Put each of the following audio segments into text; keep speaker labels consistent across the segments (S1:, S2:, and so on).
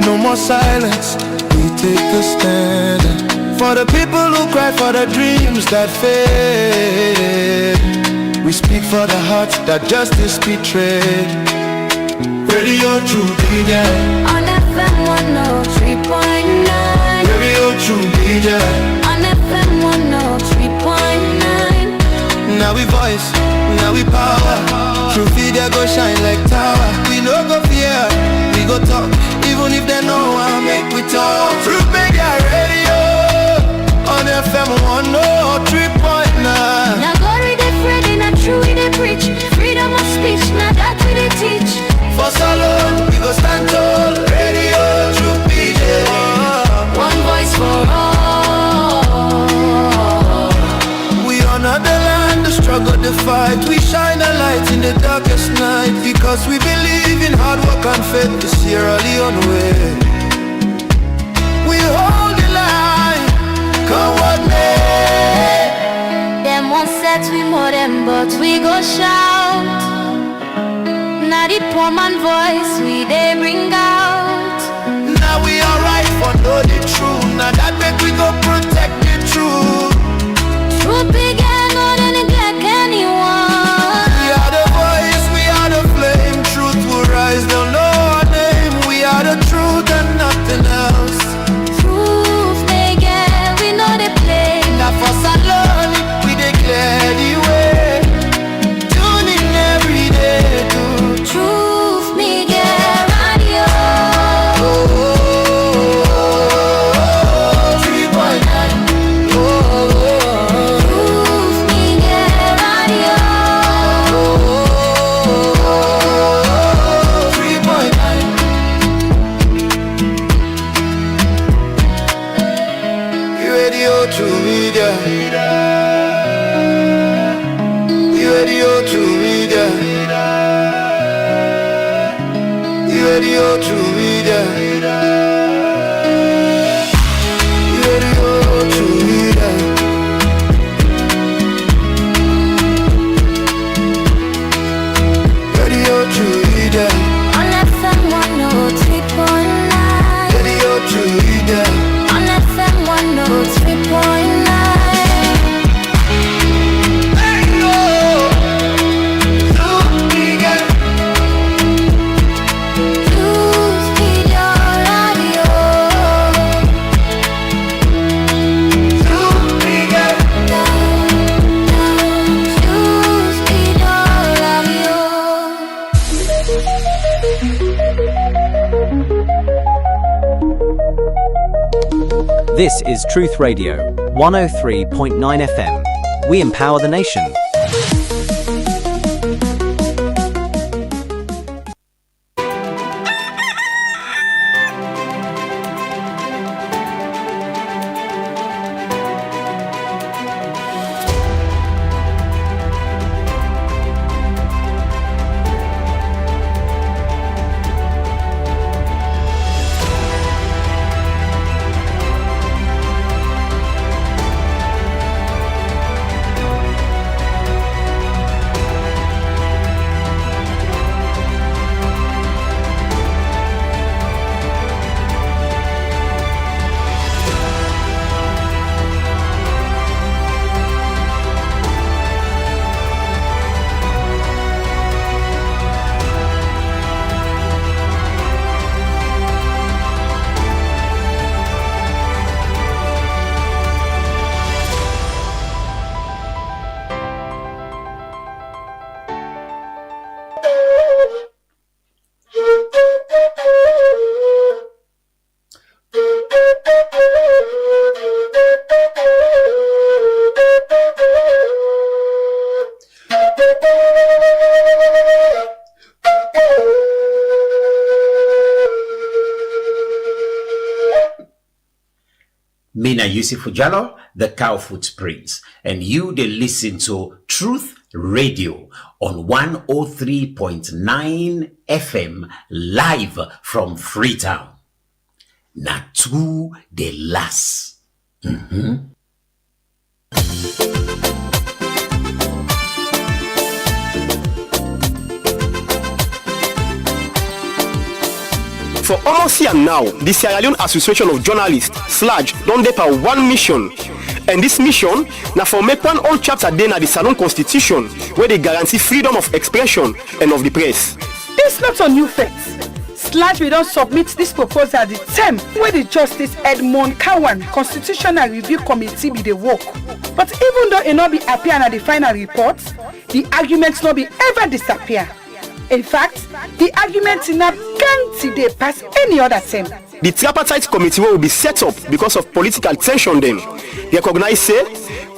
S1: No more silence, we take a stand. For the people who cry for the dreams that fade. We speak for the hearts that justice betrayed. Radio True DJ
S2: on FM 103.9.
S1: Radio True DJ
S2: on FM 103.9.
S1: Now we voice, now we power. True video go shine like tower. We no go fear, we go talk. Even if they know I make we talk. True Media Radio on FM 103.9.
S2: Now glory they Friday, not true we they preach. Freedom of speech, now that we they teach.
S1: For salon, we go stand tall. Radio True DJ,
S2: one voice for all.
S1: We honor the land, the struggle, the fight. We shine a light in the darkest night. Because we believe in hard work and faith. The Sierra Leone way. We hold the line, come what may.
S2: Them one set we more them, but we go shout. Now the poor man voice we they bring out.
S1: Now we alright for know the truth. Now that make we go protect the truth.
S2: Truth began, no they neglect anyone.
S1: We are the voice, we are the flame. Truth will rise, they'll know our name. We are the truth and nothing else.
S2: Truth they get, we know they play.
S1: Now for salon, we declare the way. Tune in every day to
S2: Truth me get radio.
S1: 3.9.
S2: Truth me get radio.
S1: 3.9. Radio to media. Radio to media. Radio to media. Radio to media. Radio to media.
S2: On FM 103.9.
S1: Radio to media.
S2: On FM 103.9. Truth be your radio. Truth be your radio.
S3: This is Truth Radio, 103.9 FM. We empower the nation.
S4: Mina Yusuf Jallo, the Cow Footprints, and you they listen to Truth Radio on 103.9 FM live from Freetown. Natu de las.
S5: For almost year now, the Sierra Leone Association of Journalists (SLAJ) don dey for one mission, and this mission na for make one old chapter dey na the Salon Constitution where they guarantee freedom of expression and of the press.
S6: This not a new fact. SLAJ will not submit this proposal the term where the Justice Edmond Kawan Constitutional Review Committee be the work. But even though it not be appear at the final report, the arguments not be ever disappear. In fact, the arguments in a can't they pass any other term.
S5: The tripartite committee will be set up because of political tension then. They recognize say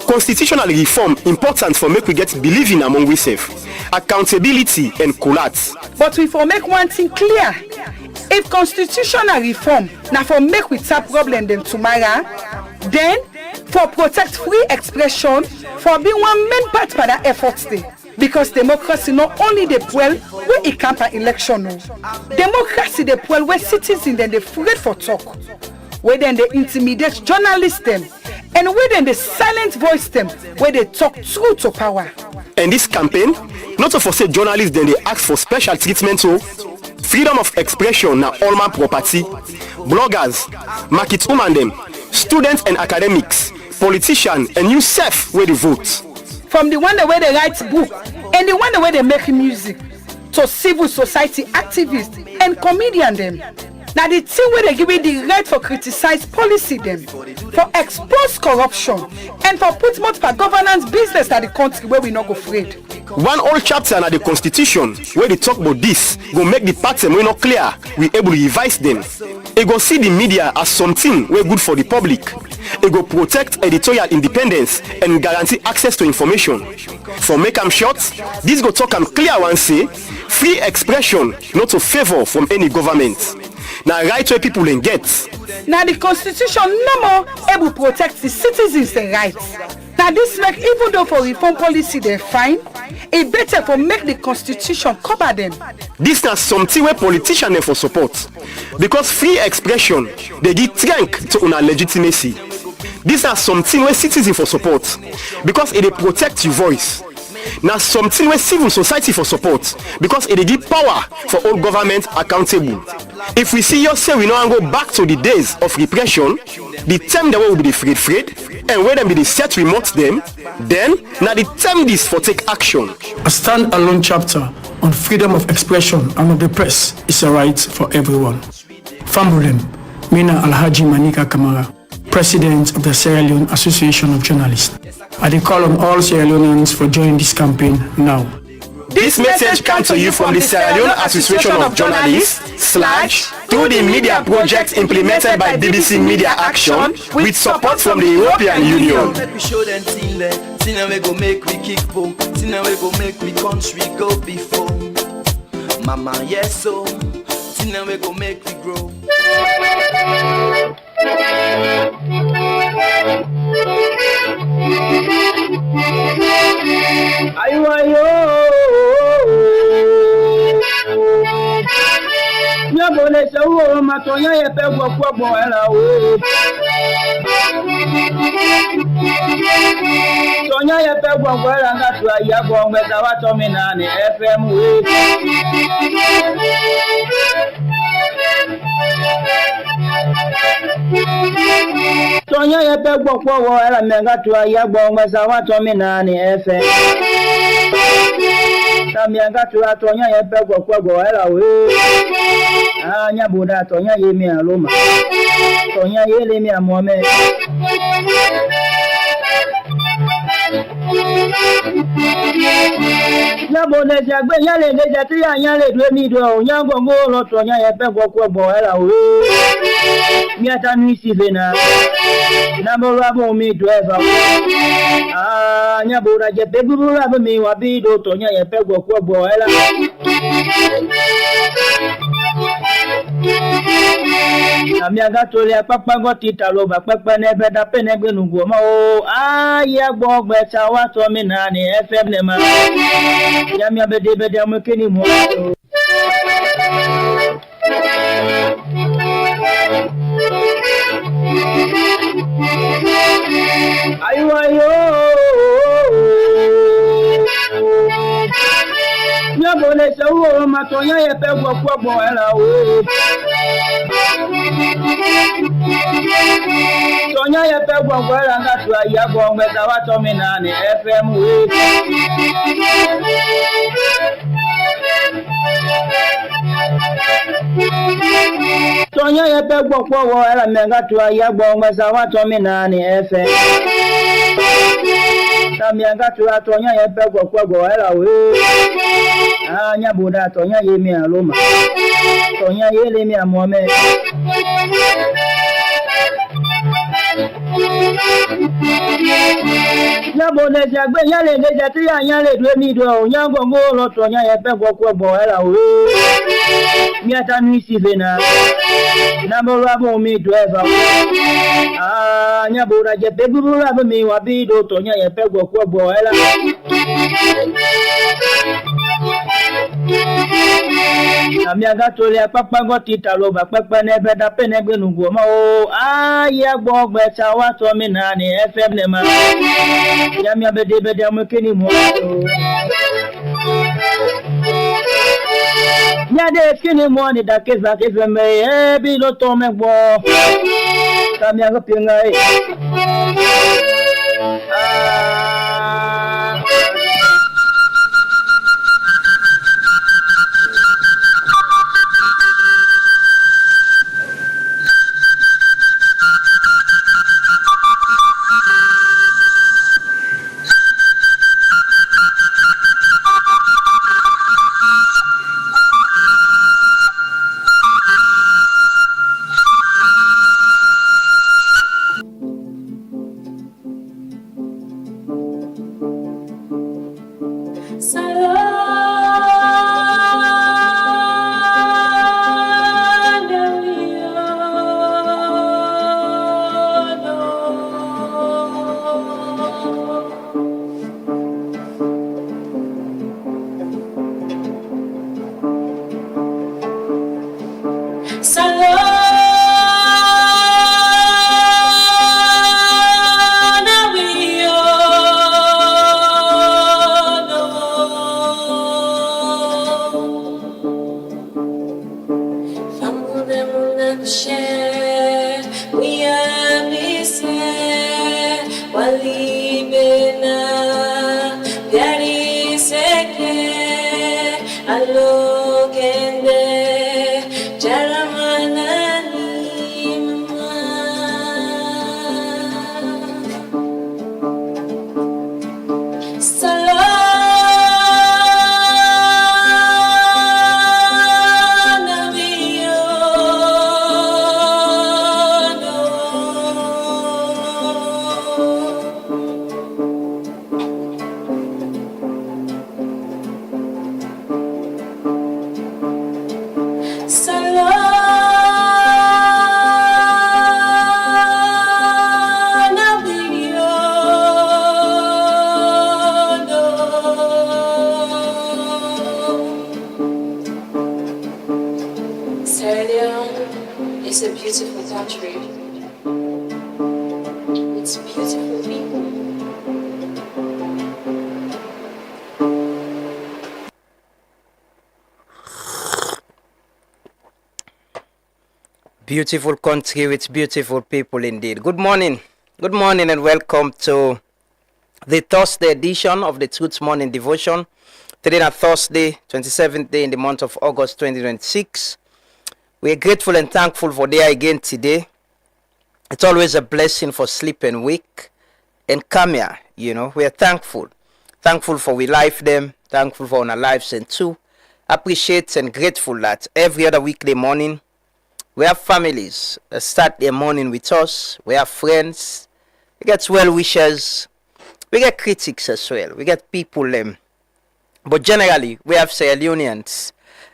S5: constitutional reform important for make we get believing among ourselves, accountability and collapse.
S6: But we for make one thing clear. If constitutional reform now for make we tap problem them tomorrow, then for protect free expression for being one main part for that efforts there. Because democracy not only the well where it campaign election, no. Democracy the well where citizens then they afraid for talk, where then they intimidate journalists them, and where then they silent voice them, where they talk true to power.
S5: And this campaign, not for say journalists then they ask for special treatment so freedom of expression na all man property, bloggers, market woman them, students and academics, politicians and you self where they vote.
S6: From the one where they write book and the one where they make music, to civil society activists and comedian them. Now the thing where they give it the right for criticize policy them, for expose corruption and for put multiple governance business at the country where we not go afraid.
S5: One old chapter na the constitution where they talk about this go make the pattern we not clear, we able to revise them. It go see the media as something way good for the public. It go protect editorial independence and guarantee access to information. For make am short, this go talk am clear one say free expression not to favor from any government. Now right where people can get.
S6: Now the constitution no more able to protect the citizens' rights. Now this make even though for reform policy they fine, it better for make the constitution cover them.
S5: This is something where politicians for support. Because free expression they give strength to una legitimacy. This is something where citizens for support. Because it protect your voice. Now something where civil society for support because it give power for all government accountable. If we see yourself we now go back to the days of repression, the term that will be the afraid and where them be the set remote them, then now the term this for take action.
S7: A stand-alone chapter on freedom of expression and of the press is a right for everyone. Famulem, Mina Alhaji Manika Kamara, President of the Sierra Leone Association of Journalists. I call on all Sierra Leoneans for joining this campaign now.
S5: This message comes to you from the Sierra Leone Association of Journalists /, through the media project implemented by BBC Media Action with support from the European Union.
S1: Let me show them see now we go make we kick boom, see now we go make we country go before. Mama yes so, see now we go make we grow.
S8: Ayo Nyabone chawo matonya yepe gwo gbo era o Tonya yepe gwo era ngatu ayabo ngweza wato minani FM we Tonya yepe gwo era ngatu ayabo ngweza wato minani FM Tamyanga tua tonya yepe gwo era we Anya buda tonya yemi aloma Tonya yele mi amome Nyabone jagbe nyale deja ti anyale dwe mi do nyango ngolo tonya yepe gwo era we Miata nuisi bena Namora bo mi driver Nyabura jepe gurura bo mi wabido tonya yepe gwo era Amiaga tole papa goti talo ba papa nebe da penegbe nugo ma o aya gbogbe cha wa to mi na ni FM ne ma ya mi abede be da mo keni mo ayo Nyabone chawo matonya yepe gwo era o Tonya ye pe gbogbo era nga tu aya gbogbo ta wa to mi na ni FM we. Tonya ye pe gbogbo wo era me nga tu aya gbogbo ta wa to mi na ni FM. Tami nga tu Tonya ye pe gbogbo era we. Anya buda Tonya ye mi aloma. Tonya ye le mi amome. Nyabo de jagbe nyale de jati ya nyale dwe mi do nyango ngolo Tonya ye pe gbogbo era we. Mi atanu isi vena. Nabo rabo mi driver. Nyabo ra je pe buru rabo mi wa bido Tonya ye pe gbogbo era. Ami agatole apapa go titalo ba papa ne beda penegbe nugo ma o aya gbogbo cha wa to mi na ni FM ne ma ya mi bede mo kini mo ya de kini mo ni da keza me e bi lo to me gbo kami ago pinga e
S9: It's a beautiful country. It's beautiful people.
S10: Beautiful country with beautiful people indeed. Good morning. Good morning and welcome to the Thursday edition of the Truth Morning Devotion. Today is Thursday, 27th day in the month of August 2026. We are grateful and thankful for there again today. It's always a blessing for sleep and wake and come here, We are thankful. Thankful for we life them, thankful for our lives and too. Appreciate and grateful that every other weekday morning we have families that start their morning with us. We have friends. We get well-wishers. We get critics as well. We get people. But generally, we have Sierra Leoneans.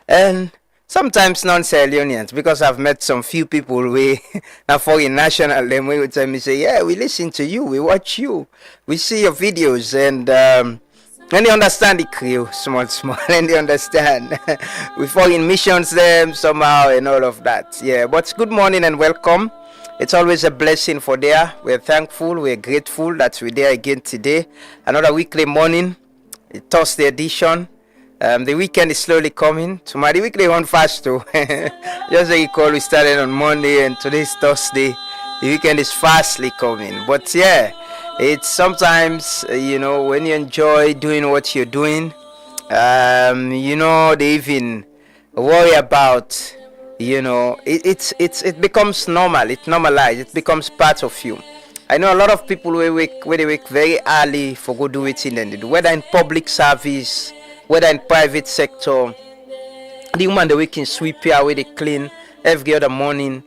S10: And sometimes non-Sierra Leoneans, because I've met some few people we are foreign national, then we would tell me, say, yeah, we listen to you, we watch you, we see your videos, and they understand the crew, small, and they understand. We foreign missions them somehow and all of that. Yeah, but good morning and welcome. It's always a blessing for there. We're thankful, we're grateful that we're there again today. Another weekly morning, the Thursday edition. The weekend is slowly coming. Tomorrow the weekly one fast too. Just like you call, we started on Monday and today's Thursday. The weekend is fastly coming. But yeah, it's sometimes, when you enjoy doing what you're doing, they even worry about, it becomes normal. It normalized. It becomes part of you. I know a lot of people where they wake very early for go do it in them, whether in public service, whether in private sector. The woman they wake in sweep here where they clean every other morning.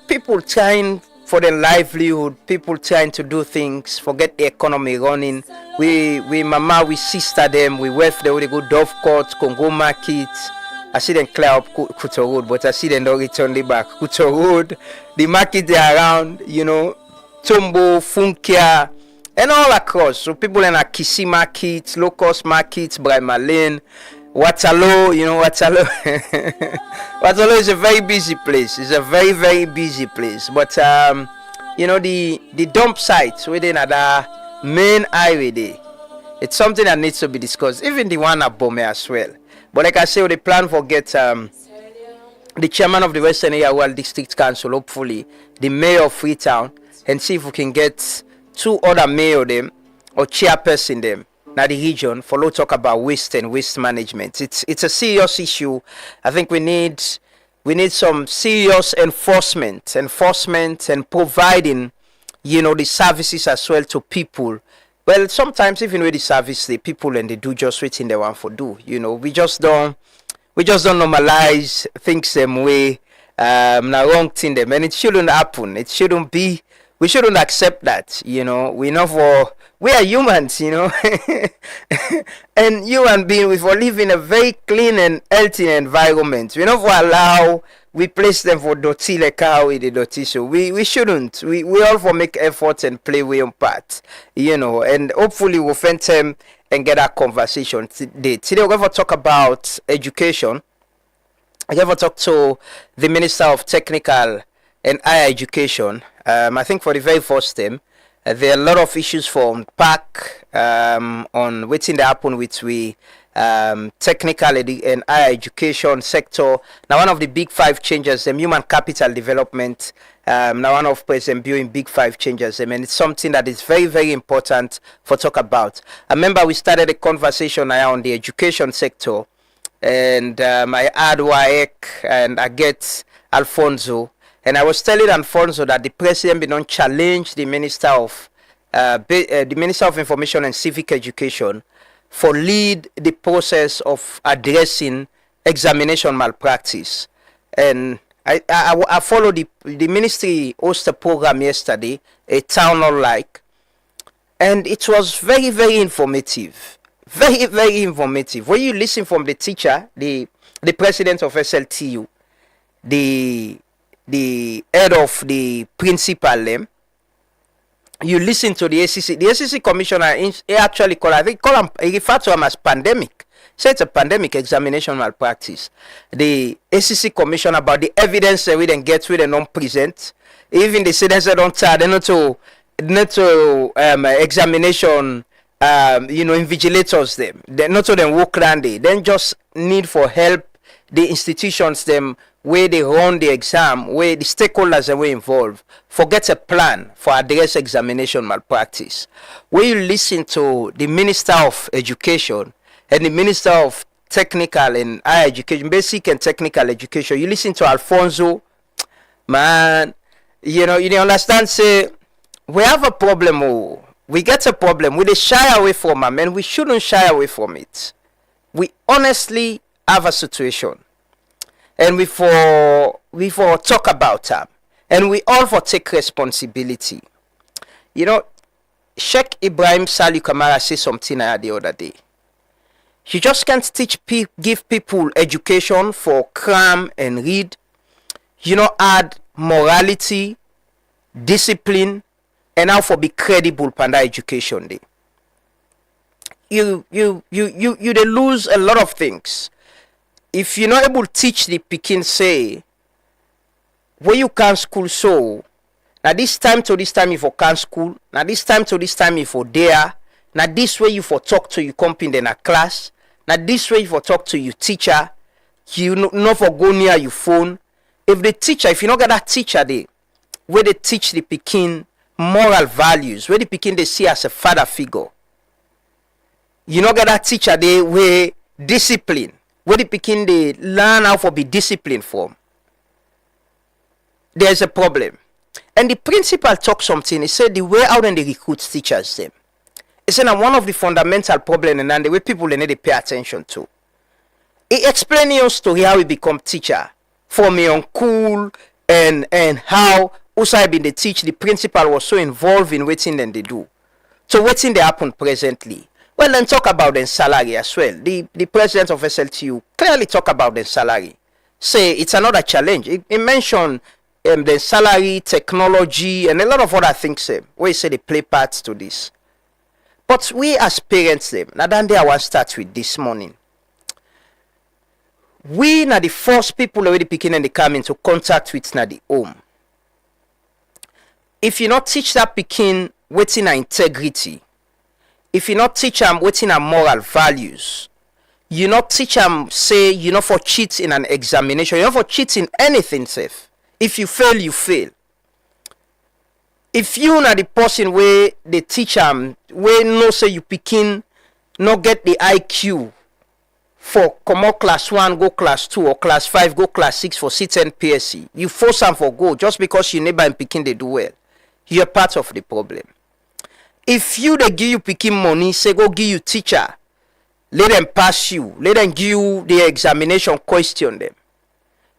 S10: People trying for their livelihood, people trying to do things, forget the economy running. We mama, we sister them, we wife them, they go Dove Court, Congo Market. I see them clear up Kuto Road, but I see them don't return the back. Kuto Road, the market they around, Tombo, Funkia, and all across. So people in a Kisi Market, Low Cost Market, Brahma Lane, Waterloo, Waterloo. Waterloo is a very busy place. It's a very, very busy place. But the dump sites within the main highway there, it's something that needs to be discussed. Even the one at Bome as well. But like I say, the plan for get the chairman of the Western Area World District Council, hopefully the mayor of Freetown, and see if we can get 2 other mayor them or chairperson them now the region for low talk about waste and waste management. It's a serious issue. I think we need some serious enforcement and providing the services as well to people. Well, sometimes even with the service the people and they do just waiting they want for do. We just don't normalize things same way. Now wrong thing them, and it shouldn't happen. It shouldn't be. We shouldn't accept that. We are humans, and human being we for live in a very clean and healthy environment. We not for allow we place them for dirty like how with the dirty. So we shouldn't. We all for make efforts and play way on part, and hopefully we'll find them and get that conversation today. Today we're going to talk about education. I'm going to talk to the Minister of Technical and Higher Education. I think for the very first time, there are a lot of issues from PAC on waiting to happen with we technical and higher education sector. Now one of the big 5 changes, human capital development. Now one of President Building big 5 changes, and it's something that is very, very important for talk about. I remember we started a conversation now on the education sector, and I had WAEC and I get Alfonso. And I was telling Alfonso that the president did not challenge the Minister of Information and Civic Education for lead the process of addressing examination malpractice. And I followed the ministry hosted a program yesterday, a town hall like, and it was very, very informative. Very, very informative. When you listen from the teacher, the president of SLTU, the head of the principal, you listen to the ACC. The ACC commissioner actually he referred to him as pandemic. Say it's a pandemic examination malpractice. The ACC commissioner about the evidence that we then get with and don't present. Even the students that don't try, they're not to examination. Invigilators them. They're not to them work around it. Then just need for help. The institutions them where they run the exam, where the stakeholders are involved, forget a plan for address examination malpractice. When you listen to the Minister of Education and the Minister of Technical and Higher Education, basic and technical education, you listen to Alfonso, man, you understand, say, we have a problem, we get a problem, we shy away from them, and we shouldn't shy away from it. We honestly have a situation. And we for talk about them, and we all for take responsibility. Sheikh Ibrahim Salih Kamara said something the other day. You just can't give people education for cram and read. Add morality, discipline, and how for be credible panda education day. You they lose a lot of things. If you're not able to teach the Pekin say, where you can school so, now this time to this time you for can school, now this time to this time you for there, now this way you for talk to your company in a class, now this way you for talk to your teacher, you not for go near your phone. If you not get that teacher there, where they teach the pikin moral values, where the pikin they see as a father figure. You know, get that teacher they way discipline, where the pikin they learn how to be disciplined from. There's a problem. And the principal talked something. He said the way how then they recruit teachers them. He said one of the fundamental problems and the way people they need to pay attention to. He explained your story how he become teacher. For me on cool and how also I been the teach the principal was so involved in waiting than they do. So waiting they happen presently. Well, then talk about the salary as well. The president of SLTU clearly talk about the salary. Say it's another challenge. He mentioned the salary, technology, and a lot of other things. Where he say they play parts to this. But we as parents, now then I want to start with this morning. We na the first people already picking and they come into contact with na the home. If you not teach that picking waiting a integrity, if you not teach them waiting a moral values, you not teach them say you not for cheat in an examination, you not for cheat in anything safe. If you fail, you fail. If you na the person where they teach them where no say you picking not get the IQ for come out class 1, go class 2, or class 5, go class 6 for C10 PSC. You force them for go just because you neighbor and picking they do well. You're part of the problem. If you they give you picking money, say go give you teacher, let them pass you, let them give you the examination, question them.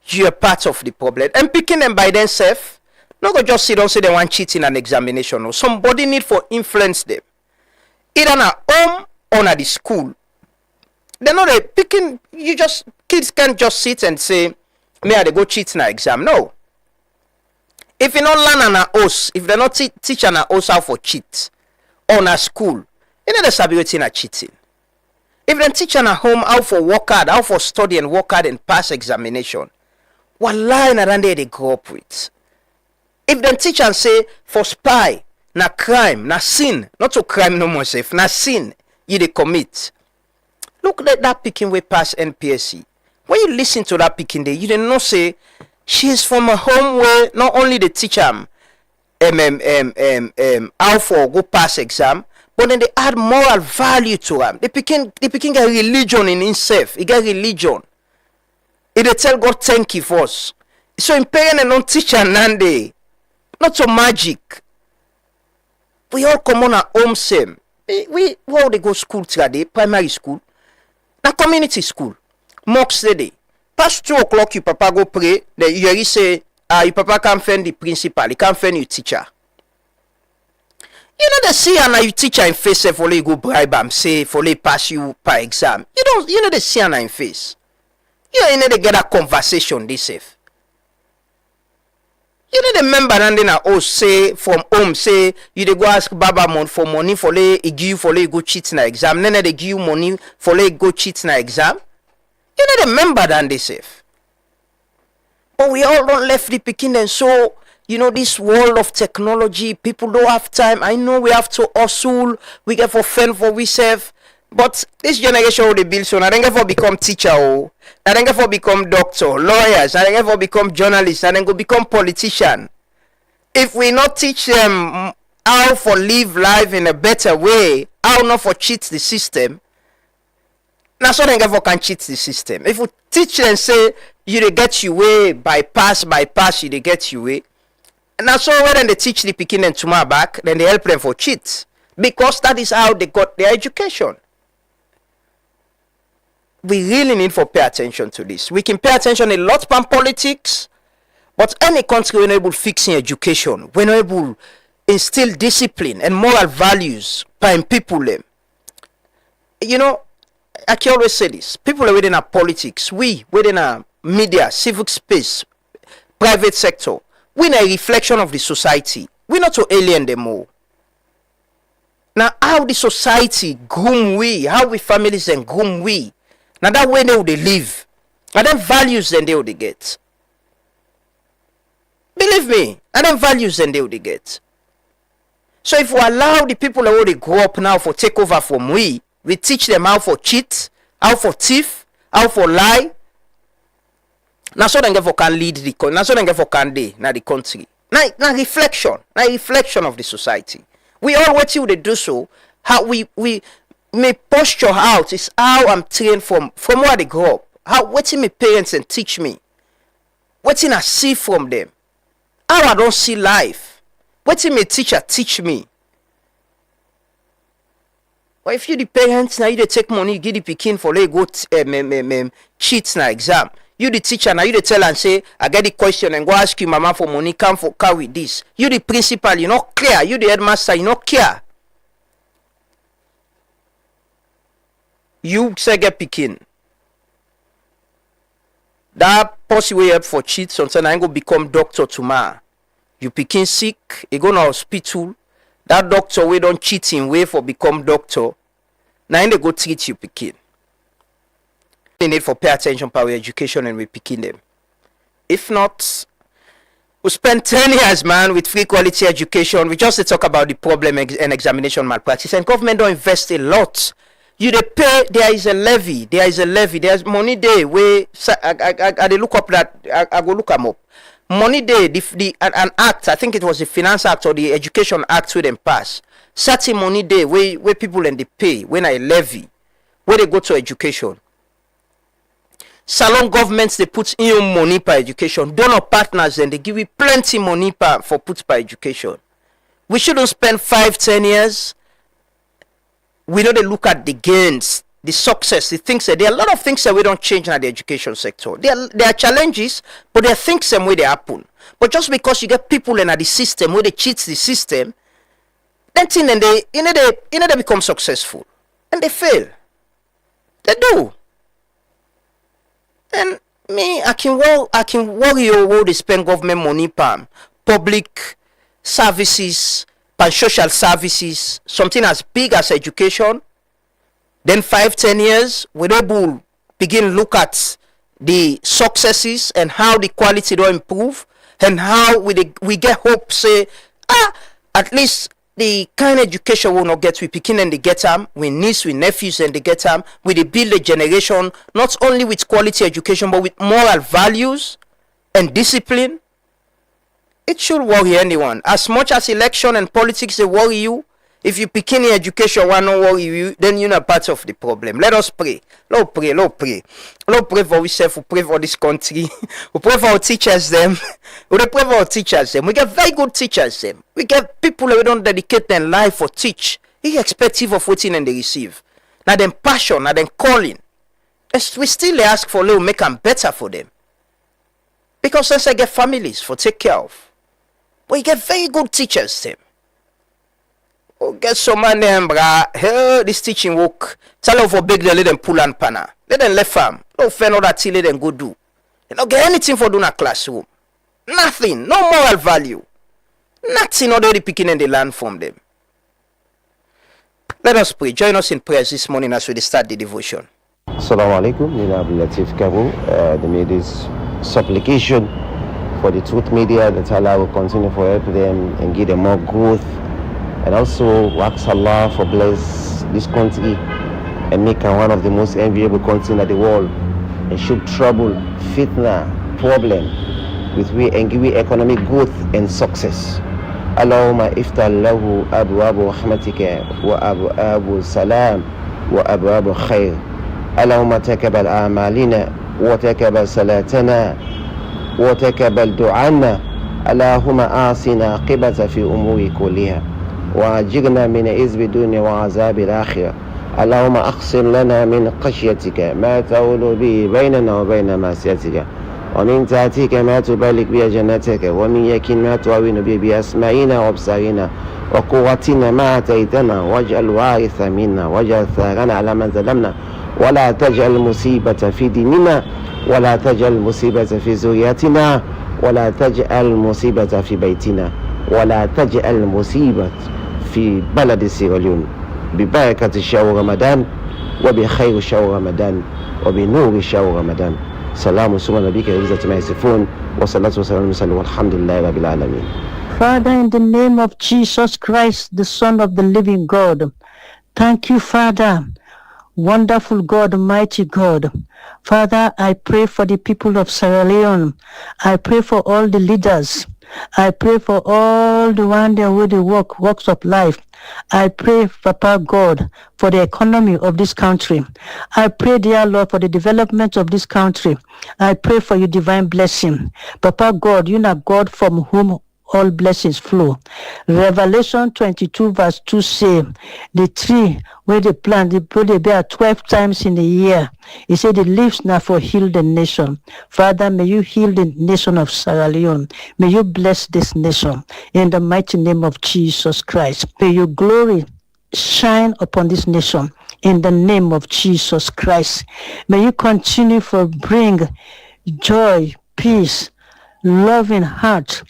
S10: You're part of the problem. And picking them by themselves, not go just sit down say they want cheat in an examination. Or somebody need for influence them. Either at home or at the school. They're not picking, you just, kids can't just sit and say, may I go cheat in an exam. No. If you not learn an house, if they're not teach an house how for cheat, on a school, you know there's ability in a cheating. If they teach an home how for work hard, how for study and work hard and pass examination, what line around there they grow up with? If they teach and say, for spy, na crime, na sin, not to crime no more safe, na sin, you they commit. Look at that picking way past NPSC. When you listen to that picking day, you didn't know say she is from a home where not only the teacher how for go pass exam, but then they add moral value to them. They picking a religion in himself. He got religion. He they tell God thank you for us. So in parent and non teacher nande, not so magic. We all come on our home same. We all they go school today, primary school. Na community school, mocks the day. Past 2 o'clock, your papa go pray. Then you say, your papa can't find the principal, he can't find your teacher. You know they see and you teacher in face for you go bribe him, say for they pass you per exam. You know they see and in face. You know they get a conversation this safe. You know the member and then I say from home say you they go ask Baba mon for money for they give you for they go cheat in an exam. Then they give you money for they go cheat in an exam. You know the member than they safe. But we all don't left the picking and so you know this world of technology, people don't have time. I know we have to hustle, we get for fend for we serve. But this generation will build so I don't get for become teacher, I don't get for become doctor, lawyers, I don't get for become journalists, I don't go become politician. If we not teach them how for live life in a better way, how not for cheat the system, now so they get for can cheat the system. If we teach them say you they get you way bypass you they get you way. And now so when they teach the picking and tomorrow back, then they help them for cheat. Because that is how they got their education. We really need to pay attention to this. We can pay attention a lot from politics, but any country when able fixing education, when able instill discipline and moral values by people them. You know, I can always say this. People are within our politics, we within our media, civic space, private sector, we're a reflection of the society. We're not to alien them all. Now, how the society groom we, how we families and groom we. Now that way they would live. And then values then they would get. Believe me, and then values then they would get. So if we allow the people that would grow up now for take over from we teach them how for cheat, how for thief, how for lie. Now so then get for can lead the country. Now so then get for can day now the country. Now reflection of the society. We all what you they do so. How we may posture out is how I'm trained from where they grow up. How what my parents and teach me. What I see from them. How I don't see life. What my teacher teach me. But if you the parents now you they take money, give the pikin for they go cheat na exam. You the teacher now you they tell and say I get the question and go ask you mama for money come for carry this. You the principal you not clear. You the headmaster you not care. You say get pikin. That pussy way up for cheat sometimes I go become doctor tomorrow. You pikin sick, you go to hospital. That doctor we don't cheat him way for become doctor. Now they go treat you pikin. They need for pay attention power education and we picking them. If not, we spend 10 years, man, with free quality education. We just talk about the problem and examination malpractice. And government don't invest a lot. You they pay, there is a levy. There's money there where I look up that I go look them up. Money there, an act, I think it was the Finance Act or the Education Act where them pass. Certain money there where people and they pay when I levy, where they go to education. Salon governments they put in money per education. Donor partners and they give you plenty money for put per education. We shouldn't spend 5-10 years. We know they look at the gains, the success, the things that there are a lot of things that we don't change in the education sector. There are challenges, but there are things some way they happen. But just because you get people in the system where they cheat the system, then thing and they become successful and they fail. They do. And me, I can worry over they spend government money per public services, per social services, something as big as education. Then 5-10 years, we're able to begin look at the successes and how the quality will improve and how we get hope say, at least the kind of education will not get we picking and they get them, we niece, we nephews and they get them, we build a generation not only with quality education but with moral values and discipline. It should worry anyone. As much as election and politics they worry you, if you pick any education will not worry you, then you're not part of the problem. Let us pray. Lord pray. Lord pray for ourselves, we pray for this country. We pray for our teachers them. We pray for our teachers them. We get very good teachers them. We get people who don't dedicate their life for teach, irrespective of what and they receive. Now them passion, now them calling. We still ask for little make them better for them. Because since I get families for take care of. But you get very good teachers them. Oh, get some man them, brah. This teaching work. Tell them for big, they let them pull and panna. Let them left farm. No fair, no that till let them go do. They don't get anything for doing a classroom. Nothing. No moral value. Nothing already picking and they learn from them. Let us pray. Join us in prayers this morning as we start the devotion.
S11: Assalamu alaikum. Nina Abdul Latif Kabu. They made this supplication for the Truth Media that Allah will continue for help them and give them more growth. And also ask Allah for bless this country and make her one of the most enviable countries in the world and should trouble, fitna, problem with we and give economic growth and success. Allahumma iftah lahu abwabu rahmatika wa abwabu salam wa abwabu khair. Allahumma takabal a'malina wa takabal salatana wa takabal du'ana. Allahumma asina qibata fi umuri kulliha. وأجرنا من عذاب الدنيا وعذاب الآخرة. اللهم أقسم لنا من خشيتك ما تحول به بيننا وبين معصيتك ومن طاعتك ما تبلغ بها جنتك ومن يقين ما تعين به بأسماعنا وأبصارنا وقوتنا ما أتيتنا واجعل وارث منا واجعل ثارنا على من ظلمنا ولا تجعل مصيبة في ديننا ولا تجعل مصيبة في ذريتنا ولا تجعل مصيبة في بيتنا ولا تجعل مصيبة في بلد سيراليون ببركة شهر رمضان وبخير شهر رمضان وبنور شهر رمضان. سلام سبحان ربك عزة ما يصفون والصلاة والسلام والحمد لله رب العالمين.
S12: Father, in the name of Jesus Christ, the Son of the living God, thank you, Father, wonderful God, mighty God. Father, I pray for the people of Sierra Leone. I pray for all the leaders. I pray for all the one there with the works of life. I pray, Papa God, for the economy of this country. I pray, dear Lord, for the development of this country. I pray for your divine blessing. Papa God, you are God from whom all blessings flow. Revelation 22 verse 2 say, the tree where they plant, they bear 12 times in a year. He said the leaves now for heal the nation. Father, may you heal the nation of Sierra Leone. May you bless this nation in the mighty name of Jesus Christ. May your glory shine upon this nation in the name of Jesus Christ. May you continue to bring joy, peace, loving heart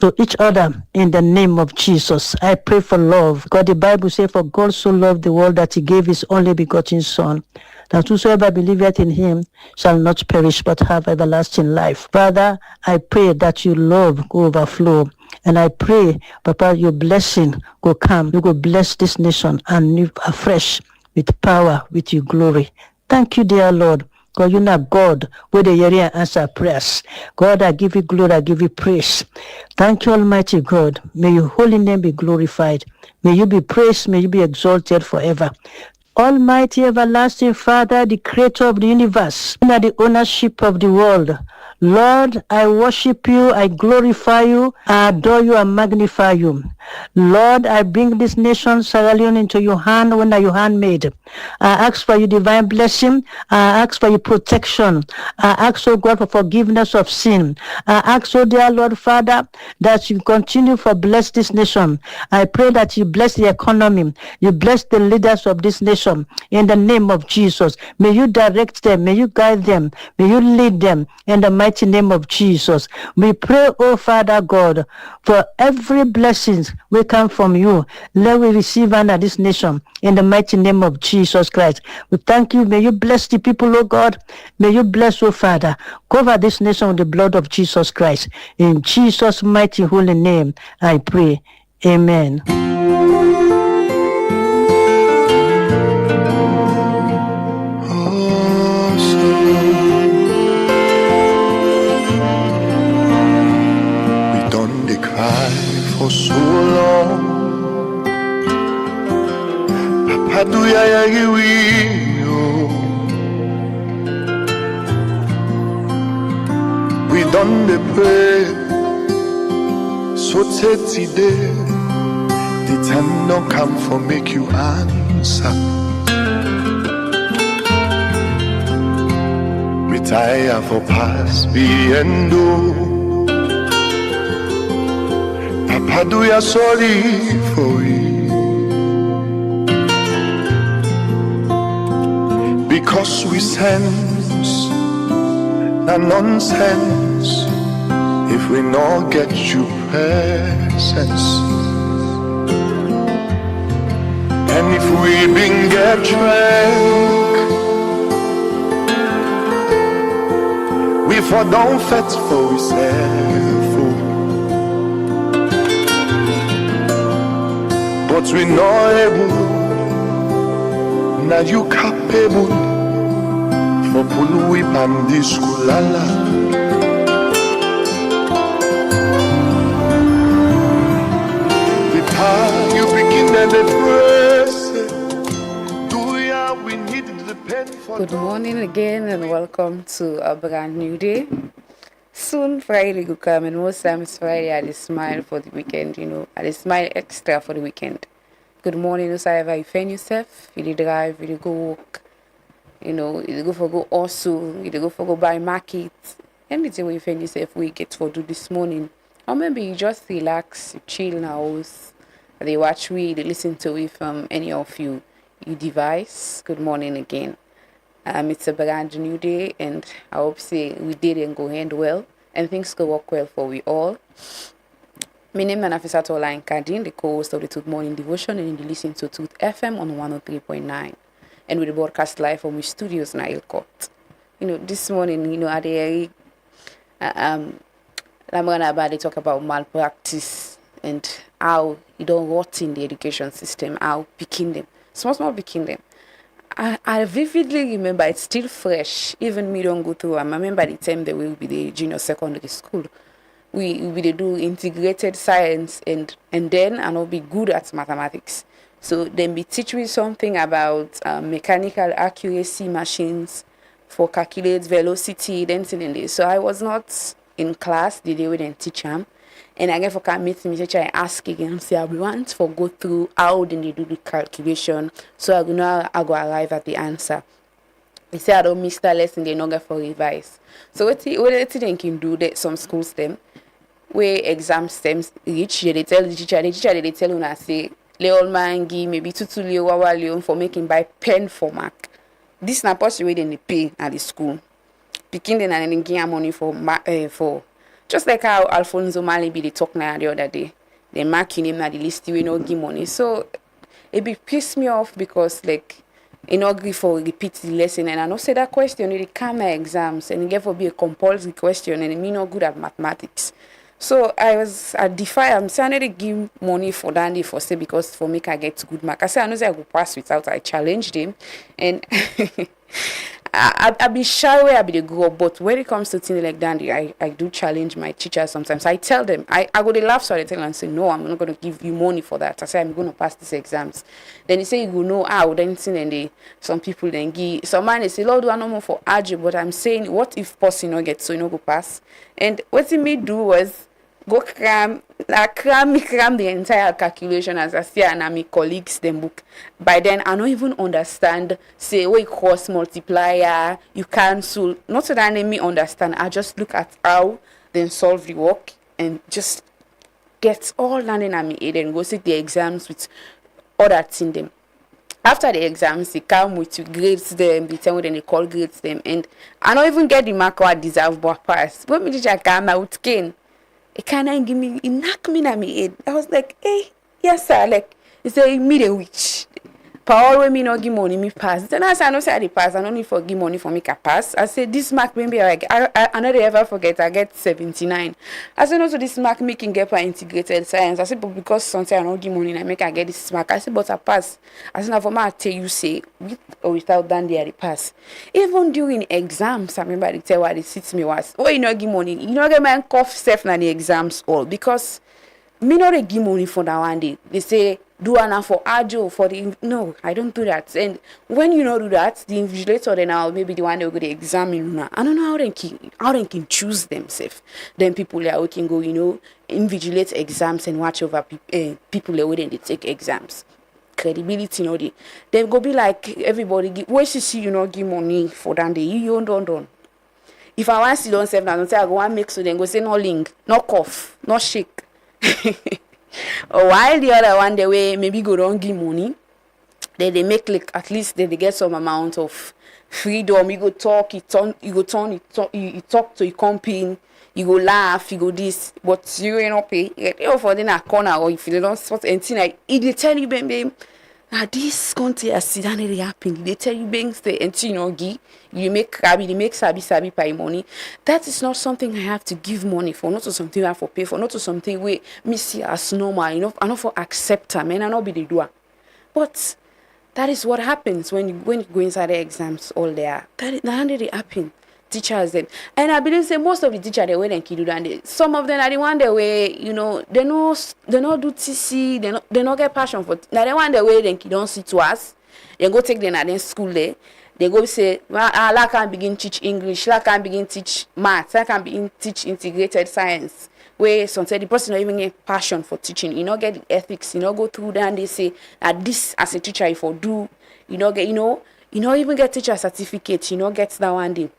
S12: to each other in the name of Jesus. I pray for love. God, the Bible says, for God so loved the world that he gave his only begotten Son, that whosoever believeth in him shall not perish but have everlasting life. Father, I pray that your love go overflow. And I pray, Papa, your blessing go come. You go bless this nation and live afresh with power, with your glory. Thank you, dear Lord. God, you know God, where the area answer prayers. God, I give you glory, I give you praise. Thank you, Almighty God. May your holy name be glorified. May you be praised, may you be exalted forever. Almighty everlasting Father, the creator of the universe, and the ownership of the world. Lord, I worship you, I glorify you, I adore you, I magnify you. Lord, I bring this nation, Sierra Leone, into your hand when your handmaid. I ask for your divine blessing. I ask for your protection. I ask, oh God, for forgiveness of sin. I ask, oh dear Lord Father, that you continue to bless this nation. I pray that you bless the economy. You bless the leaders of this nation in the name of Jesus. May you direct them. May you guide them. May you lead them in the mighty name of Jesus. We pray, oh Father God, for every blessing will come from you. Let we receive under this nation in the mighty name of Jesus Christ. We thank you. May you bless the people, oh God. May you bless, oh Father. Cover this nation with the blood of Jesus Christ. In Jesus' mighty holy name, I pray. Amen.
S1: We done the cry for so long. Papa, do ya we done the pray so today the time don't come for make you answer. We tire for past being do. Papa, do ya sorry for it? Because we sense the nonsense if we not get you presence. And if we been get drunk, we for don't fet for ourselves. But we not able, now you capable for pulu ipandi skulala. You begin and press. Do ya we need the pen for.
S13: Good morning again and welcome to a brand new day. Soon Friday will come, and most times Friday I just smile for the weekend, I just smile extra for the weekend. Good morning, whoever you find yourself, you drive, you go work, you go for go also, you go for go buy market, anything you find yourself we get for do this morning. Or maybe you just relax, you chill in our house, they watch we, they listen to we from any of you device. Good morning again. It's a brand new day, and I hope say we did and go end well, and things go work well for we all. My name is Nafisatola Nkadin, the co-host of the Tooth Morning Devotion, and you listen to Tooth FM on 103.9, and we broadcast live from our studios in Ilcott. This morning, at the I'm gonna talk about malpractice and how you don't rot in the education system, how picking them, small picking them. I vividly remember, it's still fresh. Even me don't go through. I remember the time they will be the junior secondary school. we dey do integrated science and then I no be good at mathematics. So then be teach me something about mechanical accuracy machines for calculate velocity, then thing in this. So I was not in class the day we didn't teach them. And I get for can meet me teacher and ask again, say I want for go through how then they do the calculation. So I know I go arrive at the answer. They say I don't miss that lesson, they not get for revise. So what they can do that some schools them where exam stems reach, they tell the teacher they tell you I say Leone mangi maybe tutu Leo wawa Leone for making by pen for mark. This na possible way they pay at the school. Picking them and then give money for just like how Alfonso Malibi they talk now the other day. They marking him at the list we no give money. So it be piss me off because like in agree for repeat the lesson and I know say that question it come my exams and it get for be a compulsory question and me not good at mathematics. So I defy I'm saying I need to give money for Dandy for say because for make I get good mark. I say I know say I go pass without I challenged him and I be shy where I be the grow up, but when it comes to things like Dandy, I do challenge my teachers sometimes. I tell them, I go to laugh, so I tell them and say, no, I'm not going to give you money for that. I say, I'm going to pass these exams. Then they say, you go know how, then some people then give, some man they say, Lord, do I no more for algebra, but I'm saying, what if possible not get, so you know go pass? And what he made do was, go cram the entire calculation as I see and my colleagues them book. By then I don't even understand say what cross multiplier, you cancel. Not so that me understand. I just look at how then solve the work and just get all learning at me head and go sit the exams with other thing them. After the exams, they come with you grades them, they tell me then they call grades them, and I don't even get the mark I deserve but pass. When me teacher come out cane. It kind of give me, it knocked me in my head. I was like, hey, yes, sir. Like, he said, me the witch. Power when me not give money, me pass. Then I said, I know say I pass. I don't need for give money for me can pass. I said, this mark maybe like, I never ever forget. I get 79. I said, no, so this mark making get for integrated science. I said, but because sometimes I don't give money, I make I get this mark. I said, but I pass. I said, now for me, I tell you, say, with or without that, I pass. Even during exams, I remember they tell what they sit me was, oh, you not give money. You not get my cough safe na the exams all because me not give money for that one day. They say, do an for ajo for the no, I don't do that. And when you not do that, the invigilator then I'll maybe the one that will go to examine. I don't know how they can choose themselves. Then people that we can go, invigilate exams and watch over people that wouldn't they take exams. Credibility, they go be like everybody give where she see give money for that day. You don't. If I want to don't save now, don't say I go and make so then go say no link, no cough, no shake. While the other one the way maybe go don't give money, they make like at least they get some amount of freedom. You go talk, you talk to your company, you go laugh, you go this, but you ain't not pay. You for in a corner or if you don't spot anything like they tell you baby. This country has seen that happen. They tell you banks the and you make crabby, they make sabi pay money. That is not something I have to give money for, not to something I have to pay for, not to something where me see as normal, I not for accept them and I not be the doer. But that is what happens when you go inside the exams all there. That did happen. Teachers them. And I believe say most of the teachers they way they do that. Some of them are the one the way, they not do TC, they not get passion for now the one the way they don't see to us. They go take them at the school there. They go say, I can begin teach English, I can begin teach maths, I can begin teach integrated science. Where sometimes the person not even get passion for teaching, not get the ethics, go through that and they say that this as a teacher if you do, get even get teacher certificate, get that one day.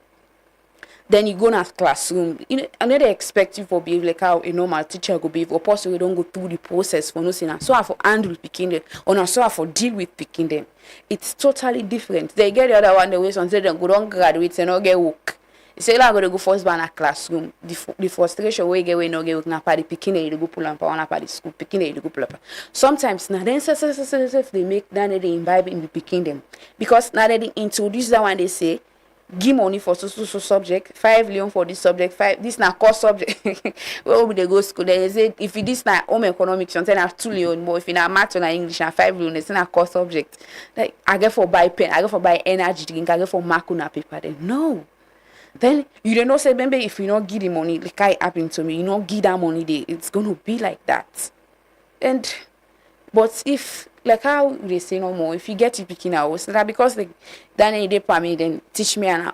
S13: Then you go in a classroom, and they expect you for behave like how a normal teacher go behave, or possibly don't go through the process for nothing. So I for handle picking them, or not so I for deal with picking them. It's totally different. They get the other one the way some say they go don't graduate and not get work. You say like go first by a classroom. The frustration way get way no get work na party picking they go pull up on party school picking they go pull up. Sometimes now then they make that they imbibe in the picking them because now they introduce that one they say. Give money for so subject, 5 million for this subject, 5 this na course subject. Where will they go school? Then they say if it this na home economics, something have 2 million, but if in a math or English and 5 million, it's na course subject. Like I get for buy pen, I get for buy energy drink, I get for mark on a paper. Then no, Then you don't know say maybe if you not give the money, like I happen to me, you not give that money there, it's gonna be like that. And but if like how they say no more, if you get it picking out, so that because like then they for me then teach me and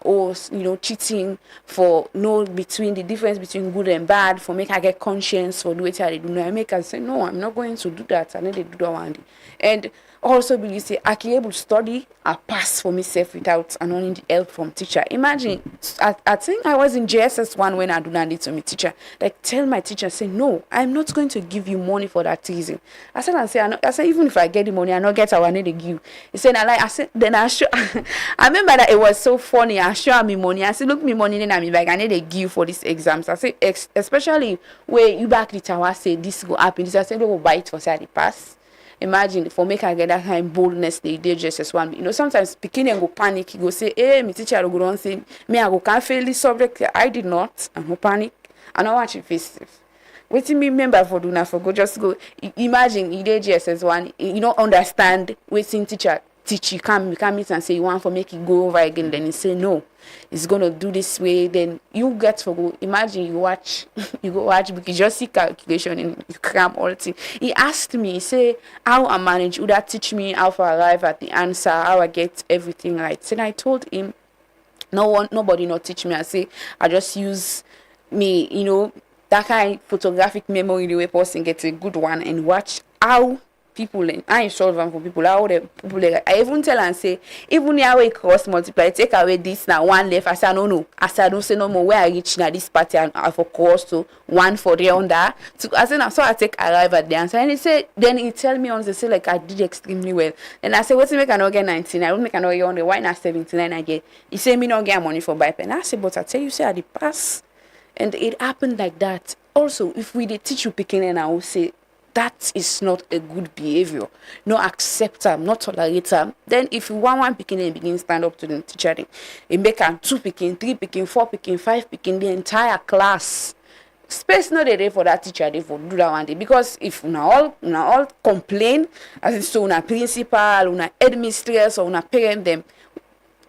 S13: cheating for know between the difference between good and bad, for make I get conscience for the way I do now. I make I say no, I'm not going to do that, and then they do that one day. And also believe say I can able to study a pass for myself without and the help from teacher. Imagine I think I was in JSS1 when I do not need to meet teacher. Like tell my teacher say no, I'm not going to give you money for that reason. I said even if I get the money I not get I need to give. He said I said then I show I remember that it was so funny. I show me money. I said look me money then I mean like I need to give for these exams. I say especially where you back the tower say this go happen. This I said they will buy it for say the pass. Imagine for make I get that kind of boldness they did just as one. You know, sometimes beginning go panic, he go say, hey, my teacher will go on saying, me I go can't fail this subject. I did not, and no panic. I don't want you face it. Waiting me remember for do not for go just go imagine you did just as one, you don't understand waiting teacher teach you can't meet and say you want for make it go over again, then you say no. It's gonna do this way, then you get to go. Imagine you go watch because you just see calculation and you cram all things. He asked me, he say, how I manage, would that teach me how to arrive at the answer, how I get everything right? And I told him, nobody not teach me. I say, I just use me, that kind of photographic memory the way person gets a good one and watch how people I solve them for people how the people I even tell and say even how we cross multiply take away this now one left. I say no I say I don't say no more where I reach now this party and I for cross to one for the under so I say now so I take arrive at the answer and he said then he tell me on the say like I did extremely well and I say what's make I not get 19 I would make I not get on the why not 79 I get he say me not get money for buy pen. I say but I tell you say I did pass and it happened like that. Also if we did teach you picking and I will say that is not a good behavior. No accept them, not tolerate them. Then if you want one picking and begin stand up to the teacher, it make them 2 picking, 3 picking, 4 picking, 5 picking, the entire class. Space not there for that teacher, they for do that one day. Because if una all complain, as in so una principal, una headmistress, or una parent them,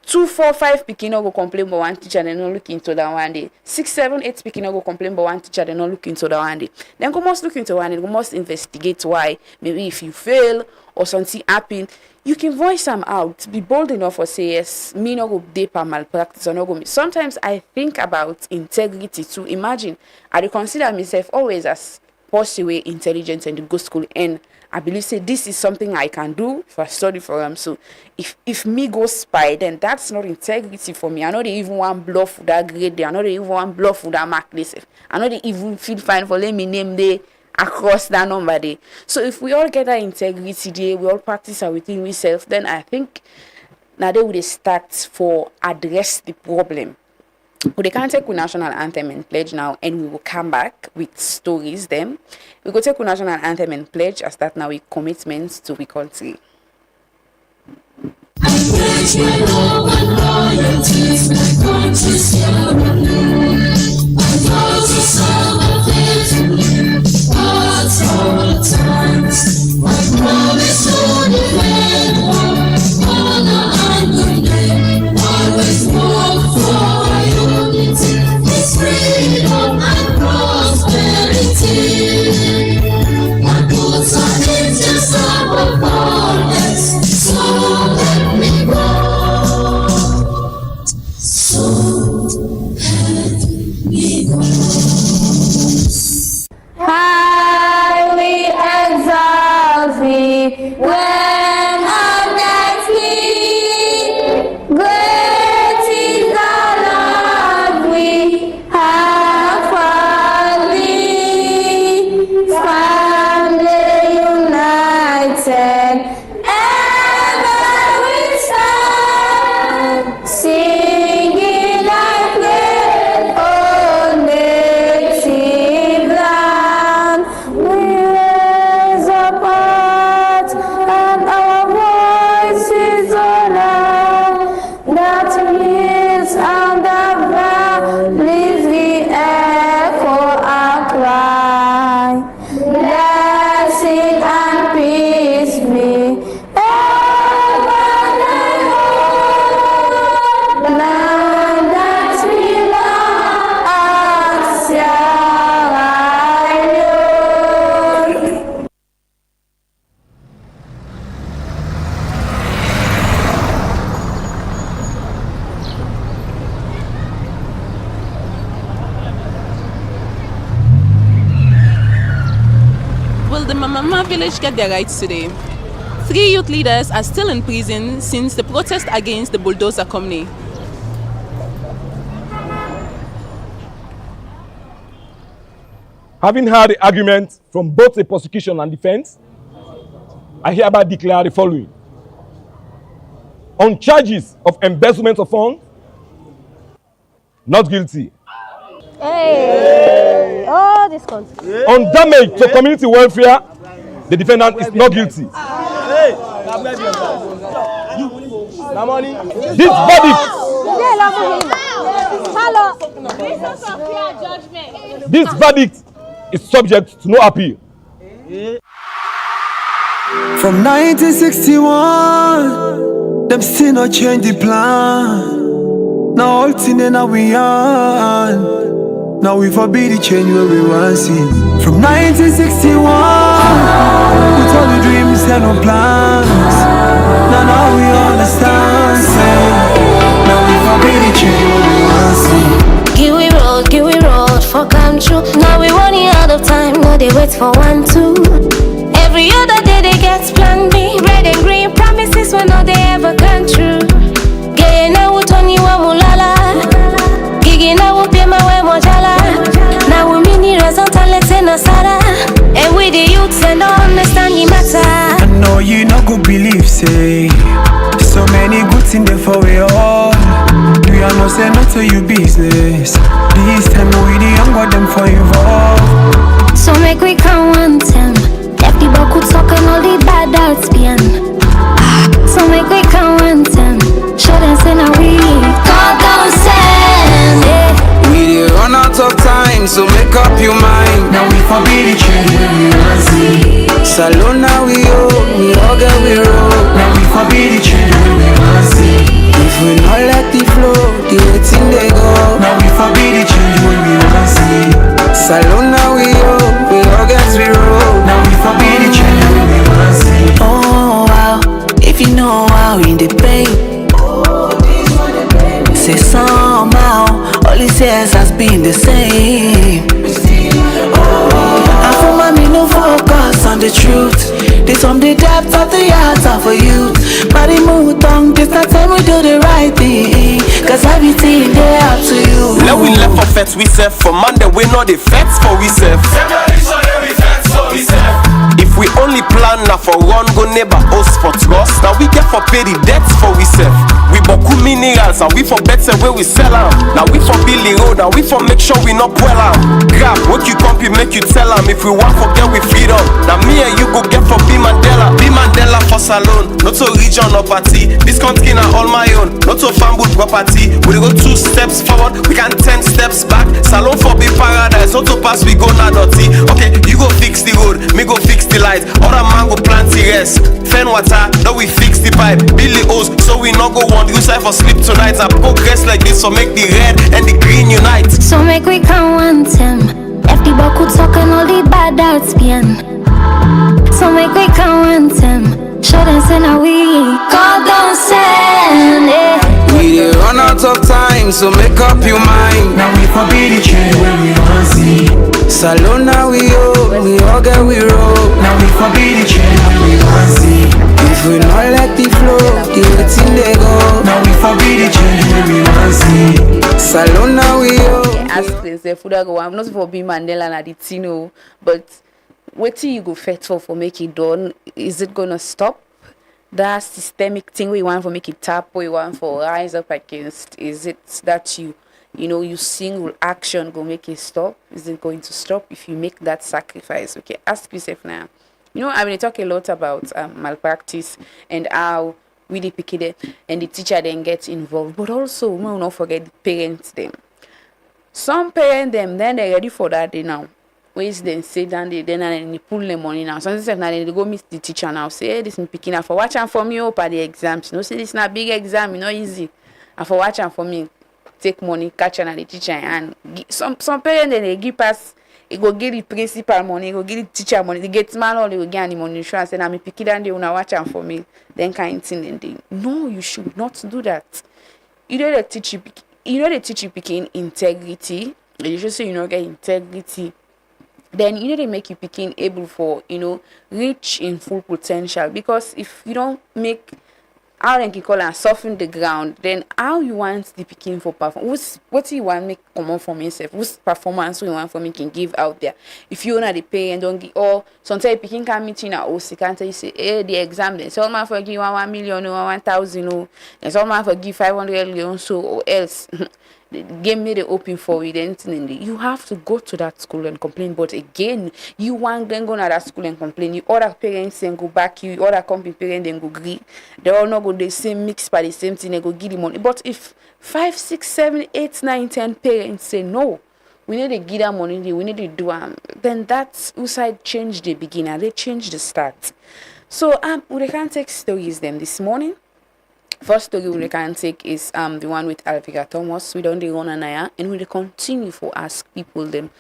S13: 2, 4, 5 picking go complain about one teacher, they not look into that one day. 6, 7, 8 picking go complain about one teacher, they not look into that one day. Then go must look into one day, go must investigate why. Maybe if you fail or something happen, you can voice them out. Be bold enough or say yes, me no go deep or malpractice or no go. Sometimes I think about integrity too. Imagine I consider myself always as possibly intelligent and go school and I believe say this is something I can do if I study for them. So if me go spy, then that's not integrity for me. I know they even want bluff with that grade there. I know they even want bluff with that mark this. I know they even feel fine for let me name they across that number there. So if we all get that integrity there, we all practice our within ourselves, then I think now they would start for address the problem. We can take the national anthem and pledge now, and we will come back with stories. Then we go take the national anthem and pledge and start now with commitments to the country. I pledge my love and loyalty to my country's hero. I vow to serve and faithfully at all times. I promise to defend honor and good name. Always work for unity, His freedom and prosperity. My boots are just above all else, so let me go. So let me go.
S14: Will the Mamama village get their rights today? 3 youth leaders are still in prison since the protest against the bulldozer company.
S15: Having heard the argument from both the prosecution and defense, I hereby declare the following. On charges of embezzlement of funds, not guilty.
S16: Hey! Oh, this country.
S15: On damage to community welfare, the defendant is not guilty. This verdict is subject to no appeal.
S1: From 1961, them still not change the plan. Now all thing now we on. Now we forbid the change where we want see. From 1961, with all the dreams and no plans. Now we understand. Say, now we forbid the change where we want see.
S2: Give we road for come true. Now we running out of time. No they wait for 1, 2. Every other day they get plan B. Red and green promises will not they ever come true. Gay now Tony wa mulala. Gigi now pema we mojala. Now we mini result Alex and Asara. And with the youths and don't understand the matter.
S1: I know you not go believe say. So many good things there for we all. Do you know say not to you business? This time we the younger them for involved.
S2: So make we count 1 10. Left the book could talk and all the bad arts behind. So make we count 1 10. Show them say now we God don't send.
S17: We run out of time, so make up your mind.
S1: Now we forbid the change when we want see.
S17: Salon now we all get we roll.
S1: Now we forbid the change when we want see.
S17: If we not let the flow, the waiting they go.
S1: Now we forbid the change when we want see.
S17: Salon now we all get we roll.
S1: Now we forbid the change when we want see.
S17: Oh wow, if you know how in the pain. Say somehow, all these years has been the same. And for mommy, no focus on the truth. This from the depths of the heart of a youth. Body move tongue, this not time we do the right thing. Cause everything they up to you.
S5: Now we left for fets we serve. For Monday we know the fets for we serve. If we only plan now for one go neighbor host for trust. Now we get for pay the debts for we serve. We boku minerals and we for better where we sell out. Now we for Billy Road, now we for make sure we not pull out. Grab what you compy make you tell them. If we want forget we freedom. Now me and you go get for B Mandela. B Mandela for salon, not to region or party. This country now all my own, not to family property. We go 2 steps forward, we can 10 steps back. Salon for be paradise, not to pass we go na dirty. Okay, you go fix the road, me go fix the light. Other man go plant the rest. Fen water, now we fix the pipe. Billy O's, so we not go want use for sleep tonight. I progress like this, so make the red and the green unite.
S2: So make we count 1 10. Left the book could talk and all the bad arts behind. So make we count 1 10. Show them say now we God don't send.
S17: We run out of time, so make up your mind.
S1: Now we forbid the change when we want see.
S17: Salon now we all get we roll.
S1: Now we forbid the change when we want see.
S17: If we not let the flow, the waiting they go.
S1: Now we forbid the change when we want see.
S17: Salon now we all.
S13: Ask this, the food I go. I'm not for being Mandela and Aditino, but what till you go fet for make it done? Is it gonna stop? That systemic thing we want for make it tap, we want for rise up against. Is it that you single action go make it stop? Is it going to stop if you make that sacrifice? Okay, ask yourself now. I mean, talk a lot about malpractice and how we the pick it and the teacher then gets involved, but also we will not forget the parents them. Some parents them then they're ready for that day now. Ways then sit down they pull them money now. Sometimes now they go meet the teacher now. Say, hey, this is picking up for watch and for me up at the exams. Say this is not big exam, not easy. And for watch and for me, take money, catch and the teacher and some parents then they give us. He go give the principal money, he go give the teacher money, they get man all they go get the money insurance and I'm picking down they wanna watch and for me. Then kind of thing and they no, you should not do that. You know they teach you picking integrity. You should say get integrity then you know they make you picking able for reach in full potential. Because if you don't make how dem can call and soften the ground, then how you want the picking for perform, what you want make come on from himself, whose performance you want for me can give out there. If you wanna the pay and don't give, or sometimes picking can meet you now, or can't tell you say, hey, the exam then some man for give 1 million or 1,000 or and some man for give 500 million so or else the game made it open for you. Then you have to go to that school and complain. But again, you want then go to that school and complain. You other parents then go back you, other company parents then go agree. They all not go the same mix by the same thing, they go give the money. But if 5, 6, 7, 8, 9, 10 parents say no, we need to give that money, we need to do then that's who side change the beginner, they change the start. So we can take stories them this morning. First story we can take is the one with Alvira Thomas. We don't run an and we continue for ask people them,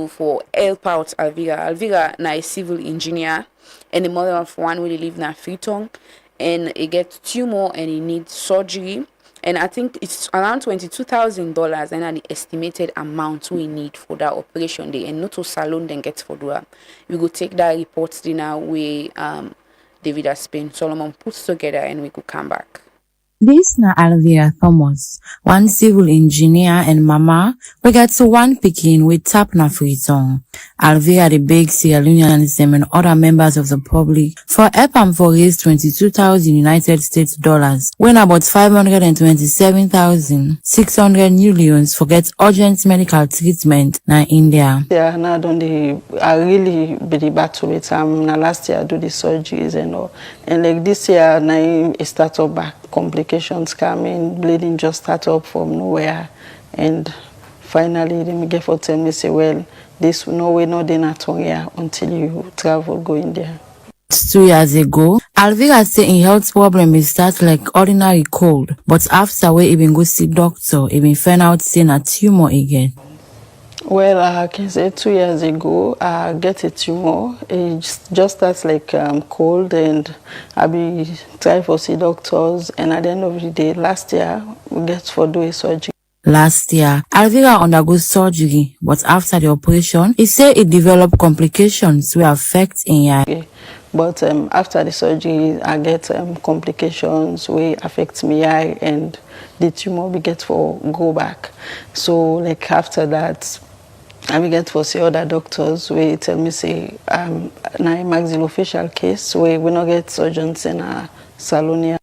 S13: for help out Alvira. Alvira na a civil engineer and the mother of one where they live na Freetown, and he get tumor and he needs surgery. And I think it's around $22,000 and the estimated amount we need for that operation day, and not to salon then get for that. We go take that report dinner we David Aspin Solomon puts together and we could come back.
S18: This na Alvira Thomas, one civil engineer and mama. We got to one pikin with tap na Freetown. Alvira the big Sierra Leoneans and other members of the public for help am for raise 22,000 United States dollars when about 527,600 new leons for get urgent medical treatment na India.
S19: Yeah, now I really be the battle with na last year I do the surgeries and all, and like this year now it start up back. Complications coming, bleeding just start up from nowhere, and finally they get for tell me say, well, this no way no dinner here until you travel going there.
S18: 2 years ago, Alvira say in health problem it start like ordinary cold, but after we even go see doctor, even find out say na tumor again.
S19: Well, I can say 2 years ago, I get a tumor. It just starts like cold, and I be trying for see doctors. And at the end of the day, last year we get for do a surgery.
S18: Last year, Alvira undergo surgery, but after the operation, he say it developed complications will affect in eye.
S19: Okay. But after the surgery, I get complications will affect me eye, and the tumor we get for go back. So like after that, I get for see other doctors we tell me say na a maxillofacial case where we not get surgeons in a salon.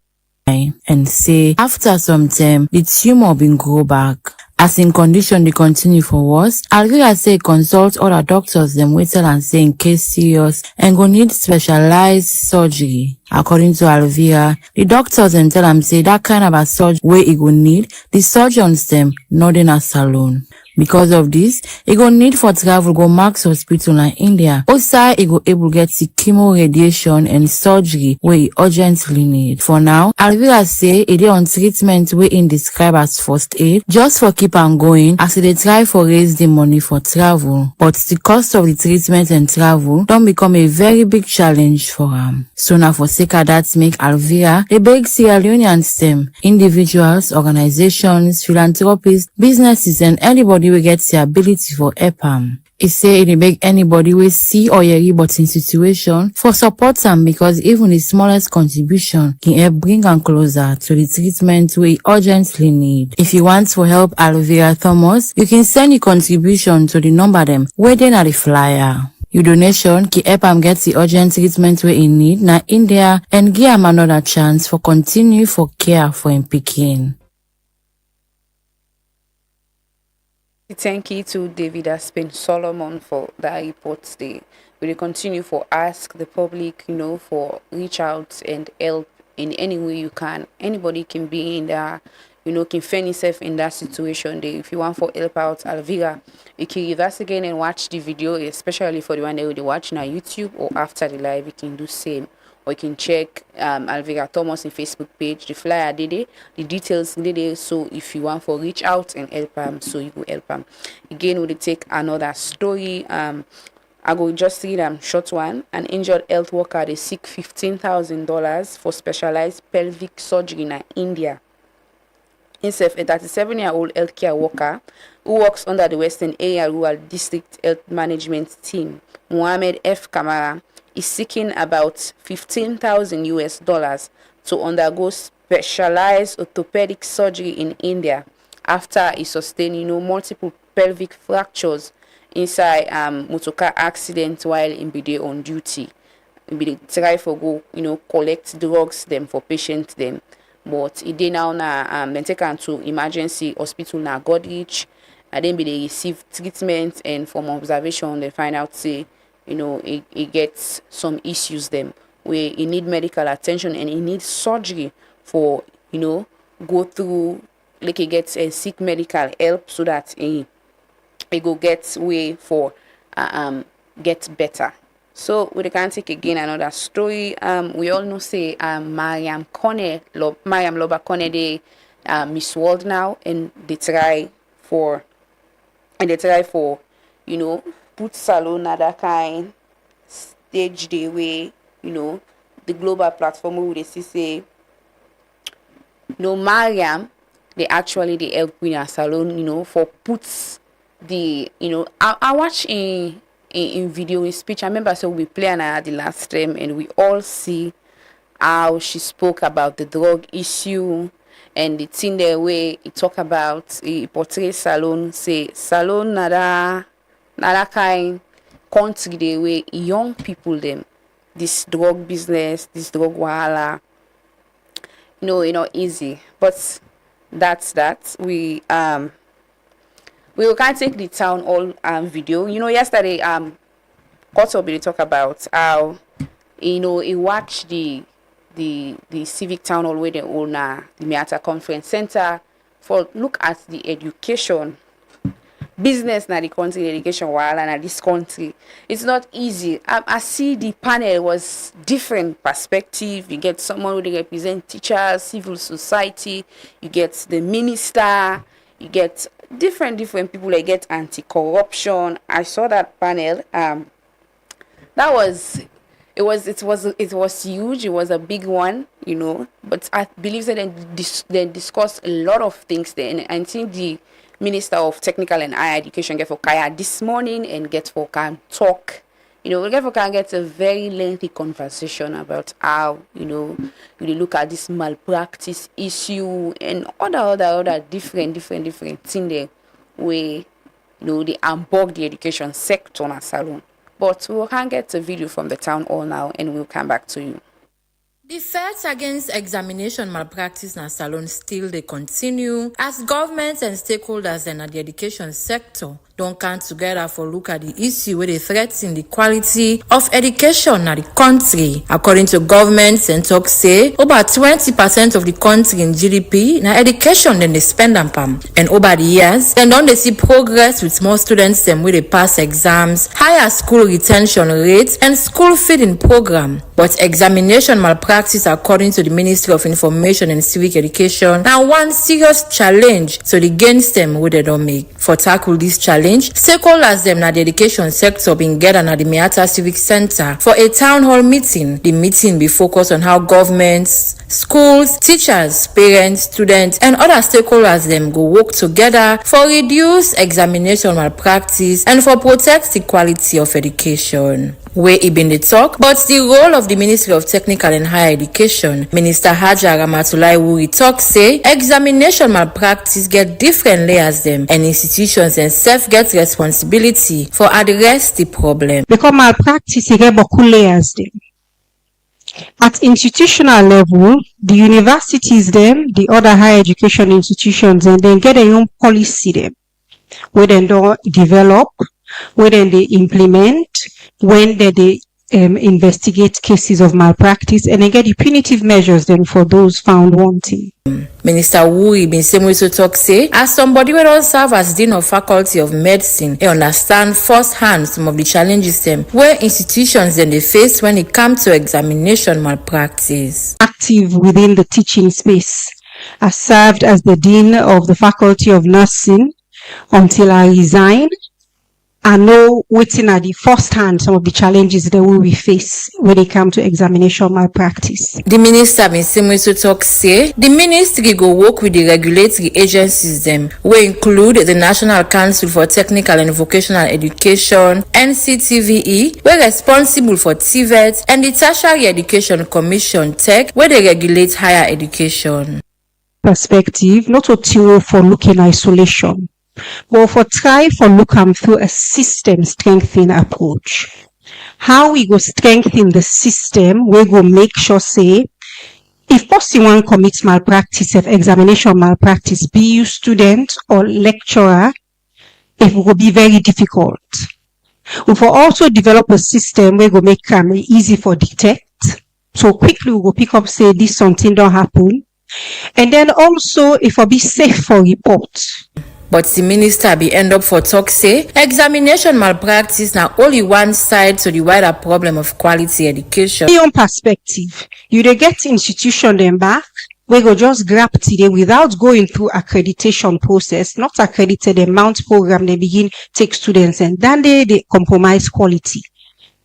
S18: And say after some time the tumor been grow back. As in condition they continue for worse, Alvira say consult other doctors them wait till and say in case serious and go need specialized surgery. According to Alvira, the doctors and tell them say that kind of a surgery where he go need, the surgeons them not in a salon. Because of this, he go need for travel go Max Hospital in India. Also, he go able get the chemo radiation and surgery where he urgently need. For now, Alvira say he dey on treatment where he describe as first aid, just for keep on going as they try for raise the money for travel. But the cost of the treatment and travel don't become a very big challenge for him. So now for sake of that make Alvira the big Sierra Leoneans them, individuals, organizations, philanthropists, businesses and anybody we get the ability for help am. He say it beg anybody we see or hear but in situation for support am, because even the smallest contribution can help bring am closer to the treatment we urgently need. If you want to help Alvira Thomas, you can send your contribution to the number them waiting at the flyer. Your donation can help am get the urgent treatment we in need na India and give am another chance for continue for care for him pikin.
S13: Thank you to David Aspin Solomon for that report today. We will continue for ask the public, for reach out and help in any way you can. Anybody can be in that, can find yourself in that situation. If you want for help out Alvira, you can reverse again and watch the video, especially for the one that will watch on YouTube or after the live, you can do same. Or you can check Alvira Thomas in Facebook page, the flyer the details there. So if you want for reach out and help them, so you will help them. Again, we'll take another story. I go just read short one. An injured health worker they seek $15,000 for specialized pelvic surgery in India. Himself, a 37-year-old healthcare worker who works under the Western Area Rural District Health Management Team, Mohammed F. Kamara, is seeking about $15,000 to undergo specialized orthopedic surgery in India after he sustained, multiple pelvic fractures inside motorcar accident while in be on duty. Be try for go, collect drugs them for patients them, but he did now then take am to emergency hospital na Godrich, and then be they receive treatment, and from observation they find out say he gets some issues them where he need medical attention and he needs surgery for go through, like he gets a seek medical help so that he go get way for get better. So we can take again another story. We all know say Mariam Loba Kone they Miss World now, and they try for put Salon at that kind stage the way the global platform where they say Mariam they actually they help Winner Salon for puts the I watch in video in speech. I remember so we play at the last time and we all see how she spoke about the drug issue and the thing the way he talk about he portray Salon, say Salon nada kind country the way young people them this drug business, this drug wahala not easy, but that's that. We can't take the town hall video. Yesterday Kotobi talk about how he watched the civic town hall where they own the Miata Conference Center for look at the education business na the country, education while and this country. It's not easy. I see the panel was different perspective. You get someone who they represent teachers, civil society, you get the minister, you get different people. They get anti-corruption. I saw that panel. That was it was huge. It was a big one, But I believe that they discussed a lot of things there, and I think the Minister of Technical and Higher Education get for Kaya this morning and get for can talk. Get for can get a very lengthy conversation about how you look at this malpractice issue and other different thing there where they unbug the education sector in a salon. But we can get a video from the town hall now and we'll come back to you.
S18: The fight against examination malpractice na salon still they continue as governments and stakeholders in the education sector don't come together for look at the issue where they threaten the quality of education in the country. According to governments and talk say over 20% of the country in GDP na education then they spend on pam. And over the years, then don't they see progress with more students than where they pass exams, higher school retention rates, and school feeding program. But examination malpractice, according to the Ministry of Information and Civic Education, now one serious challenge to the against them where they don't make. For tackle this challenge, stakeholders them na the education sector been gathered at the Miata Civic Center for a town hall meeting. The meeting be focused on how governments, schools, teachers, parents, students, and other stakeholders them go work together for reduce examination malpractice and for protect the quality of education. Where he been the talk, but the role of the Ministry of Technical and Higher Education, Minister Haja Ramatulai Wuri talk say examination malpractice get different layers them and institutions and self get responsibility for address the problem.
S20: Because malpractice get beaucoup layers them. At institutional level, the universities them, the other higher education institutions, and then get their own policy them, where they don't develop, where then they implement, when they investigate cases of malpractice, and then get the punitive measures then for those found wanting.
S18: Minister Wuri been same way to talk say, as somebody who don't serve as Dean of Faculty of Medicine, they understand firsthand some of the challenges them where institutions then they face when it comes to examination malpractice.
S20: Active within the teaching space. I served as the Dean of the Faculty of Nursing until I resigned. and know waiting at the first hand some of the challenges that we face when it comes to examination malpractice.
S18: The minister bin to talk say the ministry go work with the regulatory agencies them, wey include the National Council for Technical and Vocational Education (NCTVE), wey responsible for TVET, and the Tertiary Education Commission (TEC), where they regulate higher education.
S20: Perspective, not to for looking isolation, but for try for look through a system strengthening approach. How we go strengthen the system, we go make sure say, if person one commits malpractice, if examination malpractice, be you student or lecturer, it will be very difficult. We will also develop a system where we go make easy for detect. So quickly we go pick up say this something don't happen. And then also if it be safe for report.
S18: But the minister be end up for talk say examination malpractice now only one side to the wider problem of quality education.
S20: Your perspective, you dey get institution them back, we go just grab today without going through accreditation process, not accredited amount program, they begin take students and then they compromise quality.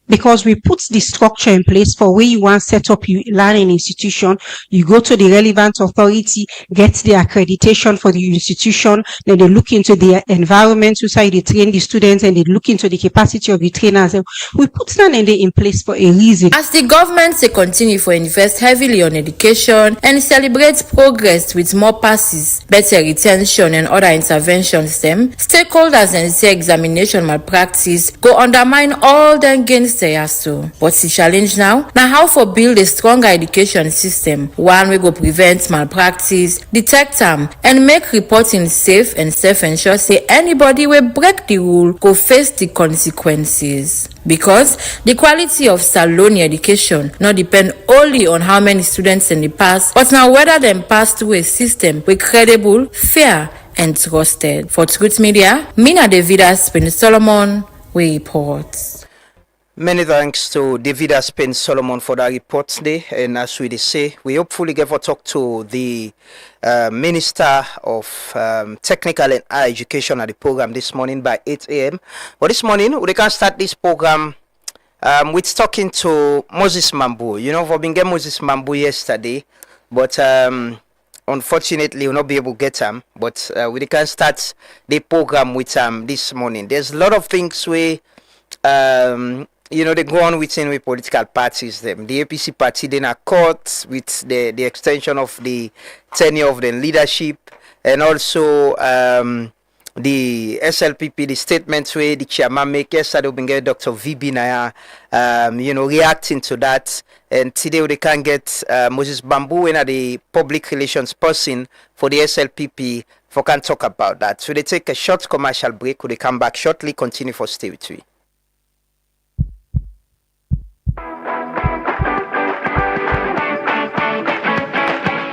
S20: Because we put the structure in place for where you want to set up your learning institution, you go to the relevant authority, get the accreditation for the institution, then they look into the environment, society, they train the students, and they look into the capacity of the trainers. We put that in place for a reason.
S18: As the government they continue to invest heavily on education and celebrate progress with more passes, better retention and other interventions, them stakeholders and say examination malpractice go undermine all the gains. But the challenge now how for build a stronger education system, one we go prevent malpractice, detect them, and make reporting safe and self-ensure say anybody will break the rule go face the consequences. Because the quality of Salone education not depend only on how many students in the pass, but now whether them pass through a system with credible, fair, and trusted. For Truth Media, Mina Davida Spin Solomon, we report.
S10: Many thanks to David Aspen Solomon for that report today. And as we say, we hopefully get to talk to the Minister of Technical and Higher Education at the program this morning by 8 a.m. But this morning, we can start this program with talking to Moses Mambu. You know, we've been getting Moses Mambu yesterday, but unfortunately, we'll not be able to get him. But we can start the program with this morning. There's a lot of things we they go on with political parties. Them the APC party then are caught with the extension of the tenure of the leadership, and also the SLPP, the statements where the chairman make yesterday, we get Dr. VB Naya, reacting to that. And today they can get Moses Bambu, and the public relations person for the SLPP, for can talk about that. So they take a short commercial break. Will they come back shortly? Continue for stay with me.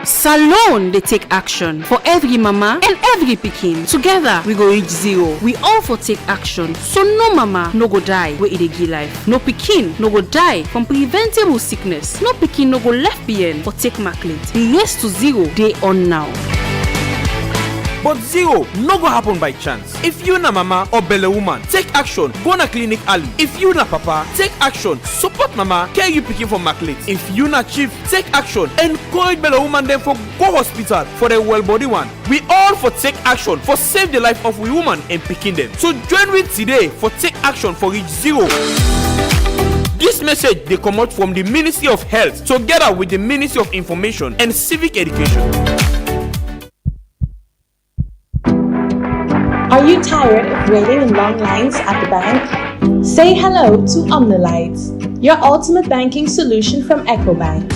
S21: Salone they take action for every mama and every pikin. Together we go reach zero. We all for take action so no mama no go die where it give life. No pikin no go die from preventable sickness. No pikin no go left behind for take maclate. The race to zero day on now.
S22: But zero no go happen by chance. If you na mama or belle woman, take action. Go na clinic early. If you na papa, take action. Support mama, care you picking for maclate. If you na chief, take action. Encourage belle woman then for go hospital for the well body one. We all for take action for save the life of we woman and picking them. So join with today for take action for reach zero. This message they come out from the Ministry of Health together with the Ministry of Information and Civic Education.
S23: Are you tired of waiting in long lines at the bank? Say hello to OmniLite, your ultimate banking solution from EcoBank.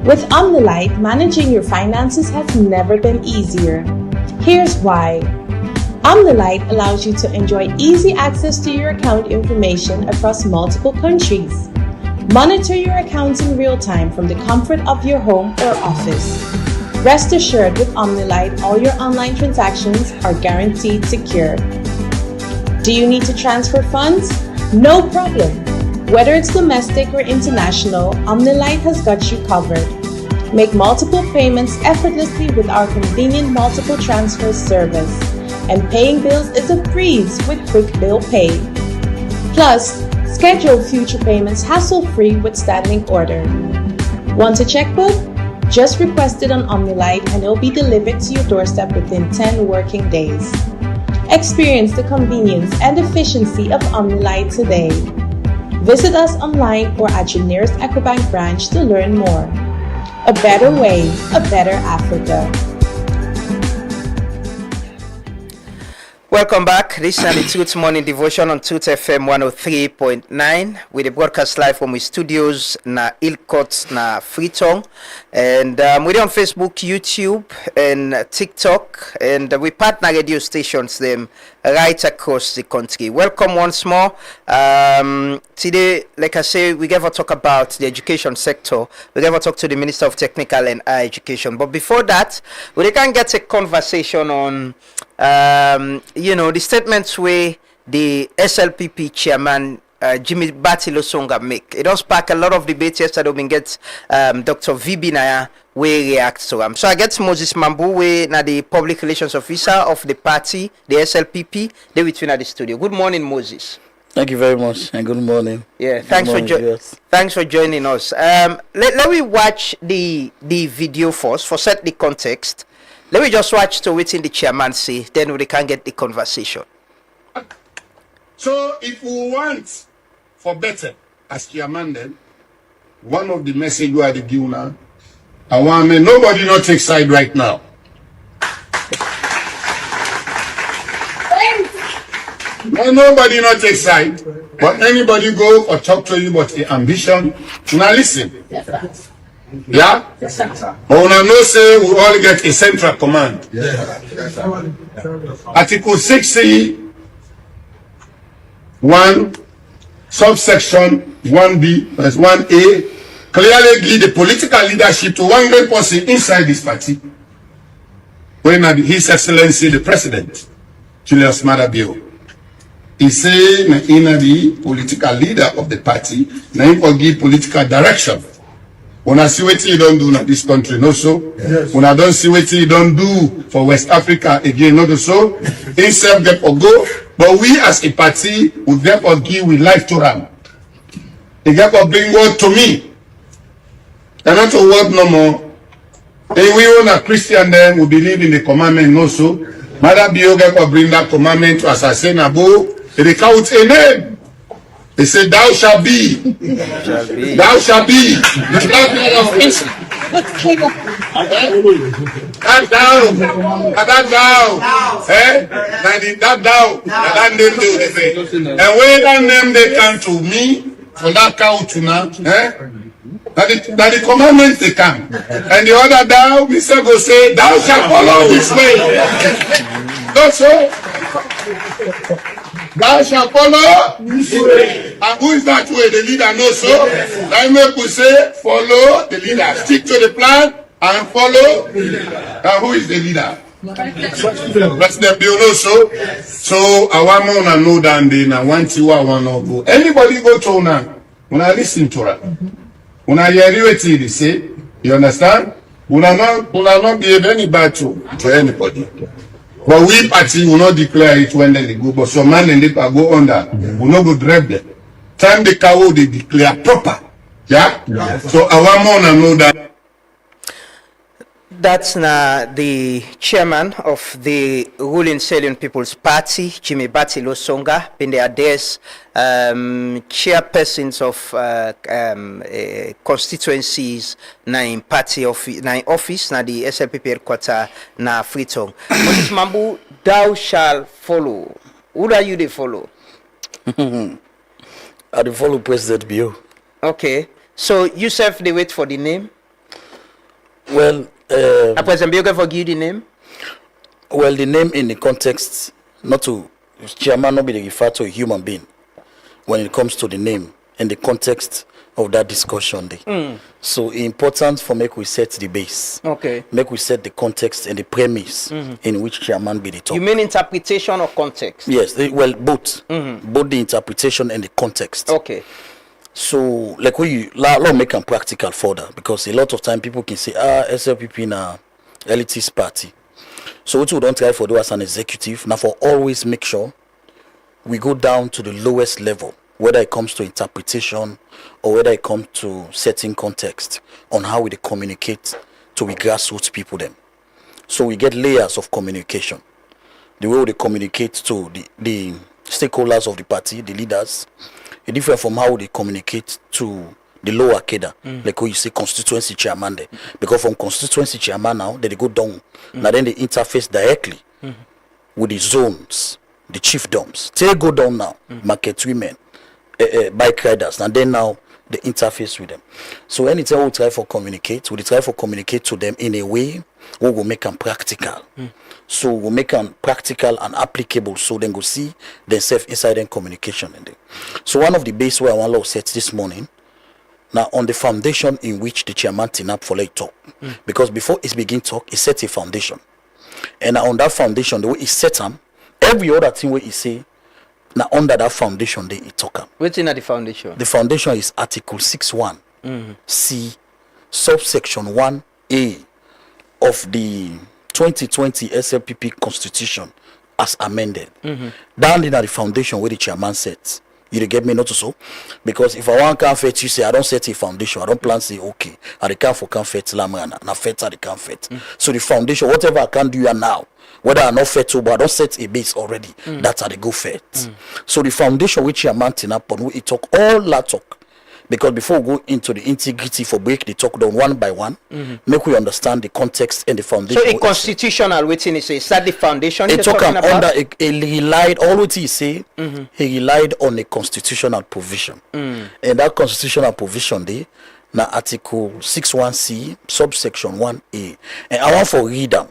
S23: With OmniLite, managing your finances has never been easier. Here's why. OmniLite allows you to enjoy easy access to your account information across multiple countries. Monitor your accounts in real time from the comfort of your home or office. Rest assured with OmniLite, all your online transactions are guaranteed secure. Do you need to transfer funds? No problem. Whether it's domestic or international, OmniLite has got you covered. Make multiple payments effortlessly with our convenient multiple transfer service. and paying bills is a breeze with Quick Bill Pay. Plus, schedule future payments hassle-free with standing order. Want a checkbook? Just request it on OmniLight and it'll be delivered to your doorstep within 10 working days. Experience the convenience and efficiency of OmniLight today. Visit us online or at your nearest EcoBank branch to learn more. A better way, a better Africa.
S10: Welcome back. This is the Truth Morning Devotion on Truth FM 103.9. We the broadcast live from the studios na Ilkot na Freetown. And we're on Facebook, YouTube, and TikTok. And we partner radio stations them right across the country. Welcome once more. Today, like I say, we gonna talk about the education sector. We gonna talk to the Minister of Technical and Higher Education. But before that, we can get a conversation on the statements where the SLPP chairman Jimmy Batilo Songa make. It does spark a lot of debate yesterday. We get Dr. VB Naya we react to him. So I get Moses Mambu, we na the public relations officer of the party, the SLPP. They with me at the studio. Good morning, Moses.
S3: Thank you very much, and good morning.
S10: Yeah,
S3: thanks
S10: for joining us. Let me watch the video first for set the context. Let me just watch to wait in the chairman say, then we can get the conversation.
S4: So if we want for better as chairman, then one of the message we are the give now, I want me nobody not take side right now. No, nobody not take side, but anybody go or talk to you about the ambition. Now listen. Yeah? Yes, sir. But when I know say we all get a central command. Yes. Article 60, 1, subsection 1B, verse 1A, clearly give the political leadership to one great person inside this party. When His Excellency the President, Julius Maada Bio, he say in the political leader of the party, now he will give political direction. When I see what you don't do in this country, no so. Yes. When I don't see what you don't do for West Africa again, not so. Instead get or go, but we as a party will get or give with life to them. They get or bring word to me. And not a word no more. And we own a Christian then we believe in the commandment no so. Maada Bio get or bring that commandment to assassin Abu. They count a name. They say, thou shalt be. Thou shalt be. That name they say. And when that name they come to me, for that cow to now, that the commandments they come. And the other thou, Mr. go say, thou shalt follow this way. That's so. Thou shalt follow this way. And who is that way? The leader knows so. Like me could say, follow the leader. Stick to the plan and follow the leader. And who is the leader? President Bill knows so. So I want more to know than they now want you, I want to go. Anybody go to now? When I listen to her, when I hear what they say, you understand? Will not give any battle to anybody. But we party will not declare it when they go. But some man and they go under, will not go drive them. Time the cow they declare proper. Yeah? So I want more to know that.
S10: That's the chairman of the ruling Sierra People's Party, Jimmy Batilo Songa, been the address chairpersons of constituencies na in party office na the SLPP headquarter na Freetown. Moses Mambu, thou shall follow. Who are you they follow?
S3: I dey follow President Bio.
S10: Okay. So yourself they wait for the name?
S3: Well,
S10: President Bio can forgive the name?
S3: Well, the name in the context, not to chairman not be referred to a human being when it comes to the name in the context of that discussion day. So it's important for make we set the base.
S10: Okay.
S3: Make we set the context and the premise in which chairman be the top.
S10: You mean interpretation or context?
S3: Yes, well both. Both the interpretation and the context.
S10: Okay.
S3: So like when you let make them practical further, because a lot of time people can say SLPP na elitist party. So what we don't try for do as an executive, now for always make sure we go down to the lowest level, whether it comes to interpretation or whether it comes to setting context on how we communicate to the grassroots people them. So we get layers of communication. The way we communicate to the stakeholders of the party, the leaders, is different from how they communicate to the lower cadre, like how you say constituency chairman there. Because from constituency chairman now, they go down. Now then they interface directly with the zones, the chiefdoms. They go down now, market women, bike riders, and then now they interface with them. So anytime we try for communicate, we try for communicate to them in a way we will make them practical. So we'll make them practical and applicable so then go see themselves inside them communication. So one of the base where I want to set this morning, now on the foundation in which the chairman tin up for like talk. Because before it begin talk, he set a foundation. And now on that foundation, the way he set them, every other thing where he say, now under that foundation, they he talk.
S10: What's in the foundation?
S3: The foundation is Article 61 C, subsection 1A of the 2020 SLPP Constitution as amended. Down in the foundation where the chairman sets. You get me not so? Because if I want can't fet, you say I don't set a foundation, I don't plan say okay, I can't for can't fet lamana, na fet I can't fet. So the foundation, whatever I can do now, whether I not fet but I don't set a base already, that's how they go fet. So the foundation which you are mounting up on, we talk all that talk. Because before we go into the integrity for break the talk down one by one, make we understand the context and the foundation.
S10: So a constitutional waiting is that the foundation?
S3: It talk under he relied all what he say. He relied on a constitutional provision, and that constitutional provision there, now Article 61C, subsection 1A, and I want for read them.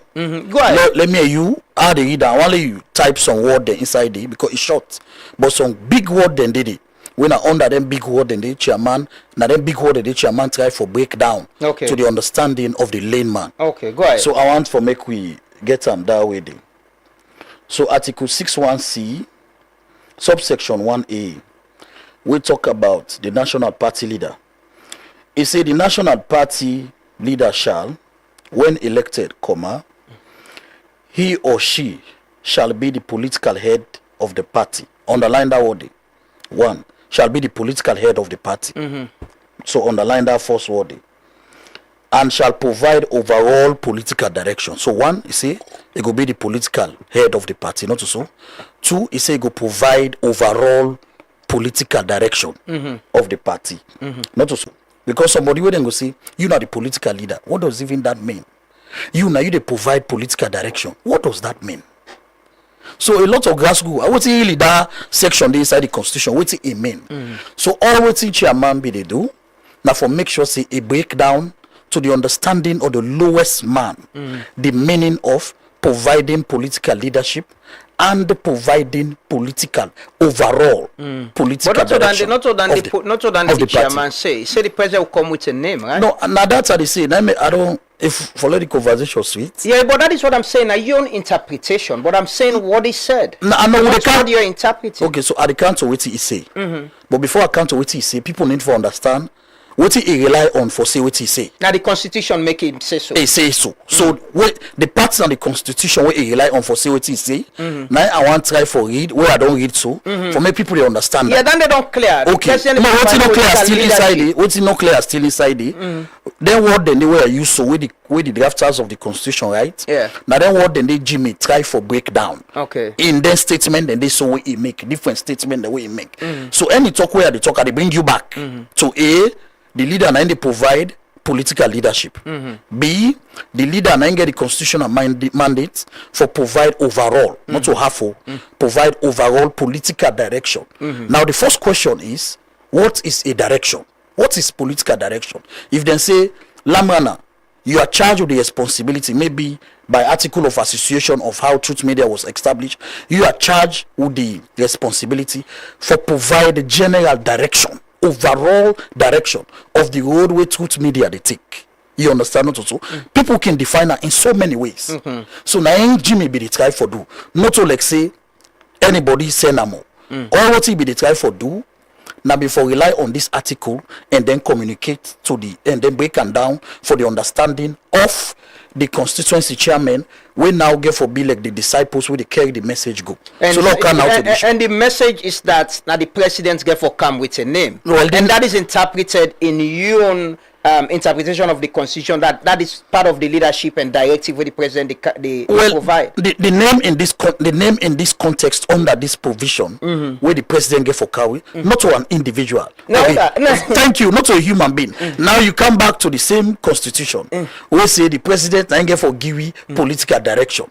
S10: Go ahead.
S3: Let me hear you. How they read them? I want you type some word there inside there because it's short, but some big word then did it. When I under them big word and the chairman, now them big word and the chairman try for breakdown to the understanding of the layman.
S10: Okay, go ahead.
S3: So I want for make we get them that way then. So Article 61C, subsection 1A, we talk about the national party leader. It say the national party leader shall, when elected, he or she shall be the political head of the party. Underline that word. 1. Shall be the political head of the party. So underline that first word. And shall provide overall political direction. So 1, you say, it will be the political head of the party, not so. 2, you say, it will provide overall political direction of the party, not so. Because somebody will then go say, you know the political leader. What does even that mean? You now you they provide political direction. What does that mean? So a lot of grassroots, I would say really that section inside the constitution, what it mean. So all what chairman be they do, now for make sure say a breakdown to the understanding of the lowest man, the meaning of providing political leadership and providing political overall political direction.
S10: Not so than the chairman say the president will come with a name, right?
S3: No, now that's how they say. I don't. If follow the conversation sweet.
S10: Yeah, but that is what I'm saying. Your own interpretation. But I'm saying what he said.
S3: No, I know
S10: what you're interpreting.
S3: Okay, so at the count of what he say. But before I count of what he say, people need to understand what he rely on for say what he say.
S10: Now the constitution make him say so.
S3: He say so. So what the parts on the constitution where he rely on for say what he say. Now I want try for read where I don't read so for make people they understand.
S10: Yeah, then they don't clear.
S3: Okay. No, what's not clear still inside it. What's not clear still inside it. Then what then they were used so with the drafters of the constitution, right?
S10: Yeah.
S3: Now then what then they Jimmy try for breakdown.
S10: Okay.
S3: In their statement, then they saw what he make different statement the way he make. So any talk where they talk, they bring you back to the leader and they provide political leadership. B, the leader and get the constitutional mandate for provide overall, not to half provide overall political direction. Now the first question is, what is a direction? What is political direction? If they say, Lamrana, you are charged with the responsibility, maybe by article of association of how Truth Media was established, you are charged with the responsibility for provide the general direction, overall direction of the roadway Truth Media they take. You understand not also? People can define that in so many ways. So now Jimmy be the try for do. Not to like say anybody say no more. All what he be the try for do. Now before rely on this article and then communicate to the and then break them down for the understanding of the constituency chairman we now get for be like the disciples who they carry the message go.
S10: And
S3: so now come out to the
S10: and the message is that now the president get for come with a name.
S3: Well,
S10: and that is interpreted in your own interpretation of the constitution that is part of the leadership and directive where the president they provide.
S3: The name in this context under this provision where the president get for carry, not to an individual.
S10: No,
S3: thank you, not to a human being. Now you come back to the same constitution where say the president and get for give political direction.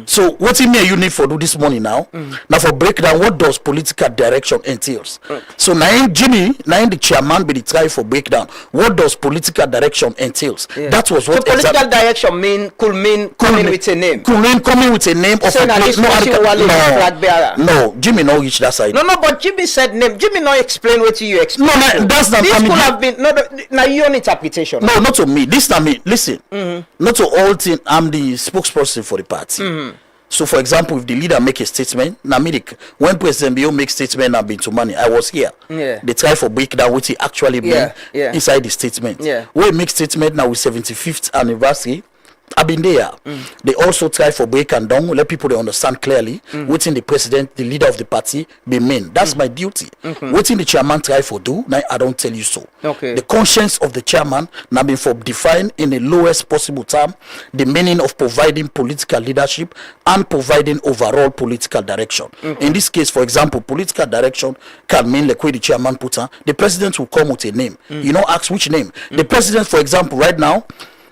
S3: So what in you need for do this morning now? Now for breakdown, what does political direction entails? So now Jimmy, now the chairman be the try for breakdown. What does political direction entails? That was what.
S10: So political direction could mean coming with a name.
S3: Could mean coming with a name of no, Jimmy no reach that side.
S10: No, but Jimmy said name. Jimmy no explain what you explain.
S3: No, that's not.
S10: This could have been now your own interpretation.
S3: No, not to me. This time me. Listen, not to all thing. I'm the spokesperson for the party. So, for example, if the leader make a statement, when President Bio make statement, I've been to money. I was here.
S10: Yeah.
S3: They try for breakdown what he actually mean inside the statement.
S10: Yeah.
S3: When make statement now with 75th anniversary, I've been there. They also try for break and down, let people they understand clearly what's in the president, the leader of the party, be mean. That's my duty. What in the chairman try for do, now I don't tell you so.
S10: Okay.
S3: The conscience of the chairman now been for define in the lowest possible term the meaning of providing political leadership and providing overall political direction. In this case, for example, political direction can mean like where the chairman put on, the president will come with a name. You know, ask which name. The president, for example, right now,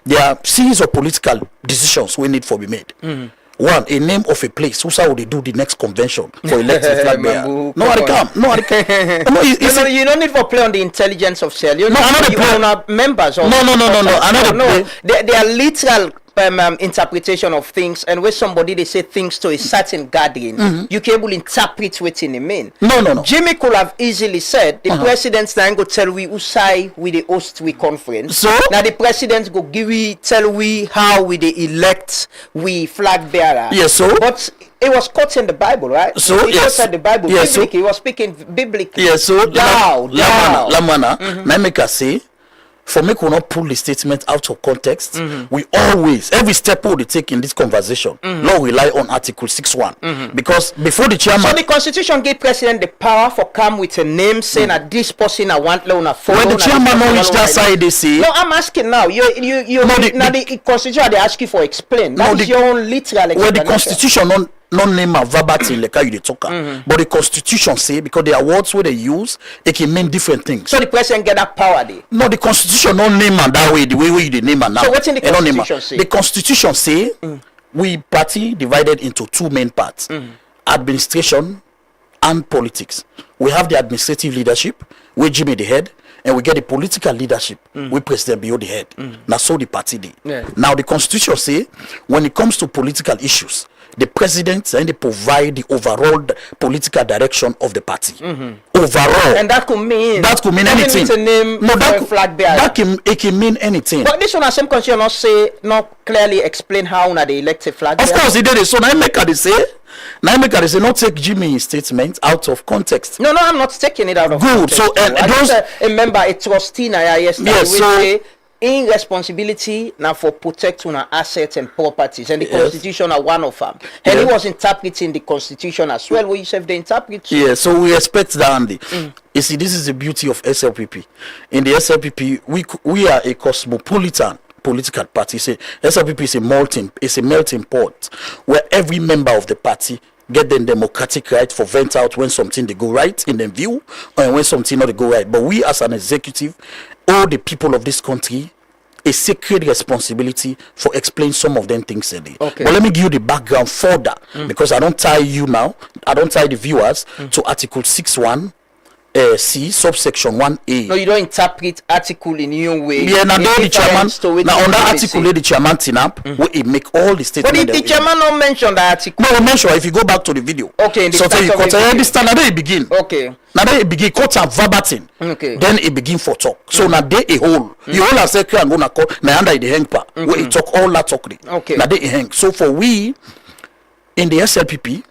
S3: there are series of political decisions we need for be made. One, a name of a place. Who's how they do the next convention for elected flag bearer? No, I can't. No,
S10: you don't need for play on the intelligence of cell. You members of they are literal interpretation of things, and where somebody they say things to a certain gathering, you can able interpret what in the mean.
S3: No.
S10: Jimmy could have easily said the president's now go tell we who side with the host we conference.
S3: So
S10: now the president go tell we how we they elect we flag bearer.
S3: Yes, so
S10: but it was caught in the Bible, right?
S3: So
S10: he
S3: yes,
S10: quoted the Bible.
S3: Yes,
S10: biblically. He was speaking biblically.
S3: Yes, so
S10: Lamana.
S3: Now make us say. For me, we not pull the statement out of context. We always, every step we take in this conversation, Lord rely on Article 6.1 because before the chairman.
S10: So the Constitution gave President the power for come with a name saying that this person I want loan a phone.
S3: When the chairman not reach that side, they say.
S10: No, I'm asking now. You now the Constitution they ask you for explain. That is your own literal explanation.
S3: Well, the Constitution not name a verbatim like how you talk, but the Constitution say because the words where they use it can mean different things.
S10: So the president get that power there.
S3: No, the Constitution not name and that way the way you name and now.
S10: So what's in the Constitution say?
S3: The Constitution say we party divided into two main parts: administration and politics. We have the administrative leadership, with Jimmy the head, and we get the political leadership with President Bio the head. Now so the party did. Now the Constitution say when it comes to political issues, the president and they provide the overall political direction of the party. Overall,
S10: and that could mean
S3: anything. It can mean anything.
S10: But this one, the same constitution not clearly explain how they elect a flag.
S3: Of course, it did. So now make her say. Not take Jimmy's statement out of context.
S10: No, I'm not taking it out of context.
S3: So
S10: remember a trustee yesterday say in responsibility now for protect our assets and properties, and the Constitution are one of them. And he was interpreting the Constitution as well. Where you say they interpret.
S3: Yeah, so we respect that, Andy. You see, this is the beauty of SLPP. In the SLPP, we are a cosmopolitan political party. SLPP is a melting pot where every member of the party get the democratic right for vent out when something they go right in their view and when something not they go right. But we as an executive, all the people of this country, a sacred responsibility for explain some of them things today.
S10: Okay.
S3: But let me give you the background further because I don't tie you now. I don't tie the viewers to Article 6.1. C subsection 1A.
S10: No, you don't interpret article in your way.
S3: Yeah, now the chairman. Now on that article, the chairman tin up where it make all the statements.
S10: But the chairman not mention that article.
S3: No, mention if you go back to the video.
S10: Okay.
S3: So you cut this time. Now it begin.
S10: Okay.
S3: Now it begin cut up verbatim.
S10: Okay.
S3: Then it begin for talk. So now they a whole. You all are secret and gonna call. Now under the hang part where it talk all that talk.
S10: Okay.
S3: Now they hang. So for we in the SLPP.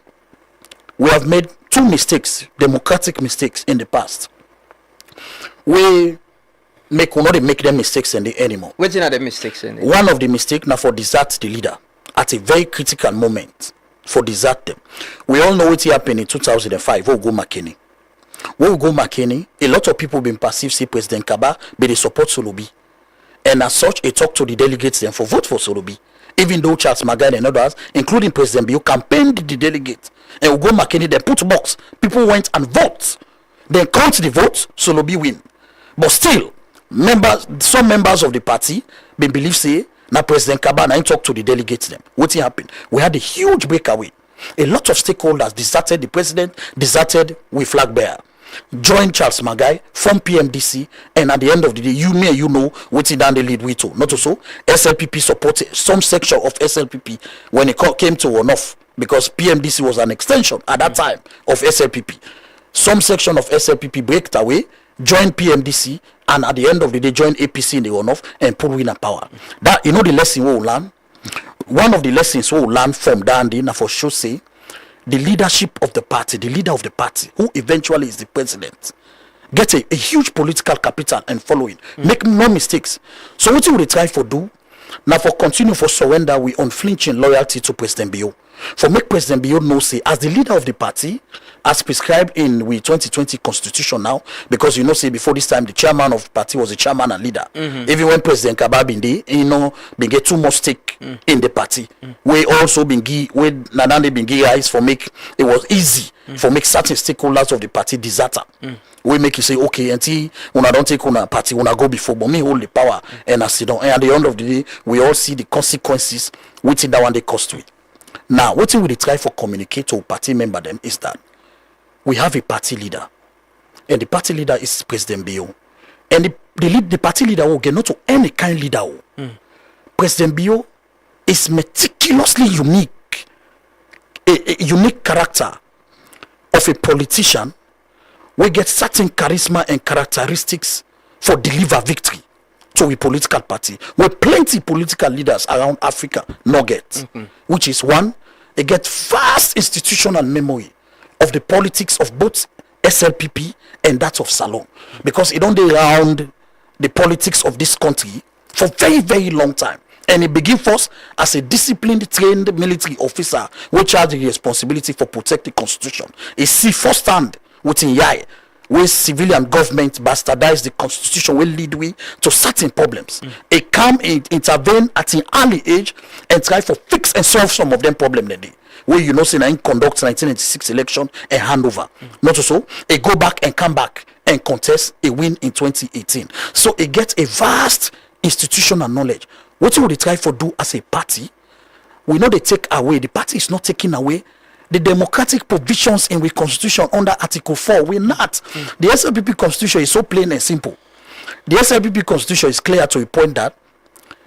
S3: We have made two mistakes, democratic mistakes in the past. We not make them mistakes anymore.
S10: Which are the mistakes?
S3: One of the mistakes now for desert the leader. at a very critical moment for desert them. We all know what happened in 2005. We'll go McKinney. A lot of people been perceived say President Kaba, but they support Solobi. And as such, he talked to the delegates then for vote for Solobi. Even though Charles Magai and others, including President Bio, campaigned the delegates. And Ugo McKinney, they put box. People went and vote. They count the votes, Solobi win. But still, some members of the party been believe say, now President Kaba now talk to the delegates them. What happened? We had a huge breakaway. A lot of stakeholders deserted the president, deserted with flag bearer. Joined Charles Magai from PMDC, and at the end of the day, you know what's down the lead we too. Not also SLPP supported some section of SLPP when it came to one-off, because PMDC was an extension at that time of SLPP. Some section of SLPP breaked away, joined PMDC, and at the end of the day, joined APC in the one-off and put winner power. That the lesson we will learn. One of the lessons we will learn from Dandy, now for sure say, the leadership of the party, the leader of the party, who eventually is the president, get a huge political capital and following. Make no mistakes. So what will they try for do? Now for continue for surrender with unflinching loyalty to President Bio. For make President Bio know say, as the leader of the party, as prescribed in we 2020 constitution now, because you know say before this time the chairman of the party was the chairman and leader. Even when President Kaba been there, been get too much stake in the party. We also been give Nadande been give eyes for make it was easy for make certain stakeholders of the party deserter. We make you say okay, until when I don't take on a party, when I go before, but me hold the power and I sit down. And at the end of the day, we all see the consequences waiting that one they cost with. Now, what we try for communicate to party member them is that we have a party leader, and the party leader is President Bio, and the party leader will get not to any kind leader. President Bio is meticulously unique, a unique character of a politician. We get certain charisma and characteristics for deliver victory to a political party. Where plenty political leaders around Africa no get, which is one, they get vast institutional memory of the politics of both SLPP and that of Salon, because it don't around the politics of this country for very, very long time. And it begin first as a disciplined, trained military officer which has the responsibility for protect the constitution. He see firsthand within Yai where civilian government bastardize the constitution will lead we to certain problems. It come and intervene at an early age and try to fix and solve some of them problems that day. Where you know say na in conduct 1996 election and handover. Not so it go back and come back and contest a win in 2018. So it gets a vast institutional knowledge. What would they try for do as a party? We know they take away. The party is not taking away the democratic provisions in the constitution under Article 4. We're not. The SLPP constitution is so plain and simple. The SLPP constitution is clear to a point that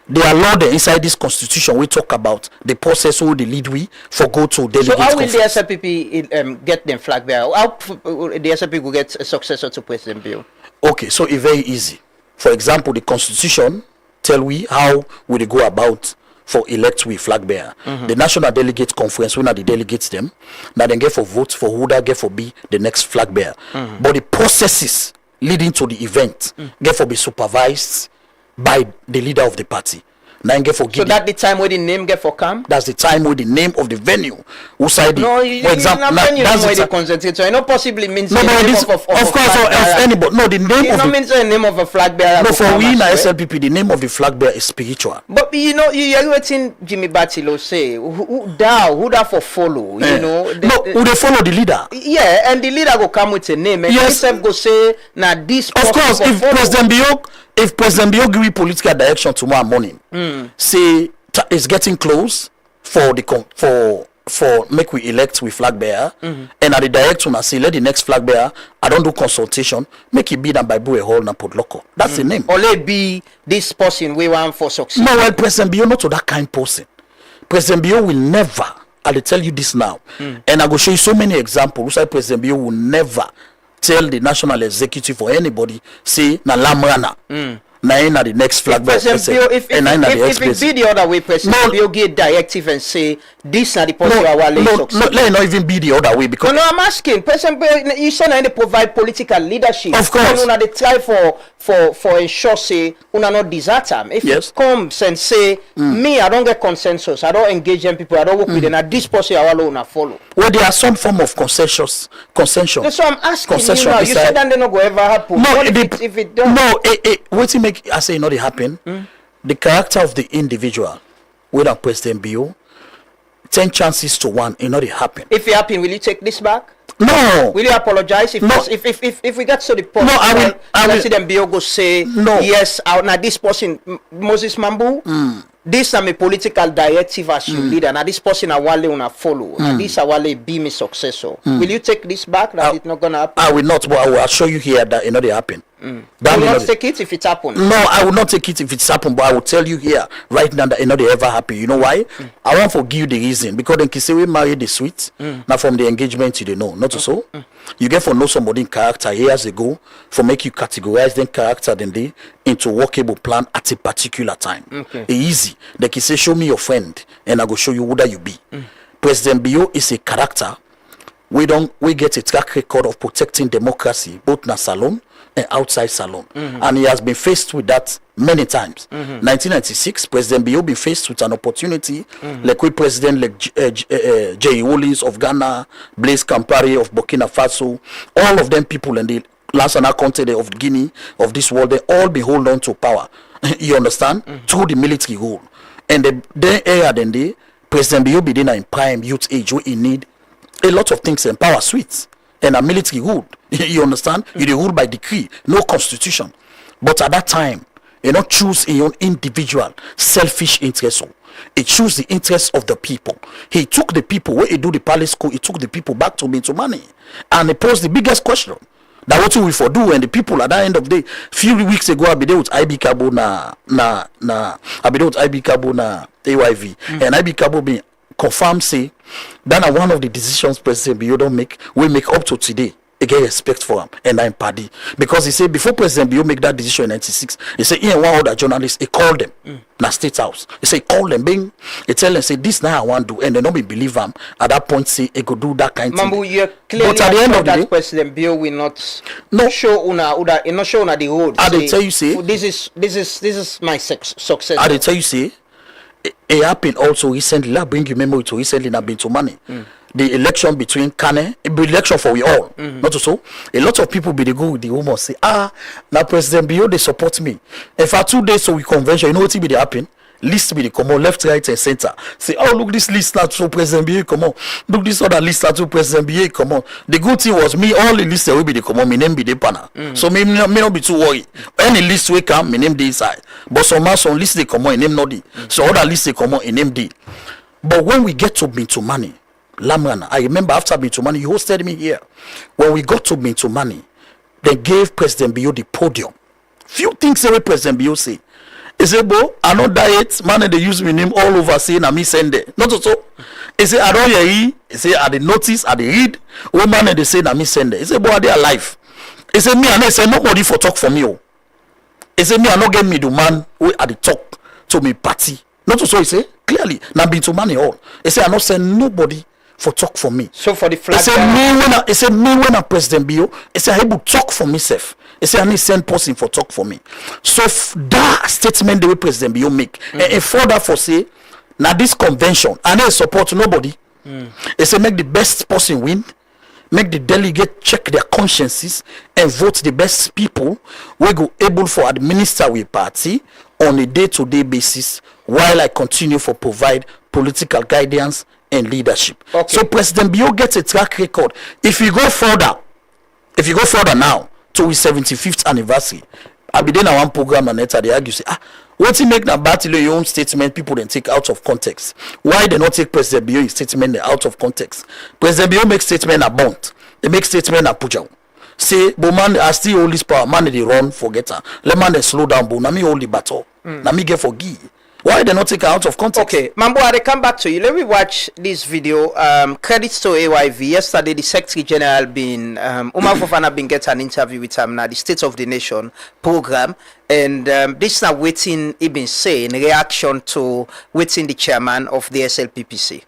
S3: they allow them inside this constitution. We talk about the process who the lead we for go to delegate.
S10: So how will the SLPP get them flag bearer? How the SLPP will get a successor to President Bio?
S3: Okay, so it's very easy. For example, the constitution tell we how will they go about for elect with flag bearer. The National Delegate Conference, when the delegates them, now they get for votes for who that get for be the next flag bearer. But the processes leading to the event get for be supervised by the leader of the party. Now get for
S10: so that the time where the name get for come?
S3: That's the time where the name of the venue. Who side
S10: no,
S3: for example,
S10: that's where they concentrate. So it not possibly means
S3: no,
S10: the name
S3: this,
S10: of
S3: course, or anybody. No, the name of
S10: not means the name of a flag bearer.
S3: No, for we in SLPP, the name of the flag bearer is spiritual.
S10: But you know, you waiting Jimmy Batilo say who that for follow. You know,
S3: who they follow the leader.
S10: Yeah, and the leader go come with a name, and himself go say now this.
S3: Of course, if President Bio give political direction tomorrow morning, say it's getting close for make we elect with flag bearer, and at the direction I say let the next flag bearer, I don't do consultation, make it be done by Bue Hall and put local. That's the name.
S10: Or let be this person we want for success.
S3: No, well, President Bio not to that kind person. President Bio will never, I'll tell you this now, and I go show you so many examples why President Bio will never tell the national executive or anybody say na lamrana Now the next flag by
S10: President, if it be the other way, President Bill give directive and say this are the policy
S3: let it not even be the other way because
S10: no, I'm asking President Bill, you said they provide political leadership.
S3: Of course,
S10: and they try for ensure say una not desert time. If it comes and say me, I don't get consensus, I don't engage them people, I don't work with them. At this policy I will not follow.
S3: Well, there are some form of consensus.
S10: So I'm asking you now. You said that they not go ever happen.
S3: No,
S10: if it does.
S3: No, what you make I say not it happen. The character of the individual, whether President Bio, 10 chances to 1, it not it happen.
S10: If it happen, will you take this back?
S3: No.
S10: Will you apologize if if we get to the point?
S3: No, I will.
S10: President Bio go say
S3: no.
S10: Yes. Now this person Moses Mambu. This is a political directive as you leader. Now this person I want to follow. Now this I want to be my successor. Will you take this back? That it's not gonna happen.
S3: I will not, but I will assure you here that it not happen.
S10: That will not take it if it happen.
S3: No, I will not take it if it's happened, but I will tell you here right now that it not ever happen. You know why? I want to give you the reason because then Kisewe married the sweet. Now from the engagement you they know, not so. You get for know somebody in character years ago for make you categorize them character then they into workable plan at a particular time. Easy. They can say show me your friend and I go show you who that you be. President Bio is a character. We get a track record of protecting democracy both in salon and outside salon. And he has been faced with that many times. 1996, President Bio been faced with an opportunity like with President like J. Wolis of Ghana, Blaise Compaoré of Burkina Faso, all of them people in the Lansana country of Guinea, of this world, they all be hold on to power. You understand? Through the military rule. And the era then the President Bio be in prime youth age where he need a lot of things and power suites and a military rule. You understand? You rule by decree, no constitution. But at that time, you not choose your own individual selfish interest. He choose the interest of the people. He took the people where he do the palace school. He took the people back to money, and he posed the biggest question: that what we for do? And the people at the end of the day, few weeks ago, I be there with IB Cabo I be there with IB Cabo AYV, and IB Cabo be confirm say that one of the decisions President Bio don't make, we make up to today. He get respect for him and I'm party because he said before President Bio make that decision in 96, he said he and one other journalist, he called them na State House. He say call them, bing, he tell them say this now I want to do, and they don't be believe him. At that point say he could do that kind of thing.
S10: Mambu, you clearly but at the end of the day, President Bio will not show una the road.
S3: I dey tell you say
S10: this is my success.
S3: I dey tell you say it happened also recently. I bring you memory to recently na been to money. The election between Kane, election for we all, not so. A lot of people be the go with the rumor say, now President Bio they support me. If for 2 days so we convention, you know what will be the happen? List be the come on left, right, and center. Say, oh look this list that to President Bio come on. Look this other list that to President Bio come on. The good thing was me all the list will be the come on. My name be the panel. So me not be too worried. Any list we come, my name the inside. But some list they come on, in name not the. So other list they come on, in name the. But when we get to Bintu Money, Lamran, I remember after Bintu Money, you hosted me here. When we got to Bintu Money, they gave President Bio the podium. Few things that President Bio say. He said, "Bo, I know diet, man, they use my name all over saying I me send it." Not so. He said, "I don't hear." He said, "I the notice, I the read. One man they say I me send it." He said, "Bo, are they alive?" He said, "Me and I say nobody for talk for me." Oh. He said, "Me I not get me the man who at the talk to me party." Not so. He said clearly. Now Bintu Money all. He said, "I not send nobody for talk for me."
S10: So for the flag.
S3: He said me when I President Bio, he said I able talk for myself. He said I need send person for talk for me. So that statement the way President Bio make, and further for say, now this convention, and they support nobody. He said make the best person win, make the delegate check their consciences and vote the best people. We go able for administer with party on a day-to-day basis while I continue for provide political guidance and leadership. Okay. So President Bio gets a track record. If you go further now to his 75th anniversary, I be there on one program and they argue say, what he make na battle your own statement people then take out of context. Why they not take President Bio statement out of context? President Bio make statement a bond. They make statement a puja. Say, but man, I still hold this power. Man, they run, forget her. Let man they slow down, but na me hold the battle. Na me get forgive. Why they not take her out of context?
S10: Okay, Mambo, I come back to you. Let me watch this video. Credits to AYV. Yesterday, the Secretary General Umar Fofana been get an interview with him now, the State of the Nation program, and this is now waiting he been saying in reaction to waiting the chairman of the SLPPC.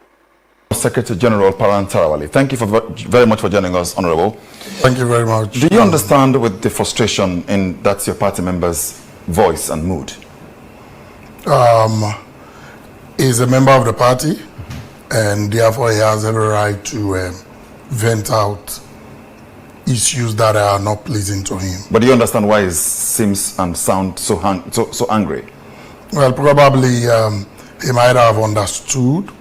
S6: Secretary General Parantarawali, thank you very much for joining us, Honorable.
S7: Thank you very much.
S6: Do you understand with the frustration in that's your party members' voice and mood?
S7: He's a member of the party, and therefore he has every right to vent out issues that are not pleasing to him.
S6: But do you understand why he seems and sounds so angry?
S7: Well, probably he might have understood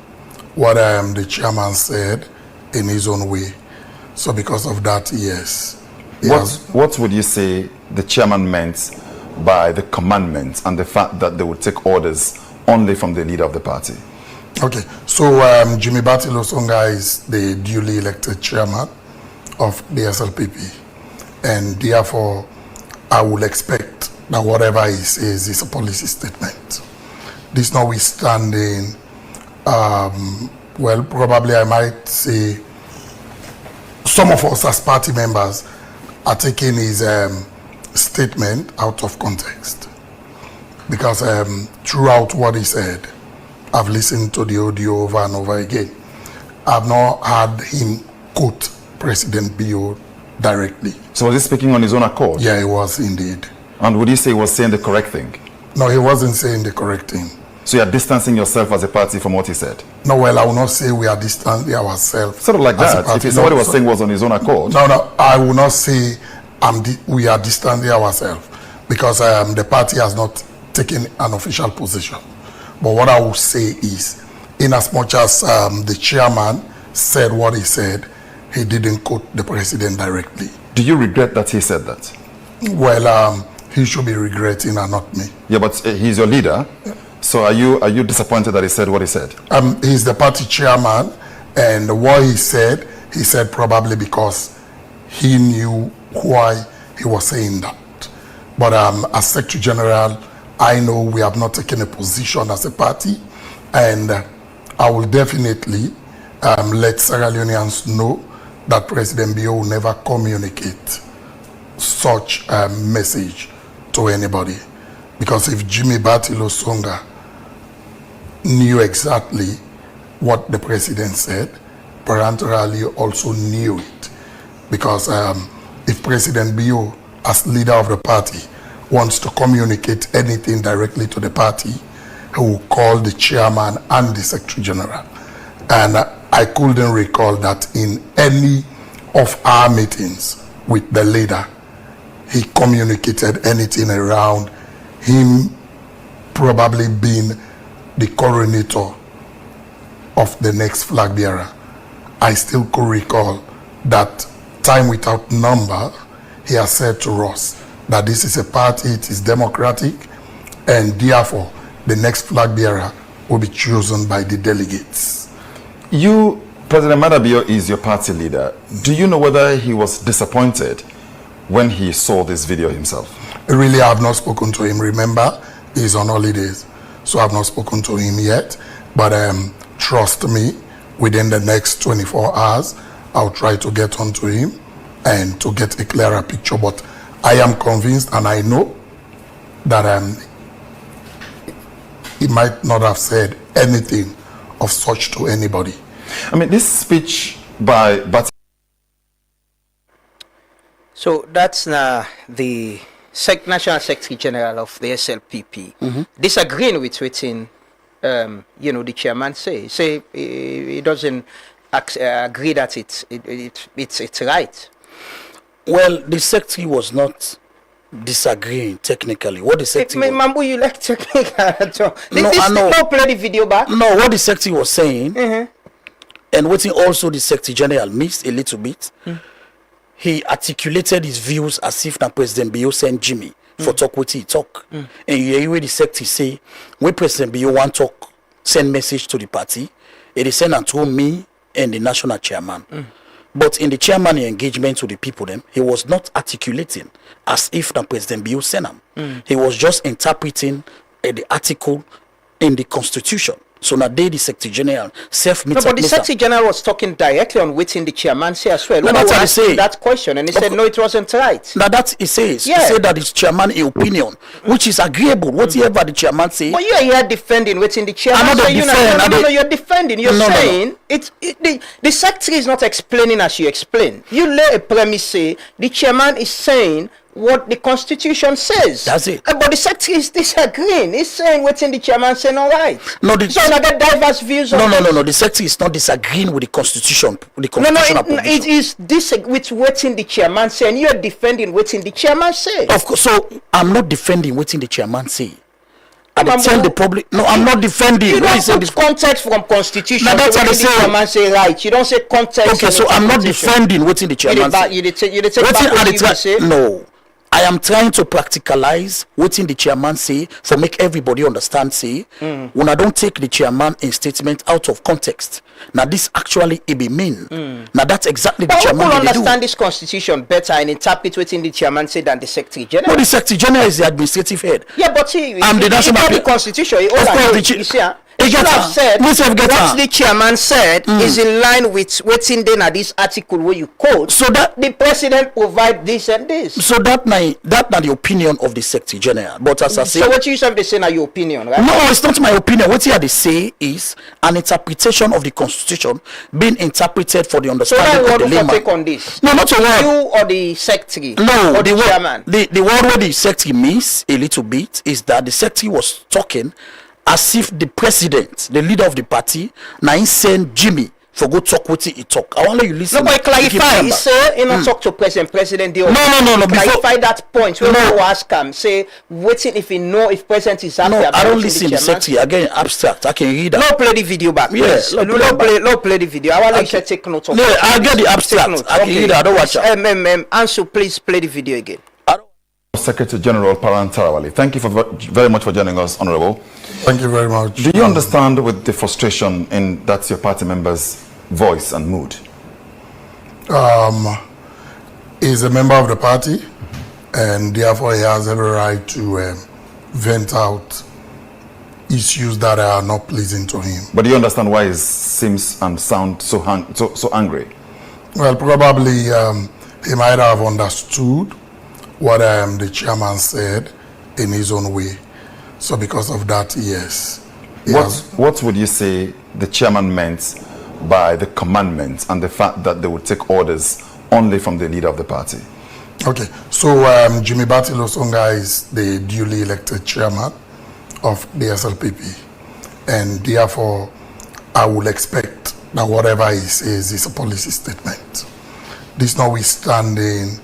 S7: what the chairman said in his own way. So because of that, yes.
S6: What would you say the chairman meant by the commandment and the fact that they would take orders only from the leader of the party?
S7: Okay, so Jimmy Batilo Songa is the duly elected chairman of the SLPP, and therefore I will expect that whatever he says is a policy statement. This notwithstanding, well, probably I might say some of us as party members are taking his statement out of context, because throughout what he said, I've listened to the audio over and over again. I've not had him quote President Bio directly.
S6: So was he speaking on his own accord?
S7: Yeah, he was indeed.
S6: And would you say he was saying the correct thing?
S7: No, he wasn't saying the correct thing.
S6: So you're distancing yourself as a party from what he said?
S7: No, well, I will not say we are distancing ourselves.
S6: Sort of like that. If he said what he was saying was on his own accord.
S7: No, I will not say we are distancing ourselves, because the party has not taken an official position. But what I will say is, in as much as the chairman said what he said, he didn't quote the president directly.
S6: Do you regret that he said that?
S7: Well, he should be regretting and not me.
S6: Yeah, but he's your leader. So are you disappointed that he said what he said?
S7: He's the party chairman, and what he said probably because he knew why he was saying that. But as Secretary General, I know we have not taken a position as a party, and I will definitely let Sierra Leoneans know that President Bio will never communicate such a message to anybody. Because if Jimmy Batilo Songa knew exactly what the president said, Parantarali also knew it. Because if President Bio, as leader of the party, wants to communicate anything directly to the party, he will call the chairman and the Secretary General. And I couldn't recall that in any of our meetings with the leader, he communicated anything around him probably being the coronator of the next flag bearer. I still could recall that time without number, he has said to us that this is a party, it is democratic, and therefore the next flag bearer will be chosen by the delegates.
S6: You, President Madabio, is your party leader. Do you know whether he was disappointed when he saw this video himself?
S7: Really, I have not spoken to him. Remember, he's on holidays, so I have not spoken to him yet. But trust me, within the next 24 hours, I'll try to get onto him and to get a clearer picture. But I am convinced, and I know that he might not have said anything of such to anybody.
S6: I mean, this speech by
S10: So that's the National Secretary General of the SLPP disagreeing with within, the chairman say he doesn't agree that it's right.
S3: Well, the secretary was not disagreeing technically. What the secretary
S10: Mambo, you like technical.
S3: No,
S10: play the video back.
S3: No, what the secretary was saying, and what also the Secretary General missed a little bit. He articulated his views as if now President Bio sent Jimmy for talk with he talk. And you hear the secretary say, when President Bio want talk, send message to the party, it is sent to me and the national chairman. But in the chairman engagement to the people, he was not articulating as if now President Bio sent him. He was just interpreting the article in the constitution. So now they the Secretary General self
S10: No, but the Secretary General was talking directly on waiting the chairman say as well.
S3: No, that's what he said.
S10: That question, and he said no, it wasn't right.
S3: Now that he says,
S10: Yeah.
S3: he said that his chairman opinion, which is agreeable. Whatever the chairman say.
S10: But you are here defending waiting the chairman.
S3: I'm not defending.
S10: No, you're defending. You're saying the secretary is not explaining as you explain. You lay a premise say the chairman is saying what the constitution says.
S3: That's it.
S10: But the secretary is disagreeing. He's saying what's in the chairman saying all right.
S3: No,
S10: so I get diverse views.
S3: No. The secretary is not disagreeing with the constitution.
S10: It is with what's in the chairman saying. You are defending what's in the chairman say.
S3: Of course. So I'm not defending what's in the chairman say. I tell the public. No, I'm not defending.
S10: You don't put context from constitution.
S3: Now that's what I say.
S10: Chairman say right. You don't say context.
S3: Okay, so I'm not defending what's in the chairman say. No. I am trying to practicalize what in the chairman say for make everybody understand say when I don't take the chairman in statement out of context. Now this actually it be mean. Now that's exactly the chairman.
S10: People understand this constitution better and interpret what in the chairman say than the Secretary General.
S3: No, the Secretary General is the administrative head.
S10: Yeah, but
S3: I'm the national
S10: the constitution. You see,
S3: he should have
S10: said what the chairman said is in line with what's in there this article where you quote.
S3: So that
S10: the president provide this and this.
S3: So that not the opinion of the Secretary General. But as I say,
S10: so what you have to say now your opinion, right?
S3: No, it's not my opinion. What they say is an interpretation of the constitution being interpreted for the understanding of the layman.
S10: Take on this?
S3: No, not a word.
S10: You or the Secretary?
S3: No,
S10: or the chairman.
S3: The word where the Secretary means a little bit is that the Secretary was talking as if the president, the leader of the party, now he send Jimmy for go talk what he talk. I want you listen.
S10: No, but clarify. He say he not talk to president.
S3: No.
S10: Clarify that point. When you ask him, say waiting if he know if president is happy.
S3: No, I don't listen to the Secretary again. Abstract. I can read that.
S10: No, play the video back.
S3: Yes.
S10: No, play the video. I want you to take note of.
S3: No, I get the abstract. I can read that. I don't watch it.
S10: Answer, please play the video again.
S6: Secretary General Parantarawali, thank you very much for joining us, Honorable.
S7: Thank you very much.
S6: Do you understand with the frustration in that's your party members' voice and mood?
S7: He's a member of the party, and therefore he has every right to vent out issues that are not pleasing to him.
S6: But do you understand why he seems and sound so angry?
S7: Well, probably he might have understood what the chairman said in his own way. So because of that, yes.
S6: What would you say the chairman meant by the commandment and the fact that they would take orders only from the leader of the party?
S7: Okay, so Jimmy Batilos Onga is the duly elected chairman of the SLPP, and therefore I would expect that whatever he says is a policy statement. This notwithstanding,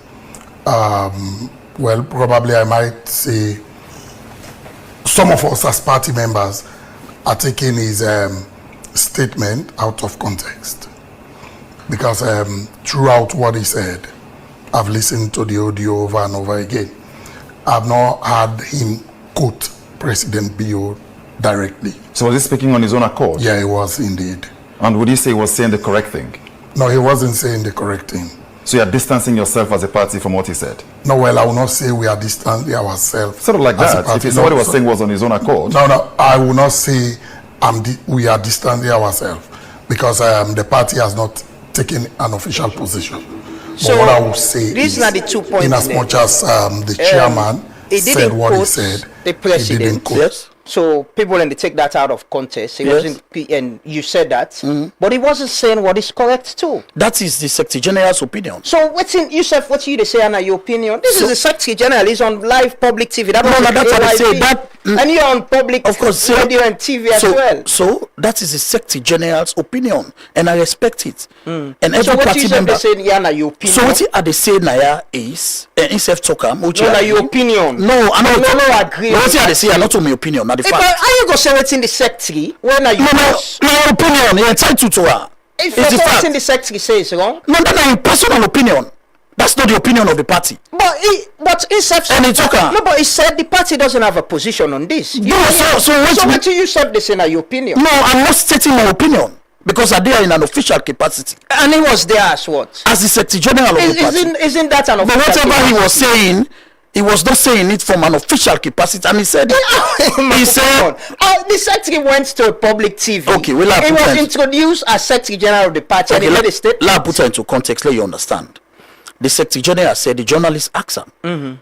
S7: well, probably I might say some of us as party members are taking his statement out of context, because throughout what he said, I've listened to the audio over and over again. I've not had him quote President Bio directly.
S6: So was he speaking on his own accord?
S7: Yeah, he was indeed.
S6: And would you say he was saying the correct thing?
S7: No, he wasn't saying the correct thing.
S6: So you're distancing yourself as a party from what he said?
S7: No, well, I will not say we are distancing ourselves.
S6: Sort of like that. If what he was saying was on his own accord.
S7: No, I will not say we are distancing ourselves, because the party has not taken an official position.
S10: So
S7: but what I will say
S10: these are the 2 points.
S7: In as much as the chairman said what he said,
S10: the president.
S7: He didn't quote.
S10: Yes. So people and they take that out of context. He wasn't, and you said that, but he wasn't saying what is correct too.
S3: That is the Secretary General's opinion.
S10: So what's in yourself? What you say on your opinion? This is the Secretary General. He's on live public TV.
S3: That's what I say.
S10: And you're on public,
S3: of course,
S10: radio and TV as well.
S3: So that is the Secretary General's opinion, and I respect it. And every
S10: so what
S3: party
S10: you
S3: member.
S10: Say, yeah, your opinion.
S3: So what they say now is instead talk
S10: no, your opinion.
S3: No, I know.
S10: No, agree.
S3: What they say are not to my opinion. Not the fact.
S10: But are you go say what's in the Secretary? When are you?
S3: No opinion. You're entitled to her.
S10: If what's in the Secretary says wrong.
S3: No, that's your personal opinion. That's not the opinion of the party.
S10: But he said but he said the party doesn't have a position on this. So what do you say this in your opinion?
S3: No, I'm not stating my opinion, because I there in an official capacity.
S10: And he was there as what?
S3: As the Secretary General of the party.
S10: Isn't that an official
S3: But whatever
S10: capacity?
S3: he was saying, He was not saying it from an official capacity, and he said he said
S10: the secretary went to a public TV.
S3: Okay, well,
S10: he was introduced as secretary general of the party, and he made a statement.
S3: Let me put her into context, let you understand. The secretary general said the journalist asked him.
S10: Mm-hmm.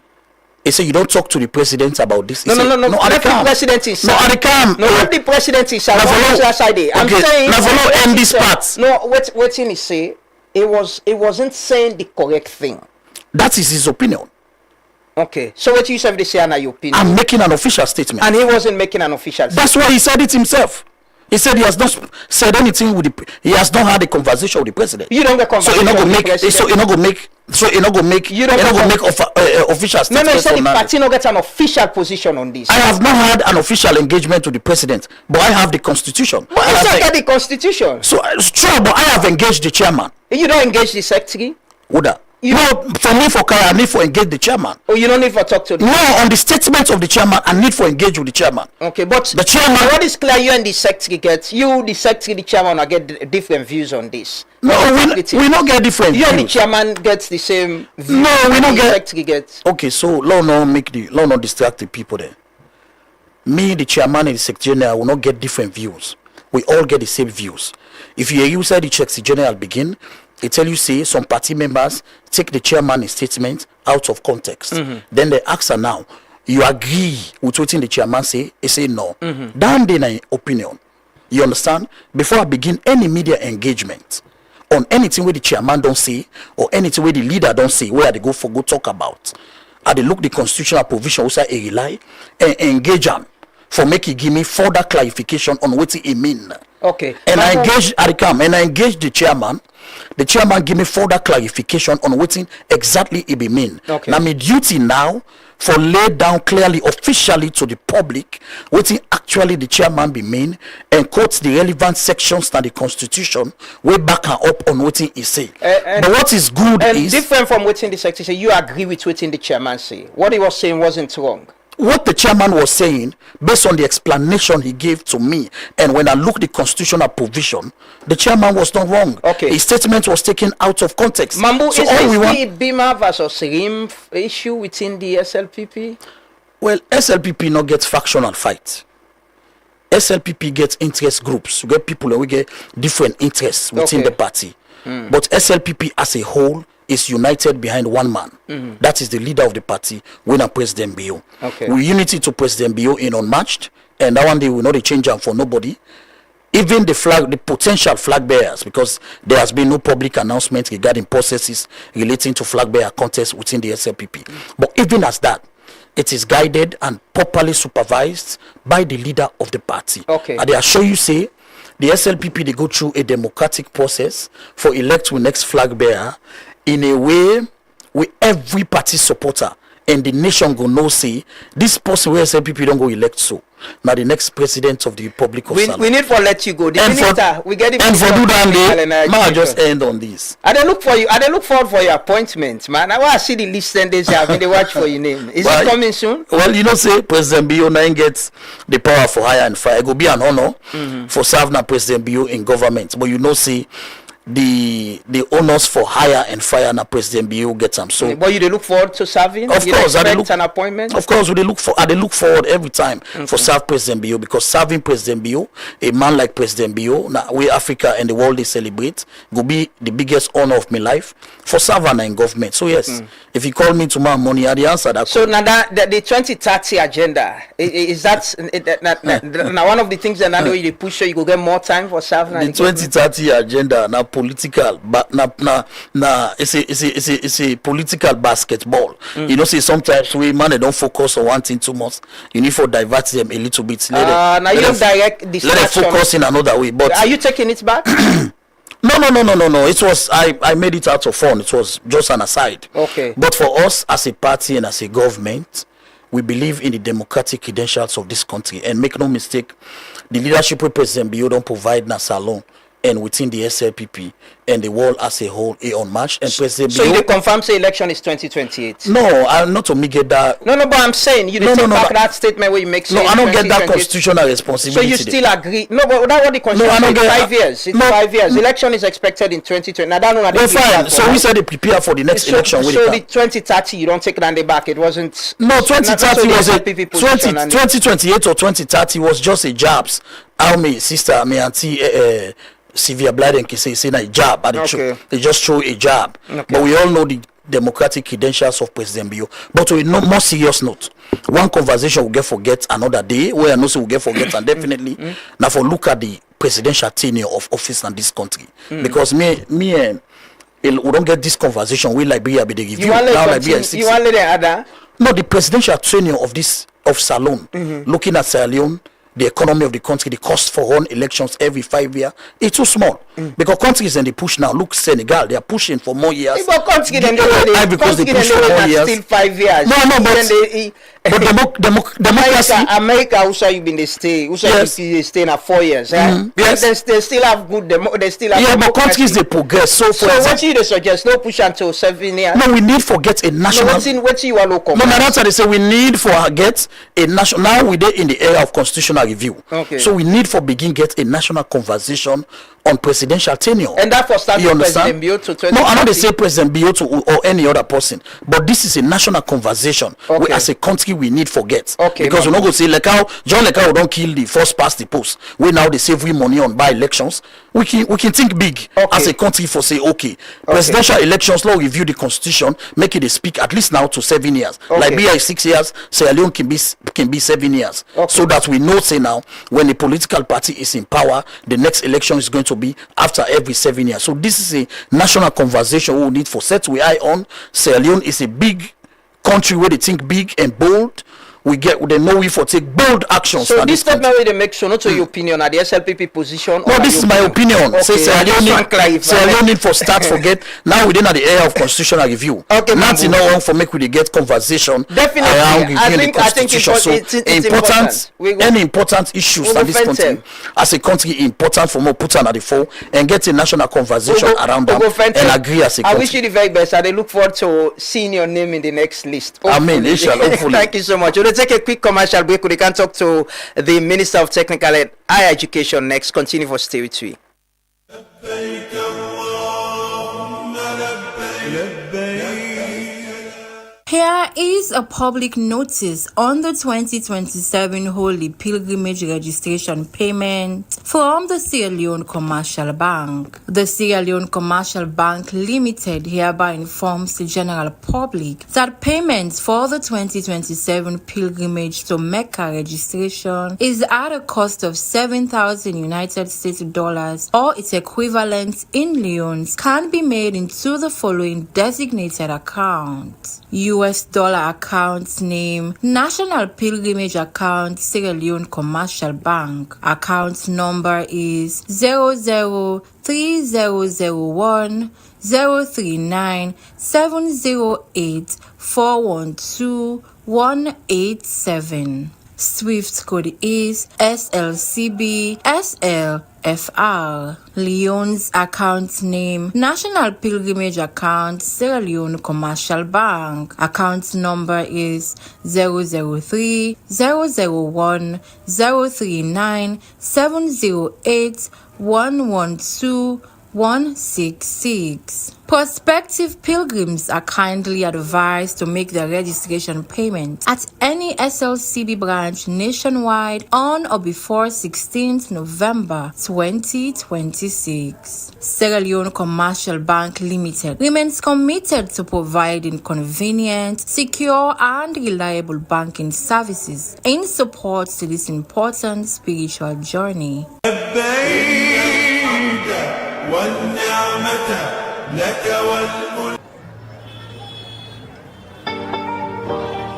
S3: He said, "You don't talk to the president about this."
S10: No, not the president is.
S3: No, at the camp.
S10: No, not the president is. I'm saying.
S3: Now, end this part.
S10: No, what he say? It wasn't saying the correct thing.
S3: That is his opinion.
S10: Okay, so what you said they say an opinion.
S3: I'm making an official statement.
S10: And he wasn't making an official statement.
S3: That's why he said it himself. He said he has not said anything with he has not had a conversation with the president.
S10: You don't get conversation.
S3: So you're not gonna make official statement.
S10: No, he said the party not get an official position on this.
S3: I have not had an official engagement with the president, but I have the constitution.
S10: But you said get the constitution.
S3: So it's true, but I have engaged the chairman.
S10: You don't engage the secretary?
S3: Would for me, for Kaya, I need to engage the chairman.
S10: Oh, you don't need to talk to the
S3: No, on the statements of the chairman, I need to engage with the chairman.
S10: Okay, but
S3: the chairman.
S10: What is clear, you and the secretary get, you, the secretary, the chairman, will get different views on this.
S3: No, we not get different
S10: views. You
S3: and
S10: the chairman gets the same view.
S3: No, we don't get.
S10: Secretary gets.
S3: Okay, so law not distract the people there. Me, the chairman and the secretary general will not get different views. We all get the same views. If you say the secretary general begin, they tell you, say, some party members take the chairman's statement out of context.
S10: Mm-hmm.
S3: Then they ask her now, you agree with what the chairman say? He say no.
S10: Mm-hmm.
S3: Down there, an opinion. You understand? Before I begin any media engagement on anything where the chairman don't say or anything where the leader don't say, where they go talk about, I they look the constitutional provision which I rely and engage them for make it give me further clarification on what it mean.
S10: Okay.
S3: And I engage the chairman. The chairman give me further clarification on what exactly it be mean.
S10: Okay.
S3: Now my duty now for lay down clearly officially to the public what actually the chairman be mean and quote the relevant sections in the constitution way back and up on what he say. But what is good is
S10: different from what the secretary say. You agree with what the chairman say. What he was saying wasn't wrong.
S3: What the chairman was saying, based on the explanation he gave to me, and when I looked the constitutional provision, the chairman was not wrong.
S10: Okay.
S3: His statement was taken out of context.
S10: Mambu,
S3: so
S10: is this the Bima versus Rim issue within the SLPP?
S3: Well, SLPP not get factional fight. SLPP gets interest groups. We get people and we get different interests within the party. But SLPP as a whole is united behind one man.
S10: Mm-hmm.
S3: That is the leader of the party, winner President Bio.
S10: Okay.
S3: We unity to President Bio in unmatched, and that one day we know the change for nobody. Even the potential flag bearers, because there has been no public announcement regarding processes relating to flag bearer contest within the SLPP. But even as that, it is guided and properly supervised by the leader of the party.
S10: Okay.
S3: And they assure you, say, the SLPP, they go through a democratic process for elect with next flag bearer in a way where every party supporter and the nation go know, say, this person where SLPP don't go elect so. Now the next president of the Republic of
S10: we need to let you go. The
S3: and
S10: minister, we get
S3: and for do that, I just end on this.
S10: I don't look for you. I don't look forward for your appointment, man. I want to see the list and days. I've been watch for your name. Is it coming soon?
S3: Well, you know, say President Bio now gets the power for hire and fire. It will be an honor for serving President Bio in government. But you know, say the honors for hire and fire na President Bio gets them. So,
S10: but you they look forward to serving.
S3: Of course, I
S10: look an appointment.
S3: Of course, they look forward every time for serve President Bio, because serving President Bio, a man like President Bio, now we Africa and the world they celebrate, will be the biggest honor of my life for serving in government. So yes, if you call me tomorrow morning, I the answer that.
S10: So now the 2030 agenda is that now one of the things that now you push, so you go get more time for serving.
S3: The 2030 agenda now political, but it's a political basketball. You know, see sometimes we man they don't focus on one thing too much. You need to divert them a little bit.
S10: Now you direct distraction.
S3: Let them focus in another way. But
S10: are you taking it back?
S3: No. It was I made it out of fun. It was just an aside.
S10: Okay.
S3: But for us as a party and as a government, we believe in the democratic credentials of this country. And make no mistake, the leadership of President Bio don't provide Nasa alone. and within the SLPP and the world as a whole unmatched. And President
S10: So you confirm the election is 2028?
S3: No, I'm not to me get that.
S10: No, but I'm saying you take back that statement where you make.
S3: No, I don't get that constitutional responsibility.
S10: So you still agree? No, but that's what the constitution is. 5 years. It's 5 years. Election is expected in 2020. Now that one.
S3: Well, fine. So we said they prepare for the next election.
S10: So the 2030, you don't take it back. It wasn't.
S3: No, 2030 was a 2028 or 2030 was just a jobs. Me sister, me auntie. Sylvia Blyden can say a job, but they just throw a job. But we all know the democratic credentials of President Bio. But on a more serious note, one conversation will get forget another day, where I know will get forget, and definitely now for look at the presidential tenure of office in this country, because me we don't get this conversation. We Liberia be the review.
S10: You want the other?
S3: No, the presidential tenure of this of Salon, looking at Sierra Leone. The economy of the country, the cost for run elections every 5 years, it's too small. Because countries in the push now, look Senegal, they are pushing for more years.
S10: But countries because they push for more years. Still 5 years.
S3: No, but democracy.
S10: America also you been they stay. Also they stay now 4 years. Yes. They still have good. They still have.
S3: Yeah, but countries they progress. So
S10: what you suggest? No push until 7 years.
S3: No, we need for get a national.
S10: What you want local?
S3: No, that's what they say. We need for get a national. Now we are in the era of constitutional review. Okay. So we need for begin get a national conversation on presidential tenure.
S10: And that for start with President Bio to 2020.
S3: No, I know they say President Bio to or any other person, but this is a national conversation. We, as a country, we need forget. Because we're not going to say like how John Lekau don't kill the first past the post. We now they save money on by elections. We can think big as a country for say presidential elections. Now review the constitution, make it a speak at least now to 7 years. Liberia is 6 years. Sierra Leone can be 7 years. So that we know say now when the political party is in power, the next election is going to be after every 7 years. So this is a national conversation we need for set we eye on. Sierra Leone is a big country where they think big and bold. They know we for take bold actions.
S10: So this statement where they make sure not to your opinion at the SLPP position.
S3: No, this is my opinion. Say Sierra Leone need for start forget. Now we in the era of constitutional review. Nothing no wrong for make we get conversation.
S10: Definitely, I think
S3: it's important. Any important issues in this country as a country important for more put on at the fore and get a national conversation around them and agree as a country.
S10: I wish you the very best. I look forward to seeing your name in the next list.
S3: Amen. Hopefully.
S10: Thank you so much. Take a quick commercial break. We can talk to the Minister of Technical and Higher Education next. Continue for Stay with me.
S18: Here is a public notice on the 2027 Holy Pilgrimage registration payment from the Sierra Leone Commercial Bank. The Sierra Leone Commercial Bank Limited hereby informs the general public that payment for the 2027 pilgrimage to Mecca registration is at a cost of $7,000 United States dollars or its equivalent in leones can be made into the following designated accounts. US dollar account name, National Pilgrimage Account, Sierra Leone Commercial Bank. Account number is 003001 039 708 412 187. Swift code is SLCB SLFR. Leone's account name, National Pilgrimage Account, Sierra Leone Commercial Bank. Account number is 003 001 039 708 112 166. Prospective pilgrims are kindly advised to make their registration payment at any SLCB branch nationwide on or before 16th November 2026. Sierra Leone Commercial Bank Limited remains committed to providing convenient, secure, and reliable banking services in support to this important spiritual journey.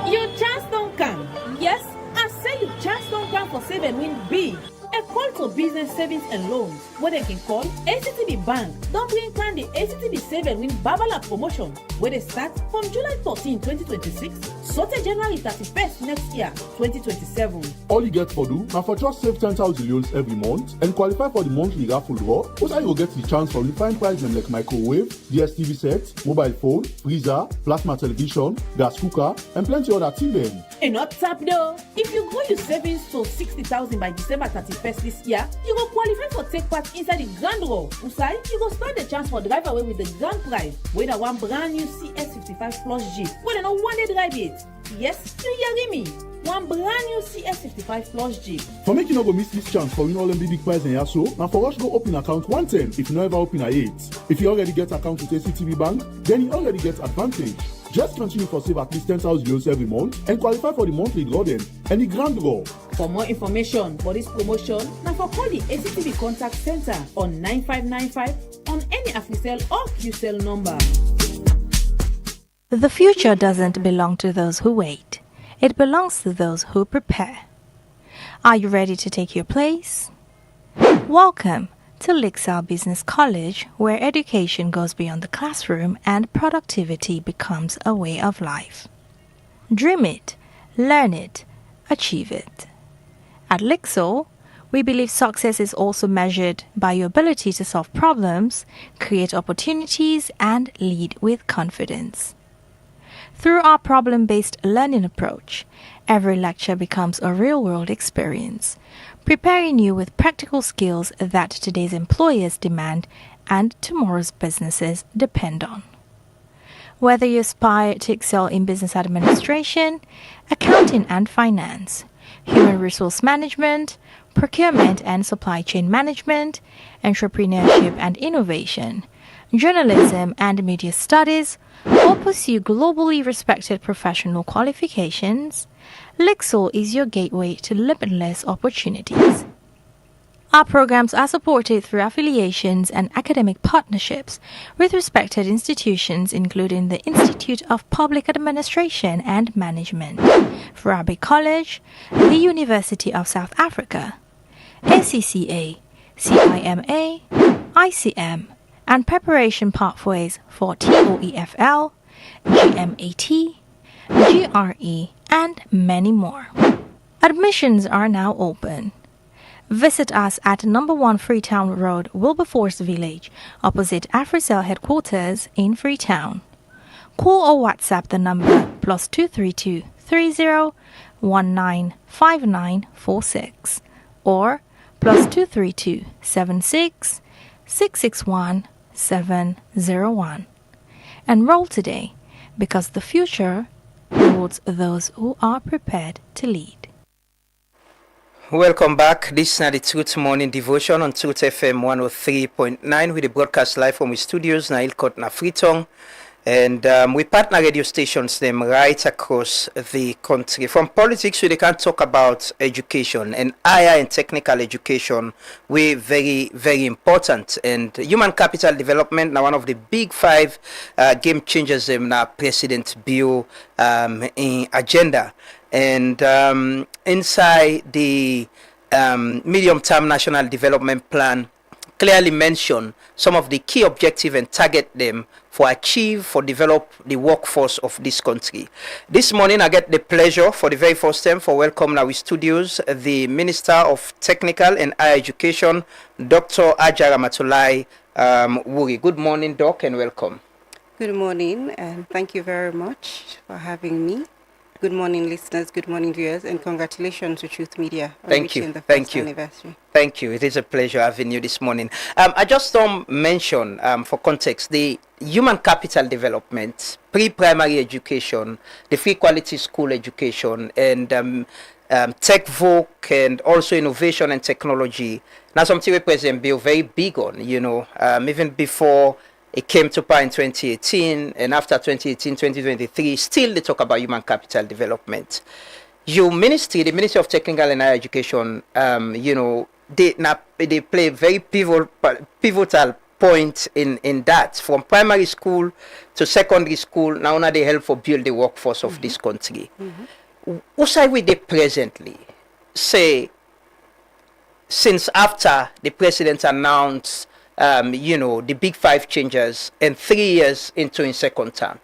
S8: Your chance don't come. Yes, I say your chance don't come for save and win big. A call to business savings and loans, where they can call ACTB Bank. Don't bring plan the ACTB Save and Win Babala promotion, where they start from July 14, 2026 Sorted January 31st next year, 2027.
S15: All you get for do now for just save 10,000 euros every month and qualify for the monthly raffle draw. Also, you will get the chance for refined prize them like microwave, DSTV set, mobile phone, freezer, plasma television, gas cooker, and plenty other things then.
S8: And not tap though. If you grow your savings to 60,000 by December 31st this year, you will qualify for take part inside the grand draw. Usai, you will stand the chance for drive away with the grand prize, with a one brand new CS55 Plus Jeep. Whether no one day drive it. Yes, you hear me. One brand new CS55 Plus Jeep.
S15: For make you not go miss this chance for win all them big prize and yaso, now for us go open account 110 if you never open a 8. If you already get account with ACTV Bank, then you already get advantage. Just continue for save at least 10,000 euros every month and qualify for the monthly draw then and the grand draw.
S8: For more information for this promotion, now for call the ACTV Contact Center on 9595 on any AfriCell or QCell number.
S9: The future doesn't belong to those who wait. It belongs to those who prepare. Are you ready to take your place? Welcome to Lixal Business College, where education goes beyond the classroom and productivity becomes a way of life. Dream it, learn it, achieve it. At Lixal, we believe success is also measured by your ability to solve problems, create opportunities, and lead with confidence. Through our problem-based learning approach, every lecture becomes a real-world experience, preparing you with practical skills that today's employers demand and tomorrow's businesses depend on. Whether you aspire to excel in business administration, accounting and finance, human resource management, procurement and supply chain management, entrepreneurship and innovation, journalism and media studies, or pursue globally respected professional qualifications, Lixal is your gateway to limitless opportunities. Our programs are supported through affiliations and academic partnerships with respected institutions including the Institute of Public Administration and Management, Farabi College, the University of South Africa, ACCA, CIMA, ICM, and preparation pathways for TOEFL, GMAT, GRE, and many more. Admissions are now open. Visit us at number 1 Freetown Road, Wilberforce Village, opposite AfriCell headquarters in Freetown. Call or WhatsApp the number +232 30 19 5946 or +232 76 661 701. Enroll today because the future rewards those who are prepared to lead.
S10: Welcome back. This is the Truth Morning Devotion on Truth FM 103.9 with the broadcast live from the studios na Ilkot na Freetown. And we partner radio stations them right across the country. From politics, we can talk about education and higher and technical education. We very, very important. And human capital development now one of the big 5 game changers in our President Bill in agenda. And inside the medium-term national development plan, clearly mention some of the key objectives and target them for develop the workforce of this country. This morning I get the pleasure for the very first time for welcome our studios the Minister of Technical and Higher Education, Dr. Ajara Matulai Wuri. Good morning, Doc, and welcome.
S11: Good morning, and thank you very much for having me. Good morning, listeners. Good morning, viewers, and congratulations to Truth Media on reaching the first anniversary.
S10: Thank you. It is a pleasure having you this morning. I just don't mention, for context, the human capital development, pre-primary education, the free quality school education, and tech voc, and also innovation and technology. Now, something we President Bill very big on, even before it came to power in 2018, and after 2018, 2023, still they talk about human capital development. Your ministry, the Ministry of Technical and Higher Education, they play a very pivotal point in that. From primary school to secondary school, now they help for build the workforce of this country. What say we they presently say, since after the president announced the big 5 changes and 3 years into his second term?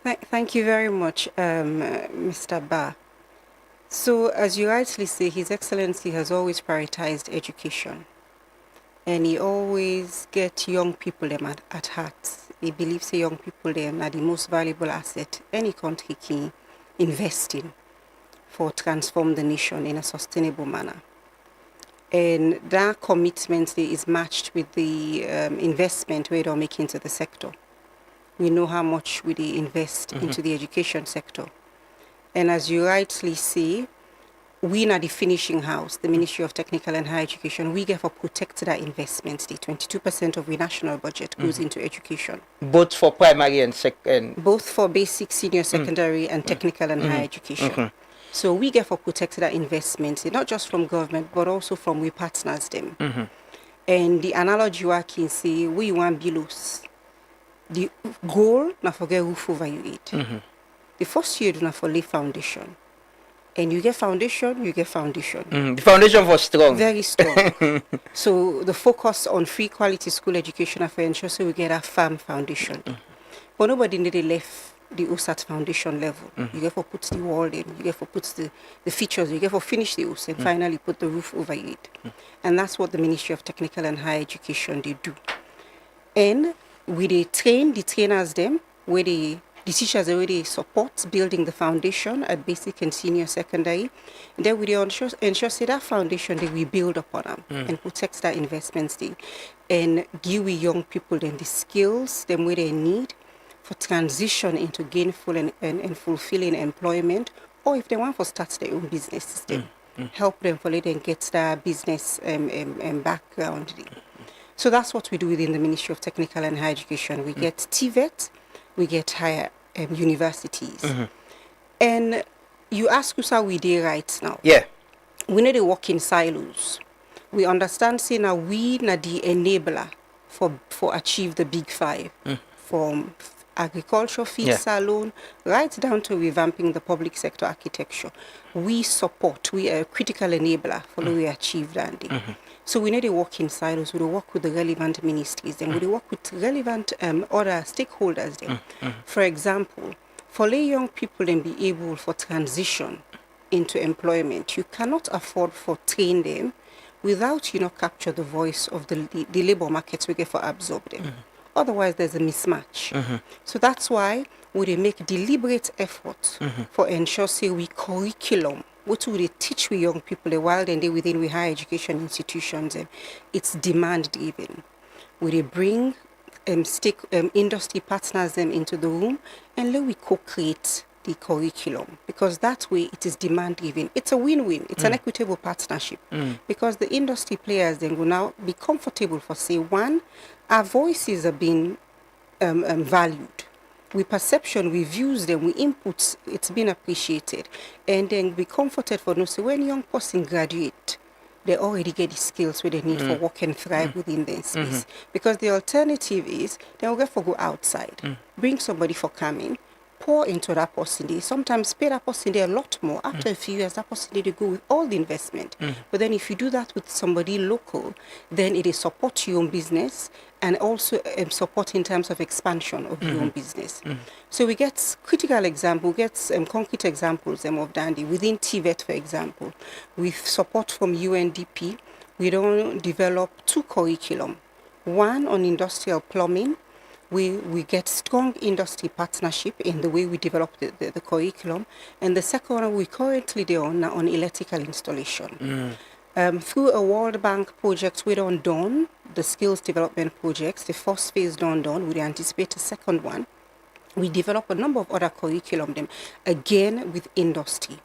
S11: Thank you very much, Mr. Ba. So, as you rightly say, His Excellency has always prioritized education. And he always get young people them at heart. He believes the young people them are the most valuable asset any country can invest in for transform the nation in a sustainable manner. And that commitment is matched with the investment we are making into the sector. We know how much we invest into the education sector. And as you rightly say, we are the finishing house, the Ministry of Technical and Higher Education. We therefore protect that investment. The 22% of the national budget goes into education.
S10: Both for primary and second?
S11: Both for basic, senior, secondary, and technical and higher education. So we therefore protect that investment, not just from government, but also from we partners them. And the analogy I can say, we want belows. The goal, not forget roof over your head. The first year, do not for lay foundation. And you get foundation, you get foundation.
S10: The foundation was strong.
S11: Very strong. So the focus on free quality school education for ensure so we get a firm foundation. But nobody needed left the OSAT foundation level. You get for put the wall in, you get for put the features, you get for finish the OS and finally put the roof over it. And that's what the Ministry of Technical and Higher Education they do. And we they train the trainers them where the teachers already support building the foundation at basic and senior secondary. And then we ensure say that foundation that we build upon them and protect that investments day and give we young people then the skills them where they need for transition into gainful and fulfilling employment, or if they want to start their own business system, help them for let them get that business background. So that's what we do within the Ministry of Technical and Higher Education. We get TVET, we get higher universities. And you ask us how we do right now.
S10: Yeah.
S11: We need to work in silos. We understand say now we na the enabler for achieve the big five. From agriculture, feed salon, right down to revamping the public sector architecture. We support, we are a critical enabler for we achieve that. So we need to work in silos, we work with the relevant ministries and we work with relevant other stakeholders then. For example, for lay young people then be able for transition into employment, you cannot afford for train them without capture the voice of the labor markets we get for absorb them. Otherwise, there's a mismatch. So that's why we make deliberate efforts for ensure say we curriculum. What we teach we young people while then they within we higher education institutions. It's demand driven. We bring industry partners them into the room and let we co-create the curriculum, because that way it is demand driven. It's a win-win. It's an equitable partnership because the industry players then will now be comfortable for say one, our voices are being valued. We perception, we views them, we inputs, it's been appreciated, and then be comforted for no. So when young person graduate, they already get the skills where they need for work and thrive within their space. Because the alternative is they will get for go outside, bring somebody for coming, pour into that person day. Sometimes pay that person day a lot more. After a few years, that person day they go with all the investment. But then if you do that with somebody local, then it is support your own business and also support in terms of expansion of your own business. So we get critical example, we get concrete examples of Dandy. Within TVET, for example, with support from UNDP, we don't develop two curriculum. One on industrial plumbing. We get strong industry partnership in the way we develop the curriculum. And the second one we currently do on electrical installation. Through a World Bank project we don't done, the skills development projects, the first phase done, we anticipate a second one. We develop a number of other curriculum them, again with industry.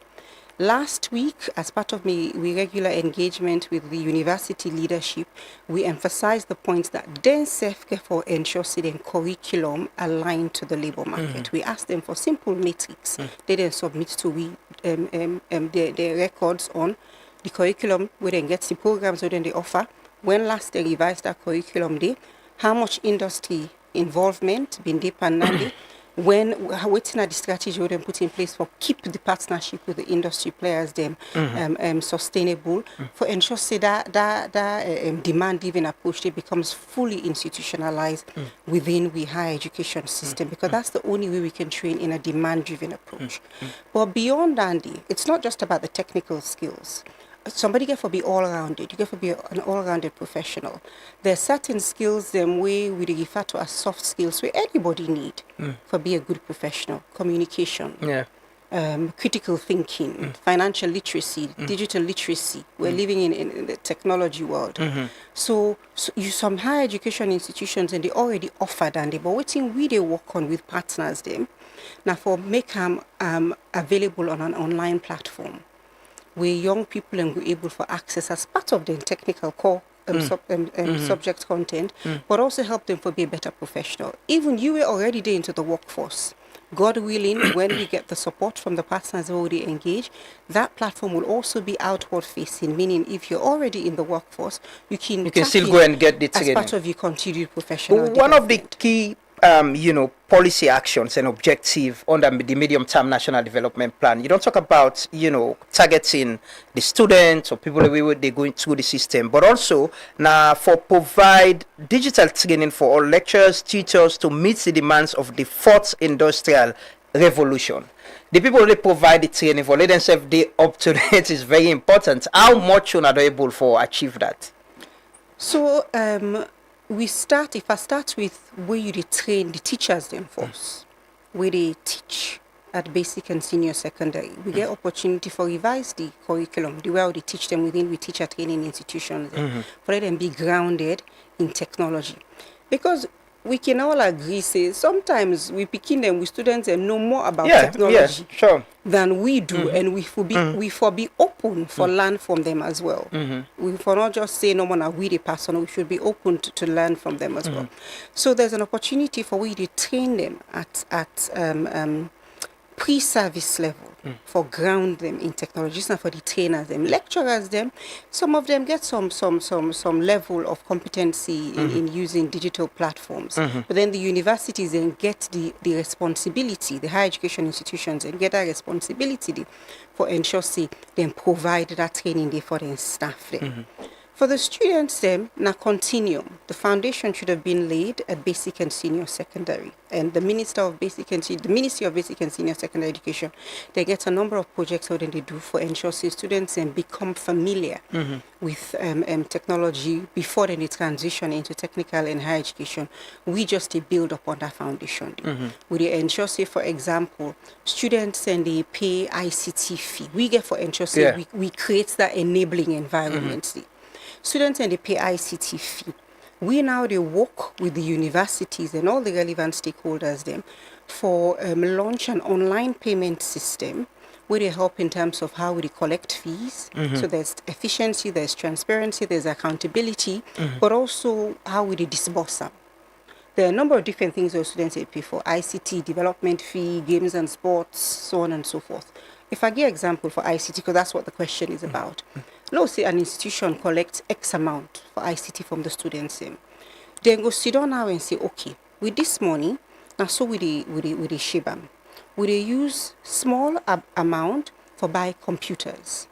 S11: Last week, as part of my regular engagement with the university leadership, we emphasized the point that then for ensure the curriculum aligned to the labor market. We asked them for simple metrics. They then submit to we their records on the curriculum, where they get the programs where they offer, when last they revised that curriculum day, how much industry involvement been deep and nandy, when waiting at the strategy we then put in place for keep the partnership with the industry players them sustainable for ensure say that demand driven approach they becomes fully institutionalized within we higher education system because that's the only way we can train in a demand driven approach. But beyond Andy, it's not just about the technical skills. Somebody get for be all-rounded. You get for be an all-rounded professional. There are certain skills them way we refer to as soft skills where anybody need for be a good professional. Communication, critical thinking, financial literacy, digital literacy. We're living in the technology world. So you some higher education institutions and they already offer that, but waiting we they work on with partners them. Now for make them available on an online platform where young people and be able for access as part of the technical core subject content, but also help them for be a better professional. Even you were already there into the workforce. God willing, when we get the support from the partners already engaged, that platform will also be outward facing, meaning if you're already in the workforce, you can
S10: still go and get the
S11: as
S10: training.
S11: part of your continued professional
S10: One of the key policy actions and objective under the medium-term national development plan. You don't talk about, targeting the students or people that they going through the system, but also now for provide digital training for all lecturers, teachers to meet the demands of the fourth industrial revolution. The people they provide the training for, let themselves they up to date is very important. How much are they able for achieve that?
S11: So if I start with where you train the teachers them first, where they teach at basic and senior secondary, we get opportunity for revise the curriculum, the way they teach them within we teacher training institutions, for let them be grounded in technology. Because we can all agree, say, sometimes we picking them with students and know more about technology than we do, and we for be open for learn from them as well. We for not just say no one are we the person, we should be open to learn from them as well. So there's an opportunity for we to train them at pre-service level for ground them in technology. It's not for the trainers them, lecturers them. Some of them get some level of competency in using digital platforms. But then the universities then get the responsibility, the higher education institutions and get that responsibility for ensure say then provide that training there for their staff them. For the students them, now continuum. The foundation should have been laid at basic and senior secondary. And the Ministry of Basic and Senior Secondary Education, they get a number of projects that they do for ensure students and become familiar with technology before they transition into technical and higher education. We just build upon that foundation. We ensure, say, for example, students and they pay ICT fee. We get for ensure, say, we create that enabling environment. Students and they pay ICT fee. We now they work with the universities and all the relevant stakeholders them for launch an online payment system where they help in terms of how we collect fees. So there's efficiency, there's transparency, there's accountability, but also how we disburse them. There are a number of different things those students pay for: ICT, development fee, games and sports, so on and so forth. If I give example for ICT, because that's what the question is about. Let's say an institution collects X amount for ICT from the students. Then go sit down now and say, okay, with this money, now so with the Shibam, we use small amount for buy computers.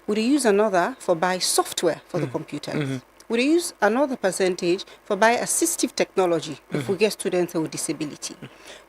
S11: We use another for buy software for the computers. We use another percentage for buy assistive technology if we get students with disability.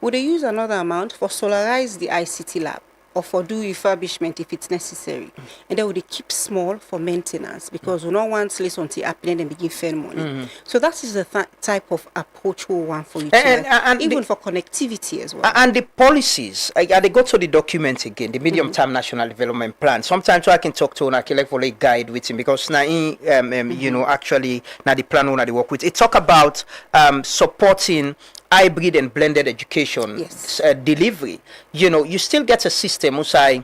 S11: We use another amount for solarize the ICT lab or for do refurbishment if it's necessary. And then we keep small for maintenance because we don't want less until happening and begin fair money. So that is the type of approach we want for you to even for connectivity as well.
S10: And the policies, they go to the document again, the medium-term national development plan. Sometimes I can talk to an for a guide with him because now actually now the plan when they work with it talk about supporting hybrid and blended education delivery. You still get a system where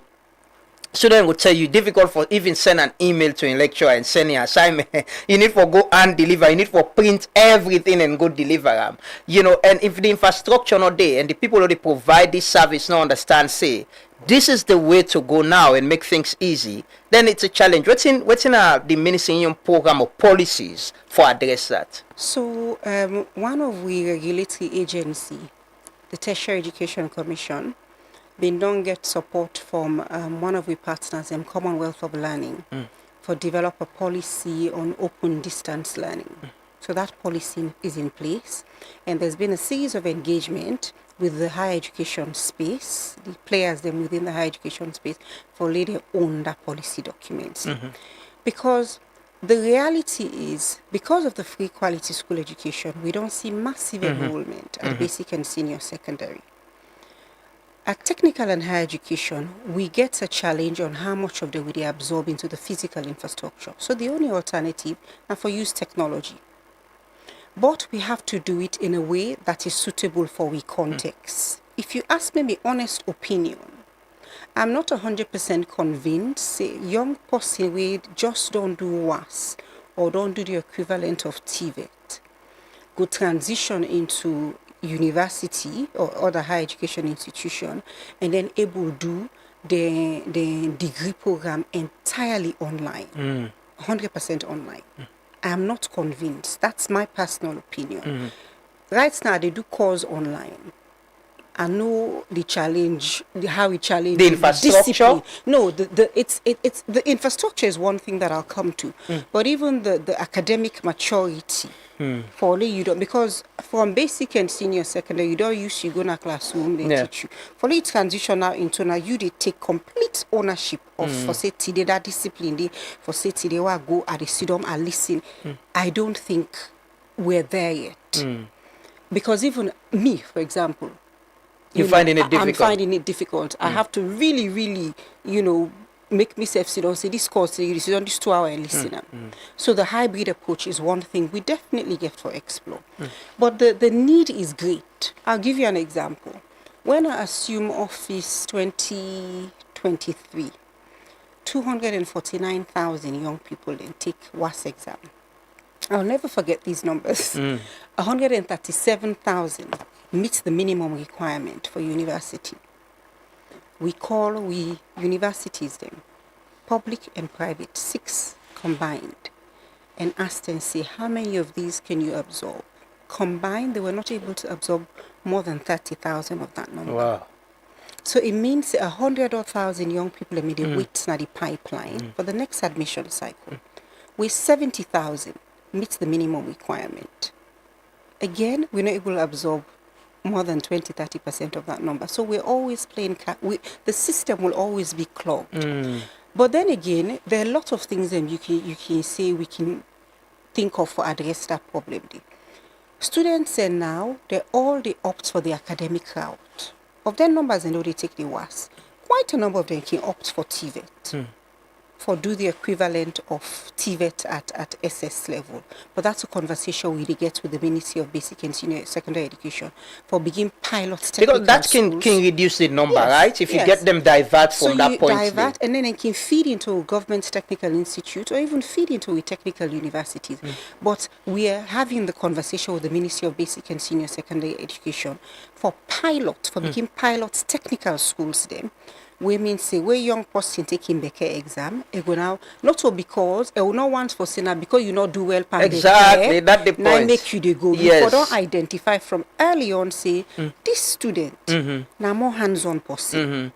S10: student will tell you difficult for even send an email to a lecturer and send an assignment. You need for go and deliver. You need for print everything and go deliver them. And if the infrastructure not there and the people who provide this service not understand, say this is the way to go now and make things easy, then it's a challenge. What's in the ministerial program or policies for address that?
S11: So one of we regulatory agency the Tertiary Education Commission, been don't get support from one of our partners, Commonwealth of Learning, for develop a policy on open distance learning. So that policy is in place, and there's been a series of engagement with the higher education space, the players then within the higher education space, for later own that policy documents. Because the reality is, because of the free quality school education, we don't see massive enrollment at basic and senior secondary. At technical and higher education, we get a challenge on how much of the we they absorb into the physical infrastructure. So the only alternative is for use technology. But we have to do it in a way that is suitable for we context. If you ask me my honest opinion, I'm not 100% convinced say young person we just don't do WAS or don't do the equivalent of TVET go transition into university or other higher education institution and then able to do the degree program entirely online, 100% online. I'm not convinced. That's my personal opinion. Right now, they do course online. I know the challenge, how we challenge
S10: The infrastructure.
S11: discipline. No, it's the infrastructure is one thing that I'll come to, but even the academic maturity. For only you don't, because from basic and senior secondary, you don't use you go to classroom, they teach you. For you transition now into now, you they take complete ownership of for say today that discipline, they for say today I go at the sit down and listen. I don't think we're there yet, because even me, for example,
S10: You're finding it difficult.
S11: I'm finding it difficult. I have to really, really, make myself sit down, say this course, say this on this 2 hour and listen. So the hybrid approach is one thing we definitely get for explore. But the need is great. I'll give you an example. When I assume Office 2023, 249,000 young people then take WAS exam. I'll never forget these numbers. 137,000 meets the minimum requirement for university. We universities them, public and private, 6 combined, and asked and say, how many of these can you absorb? Combined, they were not able to absorb more than 30,000 of that number.
S10: Wow.
S11: So it means 100,000 young people are made wait in the pipeline for the next admission cycle. With 70,000 meets the minimum requirement. Again, we're not able to absorb more than 20-30% of that number. So we're always playing, the system will always be clogged. But then again, there are a lot of things that you can say we can think of for address that problem. Students say now, they opt for the academic route. Of their numbers, they know they take the WAS. Quite a number of them can opt for TVET. For do the equivalent of TVET at SS level. But that's a conversation we get with the Ministry of Basic and Senior Secondary Education for begin pilot technical
S10: Because that can reduce the number, right? If you get them divert from that point. So you divert
S11: and then it can feed into a government technical institute or even feed into a technical universities. But we are having the conversation with the Ministry of Basic and Senior Secondary Education for pilot, for begin pilot technical schools then. We mean say where young person taking Becker exam, it go now not all because it will not want for say now because you not do well.
S10: Exactly, that's the point.
S11: Now make you they go.
S10: Yes.
S11: You don't identify from early on say this student now more hands-on person.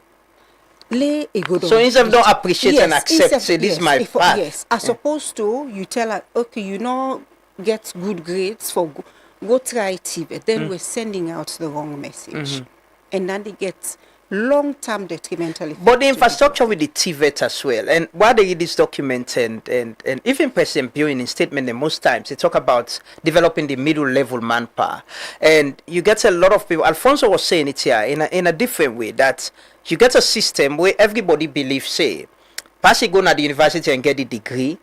S11: Lay a good.
S10: So instead of don't appreciate and accept, say this is my path.
S11: Yes, as opposed to you tell her okay, you know get good grades for go try TVET. Then we're sending out the wrong message, and then they get long-term detrimental effect.
S10: But the infrastructure with the TVET as well, and why they read this document and even President Bio in his statement, and most times they talk about developing the middle level manpower, and you get a lot of people. Alfonso was saying it here in a different way, that you get a system where everybody believes, say, pass you go to the university and get the degree,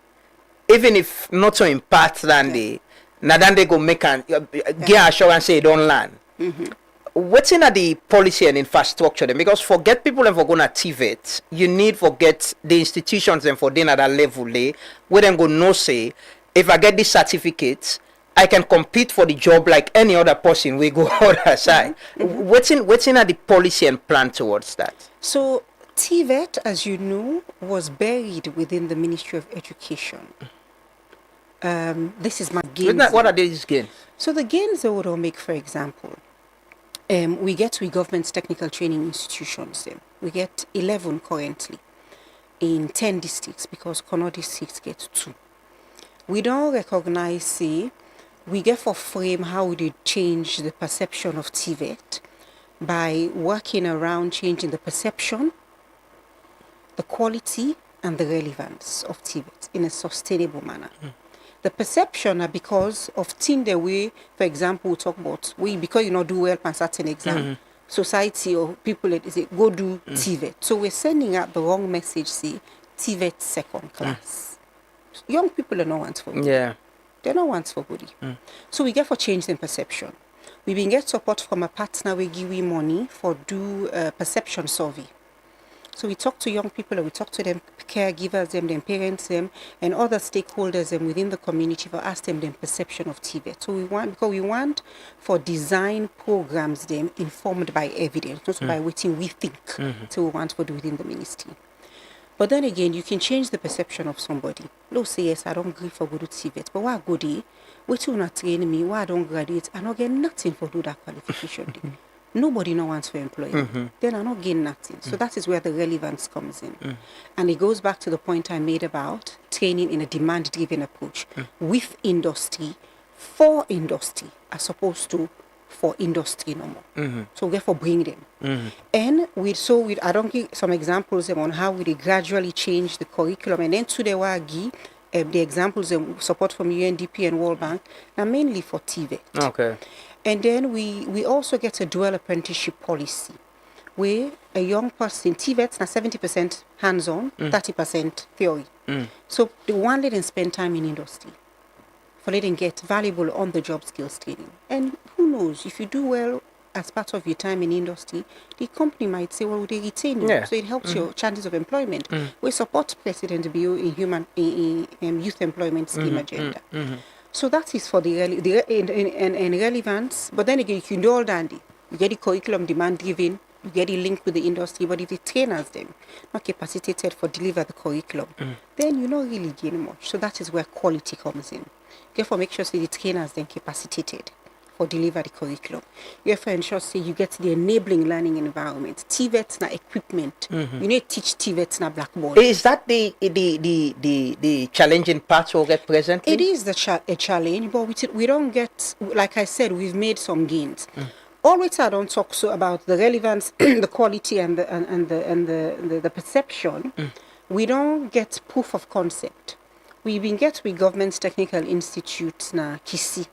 S10: even if not to impart than they go make and get assurance say you don't learn. What's in the policy and infrastructure then? Because forget people and for going to TVET, you need forget the institutions and for them at that level where them go no say, if I get this certificate, I can compete for the job like any other person we go other side. What's in the policy and plan towards that?
S11: So TVET, as you know, was buried within the Ministry of Education. This is my gains.
S10: What are these gains?
S11: So the gains they would all make, for example, We get with government's technical training institutions. We get 11 currently in 10 districts because Kono districts get 2. We don't recognize, say, we get for frame how we did change the perception of TVET by working around changing the perception, the quality, and the relevance of TVET in a sustainable manner. The perception are because of thing the way, for example, we talk about because you not do well on certain exam, society or people they say go do TVET. So we're sending out the wrong message, say TVET second class. Young people are not want for goodie.
S10: Yeah.
S11: They're not want for goodie. So we get for change in perception. We been get support from a partner, we give we money for do a perception survey. So we talk to young people, and we talk to them caregivers, them parents, them, and other stakeholders them within the community for ask them their perception of TVET. So we want for design programs them informed by evidence, not by what we think. So we want for do within the ministry. But then again, you can change the perception of somebody. They'll say, yes, I don't agree for go to TVET, but what good day? Wait till not train me, why I don't graduate, I don't get nothing for do that qualification. Nobody no wants to employ me. Then I not gain nothing. So that is where the relevance comes in. And it goes back to the point I made about training in a demand-driven approach with industry, for industry, as opposed to for industry no more. So therefore bring them. And I don't give some examples on how we gradually change the curriculum, and then to the wagi the examples of support from UNDP and World Bank are mainly for TVET.
S10: Okay.
S11: And then we also get a dual apprenticeship policy where a young person, TVETs are 70% hands-on, 30% theory. So the one let them spend time in industry for letting get valuable on-the-job skills training. And who knows, if you do well as part of your time in industry, the company might say, well, they retain you.
S10: Yeah.
S11: So it helps your chances of employment. We support President Bio in youth employment scheme agenda. So that is for the relevance. But then again, you can do all dandy. You get the curriculum demand driven, you get the link with the industry, but if the trainers them not capacitated for deliver the curriculum, then you not really gain much. So that is where quality comes in. Therefore, make sure the trainers then capacitated for deliver the curriculum. Therefore, ensure you get the enabling learning environment. TVET na equipment. You need to teach TVET na blackboard.
S10: Is that the challenging part or get presently?
S11: It is a challenge, but we don't get, like I said, we've made some gains. Always I don't talk so about the relevance, the quality, and the perception. We don't get proof of concept. We been get with government's technical institutes na KISI.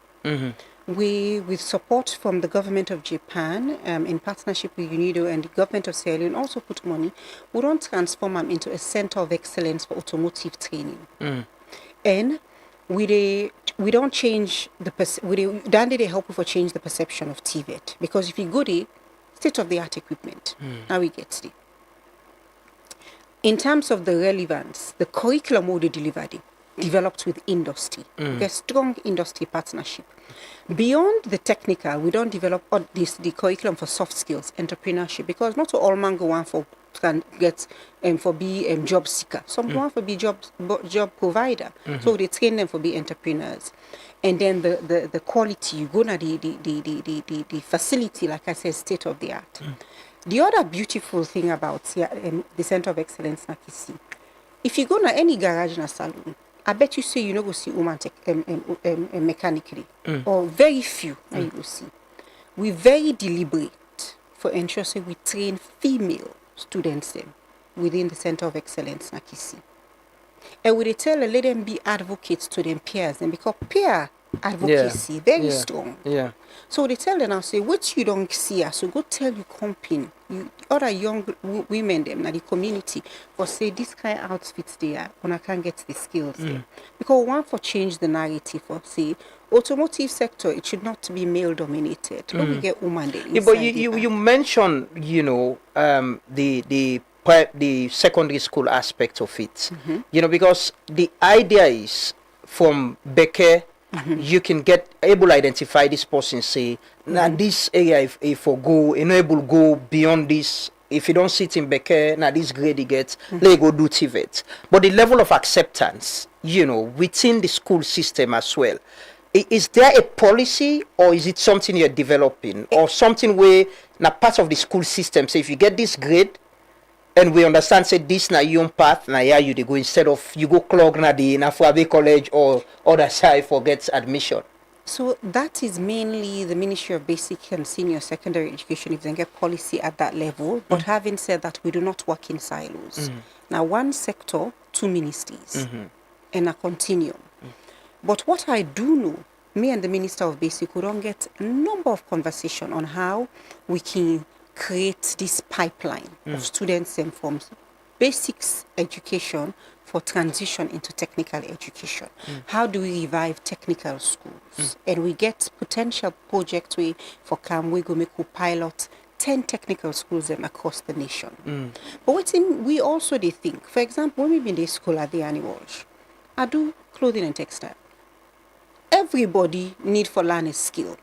S11: We, with support from the government of Japan, in partnership with UNIDO and the government of Sierra Leone, also put money. We don't transform them into a center of excellence for automotive training. And we don't change they help for change the perception of TVET, because if you go there, state-of-the-art equipment, now we get it. In terms of the relevance, the curriculum will be developed with industry. There's strong industry partnership. Beyond the technical, we don't develop the curriculum for soft skills, entrepreneurship, because not all man go on for can get for be job seeker. Some go on for be job provider. So they train them for be entrepreneurs. And then the quality, you go to the facility, like I said, state of the art. The other beautiful thing about the Center of Excellence Nakisi, if you go to any garage in a salon, I bet you say you know go see woman mechanically, or very few you go see. We very deliberate for ensure say we train female students within the Center of Excellence Nakisi. And we let them be advocates to them peers, and because peer advocacy very strong. So they tell them now, say, what you don't see us, so go tell your company, you other young women them in the community, for say this kind of outfits there, when I can't get the skills there. Because one for change the narrative for say automotive sector, it should not be male dominated. But we get women there.
S10: Yeah, but you mentioned, the secondary school aspect of it. Because the idea is from Becker, you can identify this person, say, now this area if go go beyond this. If you don't sit in Becker, now this grade you get, let go do TVET. But the level of acceptance, within the school system as well, Is there a policy, or is it something you're developing, or something where na part of the school system? So if you get this grade, and we understand say this na your own path, na here you dey go, instead of you go clog na the Nafuabe College or other side for get admission.
S11: So that is mainly the Ministry of Basic and Senior Secondary Education if they get policy at that level. But having said that, we do not work in silos. Now, one sector, two ministries, and a continuum. But what I do know, me and the Minister of Basic, we don't get a number of conversation on how we can create this pipeline of students and from basics education for transition into technical education. How do we revive technical schools? And we get potential projects we for CAM, we go make a pilot 10 technical schools across the nation. But what we also they think, for example, when we been in school at the Annie Walsh, I do clothing and textile. Everybody need for learn a skill.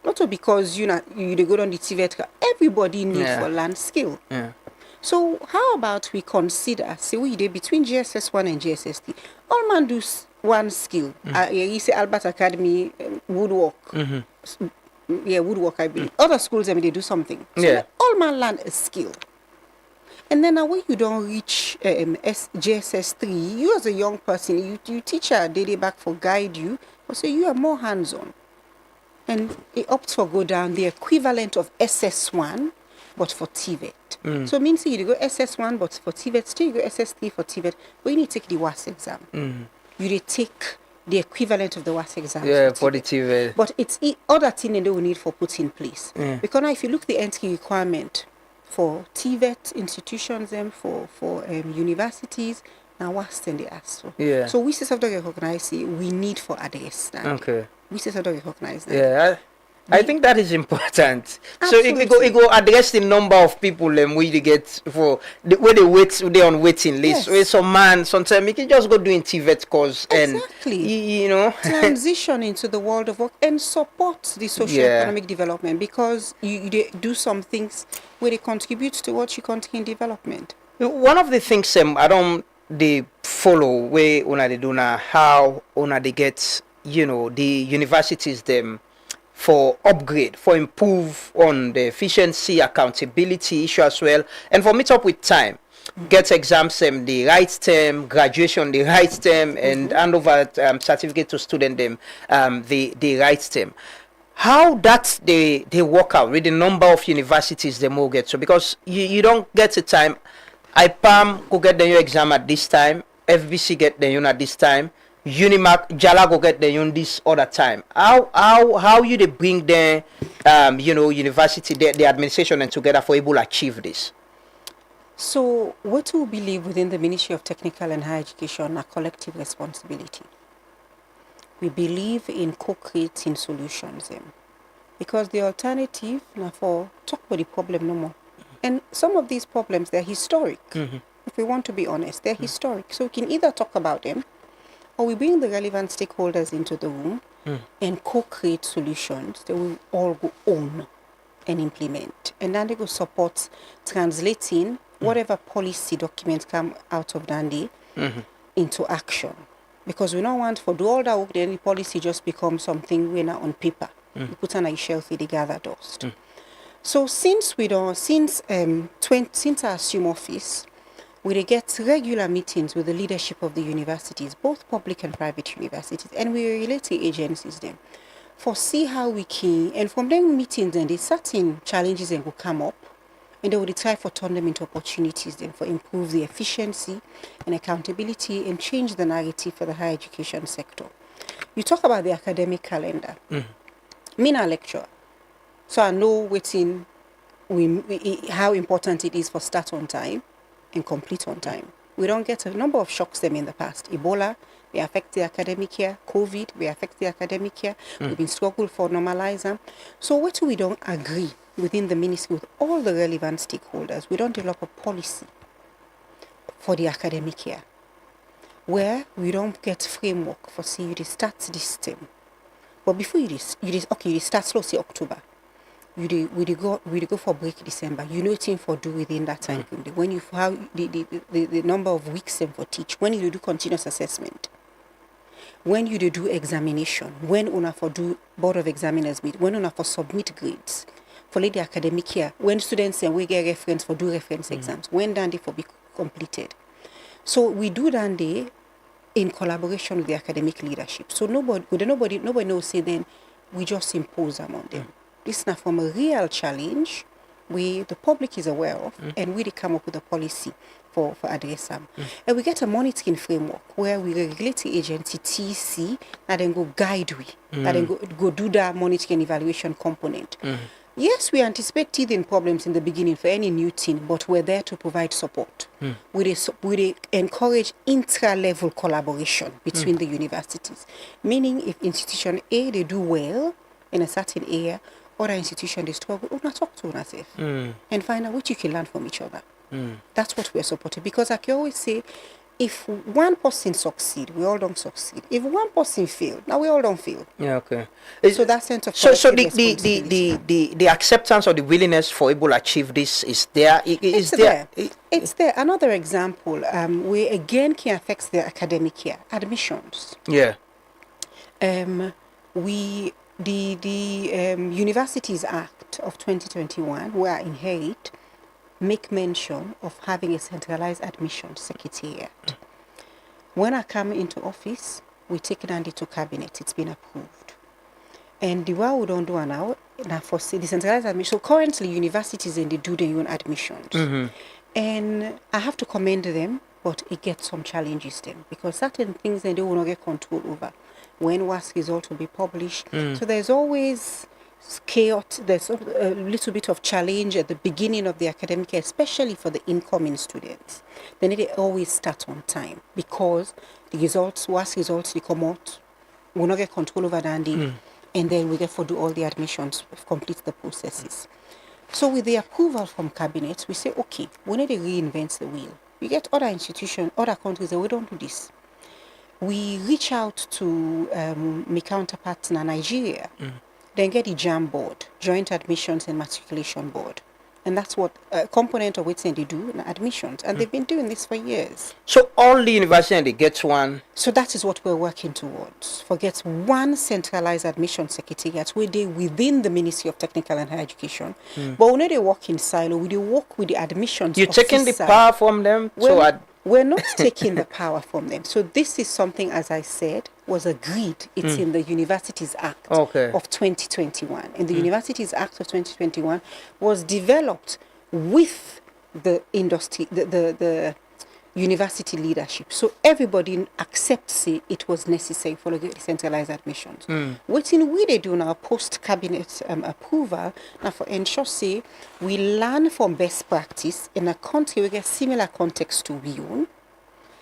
S11: Not because you they go on the TVET, everybody need for learn skill. So how about we consider, say we did between GSS1 and GSS3, all man do one skill. You say Albert Academy, woodwork. Woodwork, I believe. Other schools, they do something. So all man learn a skill. And then when you don't reach GSS3, you as a young person, you teacher, they back for guide you, or say you are more hands-on. And it opts for go down the equivalent of SS1, but for TVET. So it means you go SS1, but for TVET, still you go SS3 for TVET, but you need to take the WAS exam. You need take the equivalent of the WAS exam.
S10: For the TVET.
S11: But it's other thing they will need for put in place. Because now if you look the entry requirement for TVET institutions and for universities, now what's then they ask for? So we still have to recognize it, we need for address that. We still have to recognize that.
S10: I think that is important. Absolutely. So it go address the number of people we get for where they wait, they on waiting list. Where some man sometimes you can just go doing TVET course and you know
S11: transition into the world of work and support the socio-economic development, because you do some things where they contribute towards your country development.
S10: One of the things I don't they follow where una they do now, how una they get the universities them for upgrade, for improve on the efficiency, accountability issue as well, and for meet up with time. Get exams the right term, graduation the right term, and hand over certificate to student them the right term. How that they work out with the number of universities they more get. So because you don't get a time, IPAM go get the new exam at this time, FBC get the at this time, Unimac, Jala go get the this other time. How you they bring the university, the administration and together for able to achieve this?
S11: So what we believe within the Ministry of Technical and Higher Education are collective responsibility. We believe in co-creating solutions because the alternative now for talk about the problem no more. And some of these problems, they're historic. If we want to be honest, they're historic. So we can either talk about them, or we bring the relevant stakeholders into the room and co-create solutions that we all go own and implement. And then they go support translating whatever policy documents come out of Dundee into action. Because we don't want for do all that work, then the policy just becomes something we're not on paper. We put on a shelf, they gather dust. So since I assume office, we get regular meetings with the leadership of the universities, both public and private universities, and we relate to agencies then for see how we can, and from them meetings then there's certain challenges that will come up, and they will try for turn them into opportunities then for improve the efficiency and accountability and change the narrative for the higher education sector. You talk about the academic calendar. Me na lecturer, so I know how important it is for start on time and complete on time. We don't get a number of shocks them in the past. Ebola, they affect the academic year. COVID, we affect the academic year. We've been struggling for normalizing. So what we don't agree within the ministry with all the relevant stakeholders, we don't develop a policy for the academic year where we don't get framework for say you start this term. But before you start slow, say October. We go for break December. You know what for do within that time frame. When you how the number of weeks for teach. When you do continuous assessment. when you dey do examination, when una for do board of examiners meet, when una for submit grades, for the academic year, when students and we get reference for do reference exams, when then they for be completed. So we do that day in collaboration with the academic leadership. So nobody knows, say then we just impose them on them. This is now from a real challenge the public is aware of, and we come up with a policy for address them. And we get a monitoring framework where we regulate the agency TC and then go guide and then go do that monitoring and evaluation component. Yes, we anticipate teething problems in the beginning for any new team, but we're there to provide support. We encourage intra-level collaboration between the universities, meaning if institution A, they do well in a certain area, other institution they struggle, we're not talk to us and find out what you can learn from each other. That's what we're supporting. Because like you always say, if one person succeed, we all don't succeed. If one person fail, now we all don't fail.
S10: Yeah, okay.
S11: So that sense of
S10: so the acceptance or the willingness for able to achieve this is there.
S11: It's there. Another example, we again can affect the academic year admissions.
S10: Yeah.
S11: The Universities Act of 2021, where I inherit, make mention of having a centralized admission secretariat. When I come into office, we take it into cabinet. It's been approved. And the way we don't do now for the centralized admission. So currently, universities they do their own admissions. And I have to commend them, but it gets some challenges then because certain things they will not get control over. When WASC result will be published. So there's always chaos, there's a little bit of challenge at the beginning of the academic year, especially for the incoming students. They need to always start on time because the results, WASC results, they come out, we'll not get control over that, and then we get to do all the admissions, complete the processes. So with the approval from cabinet, we say, okay, we need to reinvent the wheel. We get other institutions, other countries that we don't do this. We reach out to my counterparts in Nigeria, then get the JAM board, Joint Admissions and Matriculation Board. And that's what a component of what they do in admissions. And they've been doing this for years.
S10: So all the universities, they get one?
S11: So that is what we're working towards. Forget one centralized admission secretariat where they within the Ministry of Technical and Higher Education. But when they work in silo, we work with the admissions
S10: You're taking the power from them?
S11: We're not taking the power from them. So this is something, as I said, was agreed. It's in the Universities Act of 2021. And the Universities Act of 2021 was developed with the industry, the university leadership. So everybody accepts it was necessary for the decentralized admissions. What we do now, post-cabinet approval, now for ensure, say, we learn from best practice in a country we get similar context to Leone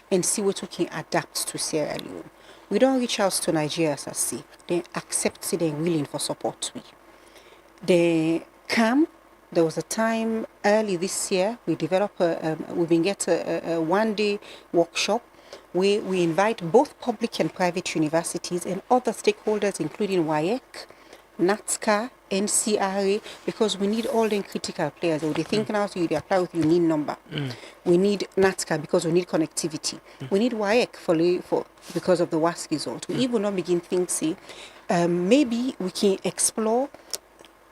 S11: and see what we can adapt to Sierra Leone. We don't reach out to Nigeria as I say. They accept it, they're willing for support. They come. There was a time early this year we developed we've been get a one-day workshop where we invite both public and private universities and other stakeholders, including WAEC, NATSCA, NCRA, because we need all the critical players. They think now so you apply with your NIN number. We need NATSCA because we need connectivity. We need WAEC for because of the WASC result. We even not begin thinking, maybe we can explore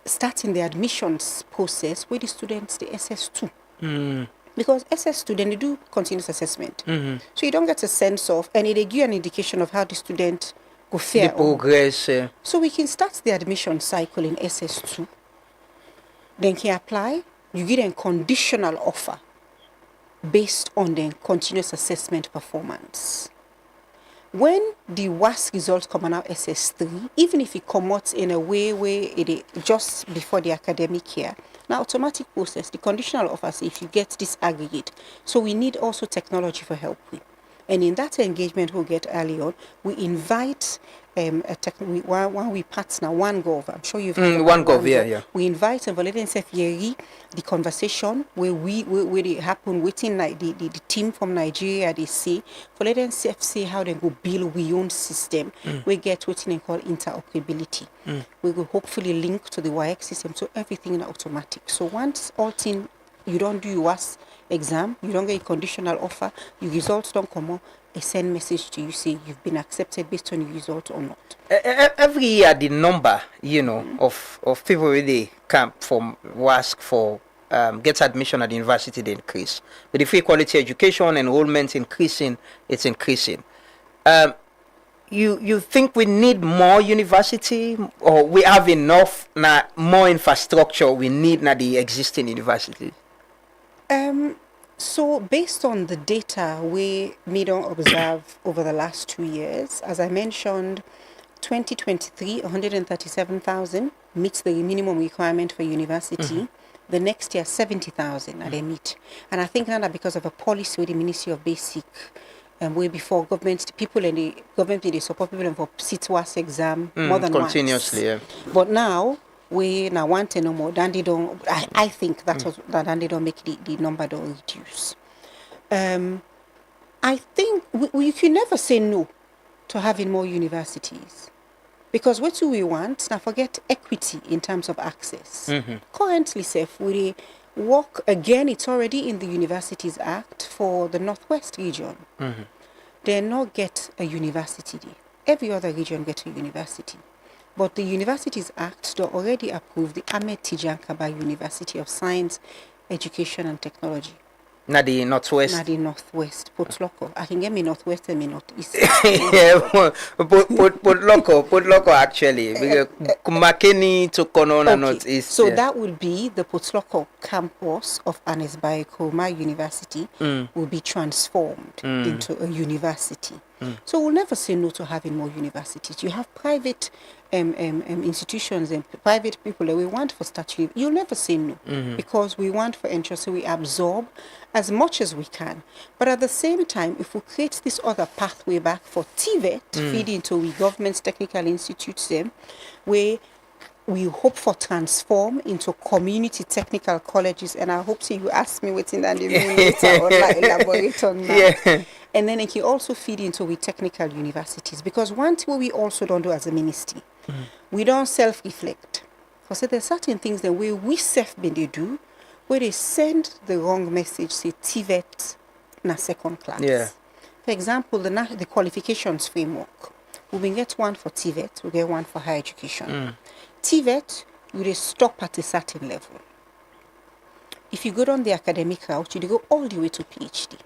S11: starting the admissions process with the students, the SS2. Because SS student, they do continuous assessment. So you don't get a sense of, and it give you an indication of how the student go fare.
S10: The progress.
S11: So we can start the admission cycle in SS2. Then can apply, you get a conditional offer based on the continuous assessment performance. When the WASC results come out SS3, even if it comes out in a way where it is just before the academic year, now automatic process, the conditional offers if you get this aggregate. So we need also technology for help with. And in that engagement we'll get early on, we invite one we partner, OneGov. I'm sure you've heard
S10: OneGov, yeah.
S11: We invite Valerian Sefieri, the conversation where it happen within the team from Nigeria, they say, for let them see how they go build we own system. We get what they call interoperability. We will hopefully link to the WAEC system, so everything is automatic. So once all thing you don't do us exam, you don't get a conditional offer, your results don't come out, a send message to you say you've been accepted based on your result or not.
S10: Every year the number, of people really come from WASC for get admission at the university, they increase. With the free quality education, enrollment increasing, it's increasing. You think we need more university, or we have enough more infrastructure we need na the existing universities?
S11: So based on the data we don't observe over the last 2 years, as I mentioned, 2023, 137,000 meets the minimum requirement for university. The next year, 70,000 they meet. And I think now that because of a policy with the Ministry of Basic, way before government, people in the government, they support people for SITWAS exam more than
S10: continuously,
S11: once. But now, we now want to know more. Then they don't, I think that then they don't make the number don't reduce. I think we can never say no to having more universities. Because what do we want? Now forget equity in terms of access. Currently, Seth, we work again, it's already in the Universities Act for the Northwest region. They not get a university there. Every other region gets a university. But the Universities Act they already approved the Ahmed Tijan Kaba University of Science, Education and Technology.
S10: Na the Northwest.
S11: Na the Northwest. Put local. I can get me Northwest and me Northeast.
S10: Put local actually. Because Makeni to Konona Northeast.
S11: So that would be the Potloko campus of Anes Bayekoma University will be transformed into a university. So we'll never say no to having more universities. You have private institutions and private people that we want for statutory. You'll never say no because we want for interest, so we absorb as much as we can. But at the same time, if we create this other pathway back for TVET, feed into we government's technical institutes, where we hope for transform into community technical colleges, and I hope so you ask me what's in that later or elaborate on that. And then it can also feed into we technical universities, because one thing we also don't do as a ministry, we don't self-reflect. Because there's certain things the way we self-been they do, where they send the wrong message, say TVET na second class. For example, the qualifications framework. We will get one for TVET, we get one for higher education. TVET, you stop at a certain level. If you go down the academic route, you go all the way to PhD.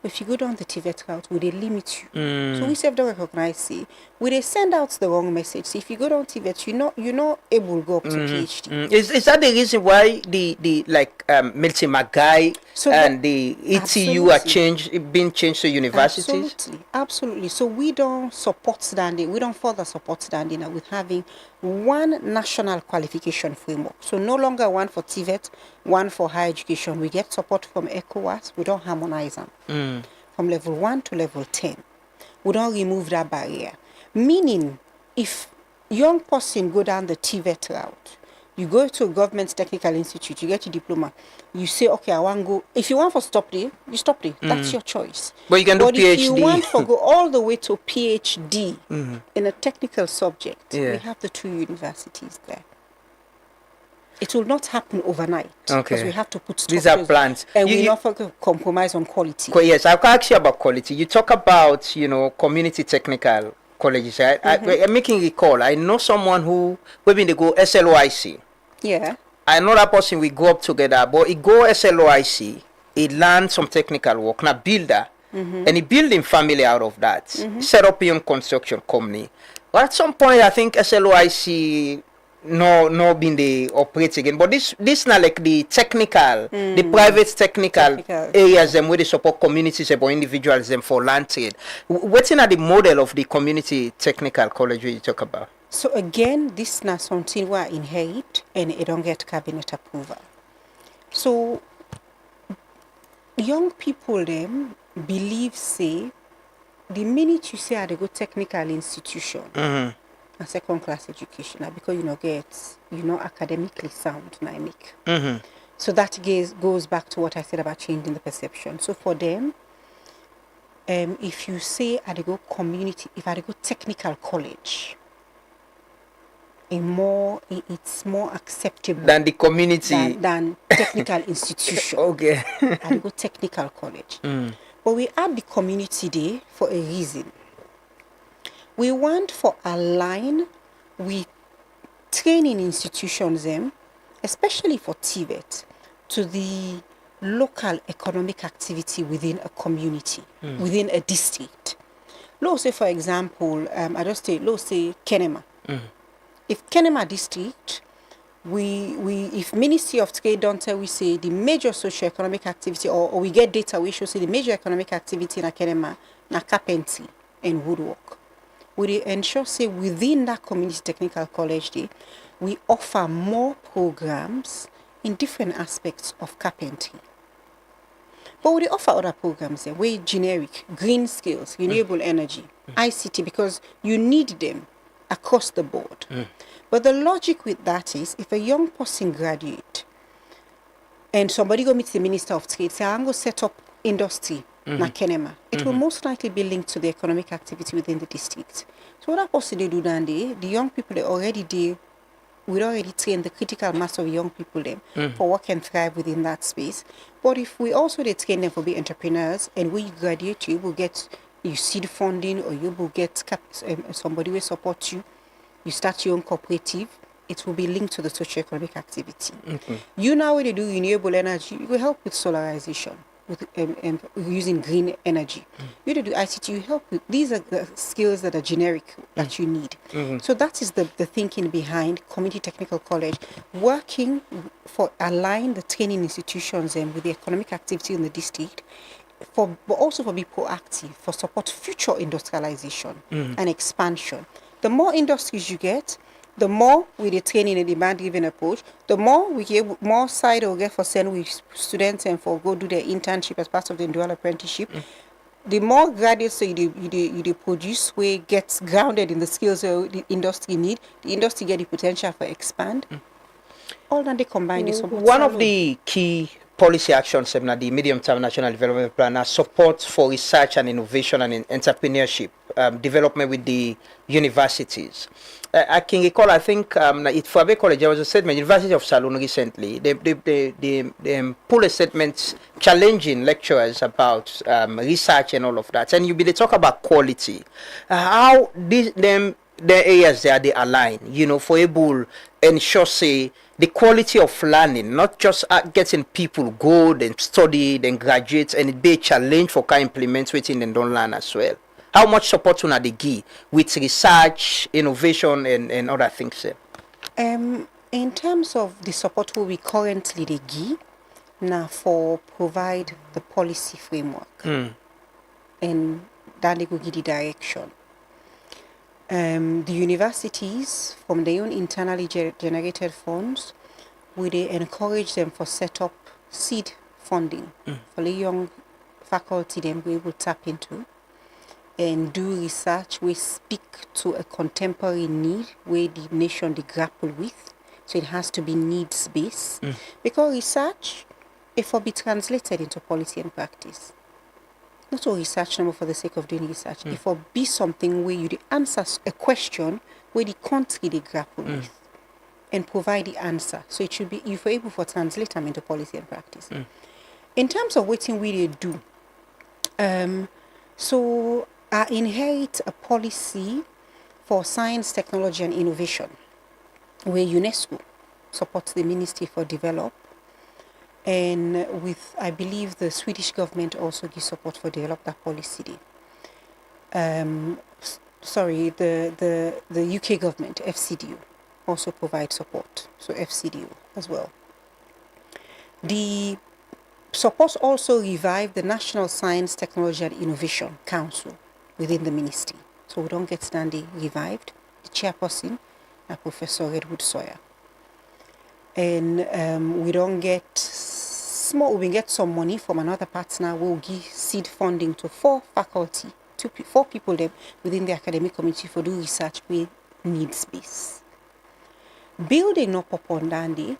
S11: If you go down the TVET route, they limit you. So we self don't recognize, see, they send out the wrong message. See, if you go down TVET, you're not able to go up to PhD.
S10: Is that the reason why the like Milty Magai and the ETU are being changed to universities?
S11: Absolutely. So we don't support standing. We don't further support standing with having one national qualification framework. So no longer one for TVET, one for higher education. We get support from ECOWAS. We don't harmonize them. From level 1 to level 10. We don't remove that barrier. Meaning, if young person go down the TVET route, you go to a government technical institute, you get your diploma, you say, okay, I want to go. If you want to stop there, you stop there. That's your choice.
S10: But you can do PhD.
S11: But if you want to go all the way to PhD in a technical subject, we have the 2 universities there. It will not happen overnight because we have to put structures.
S10: These are plans.
S11: And we not compromise on quality.
S10: Yes, I'll ask you about quality. You talk about, community technical colleges. I'm making a call. I know someone who, maybe they go SLOIC.
S11: Yeah.
S10: I know that person, we go up together, but he go SLOIC, he learned some technical work, now builder, and he building family out of that. Set up his own construction company. But at some point, I think SLOIC no being the operate again, but this not like the technical, the private technical areas them where they support communities or individuals them for land trade. What's in the model of the community technical college you talk about?
S11: So again, this not something we inherit and it don't get cabinet approval. So young people them believe say the minute you say I go technical institution. A second class education because academically sound dynamic. So that goes back to what I said about changing the perception. So for them, if you say I go community, if I go technical college, it's more acceptable
S10: than the community
S11: than technical institution.
S10: Okay.
S11: I go technical college. But we add the community day for a reason. We want for align with training institutions especially for TVET, to the local economic activity within a community, within a district. Let's say, for example, let's say Kenema. If Kenema district, if Ministry of Trade don't tell we say the major socio-economic activity, or we get data we show say the major economic activity in Kenema na carpentry and woodwork. We ensure say within that community technical college day, we offer more programs in different aspects of carpentry. But we offer other programs way generic, green skills, renewable energy, ICT, because you need them across the board. But the logic with that is, if a young person graduate and somebody go meet the Minister of Trade, say, I'm going to set up industry na Kenema, it will most likely be linked to the economic activity within the district. So what that person they do then, the young people they already we already train the critical mass of young people for work and thrive within that space. But if we also they train them for be entrepreneurs, and when you graduate, you will get seed funding, or you will get somebody will support you. You start your own cooperative. It will be linked to the socio-economic activity. You now when you do renewable energy, you will help with solarization, with using green energy. You do ICT, you help with, these are the skills that are generic that you need. So that is the thinking behind Community Technical College, working for align the training institutions with the economic activity in the district, but also for be proactive, for support future industrialization and expansion. The more industries you get, the more with the training and demand-driven approach, the more we get more side or get for send with students and for go do their internship as part of the dual apprenticeship. The more graduates you produce, where gets grounded in the skills the industry need, the industry get the potential for expand. All that they combine this.
S10: One of the key policy actions in the medium-term national development plan are support for research and innovation and entrepreneurship development with the universities. I can recall, I think, at Fabe College, there was a statement, University of Salone recently, they pull a statement challenging lecturers about research and all of that. And they talk about quality. How the areas there they align, for able ensure, say, the quality of learning, not just getting people go, then study, then graduate, and it be a challenge for can implement within and don't learn as well. How much support on the give with research, innovation, and other things?
S11: In terms of the support we currently give, now for provide the policy framework, and then they go give the direction. The universities, from their own internally generated funds, we they encourage them for set up seed funding for the young faculty them be able to tap into and do research we speak to a contemporary need where the nation they grapple with. So it has to be needs based because research, if it be translated into policy and practice, not all research number for the sake of doing research. If it be something where you answer a question where the country they grapple with and provide the answer. So it should be if you're able to translate them into policy and practice. In terms of what we do, so I inherit a policy for science, technology, and innovation, where UNESCO supports the Ministry for Develop. And with, I believe, the Swedish government also gives support for develop that policy. The UK government, FCDU, also provides support. So FCDU as well. The support also revived the National Science, Technology and Innovation Council within the ministry. So we don't get standing revived. The chairperson, Professor Redwood Sawyer. And we don't get small, we get some money from another partner. We'll give seed funding to 4 faculty, 4 people them within the academic community for do research with needs base. Building up upon that,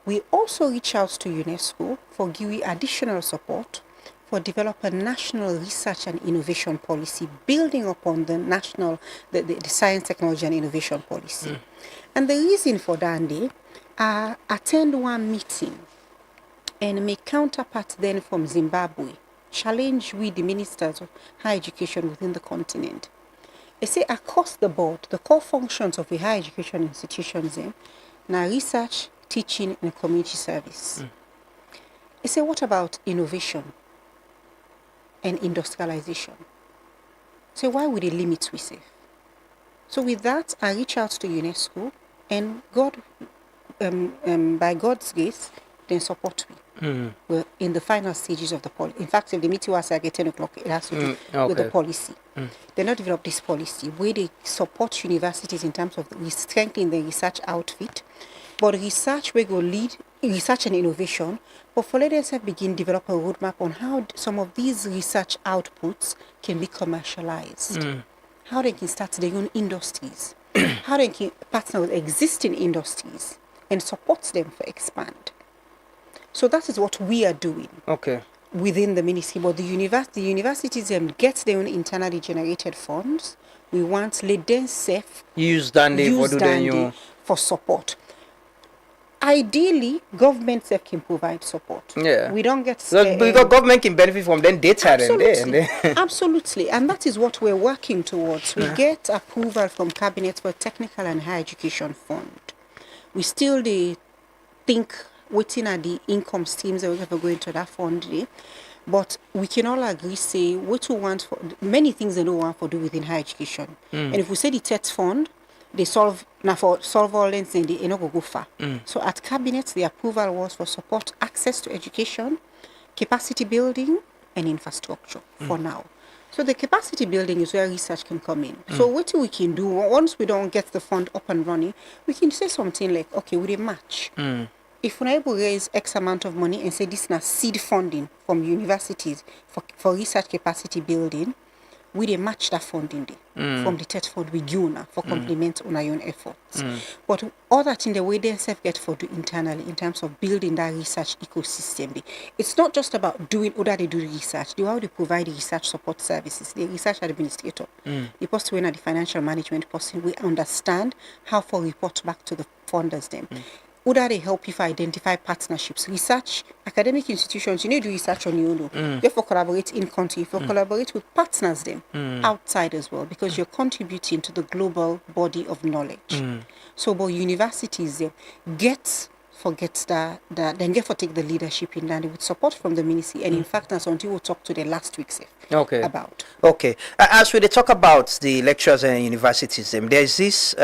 S11: we also reach out to UNESCO for giving additional support for develop a national research and innovation policy building upon the national, the science, technology and innovation policy. And the reason for that day, attend one meeting and my counterpart then from Zimbabwe challenge with the ministers of higher education within the continent. They say across the board, the core functions of the higher education institutions now research, teaching and community service. They say, what about innovation and industrialization? So why would they limit we say? So with that, I reach out to UNESCO and God, by God's grace, then support me. We're in the final stages of the policy. In fact, if the meeting was at 10 o'clock, it has to do with the policy. They not develop this policy where they support universities in terms of strengthening the research outfit, but research will go lead research and innovation, but for let us begin develop a roadmap on how some of these research outputs can be commercialized, how they can start their own industries, how they can partner with existing industries and support them for expand. So that is what we are doing. Within the ministry, but the universities get their own internally generated funds. We want let them safe
S10: use Dandy
S11: for support. Ideally, government can provide support.
S10: Yeah,
S11: we don't get
S10: because government can benefit from them data.
S11: Absolutely. Absolutely, and that is what we're working towards. We get approval from cabinet for technical and higher education fund. We still think waiting at the income streams that we have going to that fund but we can all agree say what we want for many things they don't want to do within higher education. And if we say the TET fund, they solve all things and they not go far. So at cabinet the approval was for support access to education, capacity building and infrastructure for now. So the capacity building is where research can come in. So what we can do once we don't get the fund up and running, we can say something like, okay, with a match. If we're able to raise X amount of money and say this is now seed funding from universities for research capacity building, we they match that funding from the TET fund with you for complement on our own efforts. But all that in the way they self get for do internally in terms of building that research ecosystem. It's not just about doing how they do research, they how they provide research support services, the research administrator, the person when the financial management person, we understand how to report back to the funders them. Would they help you identify partnerships? Research, academic institutions, you need to do research on your own. Therefore, collaborate in country. If you collaborate with partners them outside as well, because you're contributing to the global body of knowledge. So, but universities then get for take the leadership in that with support from the ministry. And in fact, that's until we talk to the last week about.
S10: As we talk about the lecturers and universities, there's this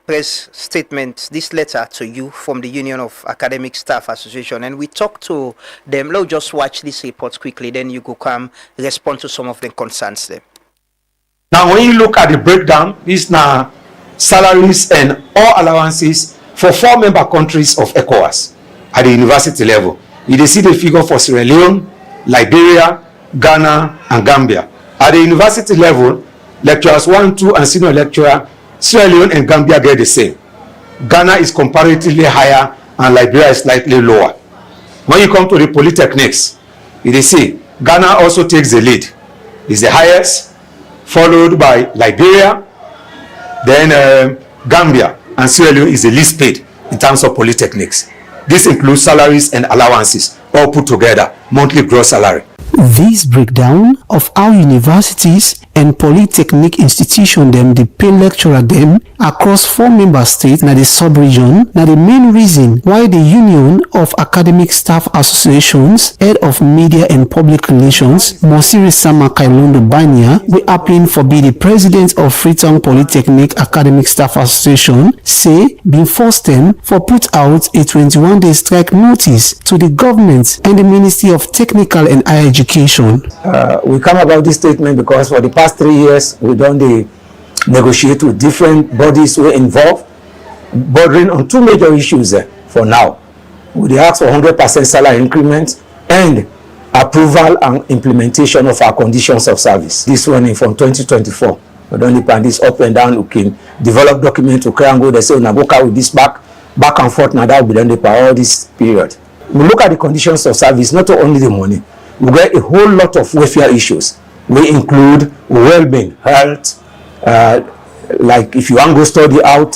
S10: press statement, this letter to you from the Union of Academic Staff Association, and we talk to them. Let's just watch this report quickly, then you go come respond to some of the concerns there.
S12: Now, when you look at the breakdown, these now salaries and all allowances for 4 member countries of ECOWAS at the university level. You see the figure for Sierra Leone, Liberia, Ghana, and Gambia. At the university level, lecturers 1, 2, and senior lecturer, Sierra Leone and Gambia get the same. Ghana is comparatively higher, and Liberia is slightly lower. When you come to the polytechnics, you see Ghana also takes the lead. It's the highest, followed by Liberia, then Gambia, and Sierra Leone is the least paid in terms of polytechnics. This includes salaries and allowances, all put together, monthly gross salary.
S14: This breakdown of how universities and polytechnic institution them dey pay lecturer them across 4 member states na the sub-region na the main reason why the Union of Academic Staff Associations head of media and public relations Mosiri Sama Kailondo Banya wey happen for be the president of Freetown Polytechnic Academic Staff Association say bin force them for put out a 21-day strike notice to the government and the Ministry of Technical and Higher Education.
S12: We come about this statement because for the past 3 years we done negotiate with different bodies who are involved, bordering on 2 major issues for now. We ask for 100% salary increment and approval and implementation of our conditions of service. This one from 2024. We don't depend this up and down. We can develop documents to clear and go. They say, "Now go carry with this back and forth." Now that will be done for all this period. We look at the conditions of service, not only the money. we get a whole lot of welfare issues. We include well-being, health, like if you want to go study out,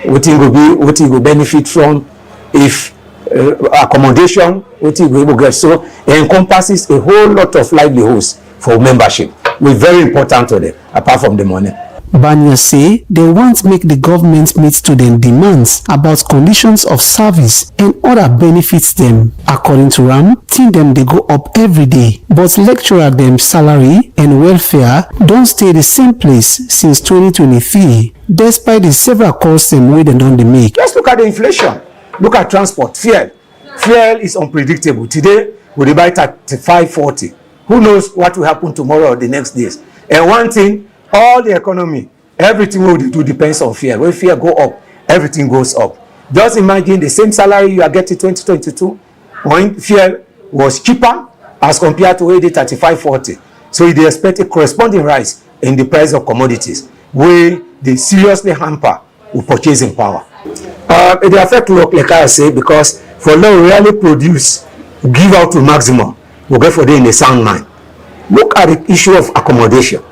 S12: what you go benefit from, if accommodation, what you go get. So it encompasses a whole lot of livelihoods for membership. We're very important to them, apart from the money.
S14: Banya say they want make the government meet student demands about conditions of service and other benefits them. According to Ram, things them they go up every day, but lecturer them salary and welfare don't stay the same place since 2023, despite the several calls them way they don't make.
S12: Let's look at the inflation. Look at transport, fuel. Fuel is unpredictable. Today we buy 35-40. Who knows what will happen tomorrow or the next days? And one thing, all the economy, everything we do depends on fear. When fear go up, everything goes up. Just imagine the same salary you are getting 2022 when fear was cheaper as compared to 35-40. So they expect a corresponding rise in the price of commodities, where they seriously hamper with purchasing power. It affects work, like I say, because for now we really produce, give out to maximum, we get for them in a sound mind. Look at the issue of accommodation.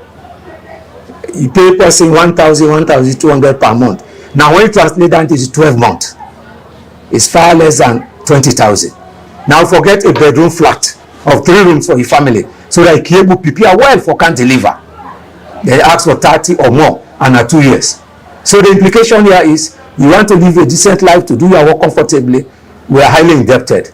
S12: You pay person 1,200 per month. Now when you translate that into 12 months, it's far less than 20,000. Now forget a bedroom flat of 3 rooms for your family, so that you can able prepare well for can deliver. They ask for 30 or more and 2 years. So the implication here is you want to live a decent life, to do your work comfortably. We are highly indebted.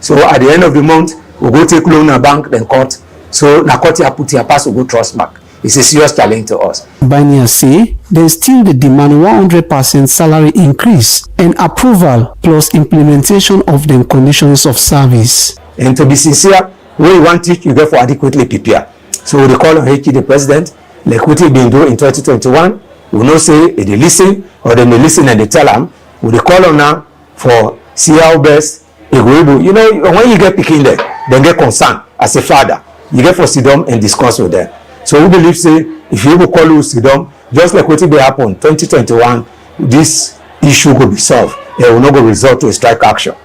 S12: So at the end of the month, we go take loan in a bank, then court. So na court here put here pass, we go trust back. It's a serious challenge to us.
S14: Banya say they still the demand 100% salary increase and approval plus implementation of the conditions of service.
S12: And to be sincere, we want it, you get for adequately prepare. So we call on HK the president, like what he been doing in 2021. We know say they listen, or they may listen and they tell them. We call on now for see how best they go able. You know, when you get picking there, then get concerned as a father. You get for sit down and discuss with them. So we believe say if you ever call you sit down, just like what it happened 2021, this issue will be solved. It will not go result to a strike action.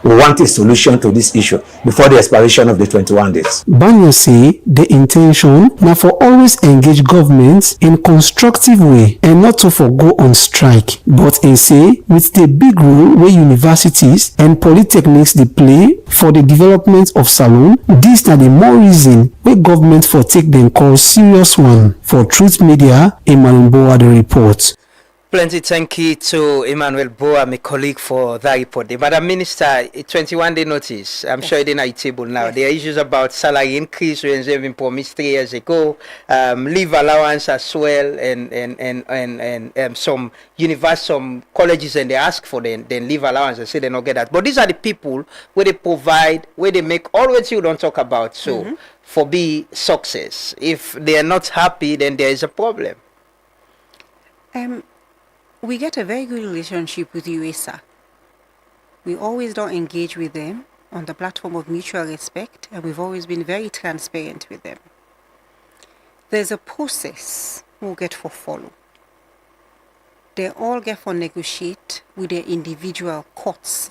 S12: We want a solution to this issue before the expiration of the 21 days.
S14: Banya say the intention now for always engage governments in constructive way and not to forgo on strike. But he say with the big role where universities and polytechnics they play for the development of Salone, this na the more reason where government for take them call serious one. For Truth Media, Emmanuel Boa the report.
S10: Plenty thank you to Emmanuel Boa, my colleague, for that report. Madam Minister, a 21-day notice. I'm sure it is not table now. Yes. There are issues about salary increase when they have promised 3 years ago, leave allowance as well, and some universities, some colleges, and they ask for them, then leave allowance and say they don't get that. But these are the people where they provide, where they make all what you don't talk about. So for be success, if they are not happy, then there is a problem.
S11: We get a very good relationship with UASA. We always don't engage with them on the platform of mutual respect, and we've always been very transparent with them. There's a process we'll get for follow. They all get for negotiate with their individual courts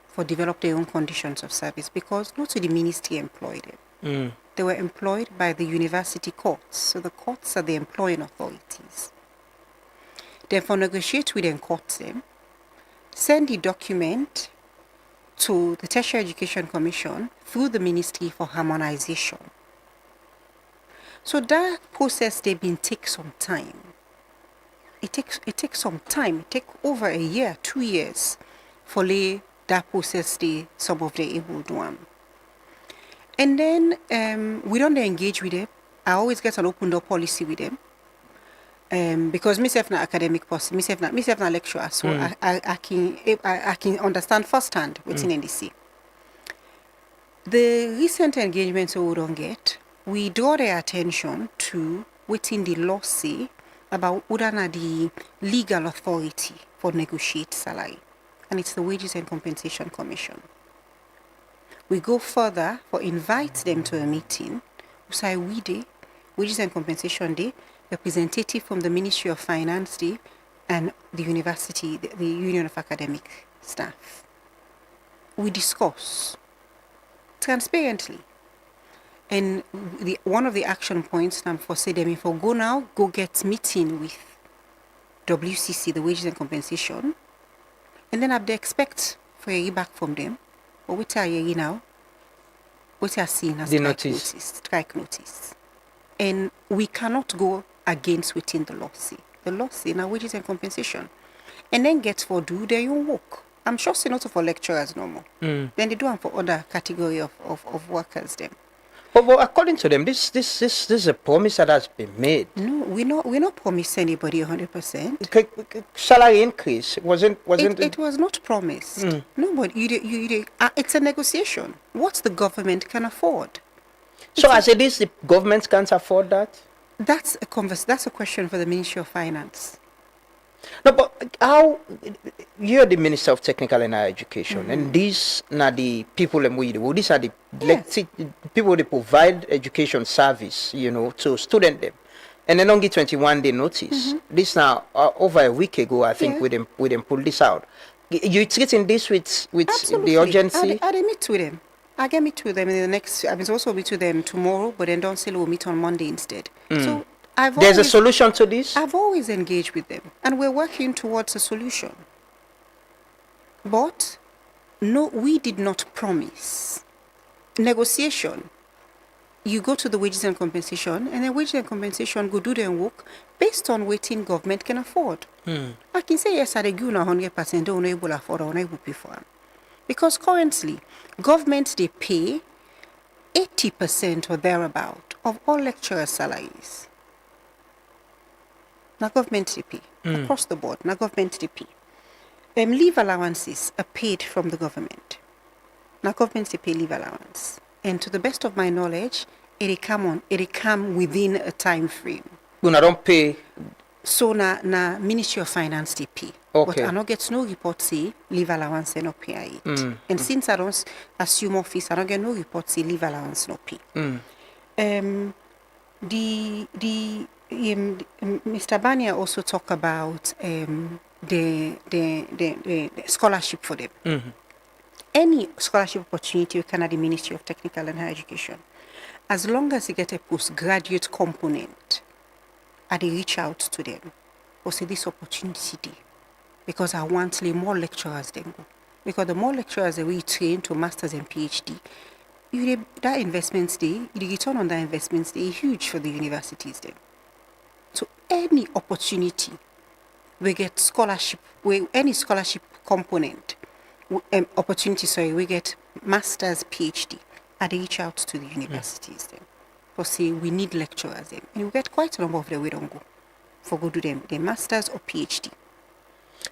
S11: for develop their own conditions of service, because not to the ministry employed them. They were employed by the university courts, so the courts are the employing authorities. Therefore, negotiate with them, court them, send the document to the Tertiary Education Commission through the Ministry for Harmonization. So that process they've been take some time. It takes some time. It takes over a year, 2 years for that process some of the able do. And then we don't engage with them. I always get an open door policy with them. Because myself na academic person, myself na lecturer, so I can understand firsthand what's in NDC. The recent engagements we don't get, we draw their attention to what's in the law say about udana the legal authority for negotiate salary, and it's the Wages and Compensation Commission. We go further for invite them to a meeting. We say Wages and Compensation Day, representative from the Ministry of Finance Day, and the university, the Union of Academic Staff. We discuss. transparently. And one of the action points now for say them if we go now, go get meeting with WCC, the wages and compensation, and then have they expect for a back from them. But what are you now? What are seen as strike notice. And we cannot go against within the law say. The law say now wages and compensation. And then get for do their own work. I'm sure it's not for lecturers no more. Then they do them for other category of workers them.
S10: But according to them, this is a promise that has been made.
S11: No, we not promise anybody 100%.
S10: Salary increase wasn't.
S11: It was not promised. No, but it's a negotiation. What the government can afford.
S10: So as it is, the government can't afford that.
S11: That's a question for the Ministry of Finance.
S10: No, but how you're the Minister of Technical and Higher Education, and these are the people and these are the people that provide education service, to student them, and then only 21-day notice. This now over a week ago, I think, we them pull this out. You treating this with
S11: Absolutely.
S10: the urgency?
S11: I meet with them. I get meet with them in the next. I mean, also meet with them tomorrow, but then don't say we'll meet on Monday instead. So.
S10: There's a solution to this?
S11: I've always engaged with them, and we're working towards a solution. But, no, we did not promise. Negotiation. You go to the wages and compensation, and the wages and compensation go do their work based on what government can afford. I can say, yes, I agree 100%, don't able to afford or unable to pay for them. Because currently, government, they pay 80% or thereabout of all lecturers' salaries. Now government they pay across the board. Now government they pay. Leave allowances are paid from the government. Now government they pay leave allowance, and to the best of my knowledge, it come within a time frame.
S10: When I don't pay.
S11: So na Ministry of Finance they pay.
S10: Okay.
S11: But I don't get no report say leave allowance they not pay it. And since I don't assume office, I don't get no report say leave allowance not pay. Mr. Bania also talk about the scholarship for them. Any scholarship opportunity you can at the Ministry of Technical and Higher Education, as long as you get a postgraduate component, I reach out to them or say this opportunity because I want more lecturers than go. Because the more lecturers that we train to masters and PhD, that investment the return on that investment is huge for the universities then. So any opportunity we get scholarship, any scholarship component, opportunity, we get master's, PhD, I reach out to the universities then. For say we need lecturers then. And we get quite a number of them we don't go. For go do them, their master's or PhD.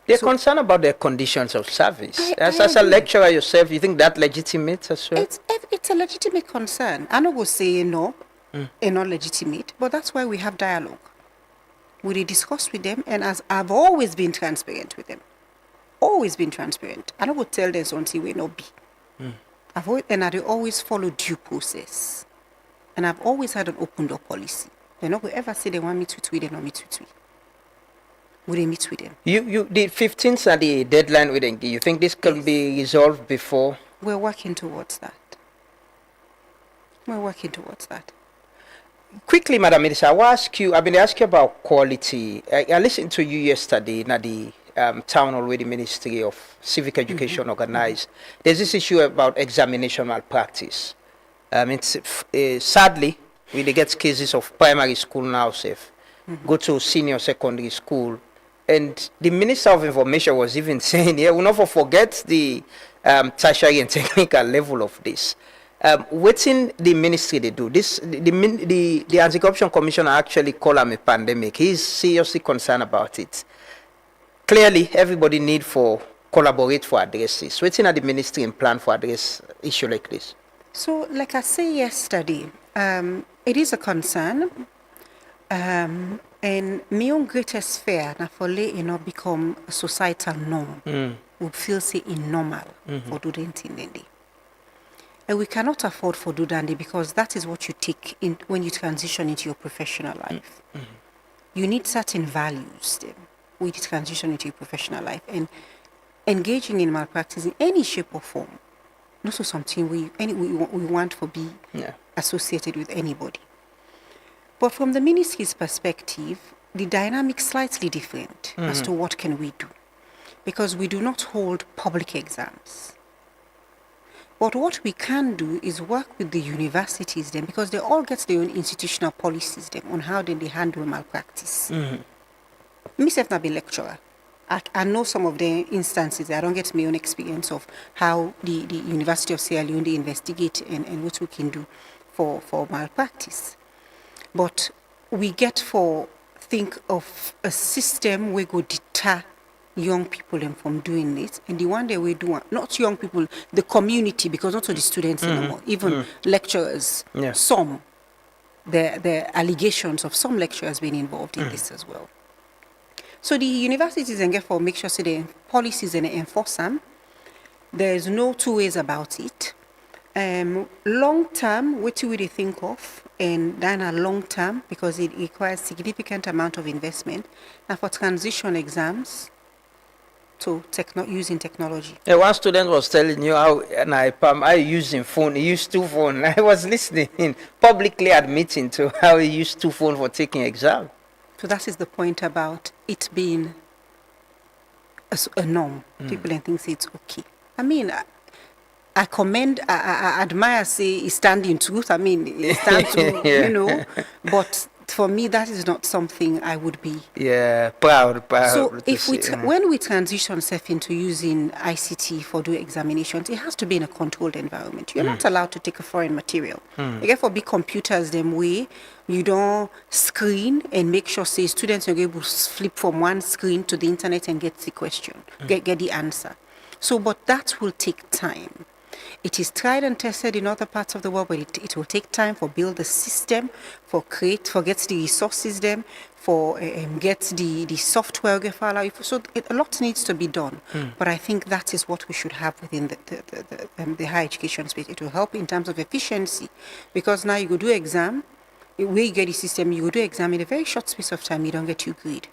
S10: They're concerned about their conditions of service. As a lecturer yourself, you think that legitimate as well?
S11: It's a legitimate concern. I don't go say no, it's not legitimate, but that's why we have dialogue. We discuss with them, and as I've always been transparent with them. Always been transparent. I don't go tell them something we not be. I always follow due process. And I've always had an open door policy. They're not going to ever say they want me to tweet, they not me to tweet. Would they meet with them?
S10: The 15th are the deadline with them. Do you think this can be resolved before?
S11: We're working towards that.
S10: Quickly, Madam Minister, I've been asking you about quality. I listened to you yesterday in the town hall with the Ministry of Civic Education organized. There's this issue about examination malpractice. Sadly, we get cases of primary school now safe. Go to senior secondary school. And the Minister of Information was even saying, we'll not forget the tertiary and technical level of this. What's in the ministry they do? The Anti-Corruption Commissioner actually called them a pandemic. He's seriously concerned about it. Clearly, everybody need for collaborate for address this. What's in the ministry in plan for address issue like this?
S11: So, like I said yesterday, it is a concern. And my own greatest fear now for let become a societal norm. Would feel say in normal for doing things. And we cannot afford for Dudandi because that is what you take in when you transition into your professional life. You need certain values then when you transition into your professional life. And engaging in malpractice in any shape or form not so something we want to be associated with anybody. But from the ministry's perspective, the dynamic slightly different as to what can we do, because we do not hold public exams. But what we can do is work with the universities then, because they all get their own institutional policies then on how then they handle malpractice. Myself not be lecturer. I know some of the instances. I don't get my own experience of how the University of Sierra Leone they investigate and what we can do for malpractice. But we think of a system where go deter young people from doing this, and the one that we do, not young people, the community, because not the students anymore, even lecturers, some, the allegations of some lecturers being involved in this as well. So the universities and therefore make sure so the policies and enforce them. There's no two ways about it. Long term, what do we think of? And then a long term, because it requires significant amount of investment. And for transition exams, to using technology.
S10: One student was telling you how an IPAM, I using phone, he used two phones. I was listening, publicly admitting to how he used two phones for taking exam.
S11: So that is the point about it being a norm. People and things it's okay. I mean, I commend, I admire, say, he stand in truth. I mean, he stand to, but for me, that is not something I would be.
S10: Proud.
S11: So if when we transition into using ICT for doing examinations, it has to be in a controlled environment. You're not allowed to take a foreign material. Therefore, big computers, them way, you don't screen and make sure, say, students are able to flip from one screen to the internet and get the question, get the answer. So, but that will take time. It is tried and tested in other parts of the world, but it will take time for build the system, for get the resources them, for get the software. So a lot needs to be done. But I think that is what we should have within the higher education space. It will help in terms of efficiency, because now you go do exam, where you get the system, you go do exam in a very short space of time, you don't get your grade.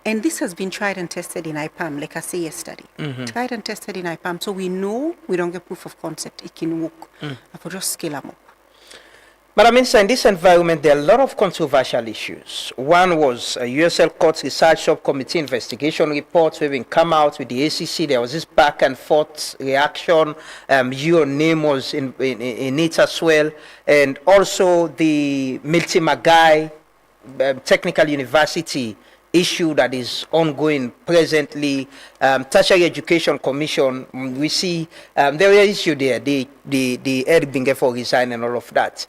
S11: And this has been tried and tested in IPAM, like I say yesterday. Tried and tested in IPAM, so we know we don't get proof of concept. It can work. I could just scale them up.
S10: But I mean, so in this environment, there are a lot of controversial issues. One was a USL Court Research Subcommittee investigation report where we come out with the ACC. There was this back and forth reaction. Your name was in it as well. And also the Milty Magai Technical University issue that is ongoing presently. Tertiary Education Commission, we see there is issue there. The Eric Bingefor resign and all of that.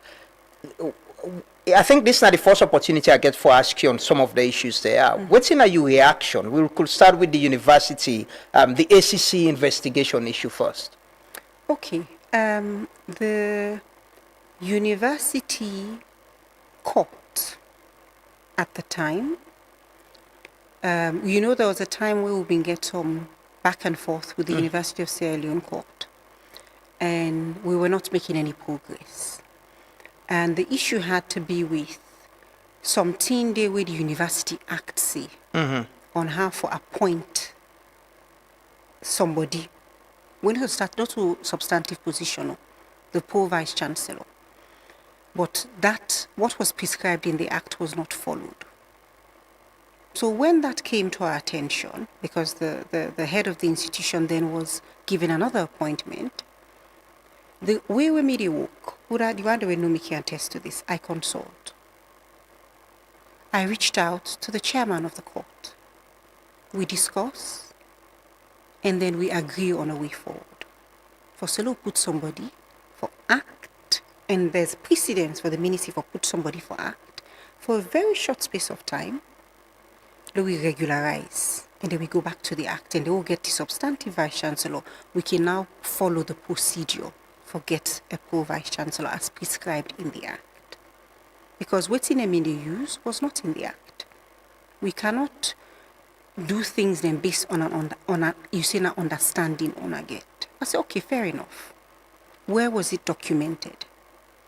S10: I think this is not the first opportunity I get for ask you on some of the issues there. What's in your reaction? We could start with the university, the ACC investigation issue first.
S11: Okay. The university court at the time, there was a time where we've been getting some back and forth with the University of Sierra Leone court, and we were not making any progress. And the issue had to be with something there with the University Act say on how to appoint somebody. We need to start not to substantive position, the poor vice chancellor. But that, what was prescribed in the act was not followed. So when that came to our attention, because the head of the institution then was given another appointment, the way we made it work, the one that we know me can attest to this, I consult. I reached out to the chairman of the court. We discuss, and then we agree on a way forward. For Selo put somebody for act, and there's precedence for the ministry for put somebody for act, for a very short space of time, then we regularize, and then we go back to the act, and they will get the substantive vice chancellor. We can now follow the procedure for get a pro vice chancellor as prescribed in the act. Because what's in the use was not in the act. We cannot do things then based on an understanding on a get. I say, okay, fair enough. Where was it documented?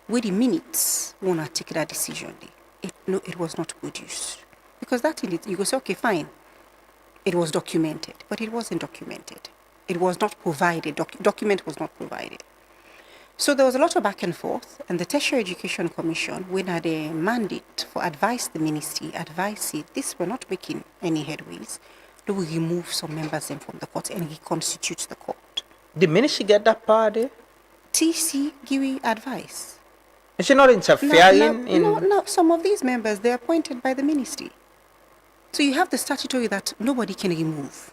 S11: Where the minutes want to take that decision? It was not produced. Because that in it, you go say, okay, fine. It was documented, but it wasn't documented. It was not provided. Document was not provided. So there was a lot of back and forth, and the Tertiary Education Commission, when had a mandate for advice the ministry, advice it, this were not making any headways, they will remove some members then from the court and reconstitute the court.
S10: The ministry get that power there?
S11: TC give advice.
S10: Is she not interfering in...
S11: No, some of these members, they're appointed by the ministry. So you have the statutory that nobody can remove.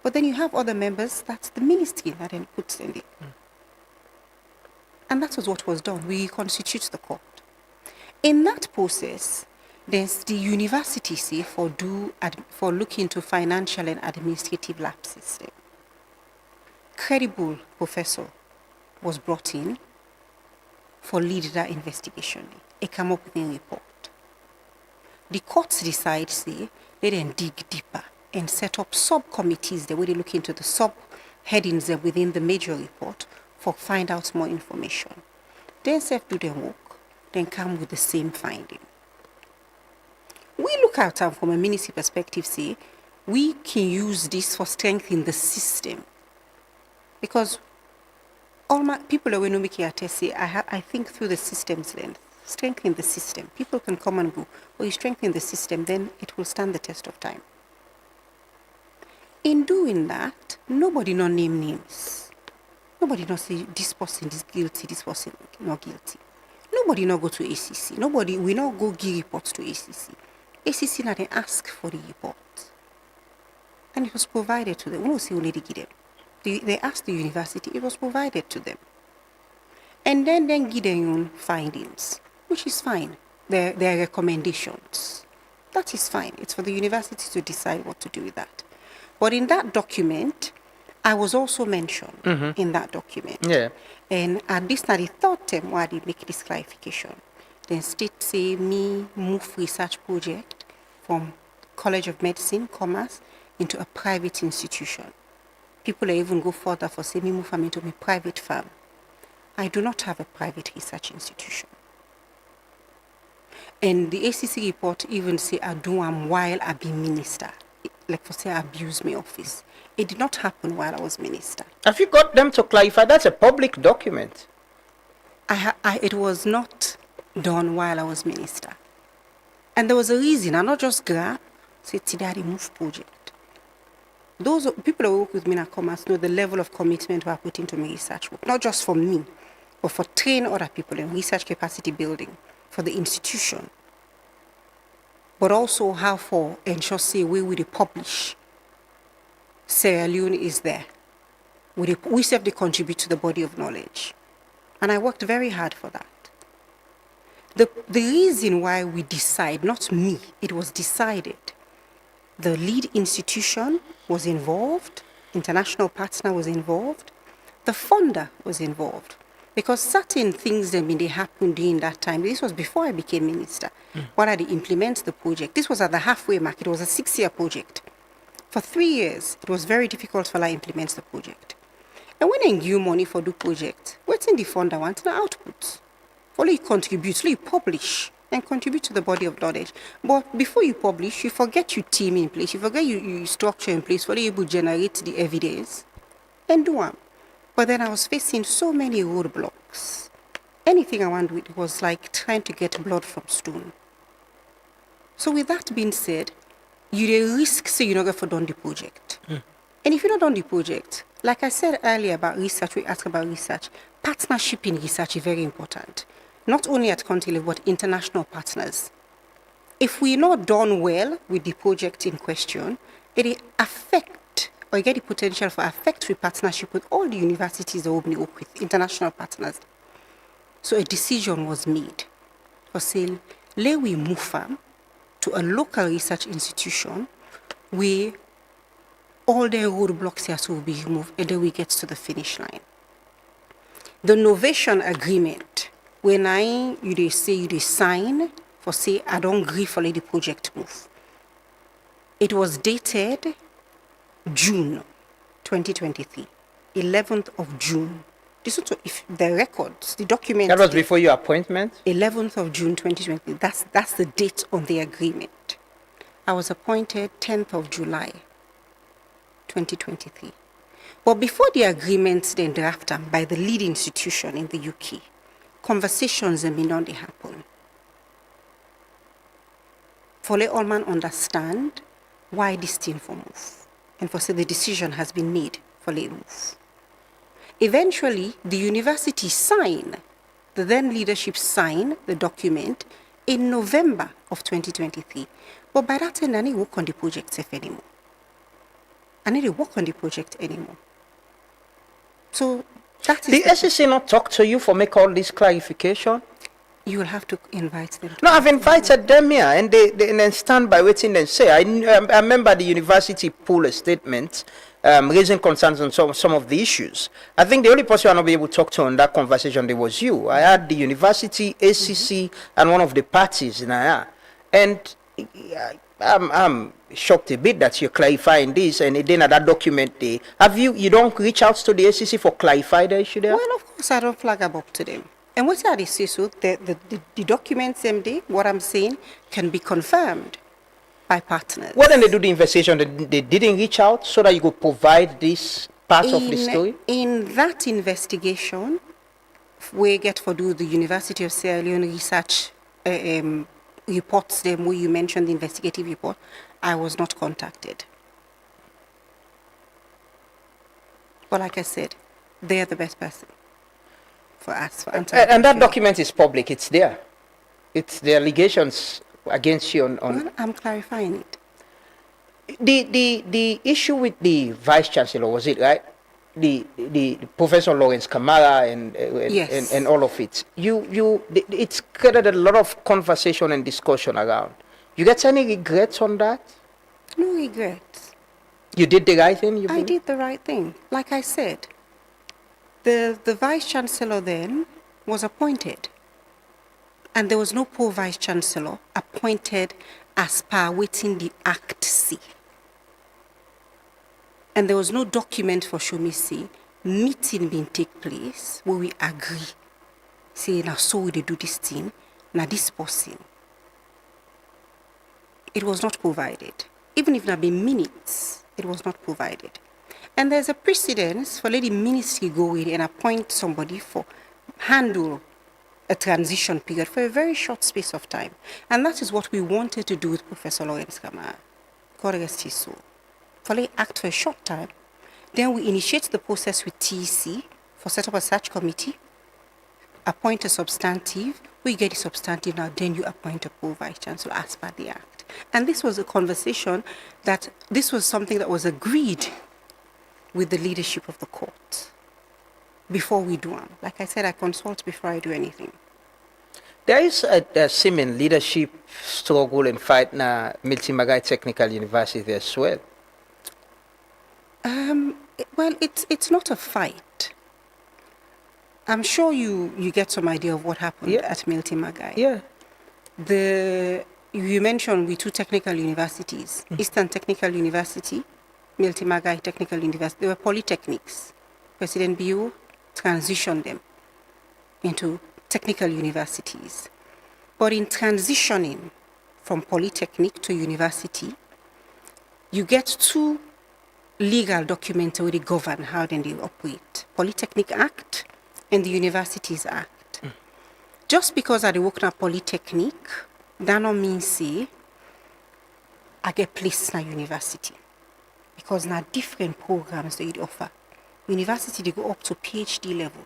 S11: But then you have other members, that's the ministry that then puts in there. And that was what was done. We reconstitute the court. In that process, there's the university say for looking into financial and administrative lapses. Credible professor was brought in for lead that investigation. It came up with a report. The courts decide, say, they then dig deeper and set up subcommittees where they look into the sub-headings within the major report for find out more information. Then self do their work, then come with the same finding. We look at them from a ministry perspective, say, we can use this for strengthening the system. Because all my people are going to make say, I think through the system's length, strengthen the system. People can come and go. But you strengthen the system, then it will stand the test of time. In doing that, nobody not name names. Nobody not say this person is guilty, this person not guilty. Nobody not go to ACC. We not go give reports to ACC. ACC now they ask for the report. And it was provided to them. We don't say only they give them. They asked the university, it was provided to them. And then give their own findings, which is fine. Their recommendations. That is fine. It's for the university to decide what to do with that. But in that document, I was also mentioned in that document.
S10: Yeah.
S11: And at this time, the third term why they make this clarification. Then state say me move research project from College of Medicine, Commerce, into a private institution. People even go further for say me move from into a private firm. I do not have a private research institution. And the ACC report even say I do am while I be minister. Like for say abuse me office. It did not happen while I was minister.
S10: Have you got them to clarify? That's a public document.
S11: It was not done while I was minister. And there was a reason. I not just grab, say, today I move project. Those people who work with me in Commerce know the level of commitment we are putting into my research work. Not just for me, but for training other people in research capacity building for the institution. But also how for ensure say where we publish. Sierra Leone is there. We self they contribute to the body of knowledge. And I worked very hard for that. The reason why we decide, not me, it was decided. The lead institution was involved, international partner was involved, the funder was involved. Because certain things they happened during that time. This was before I became minister. When I implement the project, this was at the halfway mark. It was a 6-year project. For 3 years, it was very difficult for I implement the project. And when I give money for the project, what's in the funder want the output? Only you contribute, so you publish and contribute to the body of knowledge. But before you publish, you forget your team in place, you forget your structure in place, for you able to generate the evidence and do them. But then I was facing so many roadblocks. Anything I wanted with was like trying to get blood from stone. So with that being said, you risk say you're not going to done the project. And if you don't done the project, like I said earlier about research, we asked about research, partnership in research is very important. Not only at country level, but international partners. If we're not done well with the project in question, it affect or get the potential for affect with partnership with all the universities that we work with, international partners. So a decision was made for saying, let we move from to a local research institution where all the roadblocks here will be removed and then we get to the finish line. The Novation Agreement, when you sign for say, I don't agree for the project move. It was dated June 2023, 11th of June. This is if the records, the documents.
S10: That was before your appointment?
S11: 11th of June 2020. That's the date on the agreement. I was appointed 10th of July 2023. But before the agreements then drafted by the lead institution in the UK, conversations may not happen. For let all man understand why this thing for move, and for say the decision has been made for let move. Eventually, the university signed, the then leadership signed the document in November of 2023. But by that time, I didn't work on the project anymore. I need to work on the project anymore. So that is...
S10: The SEC not talk to you for make all this clarification?
S11: You will have to invite them.
S10: No, I've invited them here, and they then stand by waiting and say. I remember the university pulled a statement raising concerns on some of the issues. I think the only person I not be able to talk to on that conversation there was you. I had the university, ACC, and one of the parties in IR. And I'm shocked a bit that you're clarifying this, and then at that document day, you don't reach out to the ACC for clarify the issue there?
S11: Well, of course, I don't flag up to them. And what are they say so? The documents MD, what I'm saying, can be confirmed by partners.
S10: Well, then they do the investigation, they didn't reach out so that you could provide this part of the story?
S11: In that investigation, we get for do the University of Sierra Leone research reports them where you mentioned the investigative report, I was not contacted. But like I said, they're the best person for us.
S10: And that document is public, it's there. It's the allegations against you on...
S11: Well, I'm clarifying it.
S10: The issue with the Vice Chancellor, was it, right? The Professor Lawrence Kamara
S11: Yes.
S10: and all of it. It's created a lot of conversation and discussion around. You get any regrets on that?
S11: No regrets.
S10: You did the right thing?
S11: I did the right thing. Like I said, the Vice Chancellor then was appointed. And there was no Pro-Vice Chancellor appointed as per waiting the Act C. And there was no document for show me see meeting being take place where we agree. Say, now so we do this thing, now this person. It was not provided. Even if there been minutes, it was not provided. And there's a precedence for letting ministry go in and appoint somebody for handle a transition period for a very short space of time. And that is what we wanted to do with Professor Lawrence Kamara. God rest his soul. For let act for a short time. Then we initiate the process with TEC for set up a search committee, appoint a substantive. We get the substantive now, then you appoint a Pro-Vice Chancellor as per the Act. And this was a conversation this was something that was agreed with the leadership of the court before we do them. Like I said, I consult before I do anything.
S10: There is a seeming leadership struggle and fight na Milton Magai Technical University as well.
S11: Well, it's not a fight. I'm sure you get some idea of what happened at Milton Magai.
S10: Yeah.
S11: You mentioned we two technical universities, Eastern Technical University, Milton Magai Technical University. They were polytechnics. President Bio transitioned them into technical universities. But in transitioning from polytechnic to university, you get two legal documents already govern how then they operate. Polytechnic Act and the Universities Act. Just because I work in a polytechnic, that don't mean say I get placed in a university. Because now different programs they offer. University they go up to PhD level.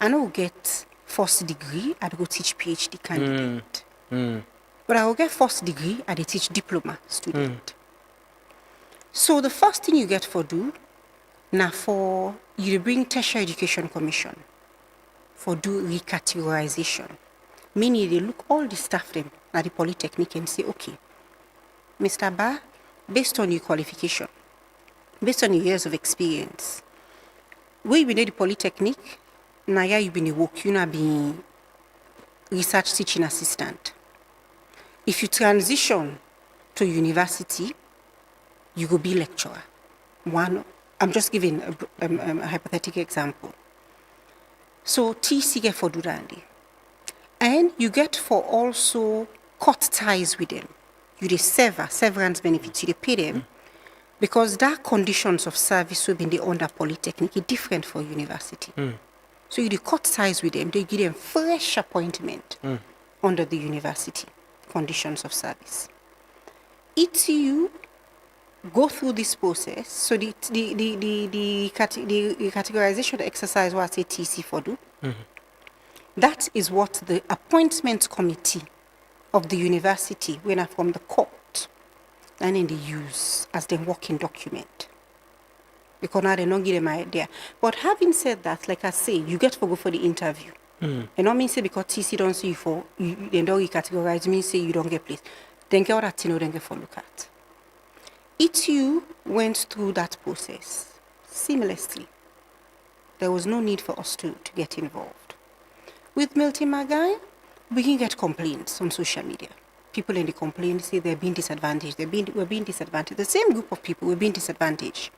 S11: I know get first degree, I go teach PhD candidate. But I will get first degree, I teach diploma student. So the first thing you get for do, now for you bring Tertiary Education Commission for do recategorization. Meaning they look all the staff them at the polytechnic and say, okay, Mr. Ba, based on your qualification, based on your years of experience, where you been at the polytechnic, now you been a work, you not been research teaching assistant. If you transition to university, you go be lecturer. I'm just giving a hypothetical example. So TC get for do that. And you get for also cut ties with them. You severance benefits, you pay them. Because that conditions of service will be in the under polytechnic is different for university. So you cut ties with them, they give them fresh appointment under the university conditions of service. ETU go through this process. So the categorization exercise what TC for do. That is what the appointment committee of the university, when are from the court, and then they use as their working document. Because now they don't give them an idea. But having said that, like I say, you get to go for the interview. And not mean say because TC don't see you for, they don't categorize, mean say you don't get place. Then get what that thing don't get for look at. ETU went through that process seamlessly. There was no need for us to get involved. With Milton Magai, we can get complaints on social media. People in the complaint say they're being disadvantaged. We're being disadvantaged. The same group of people, we're being disadvantaged.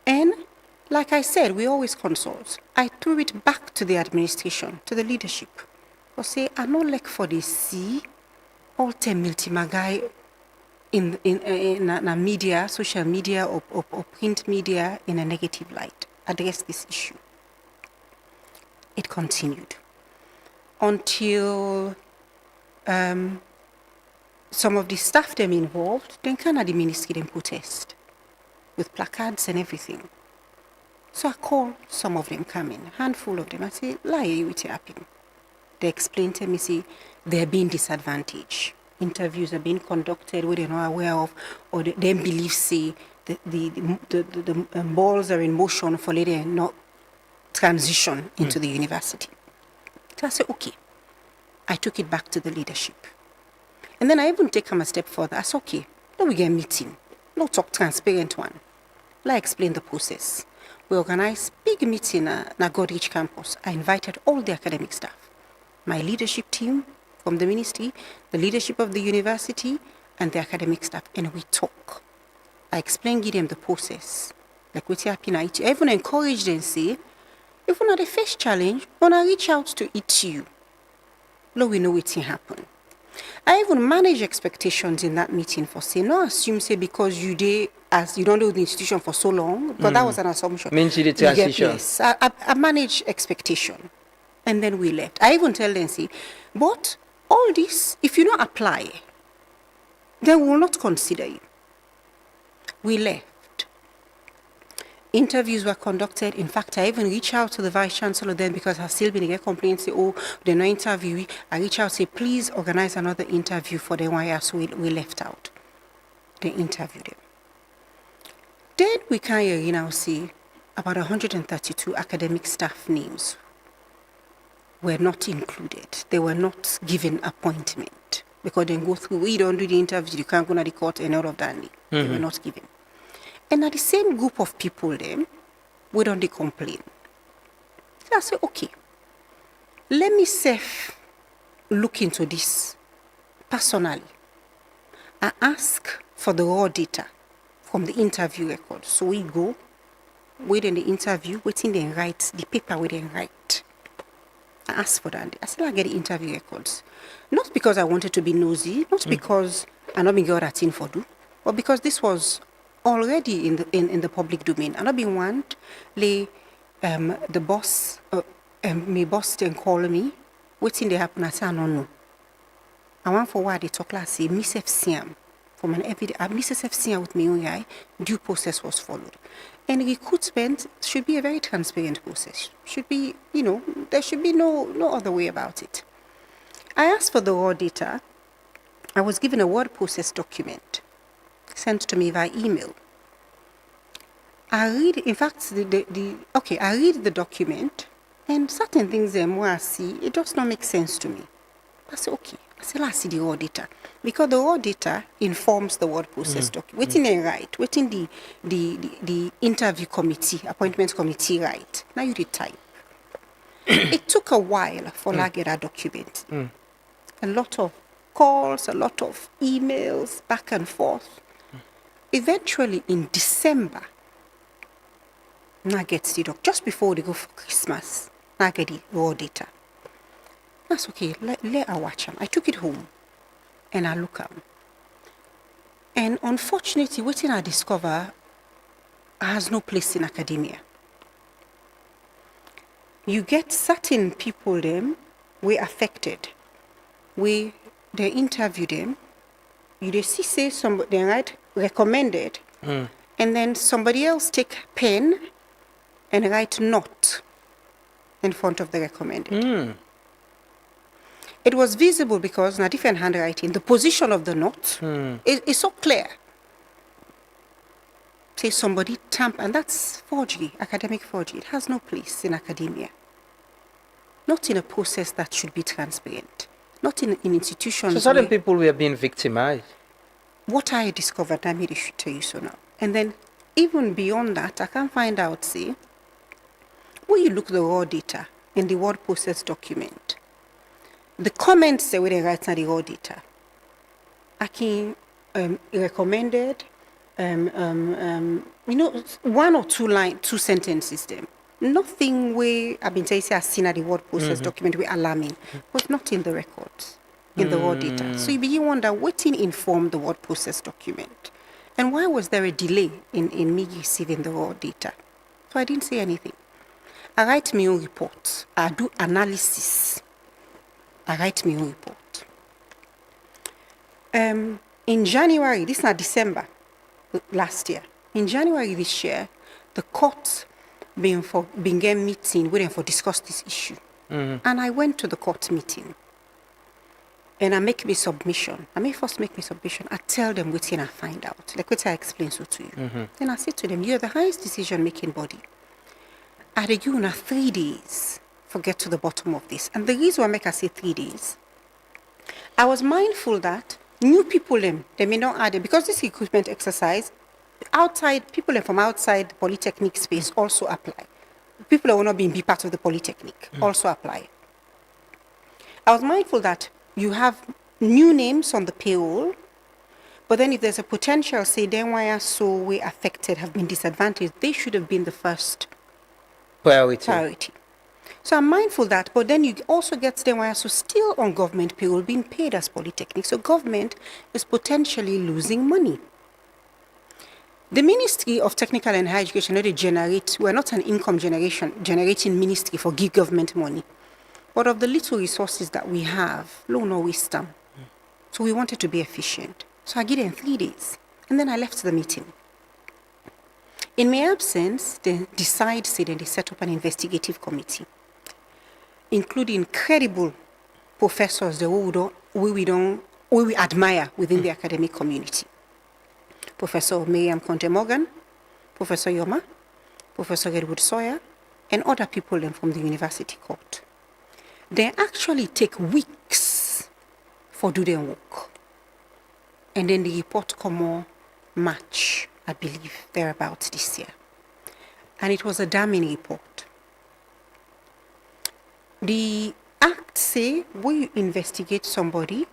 S11: And like I said, we always consult. I threw it back to the administration, to the leadership. I say, I not like for the see all 10 Milton Magai in a media, social media or print media in a negative light. Address this issue. It continued until some of the staff them involved, then kind of the ministry then protest with placards and everything. So I called some of them come in, handful of them. I say, lie you with happen. They explained to me, say, they're being disadvantaged. Interviews are being conducted where they're not aware of, or they believe, say, the balls are in motion for later not transition into the university. So I said, okay. I took it back to the leadership. And then I even take them a step further. I said, okay, then we get a meeting. No talk transparent one. Let's explain the process. We organized big meeting at Godrich campus. I invited all the academic staff, my leadership team from the ministry, the leadership of the university, and the academic staff, and we talk. I explained, give them the process. Like what's happening, I even encourage them, say, if we're not the first challenge, when I reach out to ETU, no, we know what's happen. I even manage expectations in that meeting for say, no assume say because you don't know the institution for so long, because that was an assumption.
S10: Means the transition.
S11: Yes, I manage expectation. And then we left. I even tell them, see, but all this, if you don't apply, then we will not consider you. We left. Interviews were conducted. In fact, I even reached out to the Vice Chancellor then because I've still been getting complaints, say, oh, they're not interviewing. I reached out, say, please organize another interview for the YR, so we left out. They interviewed them. Then we can now see about 132 academic staff names were not included. They were not given appointment because they go through, we don't do the interview, you can't go to the court and all of that. They were not given. And at the same group of people then, we don't complain. So I say, okay, let me look into this personally. I ask for the raw data from the interview record. So we go, wait in the interview, waiting they write, the paper where they write. I ask for that. I said I get the interview records. Not because I wanted to be nosy, not because I not been got that thing for do, but because this was already in the public domain. I not been want the boss my boss then call me, waiting they happen. I say I don't know. I want for why they talk like say Miss FCM from an everyday Mrs. FCM with me own eye, due process was followed. And recruitment should be a very transparent process. Should be, there should be no other way about it. I asked for the raw data. I was given a word process document sent to me via email. I read, in fact, I read the document, and certain things there more I see, it does not make sense to me. I say, okay, let's see the raw data. Because the raw data informs the word process document. Waiting they write, waiting the interview committee, appointment committee write. Now you did type. It took a while for I get that document. A lot of calls, a lot of emails, back and forth. Eventually, in December, I get the doc just before they go for Christmas. I get the raw data. That's okay. Let I watch them. I took it home, and I look at them. And unfortunately, what I discover has no place in academia. You get certain people them we affected. They interview them. You they see say somebody they write recommended, and then somebody else take pen and write not in front of the recommended. It was visible because in a different handwriting, the position of the not is so clear. Say somebody tamp, and that's forgery, academic forgery. It has no place in academia. Not in a process that should be transparent. Not in institutions.
S10: So certain people were being victimized.
S11: What I discovered, I made it should tell you so now. And then even beyond that, I can find out, see, when you look the raw data in the word process document, the comments say where they write now the raw data. I can recommended, one or two sentences them. Nothing where I've been saying I've seen at the word process document we alarming, was not in the records, in the raw data. So you begin to wonder what informed the word process document, and why was there a delay in me receiving the raw data? So I didn't say anything. I write my own report. I do analysis. I write my own report. In January, this is not December last year. In January this year, the court been get meeting waiting for discuss this issue. And I went to the court meeting. And I make me submission. I may first make me submission. I tell them what I find out. Like what I explain so to you. Then I say to them, you're the highest decision-making body. I give you 3 days for get to the bottom of this. And the reason why I say 3 days, I was mindful that new people they may not add it because this recruitment exercise, outside people from outside the polytechnic space also apply. People who are not being be part of the polytechnic also apply. I was mindful that you have new names on the payroll, but then if there's a potential, say, then why are so we affected, have been disadvantaged, they should have been the first priority. So I'm mindful that, but then you also get them why are so still on government payroll being paid as polytechnic. So government is potentially losing money. The Ministry of Technical and Higher Education, we're not an income generating ministry for give government money. But of the little resources that we have, low no waste them. So we wanted to be efficient. So I give them 3 days. And then I left the meeting. In my absence, they set up an investigative committee, including credible professors who we admire within the academic community. Professor Miriam Conte-Morgan, Professor Yoma, Professor Edward Sawyer, and other people from the university court. They actually take weeks for do their work. And then the report come on March, I believe, thereabouts this year. And it was a damning report. The act say when you investigate somebody,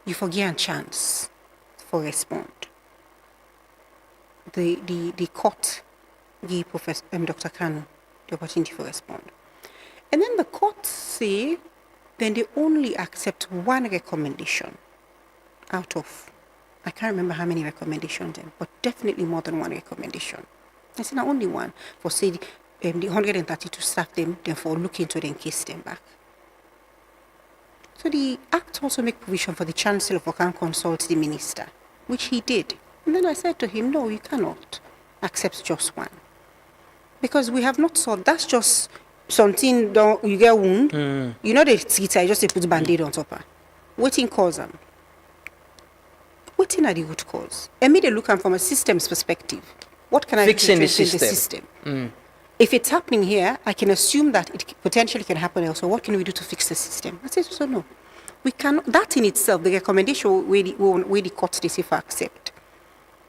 S11: you forget a chance for respond. The court gave Professor Dr. Kanu the opportunity for respond. And then the court say then they only accept one recommendation out of, I can't remember how many recommendations, but definitely more than one recommendation. I said, not only one, for say the 132 staff them, then for look into them, case them back. So the act also make provision for the Chancellor for can consult the minister, which he did. And then I said to him, no, you cannot accept just one. Because we have not sought, that's just something, you get wound, you know the treat, I just put band-aid on top of. Waiting cause them. Waiting at the root cause. And me they look at from a systems perspective. What can I do to strengthen the system? If it's happening here, I can assume that it potentially can happen elsewhere. What can we do to fix the system? I said, so no. We cannot, that in itself, the recommendation where the court they say for accept.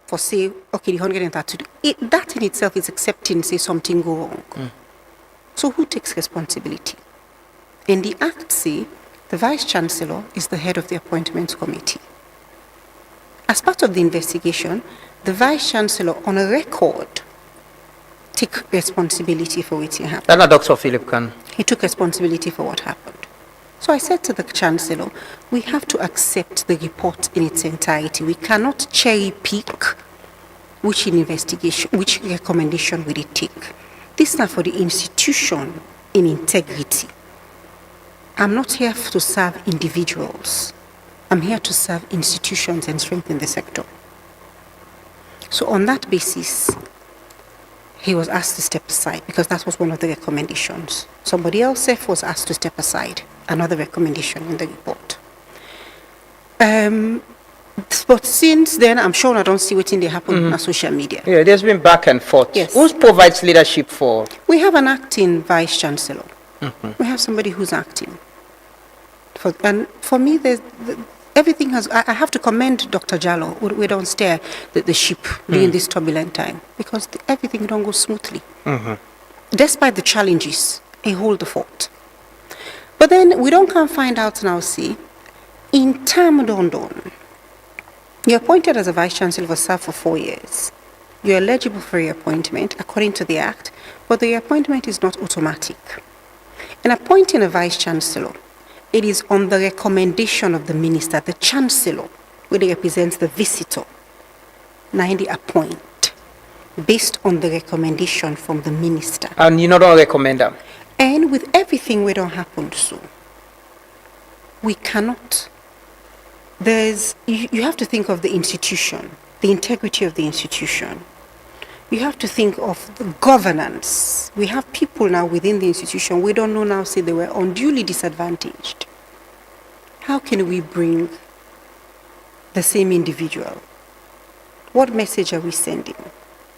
S11: For say, okay, the 132, that in itself is accepting, say, something go wrong. So who takes responsibility? In the act say, the Vice Chancellor is the head of the appointments committee. As part of the investigation, the Vice Chancellor on a record take responsibility for what happened.
S10: That's Dr. Philip Khan.
S11: He took responsibility for what happened. So I said to the Chancellor, we have to accept the report in its entirety. We cannot cherry pick which recommendation will it take. This is not for the institution in integrity. I'm not here to serve individuals. I'm here to serve institutions and strengthen the sector. So on that basis, he was asked to step aside because that was one of the recommendations. Somebody else was asked to step aside, another recommendation in the report. But since then, I'm sure I don't see what they happen on social media.
S10: Yeah, there's been back and forth.
S11: Yes.
S10: Who provides leadership for?
S11: We have an acting vice chancellor. We have somebody who's acting. And for me, everything has. I have to commend Dr. Jallo. We don't steer the ship during this turbulent time because everything don't go smoothly. Despite the challenges, he hold the fort. But then we don't come find out now. See, in term Dondon, you're appointed as a vice chancellor for serve for 4 years. You're eligible for reappointment according to the act, but the reappointment is not automatic. In appointing a vice chancellor, it is on the recommendation of the minister, the chancellor, where they represents the visitor. Now they appoint based on the recommendation from the minister.
S10: And you don't recommend them?
S11: And with everything we don't happen so, we cannot. You have to think of the institution, the integrity of the institution. You have to think of the governance. We have people now within the institution, we don't know now, say they were unduly disadvantaged. How can we bring the same individual? What message are we sending?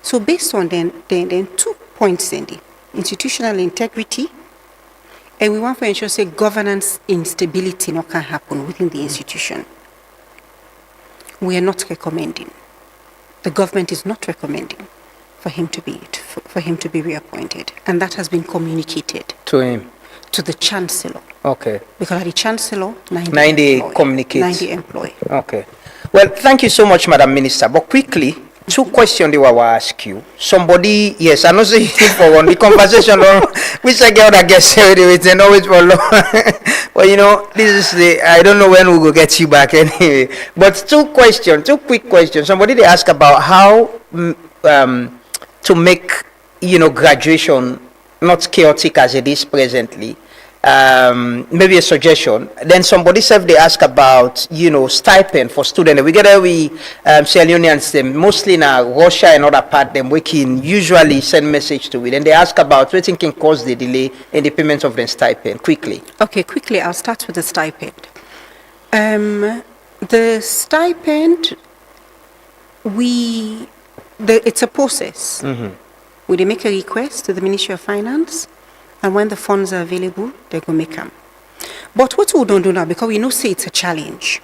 S11: So based on then 2 points sending, institutional integrity, and we want to ensure, say, governance instability not can happen within the institution. We are not recommending. The government is not recommending for him to be reappointed, and that has been communicated
S10: to him,
S11: to the chancellor.
S10: Okay.
S11: Because the chancellor
S10: 90 communicates.
S11: 90 employee.
S10: Okay. Well, thank you so much, Madam Minister. But quickly, 2 questions they will ask you. Somebody, yes, I know say for one the conversation which I get that gets with and always for long. But you know, this is I don't know when we will get you back anyway. But 2 quick questions. Somebody they ask about how to make, graduation not chaotic as it is presently. Maybe a suggestion. Then somebody said they ask about, stipend for students. We get Sierra Leoneans, them mostly now Russia and other part them we can usually send message to it. And they ask about what can cause the delay in the payment of the stipend. Quickly.
S11: Okay, quickly. I'll start with the stipend. The stipend, it's a process. We make a request to the Ministry of Finance, and when the funds are available, they go make them. But what we don't do now, because we know say it's a challenge.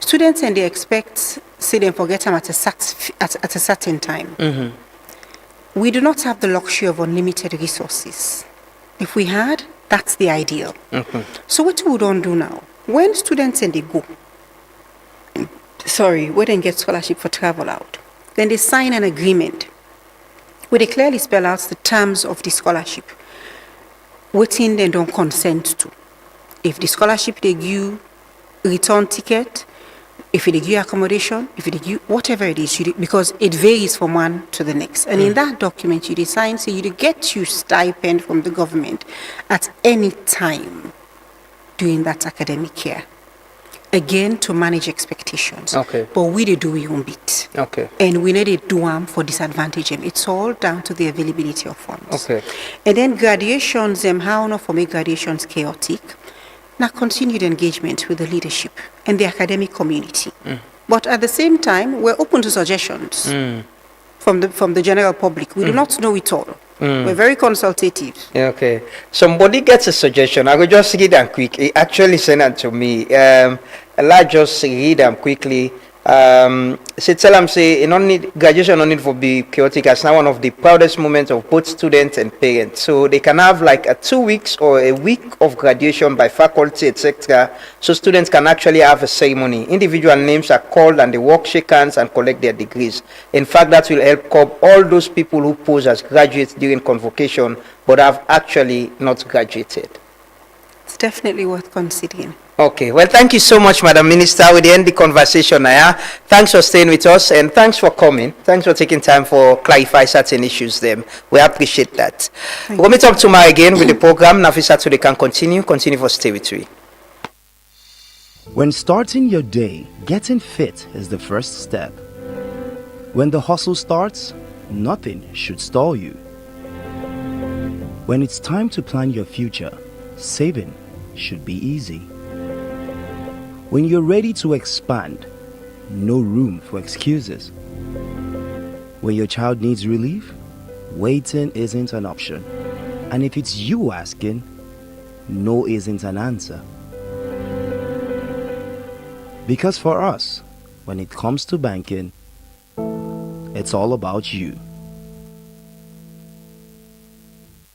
S11: Students and they expect, say they forget them at a certain time. We do not have the luxury of unlimited resources. If we had, that's the ideal. So what we don't do now, when students and they go, when they get scholarship for travel out, then they sign an agreement where they clearly spell out the terms of the scholarship, waiting they don't consent to. If the scholarship they give return ticket, if they give accommodation, if they give whatever it is, because it varies from one to the next. And in that document, you sign, so you get your stipend from the government at any time during that academic year. Again, to manage expectations.
S10: Okay.
S11: But we do we own bit.
S10: Okay.
S11: And we need to do them for disadvantage. It's all down to the availability of funds.
S10: Okay.
S11: And then graduations, how not for make graduations chaotic. Now continued engagement with the leadership and the academic community. But at the same time, we're open to suggestions from the general public. We do not know it all. We're very consultative.
S10: Okay. Somebody gets a suggestion. I will just read them quick. He actually sent it to me. I'll just read them quickly. Say tell them say graduation no need for be chaotic. It's now one of the proudest moments of both students and parents. So they can have like a 2 weeks or a week of graduation by faculty, etc. So students can actually have a ceremony. Individual names are called and they walk, shake hands and collect their degrees. In fact, that will help curb all those people who pose as graduates during convocation but have actually not graduated.
S11: definitely worth considering.
S10: Okay, well, thank you so much, Madam Minister. We end the conversation now. Thanks for staying with us and thanks for coming. Thanks for taking time for clarify certain issues. Them we appreciate that. We'll meet up tomorrow again with the program. Nafisa today can continue for stay with we.
S2: When starting your day, getting fit is the first step. When the hustle starts, nothing should stall you. When it's time to plan your future, saving should be easy. When you're ready to expand, no room for excuses. When your child needs relief, waiting isn't an option. And if it's you asking, no isn't an answer. Because for us, when it comes to banking, it's all about you.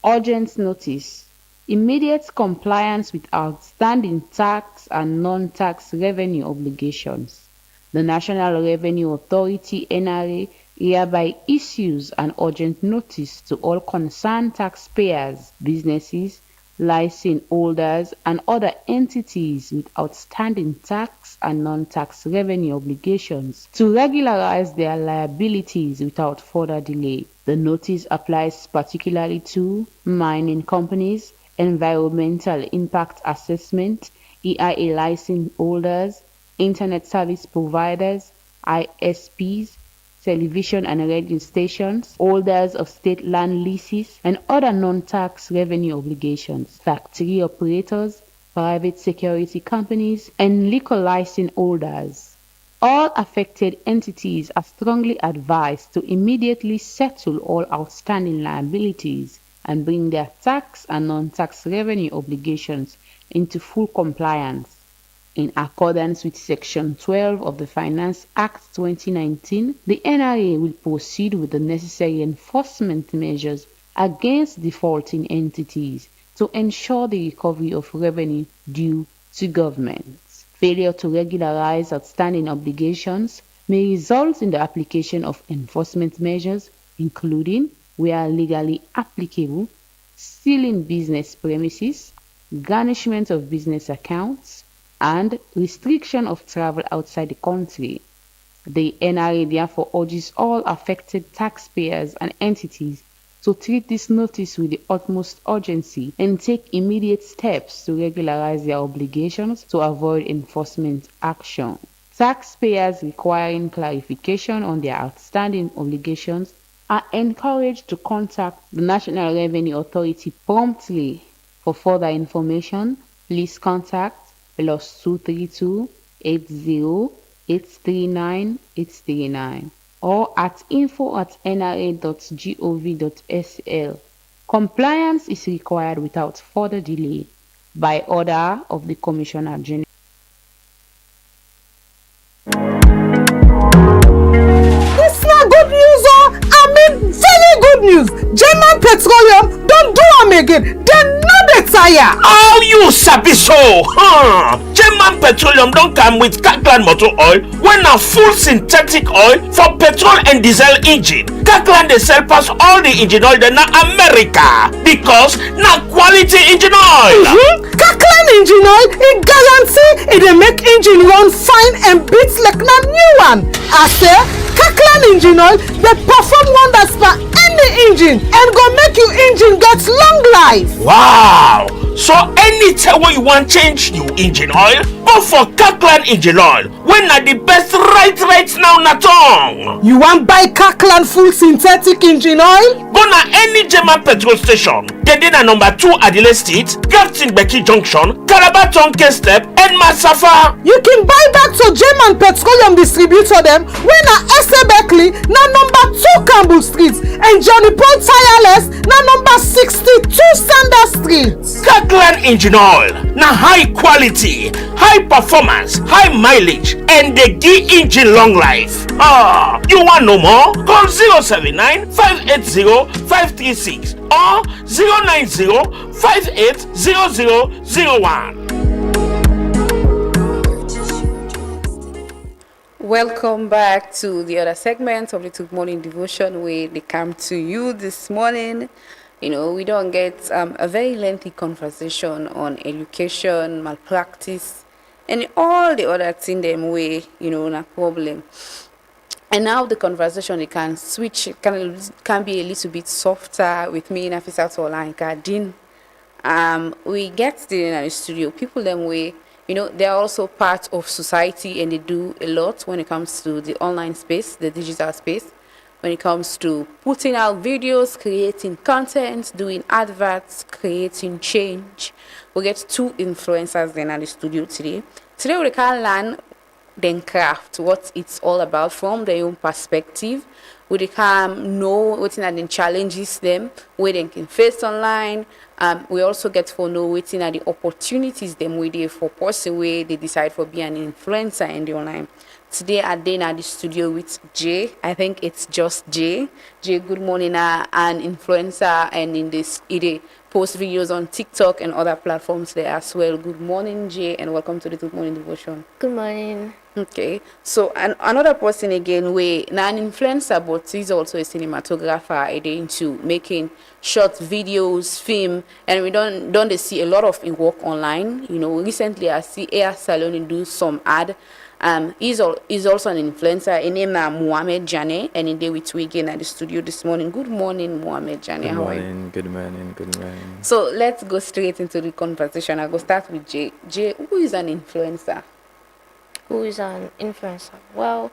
S5: Urgent notice. Immediate compliance with outstanding tax and non-tax revenue obligations. The National Revenue Authority (NRA) hereby issues an urgent notice to all concerned taxpayers, businesses, license holders, and other entities with outstanding tax and non-tax revenue obligations to regularize their liabilities without further delay. The notice applies particularly to mining companies, environmental impact assessment, EIA license holders, internet service providers, ISPs, television and radio stations, holders of state land leases, and other non-tax revenue obligations, factory operators, private security companies, and liquor license holders. All affected entities are strongly advised to immediately settle all outstanding liabilities and bring their tax and non-tax revenue obligations into full compliance. In accordance with Section 12 of the Finance Act 2019, the NRA will proceed with the necessary enforcement measures against defaulting entities to ensure the recovery of revenue due to government. Failure to regularize outstanding obligations may result in the application of enforcement measures, including, where legally applicable, sealing business premises, garnishment of business accounts, and restriction of travel outside the country. The NRA therefore urges all affected taxpayers and entities to treat this notice with the utmost urgency and take immediate steps to regularize their obligations to avoid enforcement action. Taxpayers requiring clarification on their outstanding obligations are encouraged to contact the National Revenue Authority promptly. For further information, please contact +232 80 839 839 or at info@nra.gov.sl. Compliance is required without further delay by order of the Commissioner General.
S16: This na good news oh! I mean very good news. German Petroleum don do am again. Dem no dey tire.
S24: How you sabi so? German Petroleum don come with Kirkland motor oil wey na full synthetic oil for petrol and diesel engine. Kirkland dey sell pass all the engine oil dem na America because na quality engine oil.
S16: Kirkland engine oil e guarantee e dey make engine run fine and beat like na new one. I say Kirkland engine oil dey perform wonders for any engine and go make your engine get long life.
S24: Wow! So anytime wey you wan change your engine oil, go for Kirkland engine oil wey na the best right now na tongue.
S16: You wan buy Kirkland full synthetic engine oil?
S24: Go na any German petrol station. Dem dey na number 2 Adile Street, Captain Becky Junction, Calabar Tonke Step, and Masafa.
S16: You can buy back to German Petroleum distributor dem wey na Ese Beckley na number 2 Campbell Street and Johnny Paul Tireless na number 62 Sanders Street.
S24: Kirkland engine oil na high quality, high performance, high mileage, and dey give engine long life. You wan know more? Call 079 580 536 or 090 580001.
S13: Welcome back to the other segment of the Good Morning Devotion where they come to you this morning. We don't get a very lengthy conversation on education, malpractice, and all the other thing them way, na problem. And now the conversation, it can switch, it can be a little bit softer with me in Afisa Tola Garden. We get there in the studio, people them way, they're also part of society and they do a lot when it comes to the online space, the digital space, when it comes to putting out videos, creating content, doing adverts, creating change. We get 2 influencers then at the studio today. Today we can learn then craft what it's all about from their own perspective. We can know what are the challenges them where they can face online. We also get to know what are the opportunities them with there for person where they decide for being an influencer in the online. Today at the studio with Jay. I think it's just Jay. Jay, good morning, an influencer and in this they post videos on TikTok and other platforms there as well. Good morning, Jay, and welcome to the Good Morning Devotion.
S1: Good morning.
S13: Okay, so another person again, we now an influencer, but he's also a cinematographer. Into making short videos, film, and we don't they see a lot of work online. Recently I see Air Salon do some ad. He's also an influencer. His name is Mohamed Jane, and in day with we again at the studio this morning. Good morning, Mohamed Jane.
S17: Good morning. Good morning. Good morning.
S13: So let's go straight into the conversation. I'll go start with Jay. Jay, who is an influencer?
S1: Who is an influencer? Well,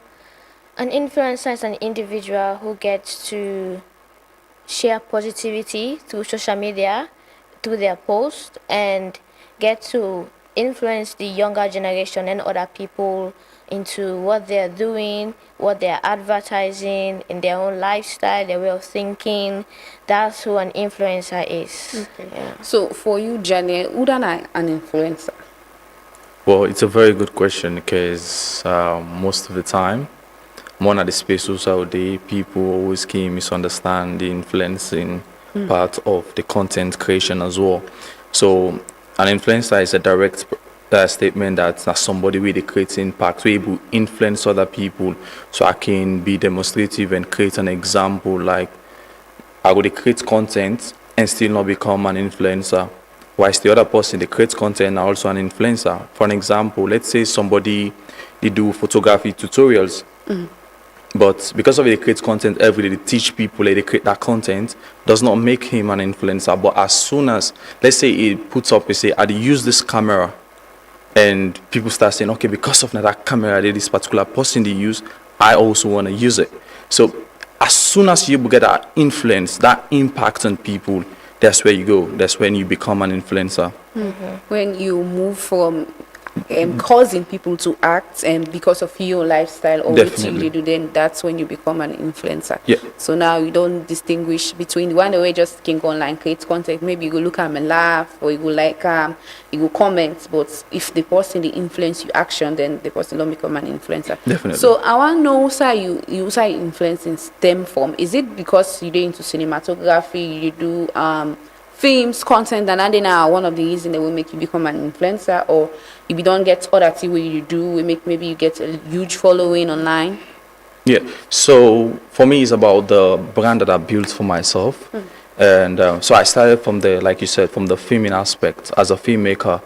S1: an influencer is an individual who gets to share positivity through social media, through their posts, and get to influence the younger generation and other people into what they're doing, what they're advertising, in their own lifestyle, their way of thinking. That's who an influencer is.
S13: Okay.
S1: Yeah.
S13: So for you, Jenny, who done an influencer?
S17: Well, it's a very good question because most of the time, one of the spaces out there, people always can misunderstand the influencing part of the content creation as well. So an influencer is a direct statement that somebody with creates impact, we able to influence other people. So I can be demonstrative and create an example, like I would create content and still not become an influencer. Whilst the other person, they create content, are also an influencer. For an example, let's say somebody, they do photography tutorials, but because of it, they create content every day, they teach people, they create that content, does not make him an influencer. But as soon as, let's say he puts up, he say, I use this camera, and people start saying, okay, because of that camera that this particular person they use, I also want to use it. So as soon as you get that influence, that impact on people, that's where you go. That's when you become an influencer.
S13: When you move from causing people to act and because of your lifestyle or what you do, then that's when you become an influencer.
S17: Yeah.
S13: So now you don't distinguish between the one way just can go online, create content, maybe you go look at them and laugh, or you go like you go comment, but if the person they influence you action, then the person don't become an influencer.
S17: Definitely.
S13: So I want to know, sir, you say influencing stem from, is it because you're into cinematography, you do films, content, and then one of the reasons that will make you become an influencer, or if you don't get other things what you do, will make maybe you get a huge following online?
S17: Yeah, so for me it's about the brand that I built for myself. And so I started from the, like you said, from the filming aspect as a filmmaker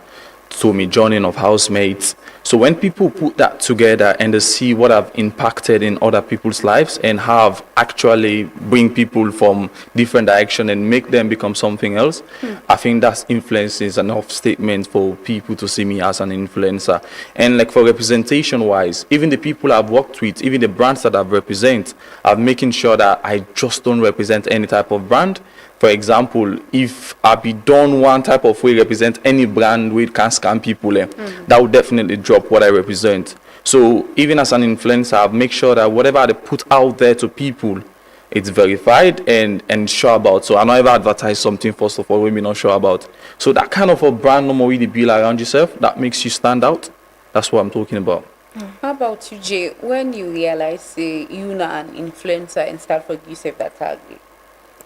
S17: to me joining of housemates. So when people put that together and they see what I've impacted in other people's lives and have actually bring people from different direction and make them become something else, I think that influence is enough statement for people to see me as an influencer. And like for representation wise, even the people I've worked with, even the brands that I've represent, I'm making sure that I just don't represent any type of brand. For example, if I be done one type of way represent any brand with can scam people, that would definitely drop what I represent. So even as an influencer, I make sure that whatever I put out there to people, it's verified and sure about. So I don't ever advertise something first of all when we're not sure about. So that kind of a brand no more really build around yourself, that makes you stand out. That's what I'm talking about.
S13: How about you, Jay? When you realize you're not an influencer and start for yourself that target?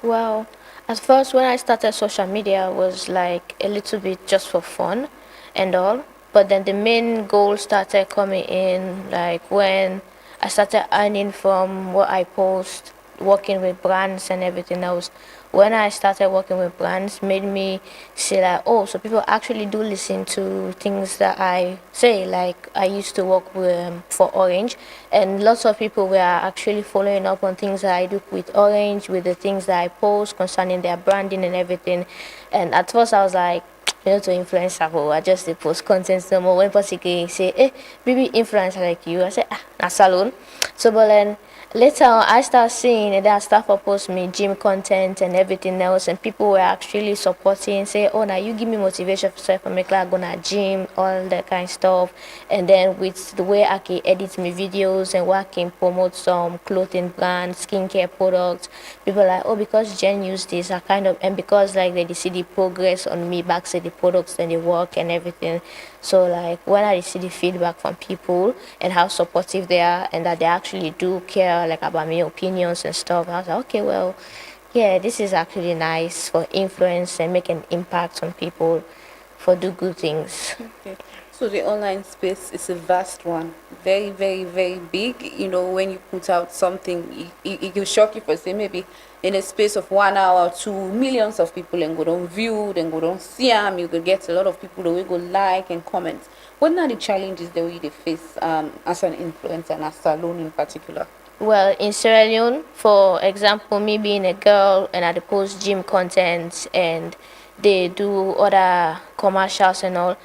S1: Well, at first, when I started social media, was like a little bit just for fun and all. But then the main goal started coming in, like when I started earning from what I post, working with brands and everything else. When I started working with brands, made me see like, oh, so people actually do listen to things that I say. Like I used to work with for Orange, and lots of people were actually following up on things that I do with Orange, with the things that I post concerning their branding and everything. And at first I was like, you know, to influencer, but I just post content no more. When possibly say, maybe influencer like you, I say, na salon. So, but then later on, I start seeing and then start post me gym content and everything else, and people were actually supporting, say, oh, now you give me motivation for self, make like go to gym, all that kind of stuff. And then with the way I can edit my videos and where I can promote some clothing brands, skincare products, people are like, oh, because Jen used this, I kind of, and because like they see the progress on me back, say the products and the work and everything. So like when I see the feedback from people and how supportive they are and that they actually do care like about my opinions and stuff, I was like, okay, well, yeah, this is actually nice for influence and make an impact on people for do good things.
S13: Okay. So the online space is a vast one, very, very, very big. You know, when you put out something, it will shock you for say maybe in a space of 1 hour, 2 millions of people and go down view, then go down see them. You could get a lot of people that will go like and comment. What are the challenges that we face as an influencer and as salon in particular?
S1: Well, in Sierra Leone, for example, me being a girl and I post gym content and they do other commercials and all,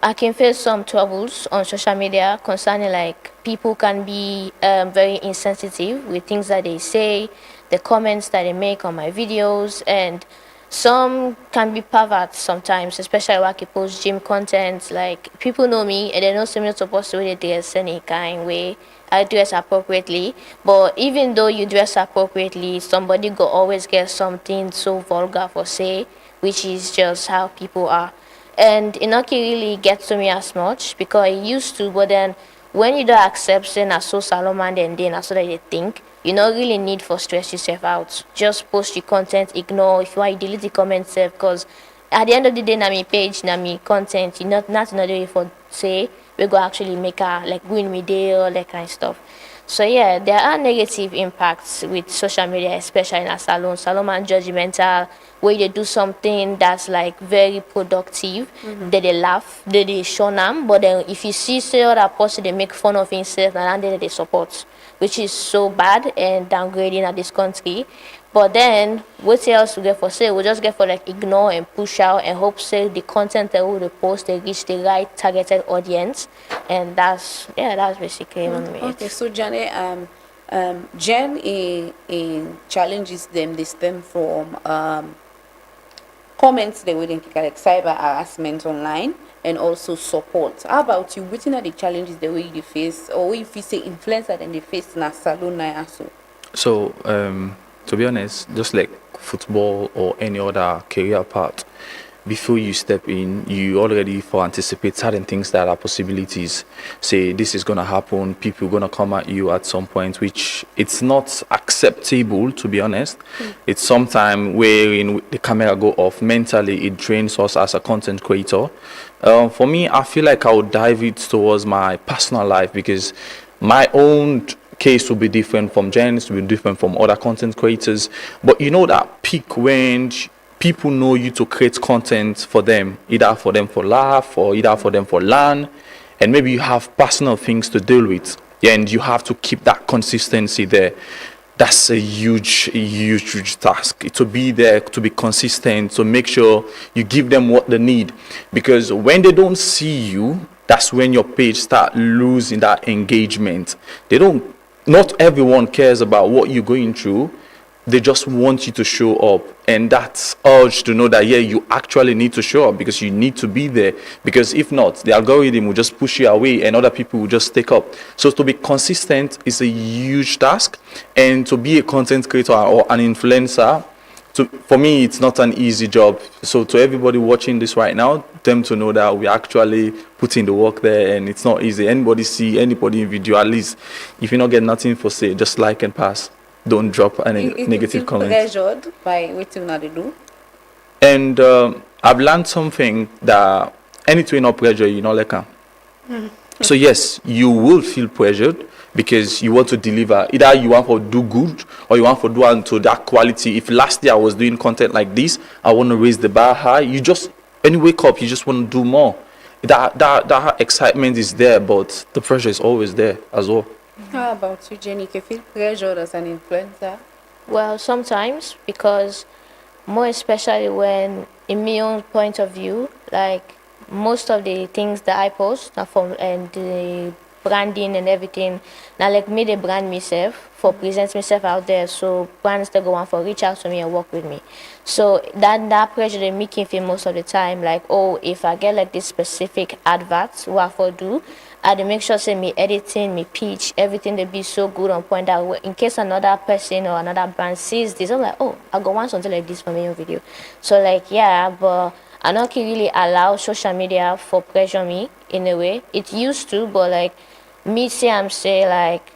S1: I can face some troubles on social media concerning like people can be very insensitive with things that they say, the comments that they make on my videos, and some can be perverts sometimes, especially when I post gym content. Like people know me and they know I'm not supposed to really dress any kind way. I dress appropriately, but even though you dress appropriately, somebody go always get something so vulgar for say, which is just how people are. And it not really get to me as much because I used to, but then when you don't accept saying I so Salomon and then that's what they think, you don't really need for stress yourself out. Just post your content, ignore if you want delete the comments because at the end of the day na me page, na me content, you not another way for say we go actually make a like win me day all that kind of stuff. So yeah, there are negative impacts with social media, especially in a salon. Salon and judgmental, where they do something that's like very productive, they laugh, they show them, but then if you see say other person they make fun of himself and then they support, which is so bad and downgrading at this country. But then what else we get for say? We just get for like ignore and push out and hope say the content that we post they reach the right targeted audience, and that's basically on me.
S13: Okay, so Janet, Jen in challenges them, they stem from comments they wouldn't like cyber harassment online and also support. How about you? What are the challenges the way you face, or if you say influencer then they face in a salon now so?
S17: So, to be honest, just like football or any other career path, before you step in, you already anticipate certain things that are possibilities. Say this is gonna happen, people gonna come at you at some point, which it's not acceptable, to be honest. It's sometime wherein the camera go off. Mentally, it drains us as a content creator. For me, I feel like I would dive it towards my personal life because my own case will be different from Jen's, will be different from other content creators. But you know that peak when people know you to create content for them, either for them for laugh or either for them for learn, and maybe you have personal things to deal with, and you have to keep that consistency there. That's a huge task, to be there, to be consistent, to make sure you give them what they need. Because when they don't see you, that's when your page start losing that engagement. Not everyone cares about what you're going through. They just want you to show up, and that's urge to know that you actually need to show up because you need to be there, because if not, the algorithm will just push you away and other people will just take up. So to be consistent is a huge task, and to be a content creator or an influencer, for me, it's not an easy job. So to everybody watching this right now, them to know that we actually put in the work there, and it's not easy. Anybody see anybody in video, at least if you not get nothing for say, just like and pass. Don't drop any negative comments.
S13: Pressured by what you do.
S17: And I've learned something that anything not pressure, you know, like. So yes, you will feel pressured because you want to deliver. Either you want to do good or or you want to do to that quality. If last year I was doing content like this, I want to raise the bar high. When you wake up, you just want to do more. That excitement is there, but the pressure is always there as well.
S13: How about you, Jenny? Do you feel pressured as an influencer?
S1: Well, sometimes, because more especially when, in my own point of view, like most of the things that I post are from and the branding and everything. Now, like me, they brand myself for present myself out there, so brands they go on for reach out to me and work with me. So that pressure they making feel most of the time, like, oh, if I get like this specific advert, what I for do, I dey make sure say me editing, me pitch, everything they be so good on point that in case another person or another brand sees this, I'm like, oh, I go want something like this for me on video. So like, yeah, but I not really allow social media for pressure me in a way. It used to, but like me say I'm say like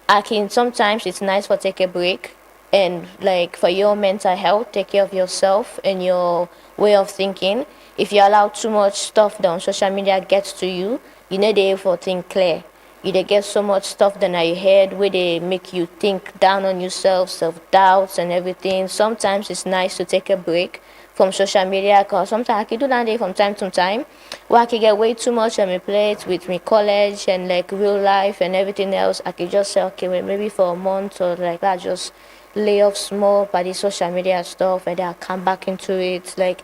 S1: I can sometimes it's nice for take a break and like for your mental health, take care of yourself and your way of thinking. If you allow too much stuff down social media gets to you, you know they for think clear. You they get so much stuff done at your head where they make you think down on yourself, self-doubts and everything. Sometimes it's nice to take a break from social media because sometimes I can do that day from time to time where I can get way too much on my plate with me college and like real life and everything else. I can just say, okay, well, maybe for a month or like that, just lay off small by the social media stuff and then I come back into it, like,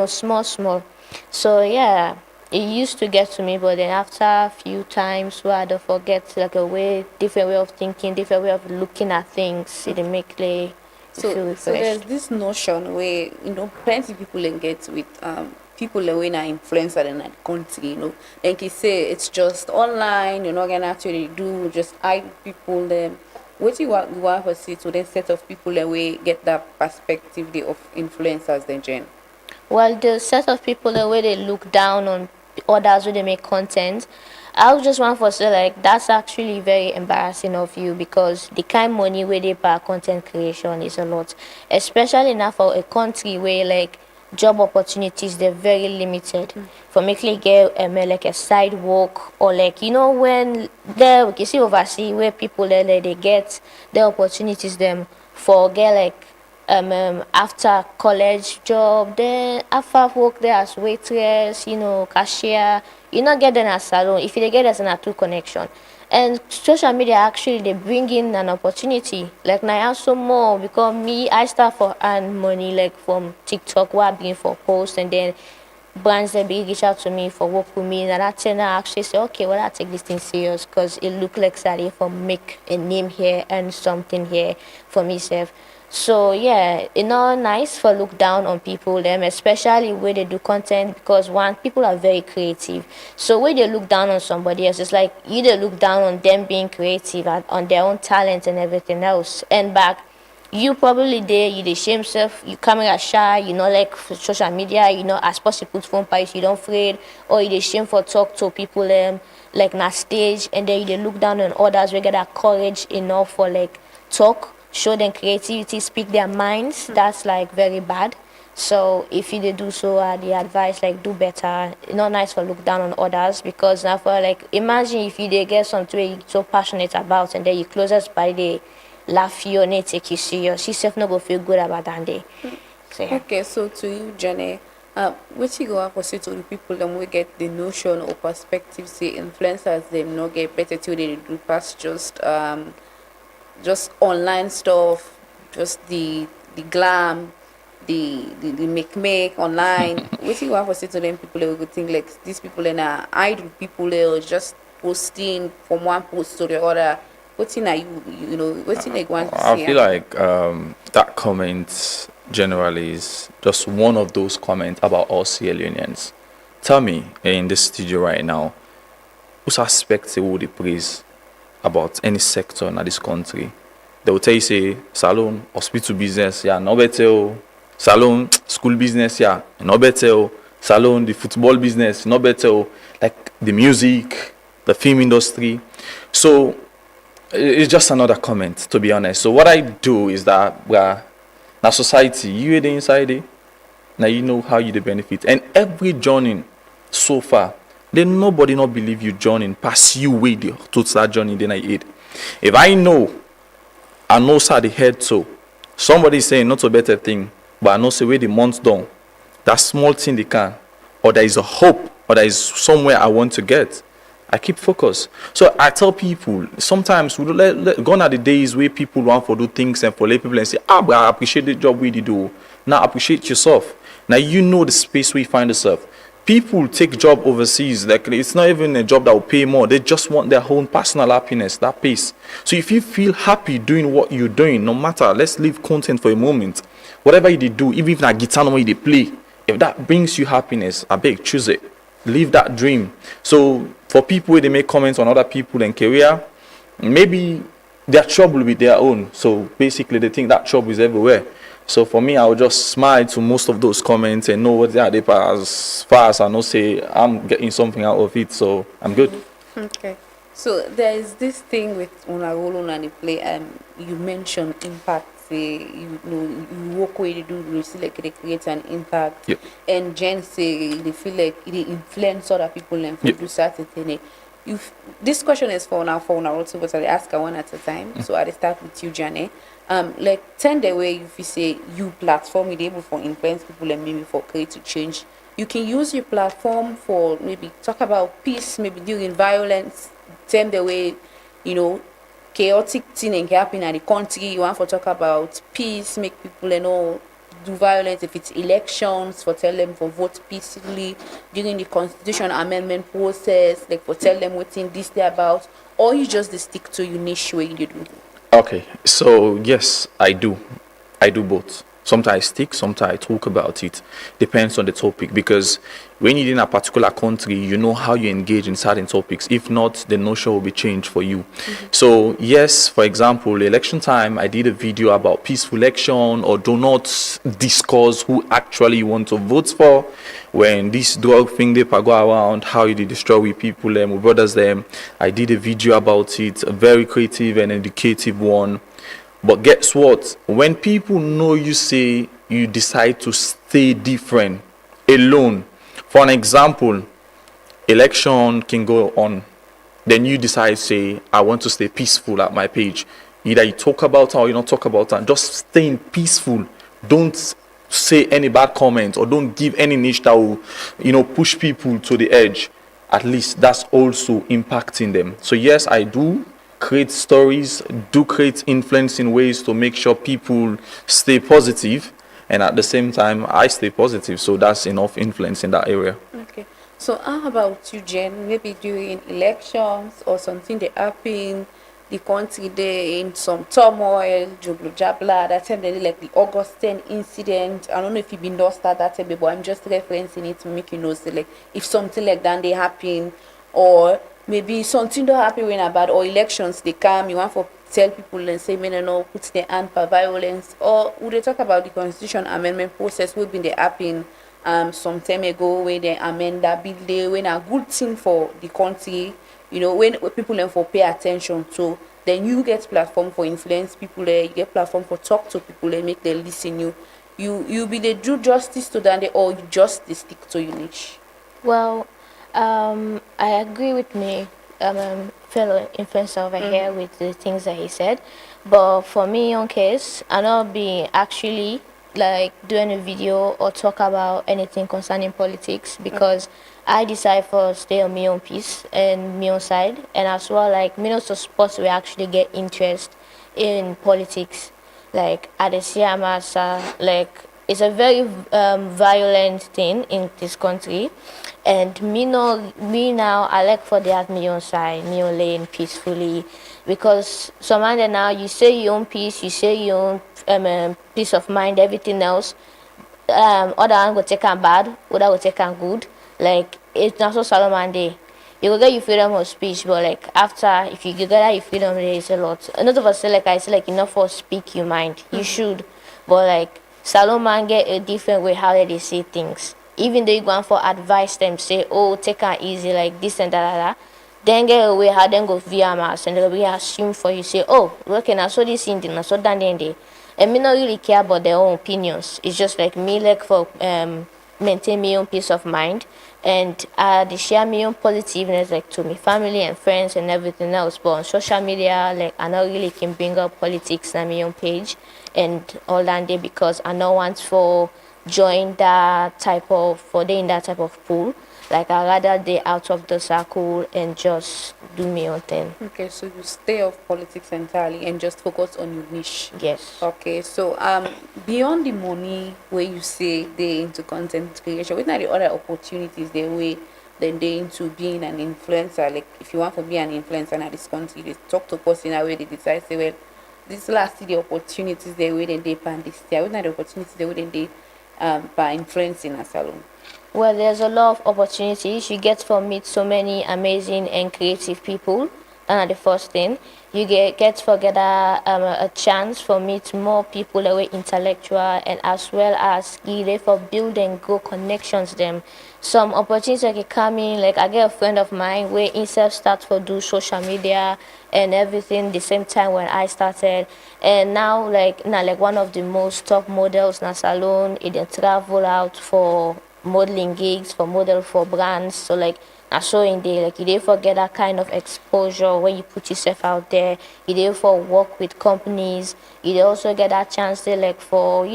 S1: small. So yeah, it used to get to me, but then after a few times where I don't forget like different way of thinking, different way of looking at things, it make feel
S13: So
S1: refreshed.
S13: there's this notion where plenty people engage with people when are influencer in that country, like you say it's just online, you're not gonna actually do just hide people them. What you want to see to then set of people that we get that perspective of influencers then, Jen?
S1: Well, the set of people the way they look down on others when they make content, I would just want to say like that's actually very embarrassing of you because the kind of money where they pay content creation is a lot, especially now for a country where like job opportunities they're very limited. For making get like a side work or like when there you see overseas where people they get the opportunities them for get like after college job, then after work there as waitress, cashier, you not get them as salon. If you dey get as an a two connection. And social media actually they bring in an opportunity. Like now also more because me I start for earn money like from TikTok where I bring for post and then brands that be reach out to me for work with me and that's when I actually say okay well I take this thing serious because it look like Sally for make a name here and something here for myself. So yeah, it's not nice for look down on people them, especially where they do content because one, people are very creative. So when they look down on somebody else, it's like you they look down on them being creative and on their own talent and everything else. And back, you probably there, you the shame self, you camera shy, like social media, as possible put phone price, you don't afraid, or you the shame for talk to people like na stage and then you they look down on others, we get that courage enough for like talk show them creativity, speak their minds. That's like very bad. So if you do so, the advice like do better. It's not nice for look down on others because now for like imagine if you they get something you're so passionate about and then you closest by the laugh you and they take you serious. Yourself not go feel good about that day. So yeah.
S13: Okay, so to you, Jenny, what you go have to say to the people them we get the notion or perspective say influencers them not get better till they do past just online stuff, just the glam, the make online. What you have to say to them people who would think like these people are idle people they are just posting from one post to the other. What's in what's in like one
S17: I feel like that comment generally is just one of those comments about all Sierra Leoneans. Tell me in this studio right now, whose aspect would they praise about any sector in this country? They will tell you say salon, hospital business, yeah, no better. Salon, school business, yeah, no better. Salon, the football business, no better. Like the music, the film industry. So it's just another comment, to be honest. So what I do is that now society, you are the inside it. Now you know how you the benefit. And every journey so far, then nobody not believe you joining pass you way to start journey then I eat. If I know I know say the head so. Somebody is saying not a better thing, but I know say where the month done. That small thing they can, or there is a hope, or there is somewhere I want to get. I keep focus. So I tell people sometimes we gone are the days where people want to do things and for let people and say, but I appreciate the job we do. Now appreciate yourself. Now you know the space where you find yourself. People take job overseas, like it's not even a job that will pay more. They just want their own personal happiness, that pace. So if you feel happy doing what you're doing, no matter, let's leave content for a moment. Whatever you do, even if na guitar no way they play, if that brings you happiness, I beg, choose it. Live that dream. So for people where they make comments on other people and career, maybe their trouble will be their own. So basically they think that trouble is everywhere. So for me, I will just smile to most of those comments and know what they are. As far as I know, say I'm getting something out of it, so I'm good.
S13: Okay. So there is this thing with Unarolo and the play. You mentioned impact. Say you work where they do, you see like they create an impact.
S17: Yep.
S13: And Jen say they feel like they influence other people and do certain thing. This question is for Unarolo, but I ask her one at a time. So I start with you, Jane. Like 10 the way if you say you platform it able for influence people and maybe for creative change. You can use your platform for maybe talk about peace, maybe during violence, 10 the way, chaotic thing and happen in the country. You want to talk about peace, make people do violence. If it's elections, for tell them for vote peacefully during the constitution amendment process, like for tell them what's in this day about, or you just stick to your niche way you do.
S17: Okay, so yes, I do both. Sometimes I stick, sometimes I talk about it. Depends on the topic, because when you're in a particular country, you know how you engage in certain topics. If not, the notion will be changed for you. So yes, for example, election time, I did a video about peaceful election, or do not discuss who actually you want to vote for. When this drug thing they go around, how you destroy with people and with brothers them, I did a video about it, a very creative and educative one. But guess what? When people know you say you decide to stay different alone, for an example, election can go on, then you decide, say, I want to stay peaceful at my page. Either you talk about it or you don't talk about it. Just staying peaceful. Don't say any bad comment or don't give any niche that will, push people to the edge. At least that's also impacting them. So yes, I do create stories, do create influence in ways to make sure people stay positive, and at the same time I stay positive, so that's enough influence in that area.
S13: Okay, so how about you, Jen? Maybe during elections or something that happened, the country there in some turmoil, jabla jabla, that time they did like the August 10 incident. I don't know if you've been lost at that time, but I'm just referencing it to make you know, so like if something like that they happen, or maybe something don't happen when about, or elections they come, you want to tell people and say, put their hand for violence, or would they talk about the constitution amendment process will be they happen some time ago when they amend that bill there, when a good thing for the country, when people learn for pay attention to, then you get platform for influence people there, you get platform for talk to people and make them listen you be the do justice to that, or you just stick to your niche.
S1: Well, I agree with me, fellow influencer over here with the things that he said. But for me, on case, I not be actually like doing a video or talk about anything concerning politics, because I decide for stay on my own piece and my own side, and as well like me not supposed to actually get interest in politics. Like at the CMS, like it's a very violent thing in this country, and me now I like for that me own side, me own lane peacefully, because somewhere now you say your own peace, you say your own peace of mind, everything else, other one go take am bad, other go take am good. Like it's not so Solomon Day. You go get your freedom of speech, but like after, if you get that your freedom, there is a lot. Not of us say like I say like enough for speak your mind. You should, but like Solomon get a different way how they say things. Even though you go for advice them, say, oh, take it easy, like this and that. Then get away how then go via mass and they'll be assume for you, say, oh, okay, now so this Indian, now so that day. And me not really care about their own opinions. It's just like me like for maintain my own peace of mind, and they share my own positiveness like to my family and friends and everything else. But on social media, like I not really can bring up politics on my own page and all that day because I don't want for join that type of for they in that type of pool. Like I rather they out of the circle and just do my own thing.
S13: Okay, so you stay off politics entirely and just focus on your niche.
S1: Yes.
S13: Okay, so beyond the money where you say they into content creation, what are the other opportunities they way then they into being an influencer? Like if you want to be an influencer in this country, they talk to us in a way they decide say, well, this last the opportunities they way then they pan this year. What are the opportunities they way then they by influencing a salon?
S1: Well, there's a lot of opportunities. You get to meet so many amazing and creative people. And the first thing, you get to get a chance for meet more people that were intellectual and as well as give for build and grow connections them. Some opportunities like come in, like I get a friend of mine where himself start to do social media and everything the same time when I started. And now like one of the most top models in a salon, it then travel out for modeling gigs for model for brands. So like I saw in there like you did for get that kind of exposure when you put yourself out there. You did for work with companies. You did also get that chance to like for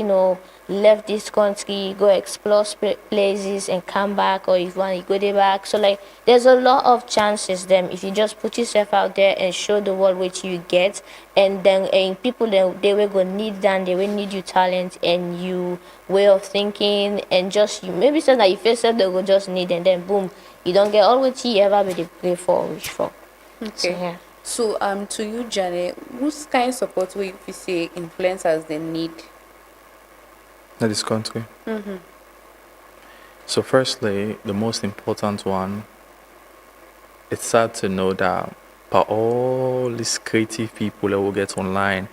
S1: left this country, go explore places and come back, or if you want to go there back. So like there's a lot of chances then if you just put yourself out there and show the world what you get, and then people they will go need that, they will need your talent and you way of thinking, and just you maybe say that you feel said they will just need, and then boom, you don't get all what you ever be pray for wish for.
S13: Okay.
S1: So, yeah.
S13: So to you, Janet, whose kind of support will you say influencers they need?
S17: In this country.
S13: Mm-hmm.
S17: So firstly, the most important one, it's sad to know that by all these creative people that will get online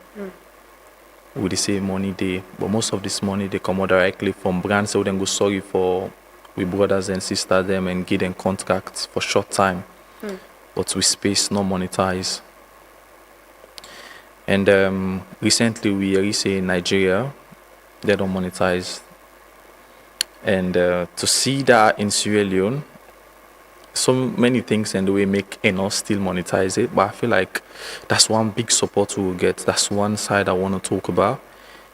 S17: with the same money they, but most of this money they come out directly from brands, so then go sorry for we brothers and sisters them and give them contracts for short time, but with space not monetize. And recently we already say in Nigeria they don't monetize, and to see that in Sierra Leone, so many things and the way make enough still monetize it, but I feel like that's one big support we will get. That's one side I want to talk about.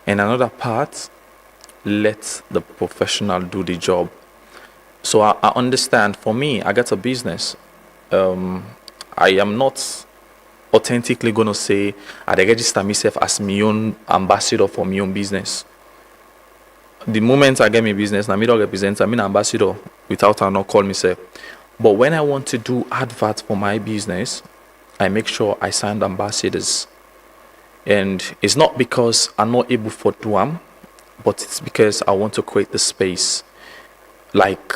S17: And another part, let the professional do the job. So I understand, for me, I got a business. I am not authentically going to say I register myself as my own ambassador for my own business. The moment I get my business, I don't represent, I'm an ambassador without I not call myself. But when I want to do adverts for my business, I make sure I sign ambassadors. And it's not because I'm not able to do them, but it's because I want to create the space, like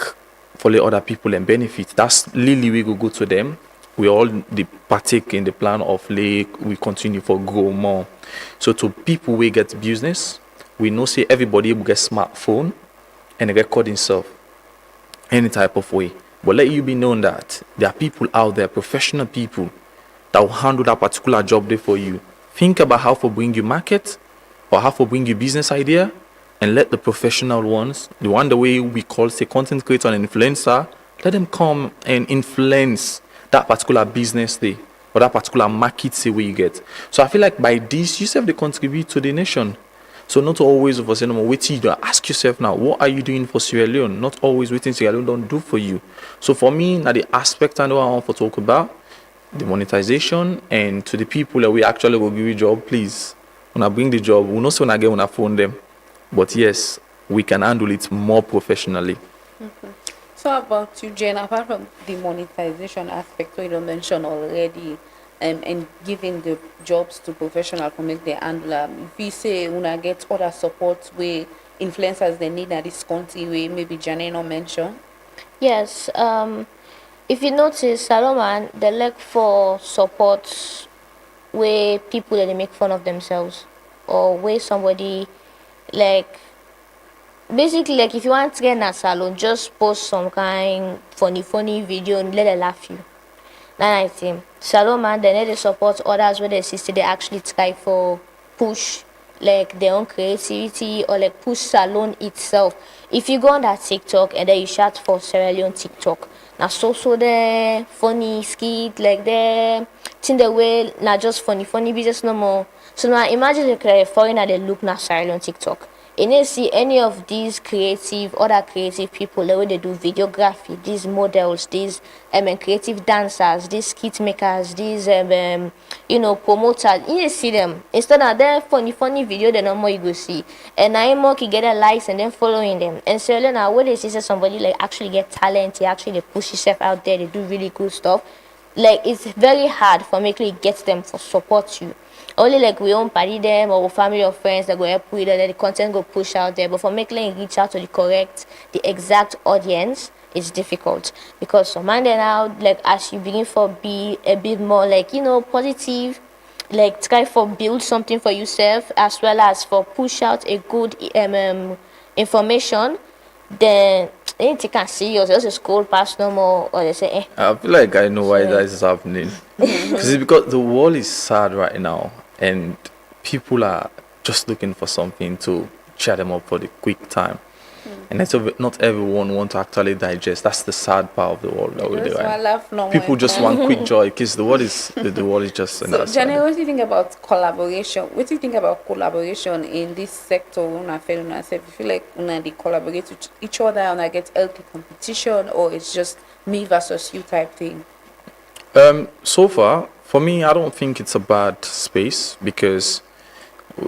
S17: for the other people and benefit. That's really we go to them. We all partake in the plan of we continue for grow more. So to people we get business, we know say everybody will get smartphone and record himself any type of way. But let you be known that there are people out there, professional people, that will handle that particular job there for you. Think about how to bring you market or how to bring you business idea, and let the professional ones, the one the way we call say content creator and influencer, let them come and influence that particular business day or that particular market say where you get. So I feel like by this, you self they contribute to the nation. So not always for say no more waiting. You ask yourself now, what are you doing for Sierra Leone? Not always waiting Sierra Leone don't do for you. So for me, now the aspect I know I want to talk about, the monetization, and to the people that we actually will give you job, please. When I bring the job, we know so when I get when I phone them. But yes, we can handle it more professionally.
S13: So how about you, Jane, apart from the monetization aspect you mentioned already, and giving the jobs to professionals to make the handler, if we say when get other support where influencers they need at this country where maybe Jane not mention?
S1: Yes. If you notice, Salomon, they look for support where people that they make fun of themselves, or where somebody like basically like if you want to get in a salon, just post some kind funny video and let them laugh you. Then I think Salomon they need to support others where they assist, they actually try for push like their own creativity or like push salon itself. If you go on that TikTok and then you shout for Sierra Leone TikTok, now so the funny skit like the thing the way not just funny business no more. So now imagine like a foreigner they look na Sierra Leone TikTok. And you see any of these other creative people, the way they do videography, these models, these creative dancers, these skit makers, these promoters. You see them instead of their funny video, the normal you go see, and now more can get a likes and then following them. And so now when they see somebody like actually get talent, they actually push yourself out there, they do really cool stuff. Like it's very hard for me to get them for support you. Only like we own party them or family or friends that go help with and the content go push out there. But for making reach out to the exact audience, it's difficult because some man then now like as you begin for be a bit more like positive, like try for build something for yourself as well as for push out a good information, then anything can see you just scroll past no more or they say
S17: I feel like I know why that is happening. Because the world is sad right now and people are just looking for something to cheer them up for the quick time. And not everyone want to actually digest. That's the sad part of the world that we're doing. People just want quick joy because the world is just.
S13: So, Jenny, what do you think about collaboration? What do you think about collaboration in this sector? I feel like they collaborate with each other and get healthy competition, or it's just me versus you type thing.
S17: So far, for me, I don't think it's a bad space because.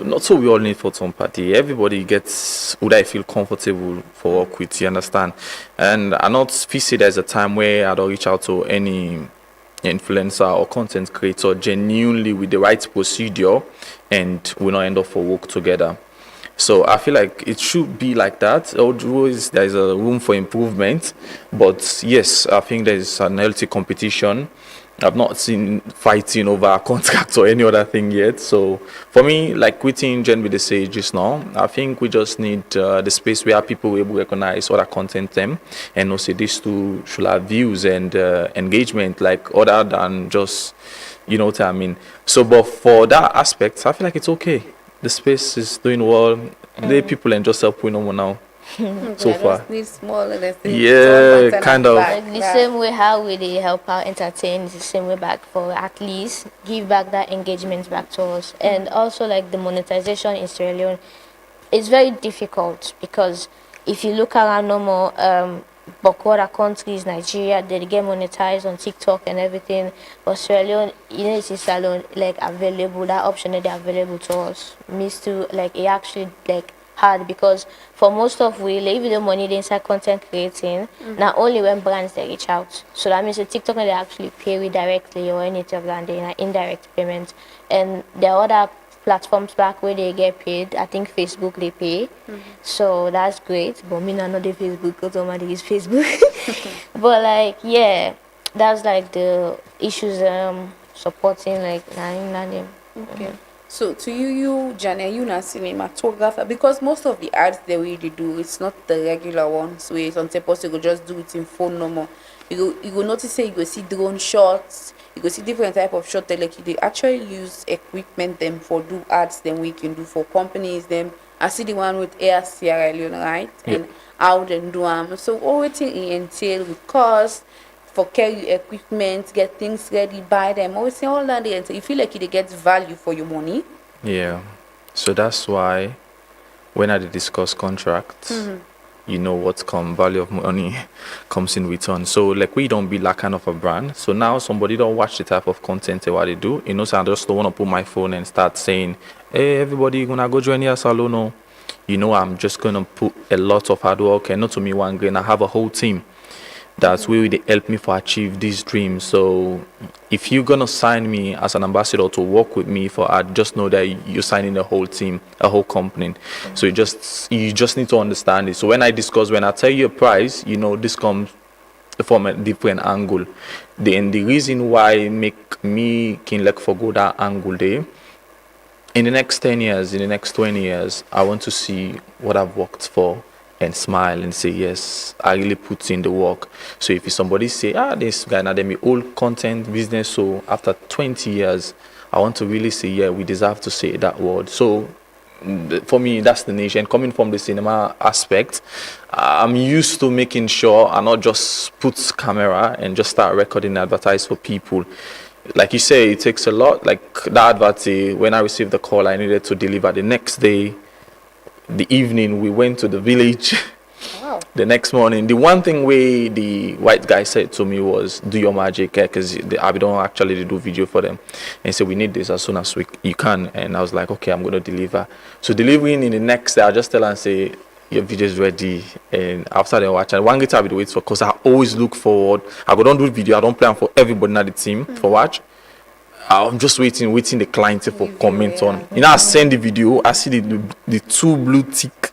S17: Not so we all need for some party. Everybody gets would I feel comfortable for work with, you understand? And I not see there's a time where I don't reach out to any influencer or content creator genuinely with the right procedure and we not end up for work together. So I feel like it should be like that. Always there's a room for improvement. But yes, I think there's an healthy competition. I've not seen fighting over a contract or any other thing yet. So for me, like quitting Gen with the say just now, I think we just need the space where people will able to recognize other content them and also these two should have views and engagement like other than just, you know what I mean. So but for that aspect, I feel like it's okay. The space is doing well. The people enjoy self no more now. So far, yeah, kind of
S1: like the same way how we they help out entertain is the same way back for at least give back that engagement back to us. And also like the monetization in Sierra Leone, it's very difficult because if you look around no more but other countries, Nigeria, they get monetized on TikTok and everything. But Sierra Leone, it's salon like available, that option that they're available to us means to like it actually like hard because for most of we leave the money the inside content creating not only when brands they reach out. So that means the TikTok they actually pay we directly or anything of that, they indirect payment. And there are other platforms back where they get paid. I think Facebook they pay. So that's great. But me not the Facebook because somebody use Facebook. But like yeah, that's like the issues supporting like name.
S13: Okay. So to you, Janet, you not cinematographer because most of the ads the way they do, it's not the regular ones where it's on suppose you go just do it in phone no more. You go notice say you go see drone shots, you go see different type of shot like they actually use equipment them for do ads them we can do for companies them. I see the one with Air Sierra Leone, right? Yeah. And how they do so everything it entail with cost. For carry equipment, get things ready, buy them. Always say all that and so you feel like you get value for your money.
S17: Yeah. So that's why when I discuss contracts, you know what value of money comes in return. So like we don't be that kind of a brand. So now somebody don't watch the type of content what they do. You know, so I just don't want to put my phone and start saying, hey, everybody gonna go join your salon. No. You know, I'm just gonna put a lot of hard work and not to me one grain. I have a whole team. That's where they help me for achieve these dreams. So if you're gonna sign me as an ambassador to work with me for art, just know that you're signing a whole team, a whole company. So you just need to understand it. So when I tell you a price, you know this comes from a different angle. Then the reason why make me can look for good that angle there. In the next 10 years, in the next 20 years, I want to see what I've worked for. And smile and say yes, I really put in the work. So if somebody say this guy now they me old content business, so after 20 years I want to really say yeah we deserve to say that word. So for me, that's the niche. And coming from the cinema aspect, I'm used to making sure I not just put camera and just start recording and advertise for people. Like you say, it takes a lot. Like that advert, when I received the call, I needed to deliver the next day. The evening, we went to the village.
S1: Wow.
S17: The next morning, the one thing where the white guy said to me was, do your magic, because I don't actually do video for them. And he said, we need this as soon as you can. And I was like, okay, I'm going to deliver. So delivering in the next day, I just tell her and say, your video is ready. And after they watch, and one guitar I will wait for, because I always look forward. I go don't do video, I don't plan for everybody in the team for watch. I'm just waiting the client for comment on. You know, I send the video, I see the two blue tick.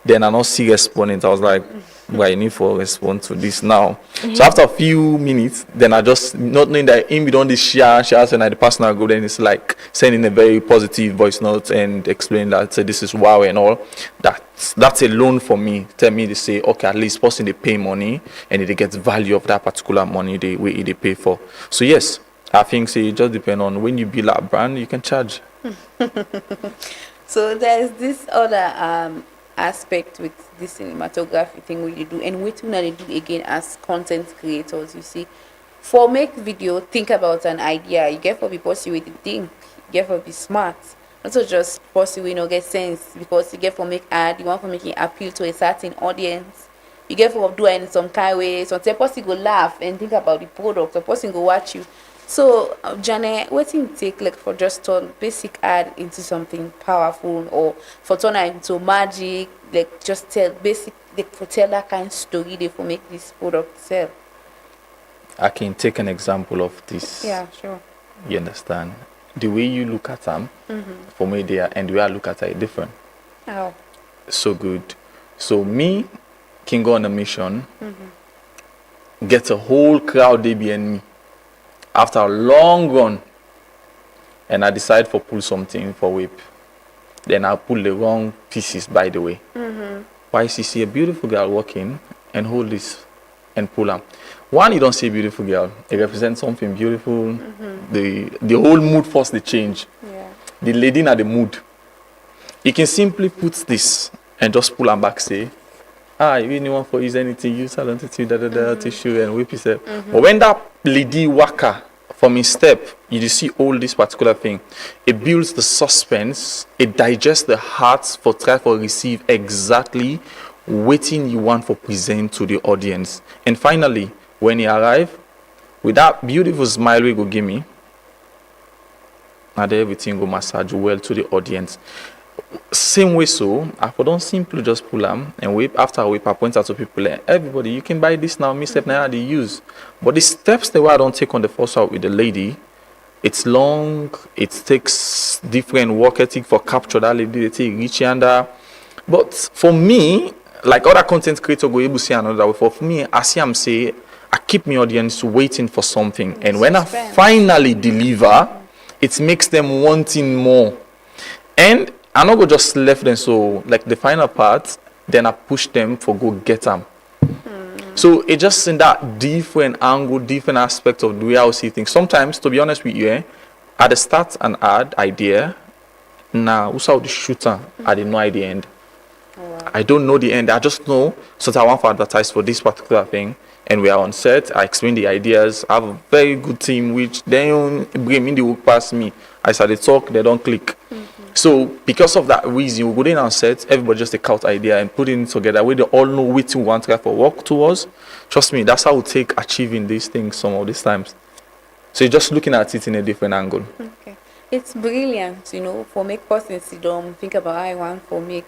S17: Then I don't see responding. I was like, well, I need for respond to this now. So after a few minutes, then I just not knowing that in beyond the share and the personal go, then it's like sending a very positive voice note and explain that say this is wow and all. That's a loan for me. Tell me to say, okay, at least person they pay money and they get value of that particular money they pay for. So yes, I think say it just depends on when you build a brand, you can charge.
S13: So there's this other aspect with this cinematography thing we do, and what we do again as content creators. You see, for make video, think about an idea. You get for be possible to think, you get for be smart, not so just possible get sense, because you get for make ad, you want for making appeal to a certain audience. You get for do it in some kind of way. So the person go laugh and think about the product, the person go watch you. So, Janet, what do you take like for just turn basic ad into something powerful, or for turn it into magic, like just tell basic, like for tell that kind of story they for make this product sell?
S17: I can take an example of this.
S13: Yeah, sure.
S17: You understand? The way you look at them, for me, they are, and the way I look at it, different.
S13: How?
S17: So good. So me can go on a mission, get a whole crowd they behind me. After a long run, and I decide for pull something for whip, then I pull the wrong pieces, by the way. Why see a beautiful girl walking and hold this and pull them? One, you don't see a beautiful girl. It represents something beautiful. The whole mood first they change.
S13: Yeah.
S17: The lady in the mood. You can simply put this and just pull them back, say, if anyone for use anything, use salon tissue and whip yourself. But when that lady waka from his step, you see all this particular thing. It builds the suspense. It digests the hearts for try for receive exactly waiting you want for present to the audience. And finally, when he arrive, with that beautiful smile we go give me, and everything go massage well to the audience. Same way, so I don't simply just pull them and whip. After I whip, I point out to people, everybody, you can buy this now, me step now they use. But the steps that I don't take on the first out with the lady, it's long, it takes different work ethic for capture that lady, they take reach under. But for me, like other content creators go able to see another way. For me, I see I'm say, I keep my audience waiting for something. And when I finally deliver, it makes them wanting more. And I not go just left them, so like the final part, then I push them for go get them. So it just in that different angle, different aspect of the way I see things. Sometimes, to be honest with you, at the start an ad idea, now who's out the shooter? I didn't know at the end. I don't know the end. I just know so that I want to advertise for this particular thing. And we are on set. I explain the ideas. I have a very good team, which they don't bring in the work past me. I started talk, they don't click. So because of that reason, we go in on set, everybody just take out idea and put it together. We all know which one try for work towards. Trust me, that's how we take achieving these things some of these times. So you're just looking at it in a different angle.
S13: Okay. It's brilliant, for make persons sit down, think about how I want for make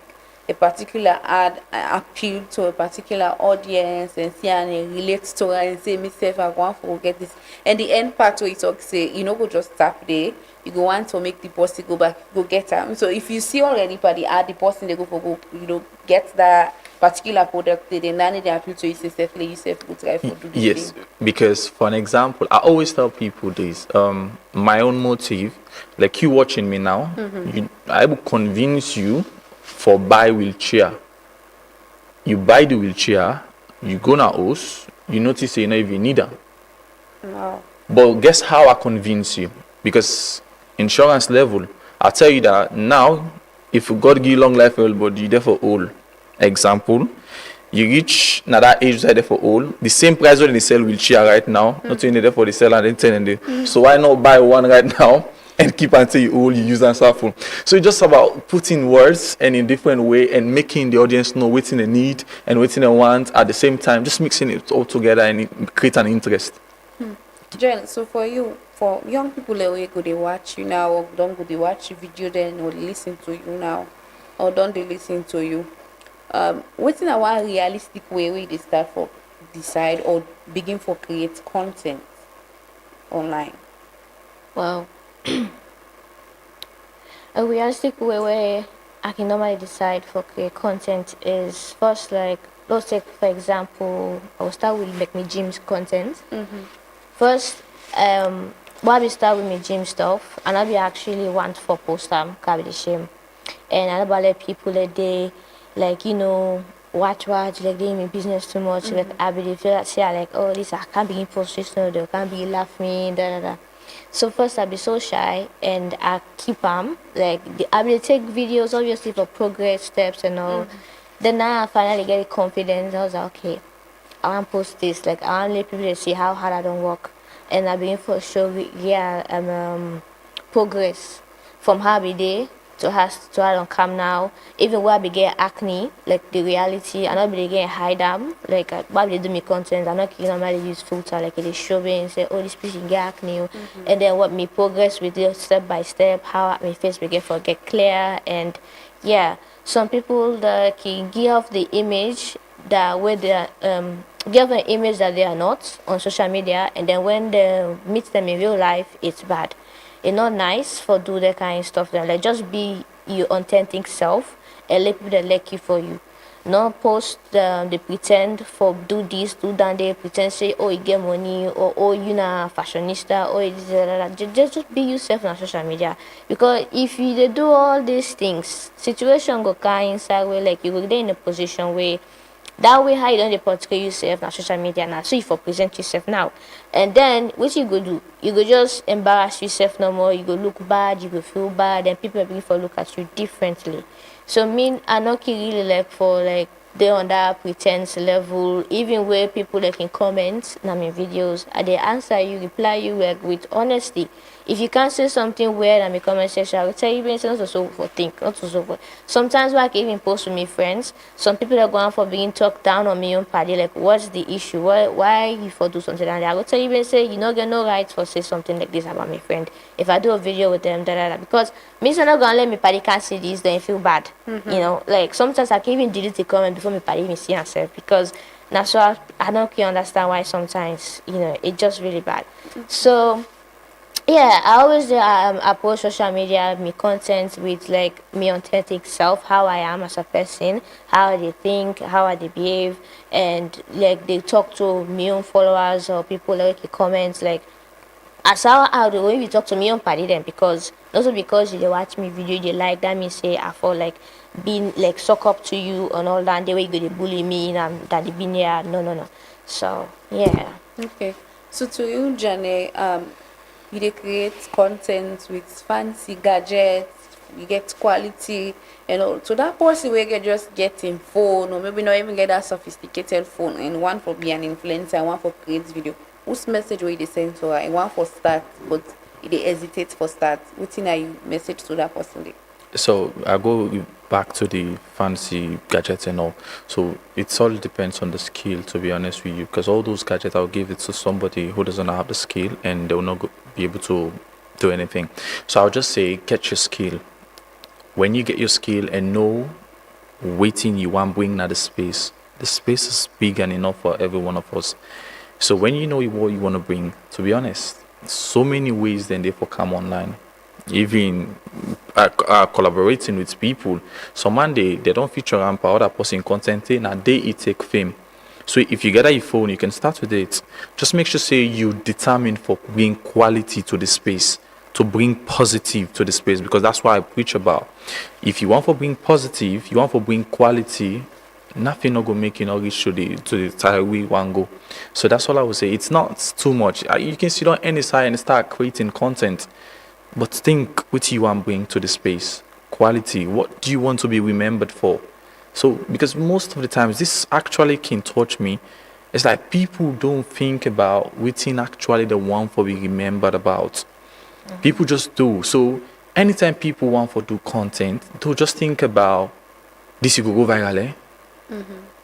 S13: a particular ad appeal to a particular audience and see and relate to her and say myself I want to get this. And the end part where you talk say, go just tap there, you go want to make the person go back, go get her. So if you see already by the ad, the person they go for get that particular product, they then they appeal to you safely, you say go try for do this.
S17: Yes,
S13: thing.
S17: because for an example, I always tell people this. My own motive, like you watching me now, I will convince you for buy wheelchair. You buy the wheelchair, you go na house, you notice you even need them.
S13: Wow.
S17: But guess how I convince you? Because insurance level, I tell you that now if God give you long life for all, but you there for all. Example, you reach now that age that there for all. The same price when they sell wheelchair right now, not only there for the sell and then 10 and the. So why not buy one right now and keep until you old, you use and suffer. So it's just about putting words and in different way and making the audience know what they need and what they want at the same time, just mixing it all together and it create an interest.
S13: Jen, so for you, for young people who go they watch you now, or don't go they watch your video then, or listen to you now, or don't they listen to you? What's in our realistic way they start for decide or begin for create content online?
S1: Well, a realistic way where I can normally decide for create content is first, like, let's take for example, I will start with like my gym's content. First, while we start with my gym stuff, and I be actually want for post carry the shame, and I never let people that they like watch like they in my business too much. Like I believe feel say like, oh, this I can't be in post this no, they can't be laugh me da da da. So first I be so shy and I keep like I will take videos obviously for progress steps and all. Then now I finally get confidence. I was like, okay, I want to post this. Like I want to let people to see how hard I don't work, and I begin for show progress from how I be there to how I don't come now. Even where I be get acne, like the reality, I not be getting hide them. Like why they do me content, I not normally use filter like they show me and say, oh, this person get acne, and then what me progress with it step by step, how my face begin for get clear, and yeah, some people that can give off the image that where they give an image that they are not on social media, and then when they meet them in real life, it's bad. It's not nice for do that kind of stuff. Then like just be your authentic self and let people that like you for you. Not post they pretend for do this, do that. They pretend say, oh, you get money, or oh, you na fashionista, or just be yourself on social media. Because if you they do all these things, situation go kind inside where like you will get in a position where that way how you don't portray yourself on social media now. So you for present yourself now. And then what you go do? You go just embarrass yourself no more, you go look bad, you go feel bad, and people are begin for look at you differently. So I not really like for like they on that pretense level, even where people like can comment on my videos, and they answer you, reply you like with honesty. If you can't say something weird in my comment section, I will tell you not also for think, not also for. Sometimes when I can even post with my friends, some people are going for being talked down on me own party, like what's the issue? Why you for do something like that? I will tell you say you not get no right for say something like this about my friend. If I do a video with them, because me not gonna let me party can't see this, then I feel bad. Like sometimes I can even delete the comment before me party me see myself because now so I don't understand why sometimes it's just really bad. So yeah, I always approach social media, me content with like me authentic self, how I am as a person, how they think, how I they behave, and like they talk to me own followers or people like comments like as how the way we talk to me on party them because also because they watch me video they like that means say I feel like being like suck up to you and all that the way you go they bully me and that they been here no. So yeah.
S13: Okay. So to you, Jane, you dey create content with fancy gadgets, you get quality, so that person will get just getting phone or maybe not even get that sophisticated phone and one for be an influencer and one for create video. Whose message will they send to her and one for start but they hesitate for start? What's in you message to that person?
S17: So I go back to the fancy gadgets and all. So it all depends on the skill, to be honest with you, because all those gadgets I'll give it to somebody who doesn't have the skill and they will not be able to do anything. So I'll just say get your skill. When you get your skill and know waiting you want bring the space is big and enough for every one of us. So when you know what you want to bring, to be honest, so many ways then they for come online. Even collaborating with people. Some man they don't feature ramp other posting content and it take fame. So if you get a phone, you can start with it. Just make sure say you determine for bring quality to the space, to bring positive to the space, because that's what I preach about. If you want to bring positive, you want to bring quality, nothing not gonna make you not reach to the time we want go. So that's all I would say. It's not too much. You can sit on any side and start creating content. But think what you want to bring to the space. spirituality? What do you want to be remembered for? So, because most of the times, this actually can touch me. It's like people don't think about waiting actually the one for be remembered about. People just do. So, anytime people want for do content, they'll just think about this you go viral, eh?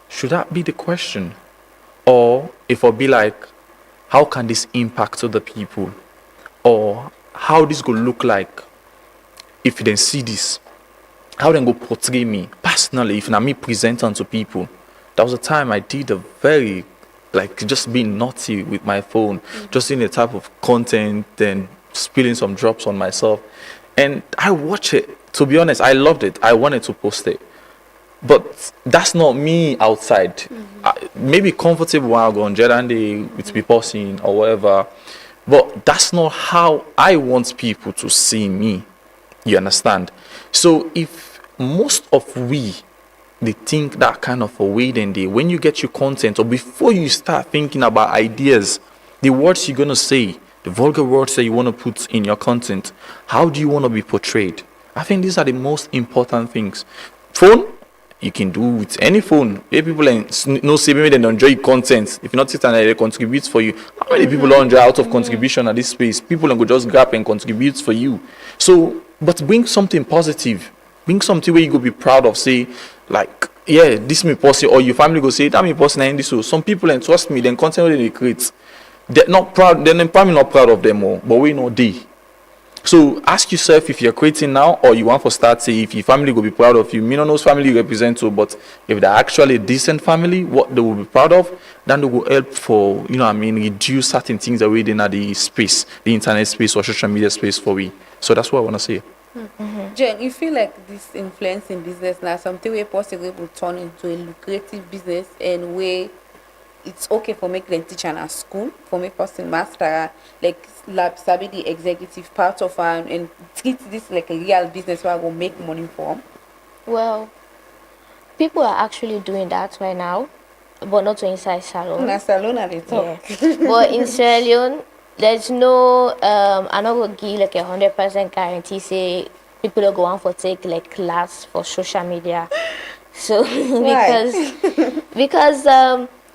S17: Should that be the question? Or if I'll be like, how can this impact other people? Or how this go look like if they see this? How they go portray me personally if na me present unto people? That was a time I did a very, like, just being naughty with my phone, just in the type of content and spilling some drops on myself. And I watch it. To be honest, I loved it. I wanted to post it. But that's not me outside. Maybe comfortable when I go on Jeddah with people seeing or whatever. But that's not how I want people to see me. You understand? So if most of they think that kind of a way, then when you get your content or before you start thinking about ideas, the words you're going to say, the vulgar words that you want to put in your content, how do you want to be portrayed? I think these are the most important things. Phone, you can do with any phone. If people no say maybe they enjoy content. If not sit and they contribute for you. How many people don't enjoy out of contribution at this space? People go just grab and contribute for you. So, but bring something positive. Bring something where you go be proud of. Say, like, yeah, this me person, or your family go say, that me person and this. So some people, and trust me, then content where they create, they're not proud. They're probably not proud of them all, but we know they. So ask yourself if you're creating now or you want to start, say, if your family will be proud of you. Me no knows family you represent to, but if they're actually a decent family, what they will be proud of, then they will help for, reduce certain things away in the space, the internet space or social media space for we. So that's what I want to say.
S13: Jen, you feel like this influence in business now something where possibly will turn into a lucrative business and where it's okay for me to teach at school, for me person master, like sabi the executive part of and treat this like a real business where I will make money from?
S1: Well, people are actually doing that right now, but not inside salon.
S13: Na salon at the top.
S1: Yeah. But in Sierra Leone, there's no I'm not gonna give like 100% guarantee say people are going for take like class for social media. So because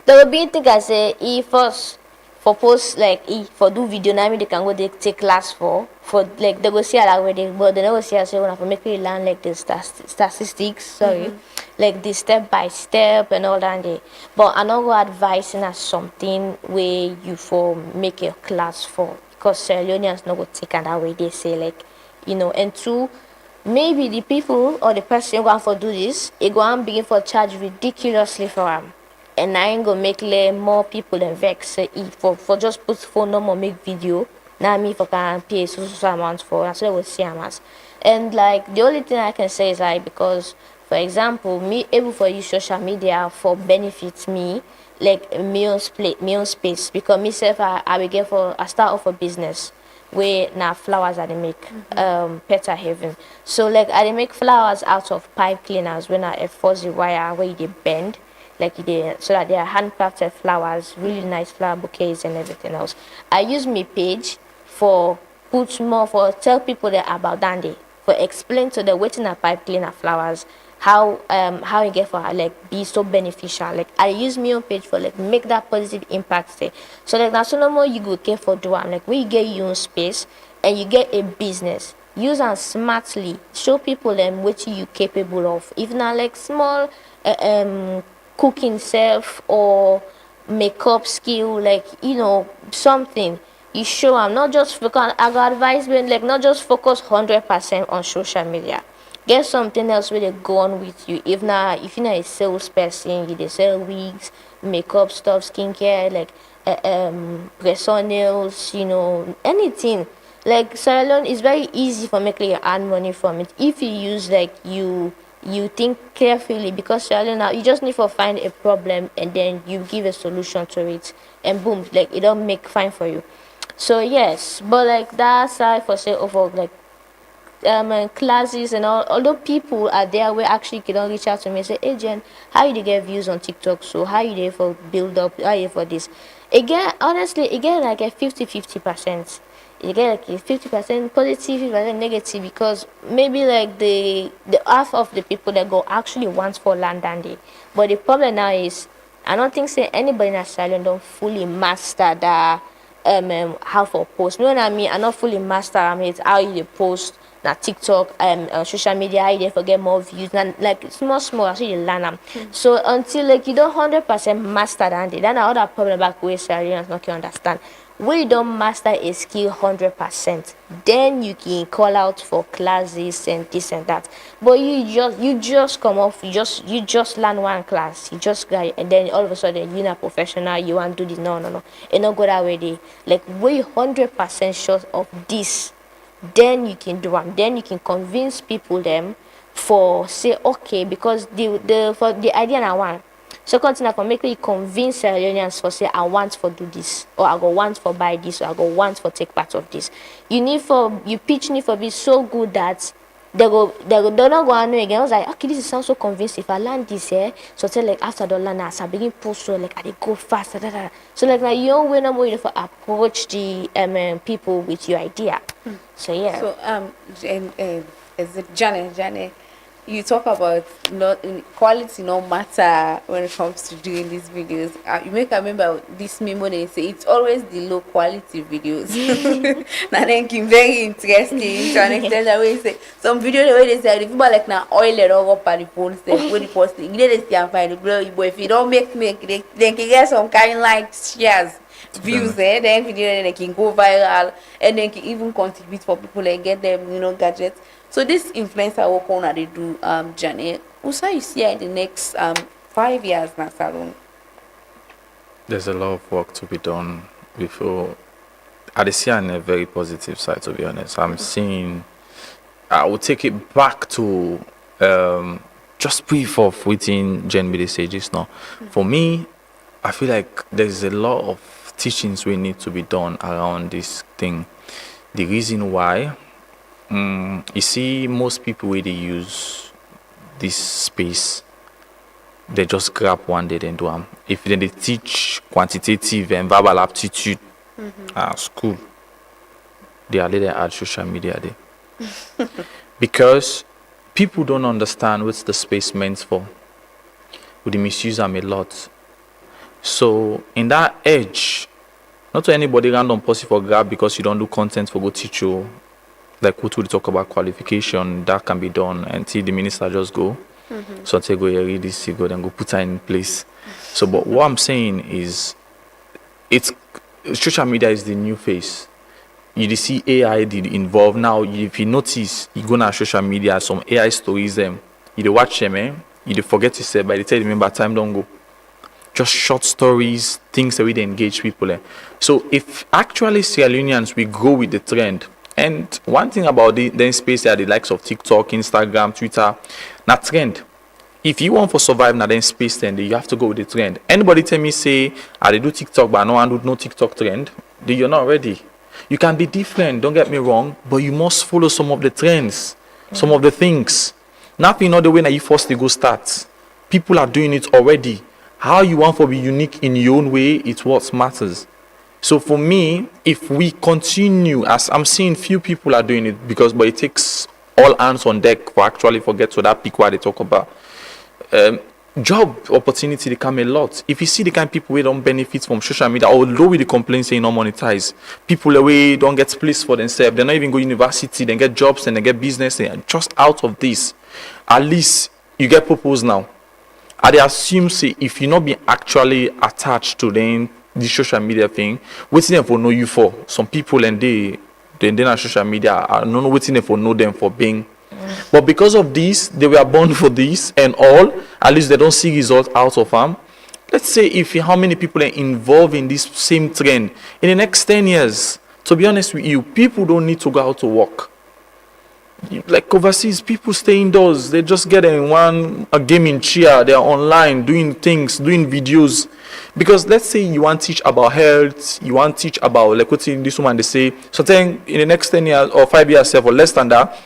S1: there will be things I say if first for post like if for do video now they can go take class for like they go see already, but they never see us when for make you learn like the statistics, like the step by step and all that day. But I'm not gonna advise as something where you for make a class for, because Sierra Leoneans not go take that way they say like, and two, maybe the people or the person going for do this, it go and begin for charge ridiculously for them. And I ain't gonna make more people than vex say for just put phone number make video. Now me for can pay so amount for, and so they will see amounts. And like the only thing I can say is like, because for example me able for use social media for benefits me like me own space, because myself I will get for I start off a business where now flowers I they make Petal Haven. So like I they make flowers out of pipe cleaners when I fuzzy wire where they bend. Like they, so that they are handcrafted flowers, really nice flower bouquets and everything else. I use my page for put more for tell people that about Dandy, for explain to the waiting a pipe cleaner flowers how you get for like be so beneficial. Like I use my own page for like make that positive impact there. So like that's no more you go care for do I'm like when you get your own space and you get a business, use them smartly, show people them what you capable of. If not like small cooking self or makeup skill, like something you show. I'm not just focus. I got advice, but like not just focus 100% on social media. Get something else where they go on with you. If you're not a salesperson, you they sell wigs, makeup stuff, skincare, like press on nails, anything. Like salon is very easy for making you earn money from it if you use like you think carefully, because now you just need to find a problem and then you give a solution to it and boom, like it don't make fine for you. So yes, but like that side for say over like classes and all, although people are there where actually can reach out to me and say, hey Jen, how you get views on TikTok, so how you there for build up, how you for this again, honestly again like a 50-50%. you get like a 50% positive, 50% negative, because maybe like the half of the people that go actually wants for land and they. But the problem now is, I don't think say anybody in Australia don't fully master that how for post. You know what I mean? I not fully master. I mean, it's how you post na TikTok, social media, how you forget more views, and like small, actually you learn them. So until like you don't 100% master that, then another problem back where Australians not can understand. When you don't master a skill 100%, then you can call out for classes and this and that. But you just come off, you just learn one class, you just got, and then all of a sudden you're not professional, you want to do this. No. It not go that way. Like we 100% sure of this, then you can do them. Then you can convince people them for say okay, because for the idea I want. So continue for make you convince Leoneans for say I want for do this, or I go want for buy this, or I go want for take part of this. You pitch need for be so good that they're not going to again. I was like, okay, this sounds so convincing. If I learn this here, so tell like after the learn, I begin post so like I go fast. So like now you way no more for approach the people with your idea. So yeah.
S13: So is it Janet? You talk about quality no matter when it comes to doing these videos. You make a remember this memo they say it's always the low quality videos. Now then very interesting to an extent that way say some video the way they say if you like now oil it all up at the phone step when the posting you just can't find the blow but if you don't make they can get some kind like shares views there, then video they can go viral and then can even contribute for people and get them gadgets. So this influencer work on they do Janet. Also you see in the next 5 years now salon.
S17: There's a lot of work to be done before. I see on a very positive side, to be honest. I'm seeing I will take it back to just brief of within Gen Media stages now. For me, I feel like there's a lot of teachings we need to be done around this thing. The reason why, you see, most people where they use this space, they just grab one day and do them. If then they teach quantitative and verbal aptitude at school, they are later add social media there. Because people don't understand what's the space meant for. They misuse them a lot. So in that edge, not to anybody random post for grab because you don't do content for go teach you. Like what we talk about qualification, that can be done until the minister just go. So until go read this, you go then go put her in place. So but what I'm saying is social media is the new face. You see AI involved now. If you notice, you go on social media, some AI stories them. You watch them, you forget to say by the time you remember time don't go. Just short stories, things that we engage people. So if actually Sierra Leoneans we go with the trend, and one thing about the space are the likes of TikTok, Instagram, Twitter, not trend. If you want to survive now then space then you have to go with the trend. Anybody tell me say I do TikTok but I do no TikTok trend, then you're not ready. You can be different, don't get me wrong, but you must follow some of the trends, some of the things. Nothing not the way that you forced to go start. People are doing it already. How you want to be unique in your own way, it's what matters. So for me, if we continue, as I'm seeing few people are doing it but it takes all hands on deck for actually forget to that peak what they talk about. Job opportunity they come a lot. If you see the kind of people who don't benefit from social media, although with the complaint saying not monetize, people away don't get place for themselves, they're not even go university, they get jobs and they get business, and just out of this, at least you get purpose now. I assume say if you not be actually attached to the social media thing, waiting them for know you for. Some people and they on social media are not waiting for know them for being. But because of this, they were born for this and all, at least they don't see results out of them. Let's say if how many people are involved in this same trend in the next 10 years, to be honest with you, people don't need to go out to work. Like overseas, people stay indoors. They just get in a gaming chair. They are online doing things, doing videos. Because let's say you want to teach about health, you want to teach about like what's in this woman they say. So then in the next 10 years or 5 years or less than that,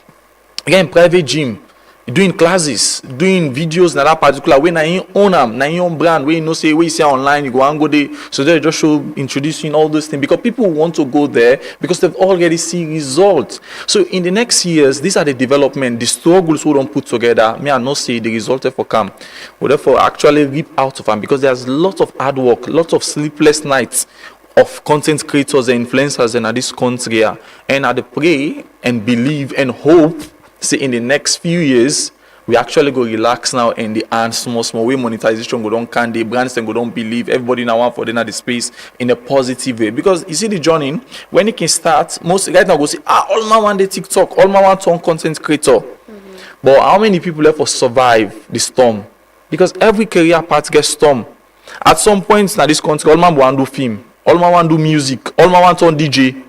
S17: again private gym, doing classes, doing videos na that particular way, na him own am, na him own brand, where you know say, where you see online, you go and go there. So they just show introducing all those things because people want to go there because they've already seen results. So in the next years, these are the development, the struggles we don't put together. Me, I not say the result for come. We therefore actually reap out of them because there's lots of hard work, lots of sleepless nights of content creators and influencers in this country. And I pray and believe and hope, say in the next few years, we actually go relax now and the earn small way monetization go down, can the brands and go down believe everybody now want for them at the space in a positive way. Because you see the journey, when it can start, most right now go say, all my want the TikTok, all my want on content creator. But how many people left for survive the storm? Because every career path gets storm. At some point in this country, all man want do film, all man want do music, all man want on DJ.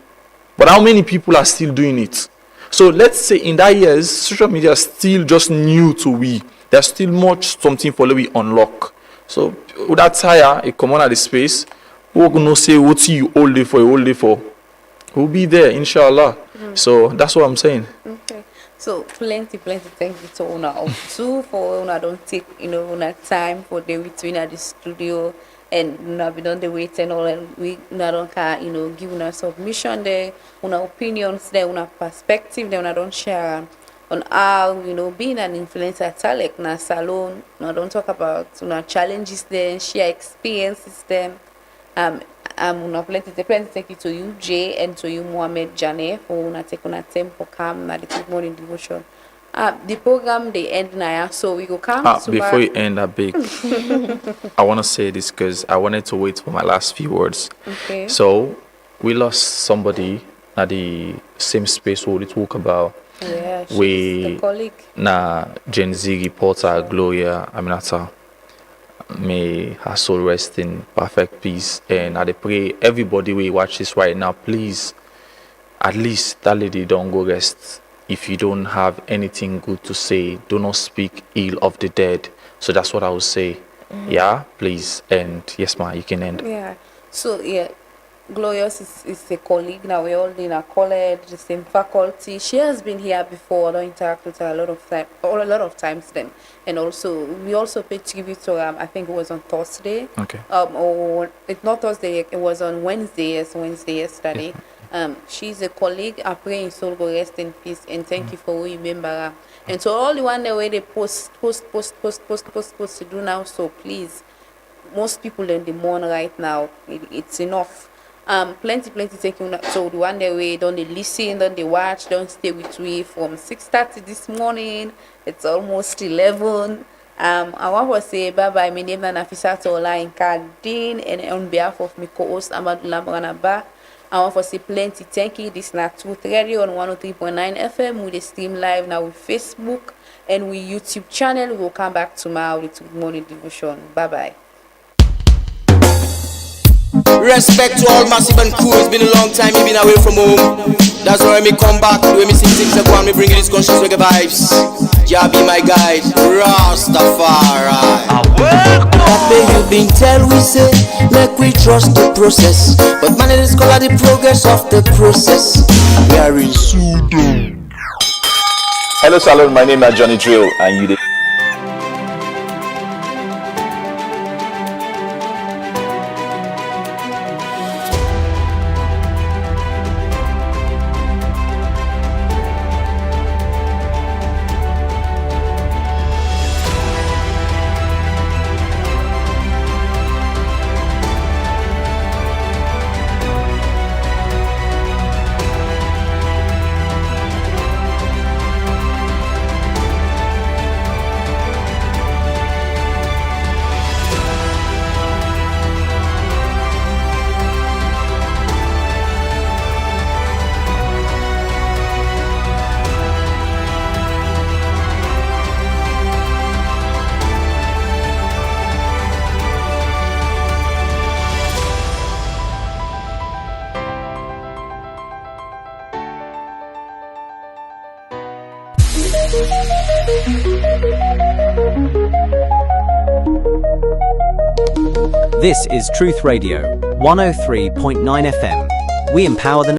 S17: But how many people are still doing it? So let's say in that years, social media is still just new to we. There's still much something for we unlock. So with that tire, it come on at the space. We're gonna say what you all day for. We'll be there, inshallah. So that's what I'm saying.
S13: Okay. So plenty thank you to Una too for Una don't take Una time for the between at the studio and Una be done the wait and all and we Una don't can give Una submission there, Una opinions there, Una perspective there, Una don't share on how being an influencer talent na salon, Una don't talk about Una challenges there, share experiences there. Una plenty take it to you, Jay, and to you, Mohammed Jane, for una take una tempo come na the Good Morning Devotion. The program they end now, so we go come.
S17: Before you end that big, I want to say this because I wanted to wait for my last few words.
S13: Okay.
S17: So we lost somebody at the same space we talk about.
S13: Yeah, she's a colleague.
S17: Na Gen Z reporter Gloria Aminata. May her soul rest in perfect peace. And I pray everybody will watch this right now, please, at least that lady don't go rest. If you don't have anything good to say, do not speak ill of the dead. So that's what I would say. Yeah, please. And yes, ma, you can end.
S13: Yeah. So yeah, Glorious is a colleague. Now we're all in a college, the same faculty. She has been here before. I don't interact with her a lot of times then. And also, we also paid tribute to I think it was on Thursday.
S17: Okay.
S13: Or it's not Thursday. It was on Wednesday. Yes, Wednesday yesterday. She's a colleague. I pray in soul go rest in peace. And thank you for remember her. And so all the one the way they post to do now. So please, most people in the mourn right now. It's enough. Plenty taking so the one day we don't they listen, don't they watch, don't stay with me from 6:30 this morning. It's almost 11. I want to say bye bye. My name is Nafisa Tola in Kardin, and on behalf of my co-host Amadou Lambranaba, I want to say plenty thank you. This is not Truth Radio on 103.9 FM. We stream live now with Facebook and with YouTube channel. We'll come back tomorrow with Good Morning Devotion. Bye bye.
S19: Respect to all massive and crew. It's been a long time you've been away from home. That's why me come back. The way me sing things upon me bring you these conscious reggae vibes. Jah be my guide, Rastafari. Papa, you been tell we say, make we trust the process. But man, it is called the progress of the process. We are in Sudan.
S20: Hello, Salon. My name is Johnny Drill, and you.
S21: This is Truth Radio, 103.9 FM. We empower the